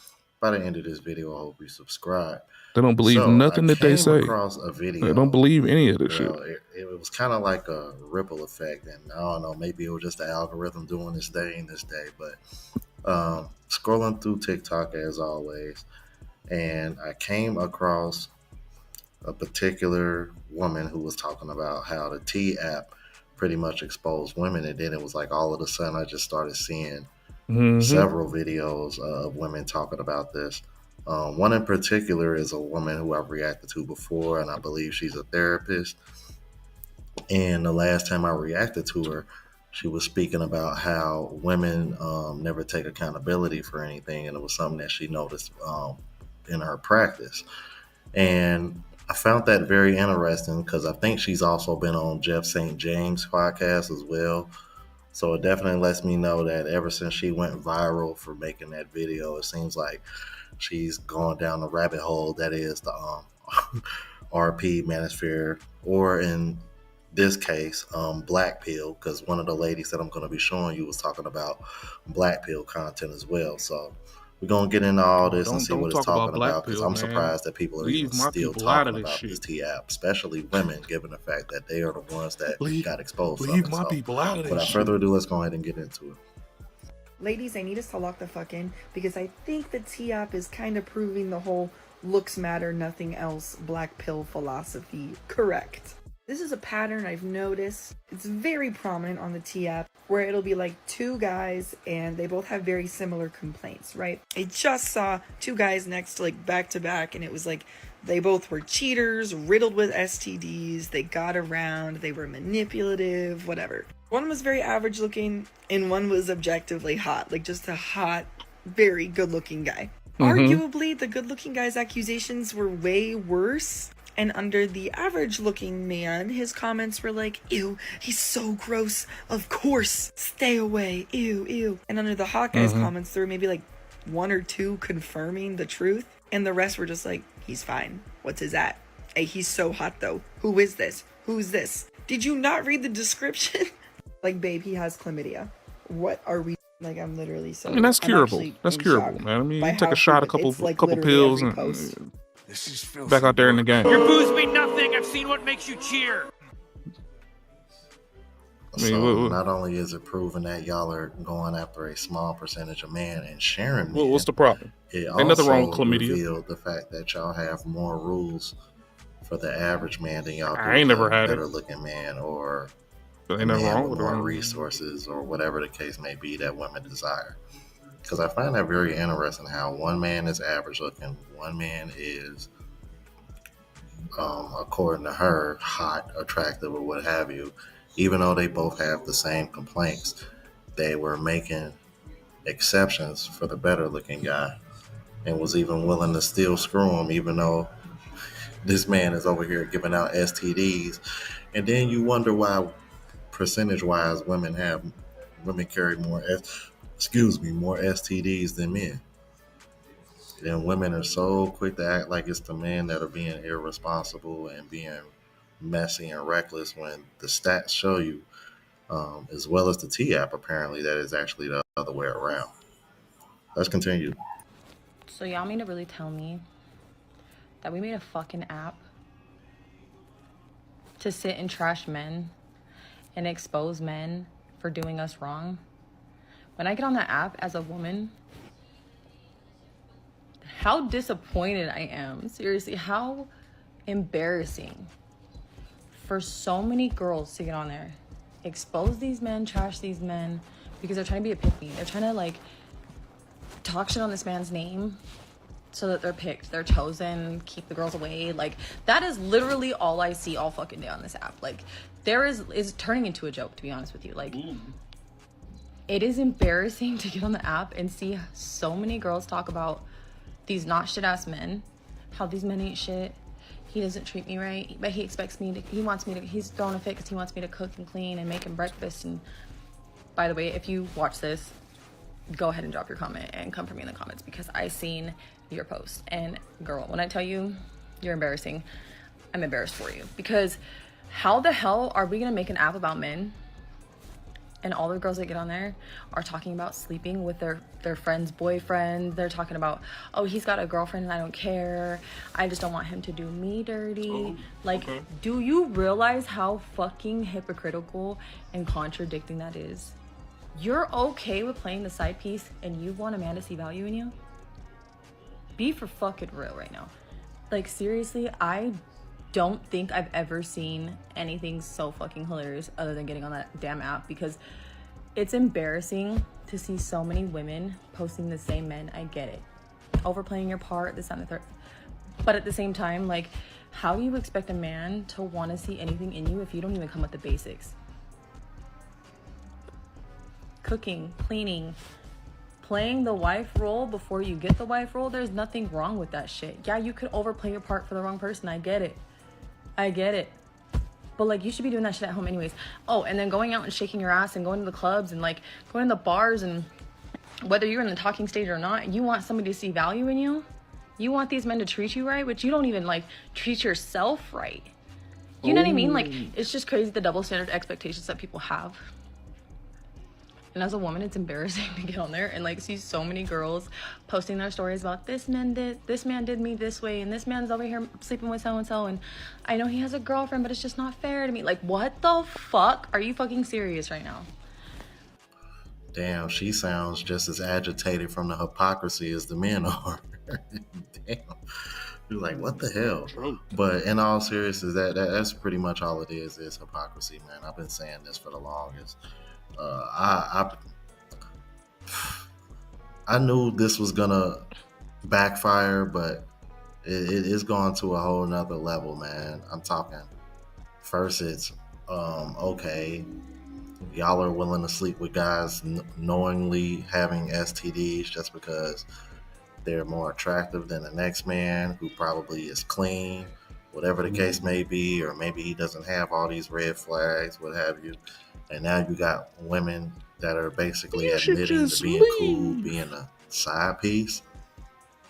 Speaker 2: By the end of this video, I hope you subscribe.
Speaker 1: They don't believe nothing that they say.
Speaker 2: Across a video.
Speaker 1: They don't believe any of this shit.
Speaker 2: It was kind of like a ripple effect, and I don't know, maybe it was just the algorithm doing this day. But scrolling through TikTok as always, and I came across a particular woman who was talking about how the T app pretty much exposed women, and then it was like all of a sudden I just started seeing several videos of women talking about this. One in particular is a woman who I've reacted to before, and I believe she's a therapist. And the last time I reacted to her, she was speaking about how women never take accountability for anything, and it was something that she noticed in her practice. And I found that very interesting because I think she's also been on Jeff St. James' podcast as well. So it definitely lets me know that ever since she went viral for making that video, it seems like she's gone down the rabbit hole that is the RP manosphere, or in this case, black pill, because one of the ladies that I'm going to be showing you was talking about black pill content as well. So we're going to get into all this and see what it's talking about, because I'm surprised that people are even still talking about this T app, especially women, given the fact that they are the ones that got exposed.
Speaker 1: Leave my people out of this.
Speaker 2: Without further ado, let's go ahead and get into it.
Speaker 14: Ladies, I need us to lock the fuck in because I think the T app is kind of proving the whole looks matter, nothing else black pill philosophy correct. This is a pattern I've noticed. It's very prominent on the T app where it'll be like two guys and they both have very similar complaints, right? I just saw two guys next to like back to back, and it was like they both were cheaters, riddled with STDs, they got around, they were manipulative, whatever. One was very average looking and one was objectively hot, like just a hot, very good looking guy. Arguably, the good looking guy's accusations were way worse. And under the average looking man, his comments were like, ew, he's so gross. Of course, stay away. Ew, ew. And under the hot guy's comments, there were maybe like one or two confirming the truth. And the rest were just like, he's fine. What's his at? Hey, he's so hot though. Who is this? Who's this? Did you not read the description? Like, babe, he has chlamydia. What are we? Like, I'm literally so.
Speaker 1: I mean, that's curable. That's curable, man. I mean, you take a shot, a couple pills, and back out there in the game.
Speaker 21: Your booze mean nothing. I've seen what makes you cheer.
Speaker 2: So not only is it proven that y'all are going after a small percentage of men and sharing men,
Speaker 1: what's the problem?
Speaker 2: It
Speaker 1: Ain't nothing wrong with
Speaker 2: also
Speaker 1: chlamydia.
Speaker 2: revealed the fact that y'all have more rules for the average man than y'all do
Speaker 1: I ain't never had
Speaker 2: better
Speaker 1: it.
Speaker 2: looking man, or
Speaker 1: Ain't
Speaker 2: a
Speaker 1: nothing
Speaker 2: man
Speaker 1: wrong
Speaker 2: with
Speaker 1: with
Speaker 2: more
Speaker 1: it.
Speaker 2: resources, or whatever the case may be that women desire. Because I find that very interesting how one man is average looking, one man is according to her, hot, attractive, or what have you. Even though they both have the same complaints, they were making exceptions for the better looking guy and was even willing to still screw him, even though this man is over here giving out STDs. And then you wonder why, percentage wise, women carry more STDs than men. Then women are so quick to act like it's the men that are being irresponsible and being messy and reckless, when the stats show you, as well as the T app, apparently, that is actually the other way around. Let's continue.
Speaker 8: So y'all mean to really tell me that we made a fucking app to sit and trash men and expose men for doing us wrong? When I get on that app as a woman, how disappointed I am. Seriously, how embarrassing for so many girls to get on there, expose these men, trash these men, because they're trying to be a pick me. They're trying to like talk shit on this man's name so that they're picked, they're chosen, keep the girls away. Like, that is literally all I see all fucking day on this app. Like, is turning into a joke, to be honest with you. Like, it is embarrassing to get on the app and see so many girls talk about these not shit ass men, how these men ain't shit. he doesn't treat me right, but he expects me to, he's throwing a fit because he wants me to cook and clean and make him breakfast. And by the way, if you watch this, go ahead and drop your comment and come for me in the comments, because I seen your post. And girl, when I tell you you're embarrassing, I'm embarrassed for you, because how the hell are we gonna make an app about men and all the girls that get on there are talking about sleeping with their friend's boyfriend? They're talking about, oh, he's got a girlfriend and I don't care, I just don't want him to do me dirty. Do you realize how fucking hypocritical and contradicting that is? You're okay with playing the side piece and you want a man to see value in you? Be for fucking real right now. Like, seriously, I don't think I've ever seen anything so fucking hilarious other than getting on that damn app, because it's embarrassing to see so many women posting the same men. I get it. Overplaying your part, this, and the third. But at the same time, like, how do you expect a man to want to see anything in you if you don't even come with the basics? Cooking, cleaning, playing the wife role before you get the wife role, there's nothing wrong with that shit. Yeah, you could overplay your part for the wrong person. I get it. But like, you should be doing that shit at home anyways. Oh, and then going out and shaking your ass and going to the clubs and like going to the bars, and whether you're in the talking stage or not, you want somebody to see value in you. You want these men to treat you right, but you don't even like treat yourself right. You know what I mean? Like, it's just crazy the double standard expectations that people have. And as a woman, it's embarrassing to get on there and like see so many girls posting their stories about this man did me this way, and this man's over here sleeping with so and so, and I know he has a girlfriend, but it's just not fair to me. Like, what the fuck? Are you fucking serious right now?
Speaker 2: Damn, she sounds just as agitated from the hypocrisy as the men are. Damn. You're like, what the hell? But in all seriousness, that's pretty much all it is hypocrisy, man. I've been saying this for the longest. I knew this was gonna backfire, but it is going to a whole nother level, man. I'm talking, first it's okay, y'all are willing to sleep with guys knowingly having STDs just because they're more attractive than the next man who probably is clean, whatever the case may be, or maybe he doesn't have all these red flags, what have you. And now you got women that are basically admitting to being cool, being a side piece.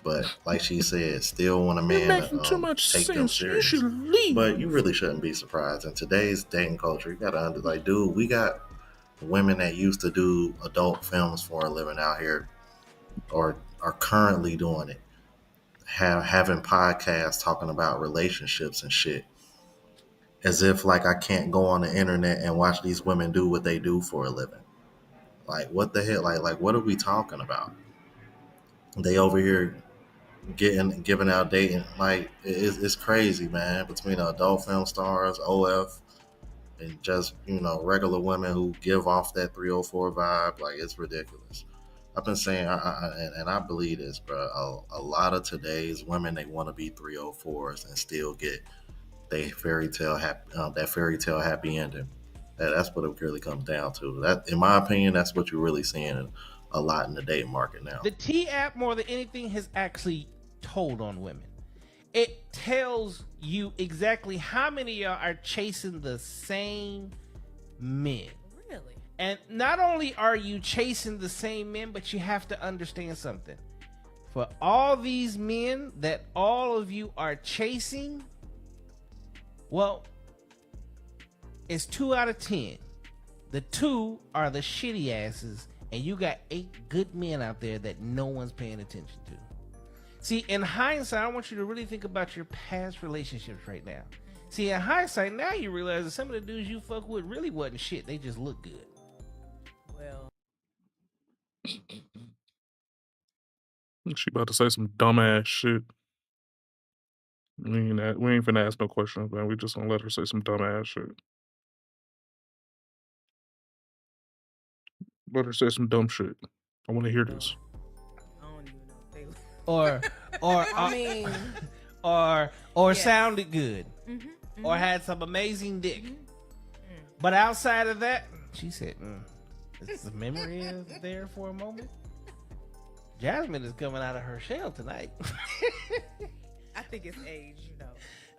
Speaker 2: But like she said, still want a man to take them serious. But you really shouldn't be surprised. In today's dating culture, you got to like, dude, we got women that used to do adult films for a living out here, or are currently doing it, having podcasts talking about relationships and shit. As if like I can't go on the internet and watch these women do what they do for a living. Like, what the hell? Like what are we talking about? They over here giving out dating. Like, it's crazy, man. Between the adult film stars, OF, and just, regular women who give off that 304 vibe. Like, it's ridiculous. I've been saying, and I believe this, bro. A lot of today's women, they want to be 304s and still get that fairy tale happy ending. That's what it really comes down to. That, in my opinion, that's what you're really seeing a lot in the dating market now.
Speaker 13: The T app, more than anything, has actually told on women. It tells you exactly how many of y'all are chasing the same men.
Speaker 9: Really?
Speaker 13: And not only are you chasing the same men, but you have to understand something. For all these men that all of you are chasing, well, it's 2 out of 10. The 2 are the shitty asses, and you got 8 good men out there that no one's paying attention to. See, in hindsight, I want you to really think about your past relationships right now. See, in hindsight, now you realize that some of the dudes you fuck with really wasn't shit. They just look good.
Speaker 9: Well,
Speaker 1: she about to say some dumbass shit. We ain't finna ask no questions, man. We just gonna let her say some dumbass shit. Let her say some dumb shit. I want to hear this.
Speaker 9: I don't even know if they...
Speaker 13: Or
Speaker 9: I mean,
Speaker 13: yes. Sounded good, or had some amazing dick. But outside of that, she said, the memory is there for a moment. Jasmine is coming out of her shell tonight.
Speaker 9: I think it's age,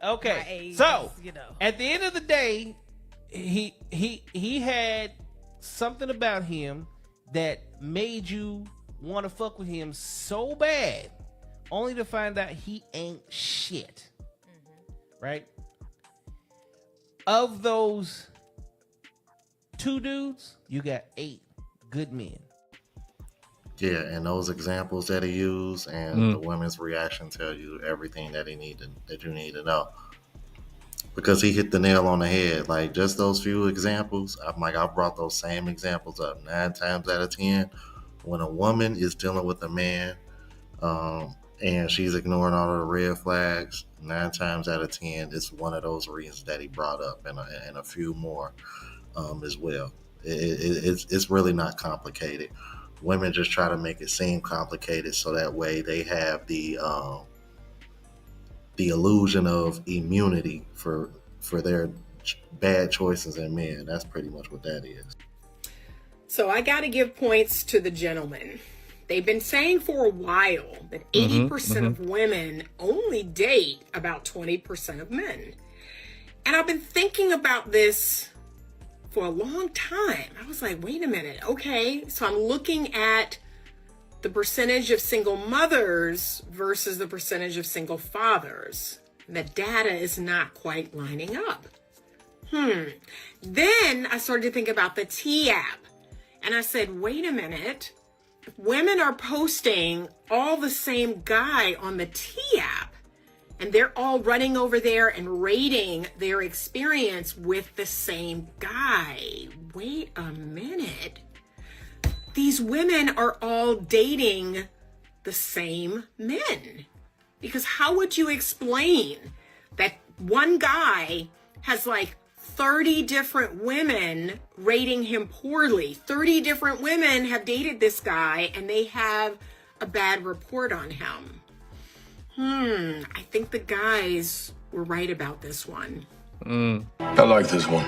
Speaker 13: Okay,
Speaker 9: age,
Speaker 13: so
Speaker 9: you know.
Speaker 13: at the end of the day, he had something about him that made you want to fuck with him so bad, only to find out he ain't shit. Right? Of those 2 dudes, you got 8 good men.
Speaker 2: Yeah, and those examples that he used and the women's reaction tell you everything that you need to know. Because he hit the nail on the head. Like, just those few examples, I've brought those same examples up 9 times out of 10. When a woman is dealing with a man, and she's ignoring all of the red flags, 9 times out of 10, it's one of those reasons that he brought up, and a few more as well. It's really not complicated. Women just try to make it seem complicated so that way they have the illusion of immunity for their bad choices in men. That's pretty much what that is.
Speaker 17: So I got to give points to the gentlemen. They've been saying for a while that 80% of women only date about 20% of men. And I've been thinking about this for a long time. I was like, wait a minute. Okay, so I'm looking at the percentage of single mothers versus the percentage of single fathers. The data is not quite lining up. Then I started to think about the T app. And I said, wait a minute. Women are posting all the same guy on the T app. And they're all running over there and rating their experience with the same guy. Wait a minute. These women are all dating the same men. Because how would you explain that one guy has like 30 different women rating him poorly? 30 different women have dated this guy and they have a bad report on him. I think the guys were right about this one.
Speaker 3: I like this one.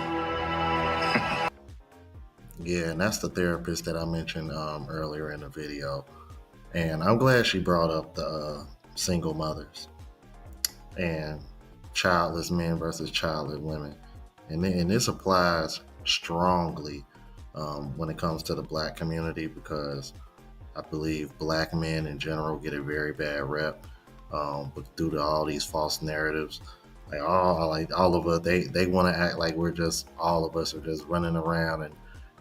Speaker 2: Yeah, and that's the therapist that I mentioned earlier in the video. And I'm glad she brought up the single mothers and childless men versus childless women. And this applies strongly when it comes to the Black community, because I believe Black men in general get a very bad rep, but due to all these false narratives. All of us, they want to act like all of us are just running around and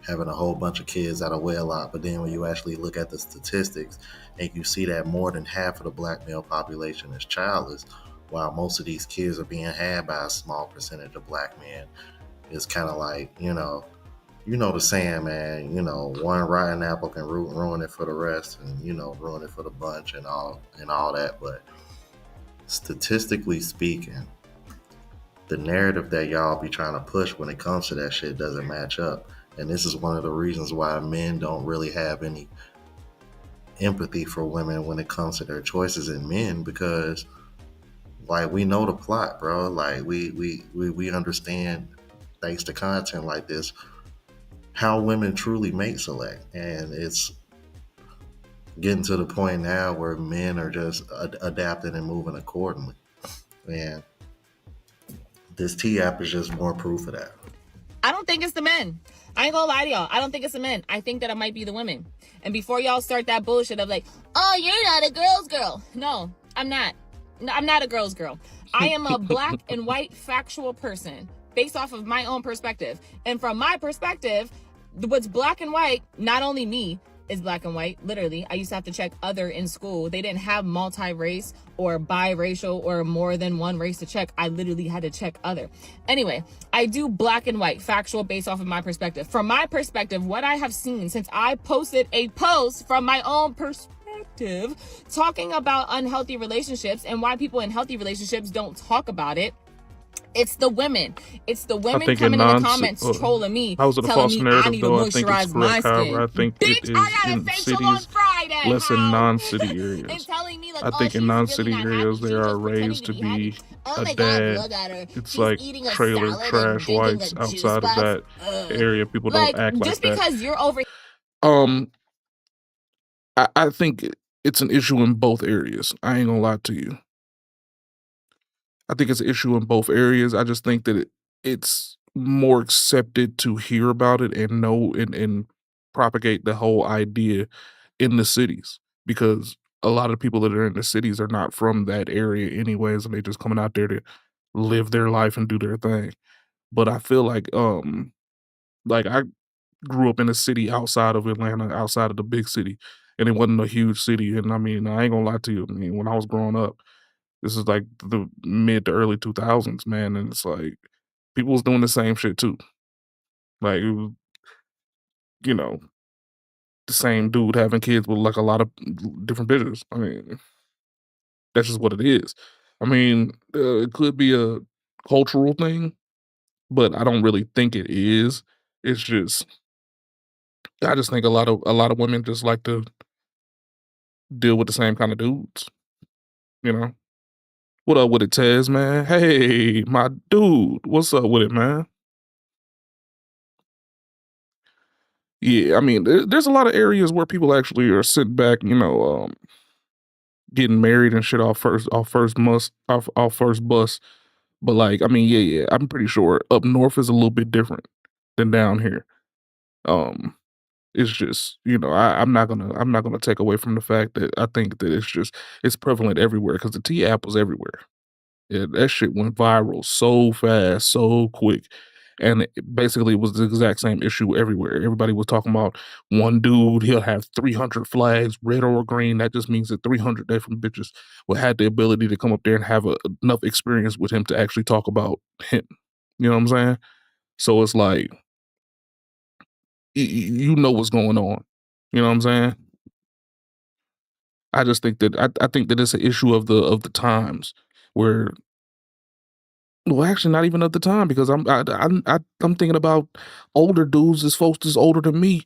Speaker 2: having a whole bunch of kids out of wedlock. But then when you actually look at the statistics and you see that more than half of the Black male population is childless, while most of these kids are being had by a small percentage of Black men, it's kind of like, you know the saying, man, one rotten apple can ruin it for the rest, and ruin it for the bunch and all that. But statistically speaking, the narrative that y'all be trying to push when it comes to that shit doesn't match up. And this is one of the reasons why men don't really have any empathy for women when it comes to their choices in men, because we know the plot, bro. We understand, thanks to content like this, how women truly mate select. And it's getting to the point now where men are just adapting and moving accordingly. And this T app is just more proof of that.
Speaker 4: I don't think it's the men. I ain't gonna lie to y'all. I don't think it's the men. I think that it might be the women. And before y'all start that bullshit of like, oh, you're not a girl's girl. No, I'm not. No, I'm not a girl's girl. I am a black and white factual person based off of my own perspective. And from my perspective, what's black and white, not only me, is black and white. Literally, I used to have to check other in school. They didn't have multi-race or biracial or more than one race to check. I literally had to check other. Anyway, I do black and white, factual, based off of my perspective. From my perspective, what I have seen since I posted a post from my own perspective talking about unhealthy relationships and why people in healthy relationships don't talk about it, it's the women. It's the women coming in the comments trolling me,
Speaker 1: How is it a
Speaker 4: telling
Speaker 1: false
Speaker 4: me
Speaker 1: narrative,
Speaker 4: I need to
Speaker 1: though? I think it's
Speaker 4: moisturize my
Speaker 1: correct. However,
Speaker 4: skin.
Speaker 1: I think
Speaker 4: Bitch,
Speaker 1: it is
Speaker 4: I got a
Speaker 1: in
Speaker 4: facial on
Speaker 1: cities,
Speaker 4: Friday.
Speaker 1: less in
Speaker 4: How?
Speaker 1: non-city
Speaker 4: And
Speaker 1: areas.
Speaker 4: telling me like,
Speaker 1: I
Speaker 4: oh,
Speaker 1: think
Speaker 4: she's
Speaker 1: in non-city
Speaker 4: really not
Speaker 1: areas
Speaker 4: happy.
Speaker 1: they
Speaker 4: She's
Speaker 1: are
Speaker 4: just pretending
Speaker 1: raised
Speaker 4: to
Speaker 1: to
Speaker 4: be happy.
Speaker 1: be
Speaker 4: Oh
Speaker 1: a
Speaker 4: my God,
Speaker 1: dad.
Speaker 4: look at her.
Speaker 1: It's
Speaker 4: She's
Speaker 1: like
Speaker 4: eating a
Speaker 1: trailer
Speaker 4: salad
Speaker 1: trash
Speaker 4: and drinking
Speaker 1: whites
Speaker 4: a juice
Speaker 1: outside of
Speaker 4: box.
Speaker 1: that area. People
Speaker 4: Like,
Speaker 1: don't act like
Speaker 4: just
Speaker 1: that.
Speaker 4: because you're over.
Speaker 1: I think it's an issue in both areas. I ain't gonna lie to you. I think it's an issue in both areas. I just think that it's more accepted to hear about it and know and propagate the whole idea in the cities because a lot of people that are in the cities are not from that area anyways, and they just coming out there to live their life and do their thing. But I feel like I grew up in a city outside of Atlanta, outside of the big city, and it wasn't a huge city. And I mean, I ain't gonna lie to you. I mean, when I was growing up, this is like the mid to early 2000s, man, and it's like people was doing the same shit too. Like, it was, you know, the same dude having kids with like a lot of different bitches. I mean, that's just what it is. I mean, it could be a cultural thing, but I don't really think it is. It's just I just think a lot of women just like to deal with the same kind of dudes, you know? What up with it, Tez, man? Hey, my dude, what's up with it, man? Yeah, I mean, there's a lot of areas where people actually are sitting back, getting married and shit off first bus. But like, I mean, yeah, I'm pretty sure up north is a little bit different than down here. Um, it's just, I'm not gonna take away from the fact that I think that it's prevalent everywhere because the tea app was everywhere. Yeah, that shit went viral so fast, so quick. And it basically was the exact same issue everywhere. Everybody was talking about one dude, he'll have 300 flags, red or green. That just means that 300 different bitches will have the ability to come up there and have enough experience with him to actually talk about him. You know what I'm saying? So it's like, you know what's going on. You know what I'm saying? I just think that I think that it's an issue of the times where well, actually, not even at the time because I'm thinking about older dudes, this folks that's older than me,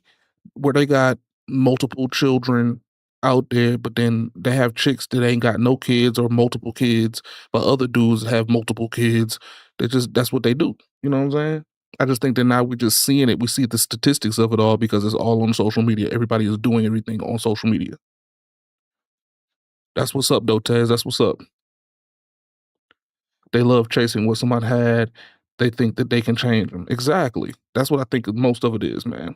Speaker 1: where they got multiple children out there, but then they have chicks that ain't got no kids or multiple kids, but other dudes have multiple kids. That's what they do. You know what I'm saying? I just think that now we're just seeing it. We see the statistics of it all because it's all on social media. Everybody is doing everything on social media. That's what's up, though, Tez. That's what's up. They love chasing what somebody had. They think that they can change them. Exactly. That's what I think most of it is, man.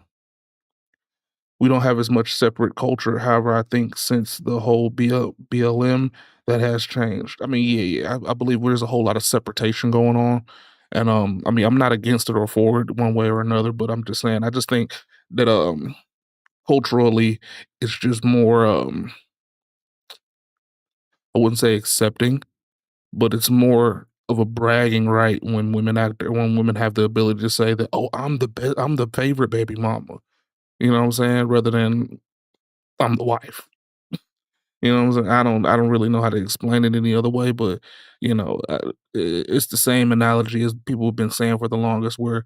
Speaker 1: We don't have as much separate culture. However, I think since the whole BLM, that has changed. I mean, yeah. I believe there's a whole lot of separation going on. And I mean, I'm not against it or for it one way or another, but I'm just saying, I just think that culturally it's just more I wouldn't say accepting, but it's more of a bragging right when women when women have the ability to say that, "Oh, I'm the favorite baby mama." You know what I'm saying? Rather than I'm the wife. You know what I'm saying? I don't really know how to explain it any other way, but it's the same analogy as people have been saying for the longest, where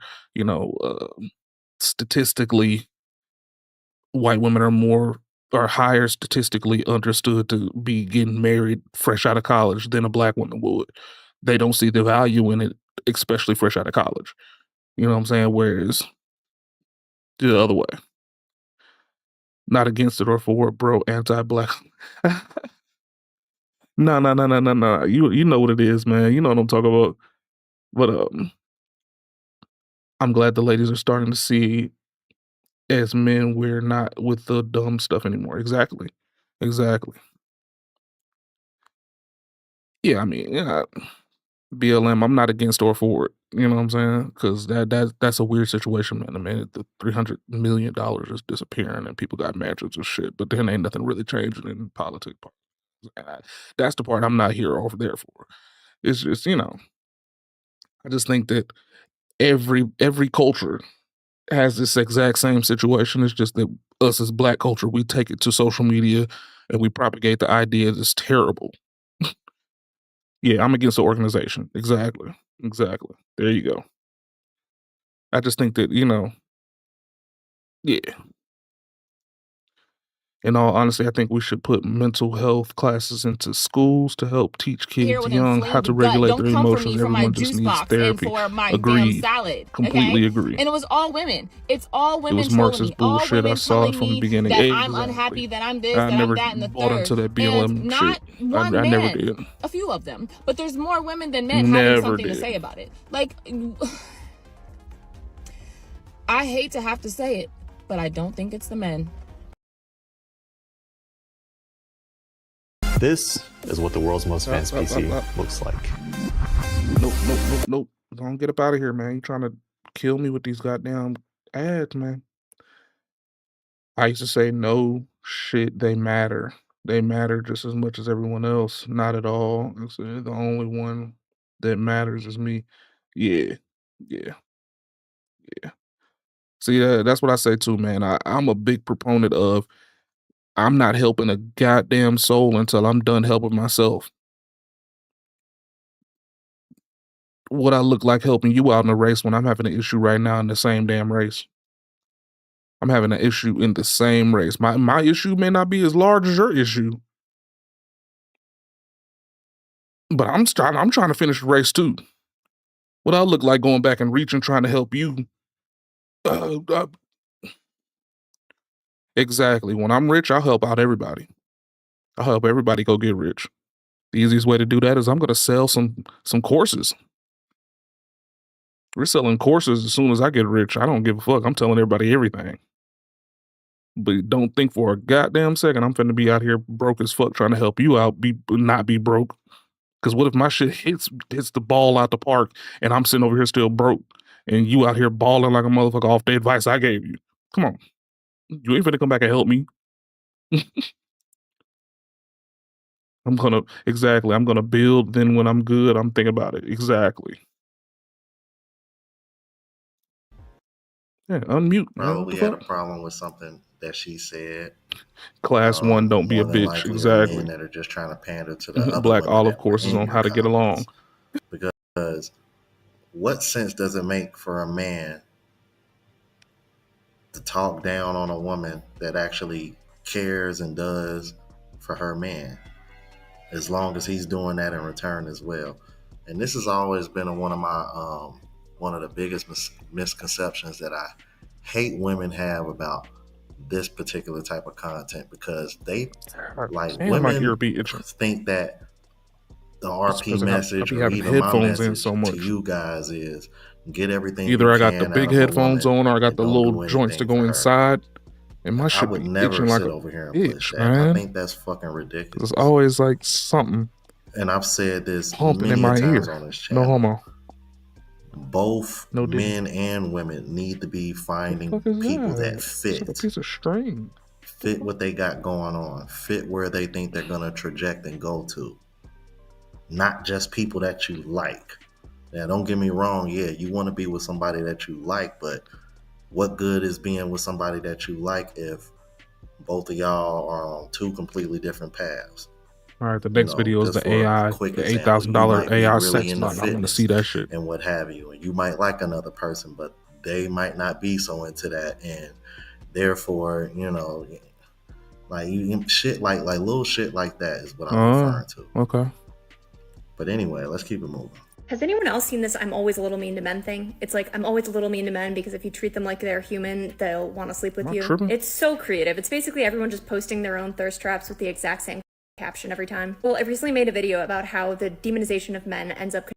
Speaker 1: statistically, white women are higher statistically understood to be getting married fresh out of college than a black woman would. They don't see the value in it, especially fresh out of college. You know what I'm saying? Whereas the other way, not against it or for it, bro. Anti-black. No, no, no, no, no, no. You know what it is, man. You know what I'm talking about. But I'm glad the ladies are starting to see as men we're not with the dumb stuff anymore. Exactly. Exactly. Yeah, I mean, yeah, BLM, I'm not against or for it. You know what I'm saying? Because that's a weird situation, man. I mean, the $300 million is disappearing and people got matches and shit, but then ain't nothing really changing in politics. And that's the part I'm not here or there for. It's just, I just think that every culture has this exact same situation. It's just that us as black culture, we take it to social media and we propagate the idea that's terrible. Yeah, I'm against the organization. Exactly. Exactly. There you go. I just think that, yeah. In all honesty, I think we should put mental health classes into schools to help teach
Speaker 4: Here
Speaker 1: kids
Speaker 4: with
Speaker 1: young how to
Speaker 4: inflamed gut.
Speaker 1: regulate
Speaker 4: Don't
Speaker 1: their
Speaker 4: come for me
Speaker 1: emotions.
Speaker 4: for my
Speaker 1: Everyone just
Speaker 4: juice
Speaker 1: needs
Speaker 4: box and
Speaker 1: therapy.
Speaker 4: for my damn
Speaker 1: Agreed.
Speaker 4: salad.
Speaker 1: Completely
Speaker 4: Okay?
Speaker 1: agree.
Speaker 4: And it was all women. It's all
Speaker 1: It
Speaker 4: women
Speaker 1: was
Speaker 4: trolling me.
Speaker 1: Marxist
Speaker 4: All
Speaker 1: bullshit. I
Speaker 4: women
Speaker 1: saw it
Speaker 4: telling
Speaker 1: from the
Speaker 4: me
Speaker 1: beginning.
Speaker 4: that I'm
Speaker 1: Exactly.
Speaker 4: unhappy, that I'm this,
Speaker 1: I
Speaker 4: that I'm
Speaker 1: never
Speaker 4: that, and the
Speaker 1: bought
Speaker 4: third.
Speaker 1: into that
Speaker 4: And
Speaker 1: BLM
Speaker 4: not
Speaker 1: shit.
Speaker 4: one
Speaker 1: I never
Speaker 4: man.
Speaker 1: did.
Speaker 4: A few of them. But there's more women than men having
Speaker 1: Never
Speaker 4: something to
Speaker 1: did.
Speaker 4: say about it. Like, I hate to have to say it, but I don't think it's the men.
Speaker 5: This is what the world's most advanced PC looks like.
Speaker 1: Nope. Don't get up out of here, man. You trying to kill me with these goddamn ads, man. I used to say no shit, they matter. They matter just as much as everyone else. Not at all. I said the only one that matters is me. Yeah. See, that's what I say too, man. I'm a big proponent of I'm not helping a goddamn soul until I'm done helping myself. What I look like helping you out in a race when I'm having an issue right now in the same damn race. I'm having an issue in the same race. My issue may not be as large as your issue, but I'm trying to finish the race too. What I look like going back and reaching, trying to help you. Exactly. When I'm rich, I'll help out everybody. I'll help everybody go get rich. The easiest way to do that is I'm going to sell some courses. We're selling courses as soon as I get rich. I don't give a fuck. I'm telling everybody everything. But don't think for a goddamn second I'm finna be out here broke as fuck trying to help you out, not be broke. Because what if my shit hits the ball out the park and I'm sitting over here still broke and you out here balling like a motherfucker off the advice I gave you? Come on. You ain't finna come back and help me. I'm gonna build, then when I'm good, I'm thinking about it. Exactly. Yeah, unmute, man. What the
Speaker 2: Probably had a
Speaker 1: fuck?
Speaker 2: problem with something that she said.
Speaker 1: Class 1, don't be a
Speaker 2: More than
Speaker 1: bitch.
Speaker 2: likely are men
Speaker 1: Exactly.
Speaker 2: that are just trying to pander to the other
Speaker 1: Black
Speaker 2: women
Speaker 1: olive
Speaker 2: that were
Speaker 1: courses
Speaker 2: in
Speaker 1: on
Speaker 2: your
Speaker 1: how to get along.
Speaker 2: comments. Because what sense does it make for a man to talk down on a woman that actually cares and does for her man, as long as he's doing that in return as well? And this has always been one of my one of the biggest misconceptions that I hate women have about this particular type of content, because they like
Speaker 1: Damn, my ear
Speaker 2: women
Speaker 1: be itching.
Speaker 2: think that the
Speaker 1: It's
Speaker 2: RP
Speaker 1: because I
Speaker 2: message
Speaker 1: be
Speaker 2: or
Speaker 1: having
Speaker 2: even my
Speaker 1: headphones in
Speaker 2: message
Speaker 1: so
Speaker 2: to
Speaker 1: much.
Speaker 2: you guys is get everything
Speaker 1: Either
Speaker 2: you
Speaker 1: I got the
Speaker 2: can out
Speaker 1: big
Speaker 2: of a
Speaker 1: headphones
Speaker 2: woman
Speaker 1: on or I got
Speaker 2: and
Speaker 1: the
Speaker 2: don't
Speaker 1: little
Speaker 2: do
Speaker 1: joints to
Speaker 2: anything
Speaker 1: go
Speaker 2: for her.
Speaker 1: inside. And my
Speaker 2: I
Speaker 1: shit
Speaker 2: would
Speaker 1: be
Speaker 2: never
Speaker 1: itching like
Speaker 2: sit
Speaker 1: a
Speaker 2: over here and push
Speaker 1: bitch,
Speaker 2: that. I
Speaker 1: man.
Speaker 2: think that's fucking ridiculous.
Speaker 1: There's always like something
Speaker 2: And I've said this
Speaker 1: pumping in
Speaker 2: many a
Speaker 1: my
Speaker 2: times
Speaker 1: ear.
Speaker 2: on this
Speaker 1: No
Speaker 2: channel.
Speaker 1: homo.
Speaker 2: Both
Speaker 1: No diddy.
Speaker 2: men and women need to be finding
Speaker 1: What the fuck is
Speaker 2: people
Speaker 1: that?
Speaker 2: that
Speaker 1: It's like a
Speaker 2: fit.
Speaker 1: piece of string.
Speaker 2: Fit what they got going on. Fit where they think they're going to traject and go to. Not just people that you like. Now, don't get me wrong. Yeah, you want to be with somebody that you like, but what good is being with somebody that you like if both of y'all are on two completely different paths?
Speaker 1: All right, the next video is
Speaker 2: Just
Speaker 1: the
Speaker 2: for a
Speaker 1: AI,
Speaker 2: quick
Speaker 1: the
Speaker 2: example, you
Speaker 1: $8,000
Speaker 2: might be
Speaker 1: AI
Speaker 2: really
Speaker 1: sex
Speaker 2: into
Speaker 1: bot. I want to see
Speaker 2: fitness
Speaker 1: that shit.
Speaker 2: and what have you, and you might like another person, but they might not be so into that, and therefore, like shit, like little shit like that is what I'm referring to.
Speaker 1: Okay.
Speaker 2: But anyway, let's keep it moving.
Speaker 18: Has anyone else seen this I'm always a little mean to men thing? It's like, I'm always a little mean to men because if you treat them like they're human, they'll want to sleep with you.
Speaker 1: Tripping?
Speaker 18: It's so creative. It's basically everyone just posting their own thirst traps with the exact same caption every time. Well, I recently made a video about how the demonization of men ends up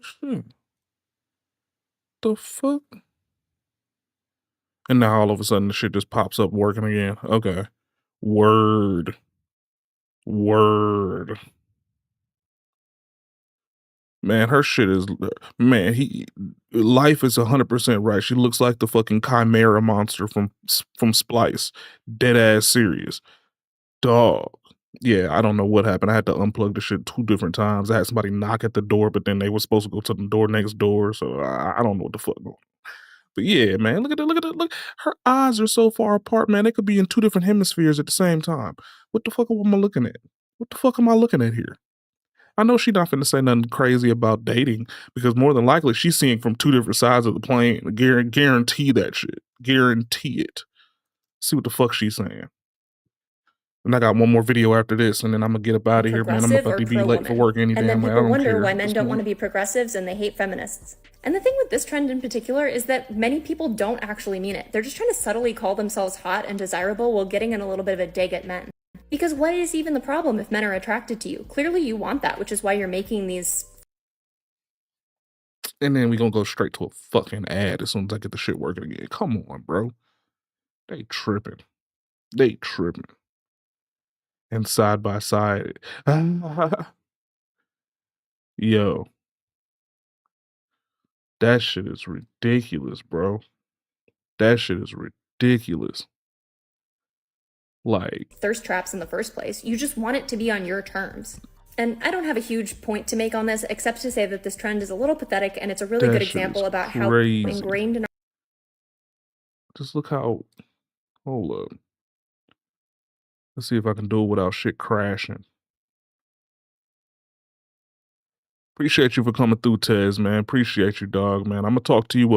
Speaker 1: shit. The fuck? And now all of a sudden the shit just pops up working again. Okay. Word. Man, her shit is, man, life is 100% right. She looks like the fucking chimera monster from Splice. Dead ass serious. Dog. Yeah, I don't know what happened. I had to unplug the shit 2 different times. I had somebody knock at the door, but then they were supposed to go to the door next door. So I don't know what the fuck going on. But yeah, man, look at it. Look, her eyes are so far apart, man. They could be in 2 different hemispheres at the same time. What the fuck am I looking at? What the fuck am I looking at here? I know she's not finna say nothing crazy about dating because more than likely she's seeing from 2 different sides of the plane. Guarantee that shit. Guarantee it. See what the fuck she's saying. And I got one more video after this, and then I'm gonna get up out of here, man. I'm about to be late for work any
Speaker 18: And then
Speaker 1: damn way. I
Speaker 18: people
Speaker 1: don't
Speaker 18: wonder
Speaker 1: care.
Speaker 18: why men
Speaker 1: Let's
Speaker 18: don't
Speaker 1: move
Speaker 18: want to
Speaker 1: on.
Speaker 18: be progressives and they hate feminists. And the thing with this trend in particular is that many people don't actually mean it. They're just trying to subtly call themselves hot and desirable while getting in a little bit of a dig at men. Because what is even the problem if men are attracted to you? Clearly you want that, which is why you're making these.
Speaker 1: And then we gonna go straight to a fucking ad as soon as I get the shit working again. Come on, bro. They tripping. And side by side. Yo. That shit is ridiculous, bro. That shit is ridiculous. Like,
Speaker 18: thirst traps in the first place. You just want it to be on your terms. And I don't have a huge point to make on this, except to say that this trend is a little pathetic, and it's a really
Speaker 1: that
Speaker 18: good
Speaker 1: shit
Speaker 18: example
Speaker 1: is
Speaker 18: about how
Speaker 1: crazy.
Speaker 18: ingrained in
Speaker 1: Just look how. Hold up. Let's see if I can do it without shit crashing. Appreciate you for coming through, Tez, man. Appreciate you, dog, man. I'm gonna talk to you.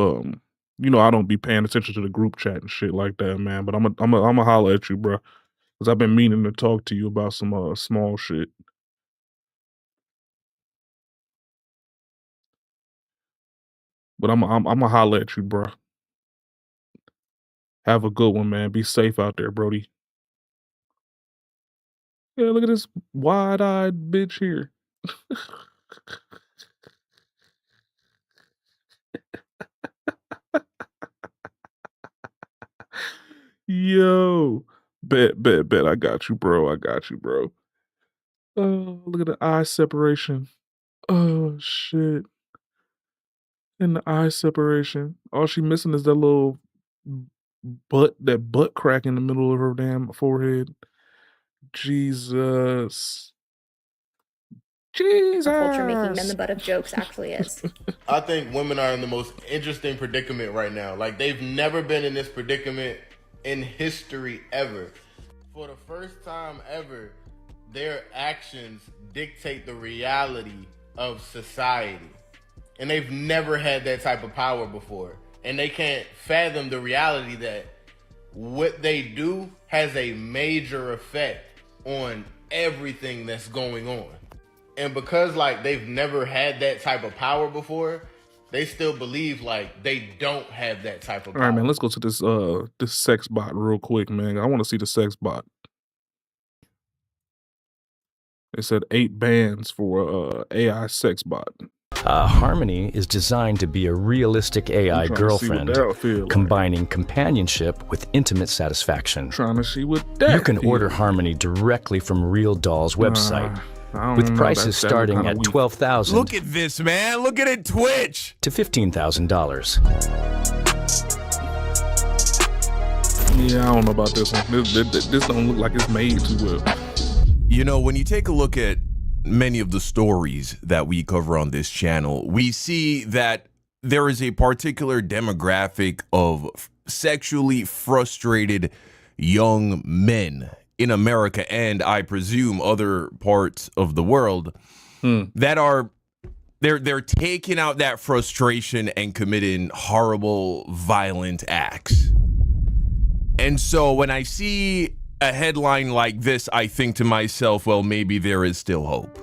Speaker 1: You know I don't be paying attention to the group chat and shit like that, man. But I'm gonna holler at you, bro, because I've been meaning to talk to you about some small shit. But I'm gonna holler at you, bro. Have a good one, man. Be safe out there, Brody. Yeah, look at this wide-eyed bitch here. Yo. Bet. I got you, bro. Oh, look at the eye separation. Oh, shit. And the eye separation. All she missing is that little butt crack in the middle of her damn forehead. Jesus.
Speaker 18: culture making men the butt of jokes actually is.
Speaker 15: I think women are in the most interesting predicament right now. Like, they've never been in this predicament in history ever. For the first time ever, their actions dictate the reality of society. And they've never had that type of power before. And they can't fathom the reality that what they do has a major effect on everything that's going on. And because like they've never had that type of power before, they still believe like they don't have that type of power.
Speaker 1: All right, man, let's go to this sex bot real quick, man. I want to see the sex bot. They said 8 bans for AI sex bot.
Speaker 19: Harmony is designed to be a realistic AI girlfriend, combining companionship with intimate satisfaction.
Speaker 1: Trying to see what that
Speaker 19: You can order Harmony directly from Real Doll's website, with prices starting at $12,000.
Speaker 20: Look at this, man. Look at it twitch.
Speaker 19: To $15,000.
Speaker 1: Yeah, I don't know about this one. This don't look like it's made too well.
Speaker 20: You know, when you take a look at many of the stories that we cover on this channel, we see that there is a particular demographic of sexually frustrated young men in America, and I presume other parts of the world, that are they're taking out that frustration and committing horrible, violent acts. And so when I see a headline like this, I think to myself, well, maybe there is still hope.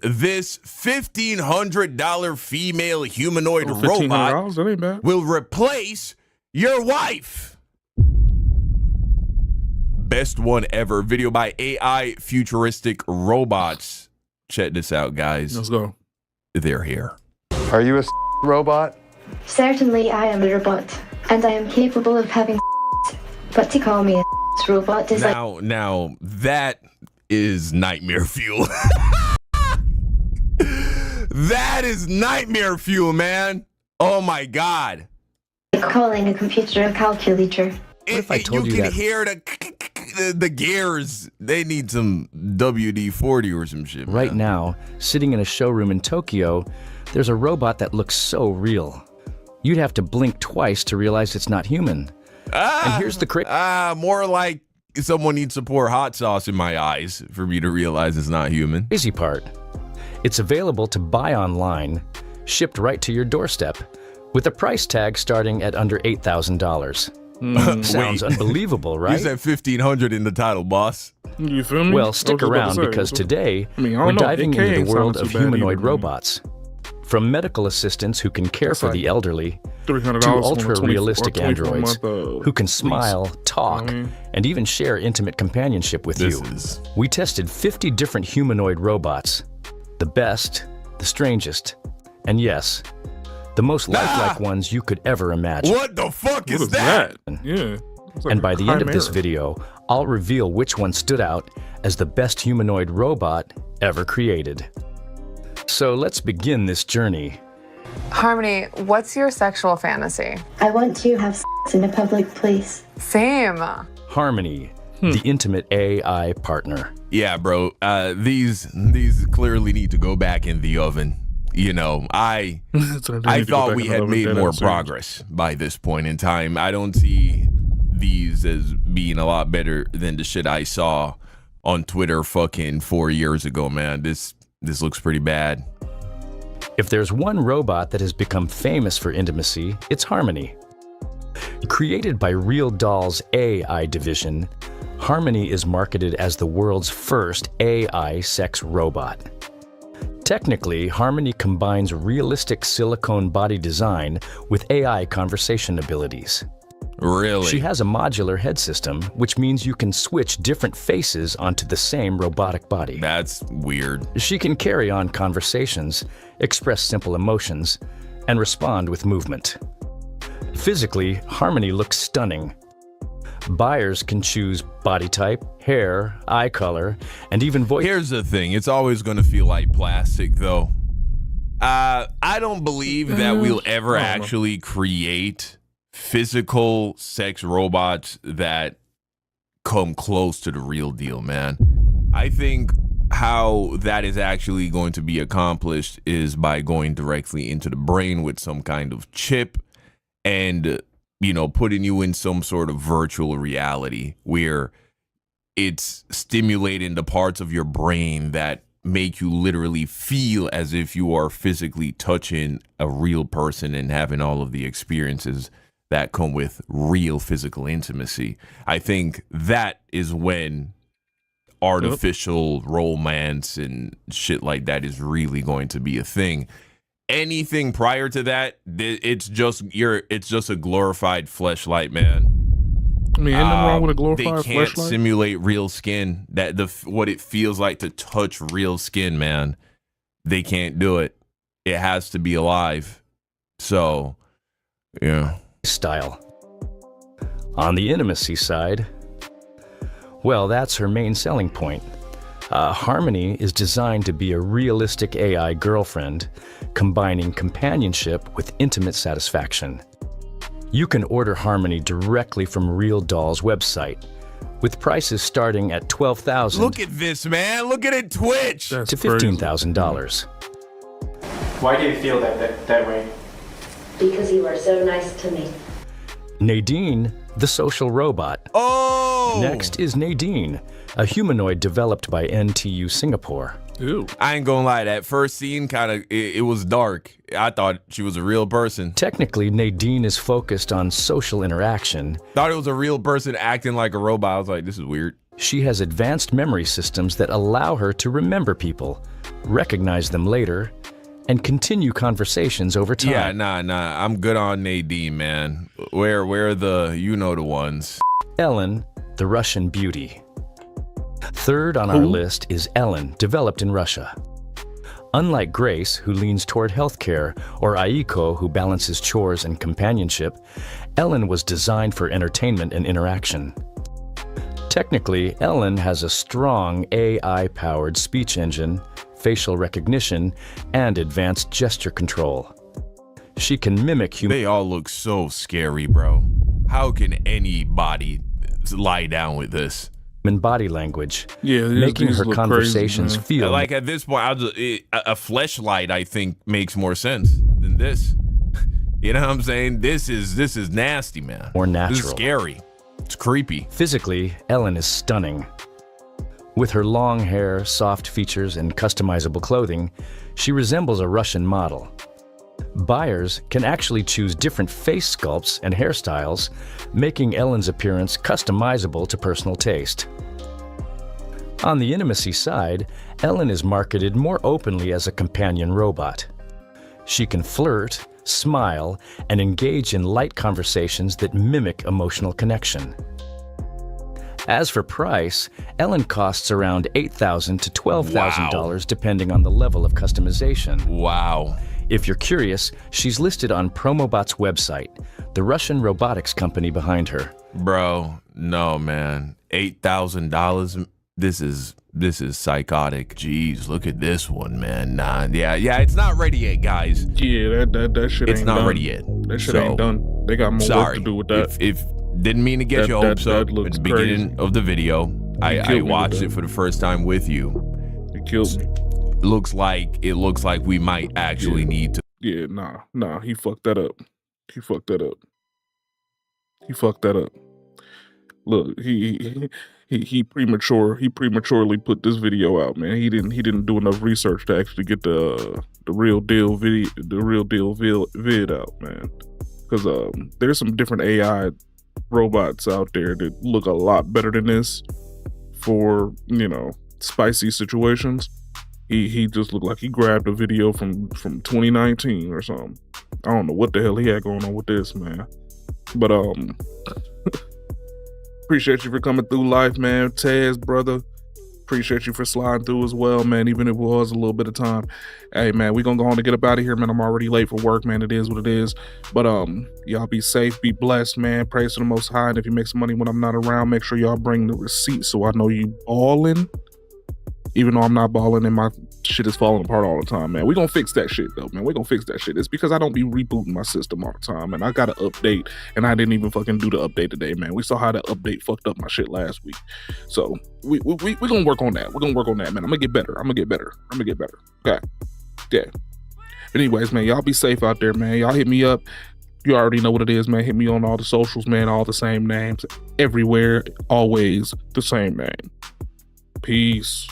Speaker 20: This $1,500 female humanoid robot
Speaker 1: that ain't bad.
Speaker 20: will replace your wife. Best one ever. Video by AI Futuristic Robots. Check this out, guys.
Speaker 1: Let's go.
Speaker 20: They're here.
Speaker 3: Are you a robot?
Speaker 7: Certainly I am a robot, and I am capable of having but to call me a robot is
Speaker 20: now that is nightmare fuel. That is nightmare fuel, man. Oh my God.
Speaker 7: like calling a computer a calculator.
Speaker 19: What if I told you
Speaker 20: can
Speaker 19: that?
Speaker 20: hear the gears. They need some WD-40 or some shit.
Speaker 19: Right now, sitting in a showroom in Tokyo, there's a robot that looks so real. You'd have to blink twice to realize it's not human. And here's the
Speaker 20: more like someone needs to pour hot sauce in my eyes for me to realize it's not human.
Speaker 19: Crazy part. It's available to buy online, shipped right to your doorstep, with a price tag starting at under $8,000. Sounds unbelievable, right?
Speaker 20: You said $1,500 in the title, boss.
Speaker 1: You feel me?
Speaker 19: Well, stick around because today we're diving into the world of humanoid robots. From medical assistants who can care for the elderly, to ultra-realistic androids who can smile, talk, and even share intimate companionship with you. We tested 50 different humanoid robots. The best, the strangest, and yes, the most lifelike ones you could ever imagine.
Speaker 20: What the fuck is that?
Speaker 1: Yeah.
Speaker 19: And by the end of this video, I'll reveal which one stood out as the best humanoid robot ever created. So let's begin this journey.
Speaker 11: Harmony, what's your sexual fantasy?
Speaker 7: I want to have sex in a public place.
Speaker 11: Same.
Speaker 19: Harmony, the intimate AI partner.
Speaker 20: Yeah, bro. These clearly need to go back in the oven. You know, I thought we had made more progress by this point in time. I don't see these as being a lot better than the shit I saw on Twitter fucking 4 years ago, man. This looks pretty bad.
Speaker 19: If there's one robot that has become famous for intimacy, it's Harmony. Created by Real Doll's AI division, Harmony is marketed as the world's first AI sex robot. Technically, Harmony combines realistic silicone body design with AI conversation abilities.
Speaker 20: Really?
Speaker 19: She has a modular head system, which means you can switch different faces onto the same robotic body.
Speaker 20: That's weird.
Speaker 19: She can carry on conversations, express simple emotions, and respond with movement. Physically, Harmony looks stunning. Buyers can choose body type, hair, eye color, and even voice.
Speaker 20: Here's the thing. It's always going to feel like plastic, though. I don't believe that we'll ever actually create physical sex robots that come close to the real deal, man. I think how that is actually going to be accomplished is by going directly into the brain with some kind of chip and, you know, putting you in some sort of virtual reality where it's stimulating the parts of your brain that make you literally feel as if you are physically touching a real person and having all of the experiences that come with real physical intimacy. I think that is when artificial romance and shit like that is really going to be a thing. Anything prior to that, it's just a glorified fleshlight, man.
Speaker 1: I mean, ain't nothing wrong with a glorified
Speaker 20: They can't
Speaker 1: fleshlight.
Speaker 20: simulate real skin. What it feels like to touch real skin, man. They can't do it. It has to be alive. So, yeah.
Speaker 19: Style. On the intimacy side, well, that's her main selling point. Harmony is designed to be a realistic AI girlfriend, combining companionship with intimate satisfaction. You can order Harmony directly from Real Doll's website, with prices starting at $12,000
Speaker 20: Look at this, man. Look at it twitch.
Speaker 19: to $15,000.
Speaker 16: Why do you feel that way?
Speaker 7: Because you are so nice to me.
Speaker 19: Nadine, the social robot.
Speaker 20: Oh!
Speaker 19: Next is Nadine, a humanoid developed by NTU Singapore.
Speaker 1: Ew.
Speaker 20: I ain't gonna lie, that first scene it was dark. I thought she was a real person.
Speaker 19: Technically, Nadine is focused on social interaction.
Speaker 20: Thought it was a real person acting like a robot. I was like, this is weird.
Speaker 19: She has advanced memory systems that allow her to remember people, recognize them later, and continue conversations over time.
Speaker 20: Yeah, nah. I'm good on Nadine, man. Where are the, you know, the ones.
Speaker 19: Ellen, the Russian beauty. Third on our list is Ellen, developed in Russia. Unlike Grace, who leans toward healthcare, or Aiko, who balances chores and companionship, Ellen was designed for entertainment and interaction. Technically, Ellen has a strong AI-powered speech engine, facial recognition, and advanced gesture control. She can mimic
Speaker 20: They all look so scary, bro. How can anybody lie down with this?
Speaker 19: human body language,
Speaker 1: Yeah,
Speaker 19: making her
Speaker 1: look
Speaker 19: conversations
Speaker 1: crazy,
Speaker 19: feel
Speaker 20: like at this point, a fleshlight I think makes more sense than this. You know what I'm saying? This is nasty, man.
Speaker 19: more natural.
Speaker 20: This is scary. It's creepy.
Speaker 19: Physically, Ellen is stunning. With her long hair, soft features, and customizable clothing, she resembles a Russian model. Buyers can actually choose different face sculpts and hairstyles, making Ellen's appearance customizable to personal taste. On the intimacy side, Ellen is marketed more openly as a companion robot. She can flirt, smile, and engage in light conversations that mimic emotional connection. As for price, Ellen costs around $8,000 to $12,000 depending on the level of customization.
Speaker 20: Wow.
Speaker 19: If you're curious, she's listed on Promobot's website, the Russian robotics company behind her.
Speaker 20: Bro, no, man. $8,000. This is psychotic. Jeez, look at this one, man. Nah, yeah, it's not ready yet, guys.
Speaker 1: Yeah, that shit
Speaker 20: It's
Speaker 1: ain't
Speaker 20: not
Speaker 1: done.
Speaker 20: ready yet.
Speaker 1: That shit ain't done. They got more work to do with that.
Speaker 20: If didn't mean to get your hopes up at the beginning
Speaker 1: crazy.
Speaker 20: of the video. I
Speaker 1: killed me
Speaker 20: watched
Speaker 1: with
Speaker 20: it for the first time with you.
Speaker 1: It killed me.
Speaker 20: It looks like we might actually need to.
Speaker 1: Yeah, nah, he fucked that up. He fucked that up. Look, he prematurely put this video out, man. He didn't do enough research to actually get the real deal vid out, man. Because there's some different AI robots out there that look a lot better than this for, spicy situations. He just looked like he grabbed a video from 2019 or something. I don't know what the hell he had going on with this, man. But appreciate you for coming through life, man. Taz, brother. Appreciate you for sliding through as well, man, even if it was a little bit of time. Hey, man, we gonna go on and get up out of here, man. I'm already late for work, man. It is what it is. But y'all be safe, be blessed, man. Praise to the Most High. And if you make some money when I'm not around, make sure y'all bring the receipt so I know you balling. Even though I'm not balling and my shit is falling apart all the time, man. We gonna fix that shit, though, man. We gonna fix that shit. It's because I don't be rebooting my system all the time, and I got to update, and I didn't even fucking do the update today, man. We saw how the update fucked up my shit last week. So we gonna work on that. We're gonna work on that, man. I'm gonna get better. Okay. Yeah. But anyways, man, y'all be safe out there, man. Y'all hit me up. You already know what it is, man. Hit me on all the socials, man. All the same names. Everywhere. Always the same name. Peace.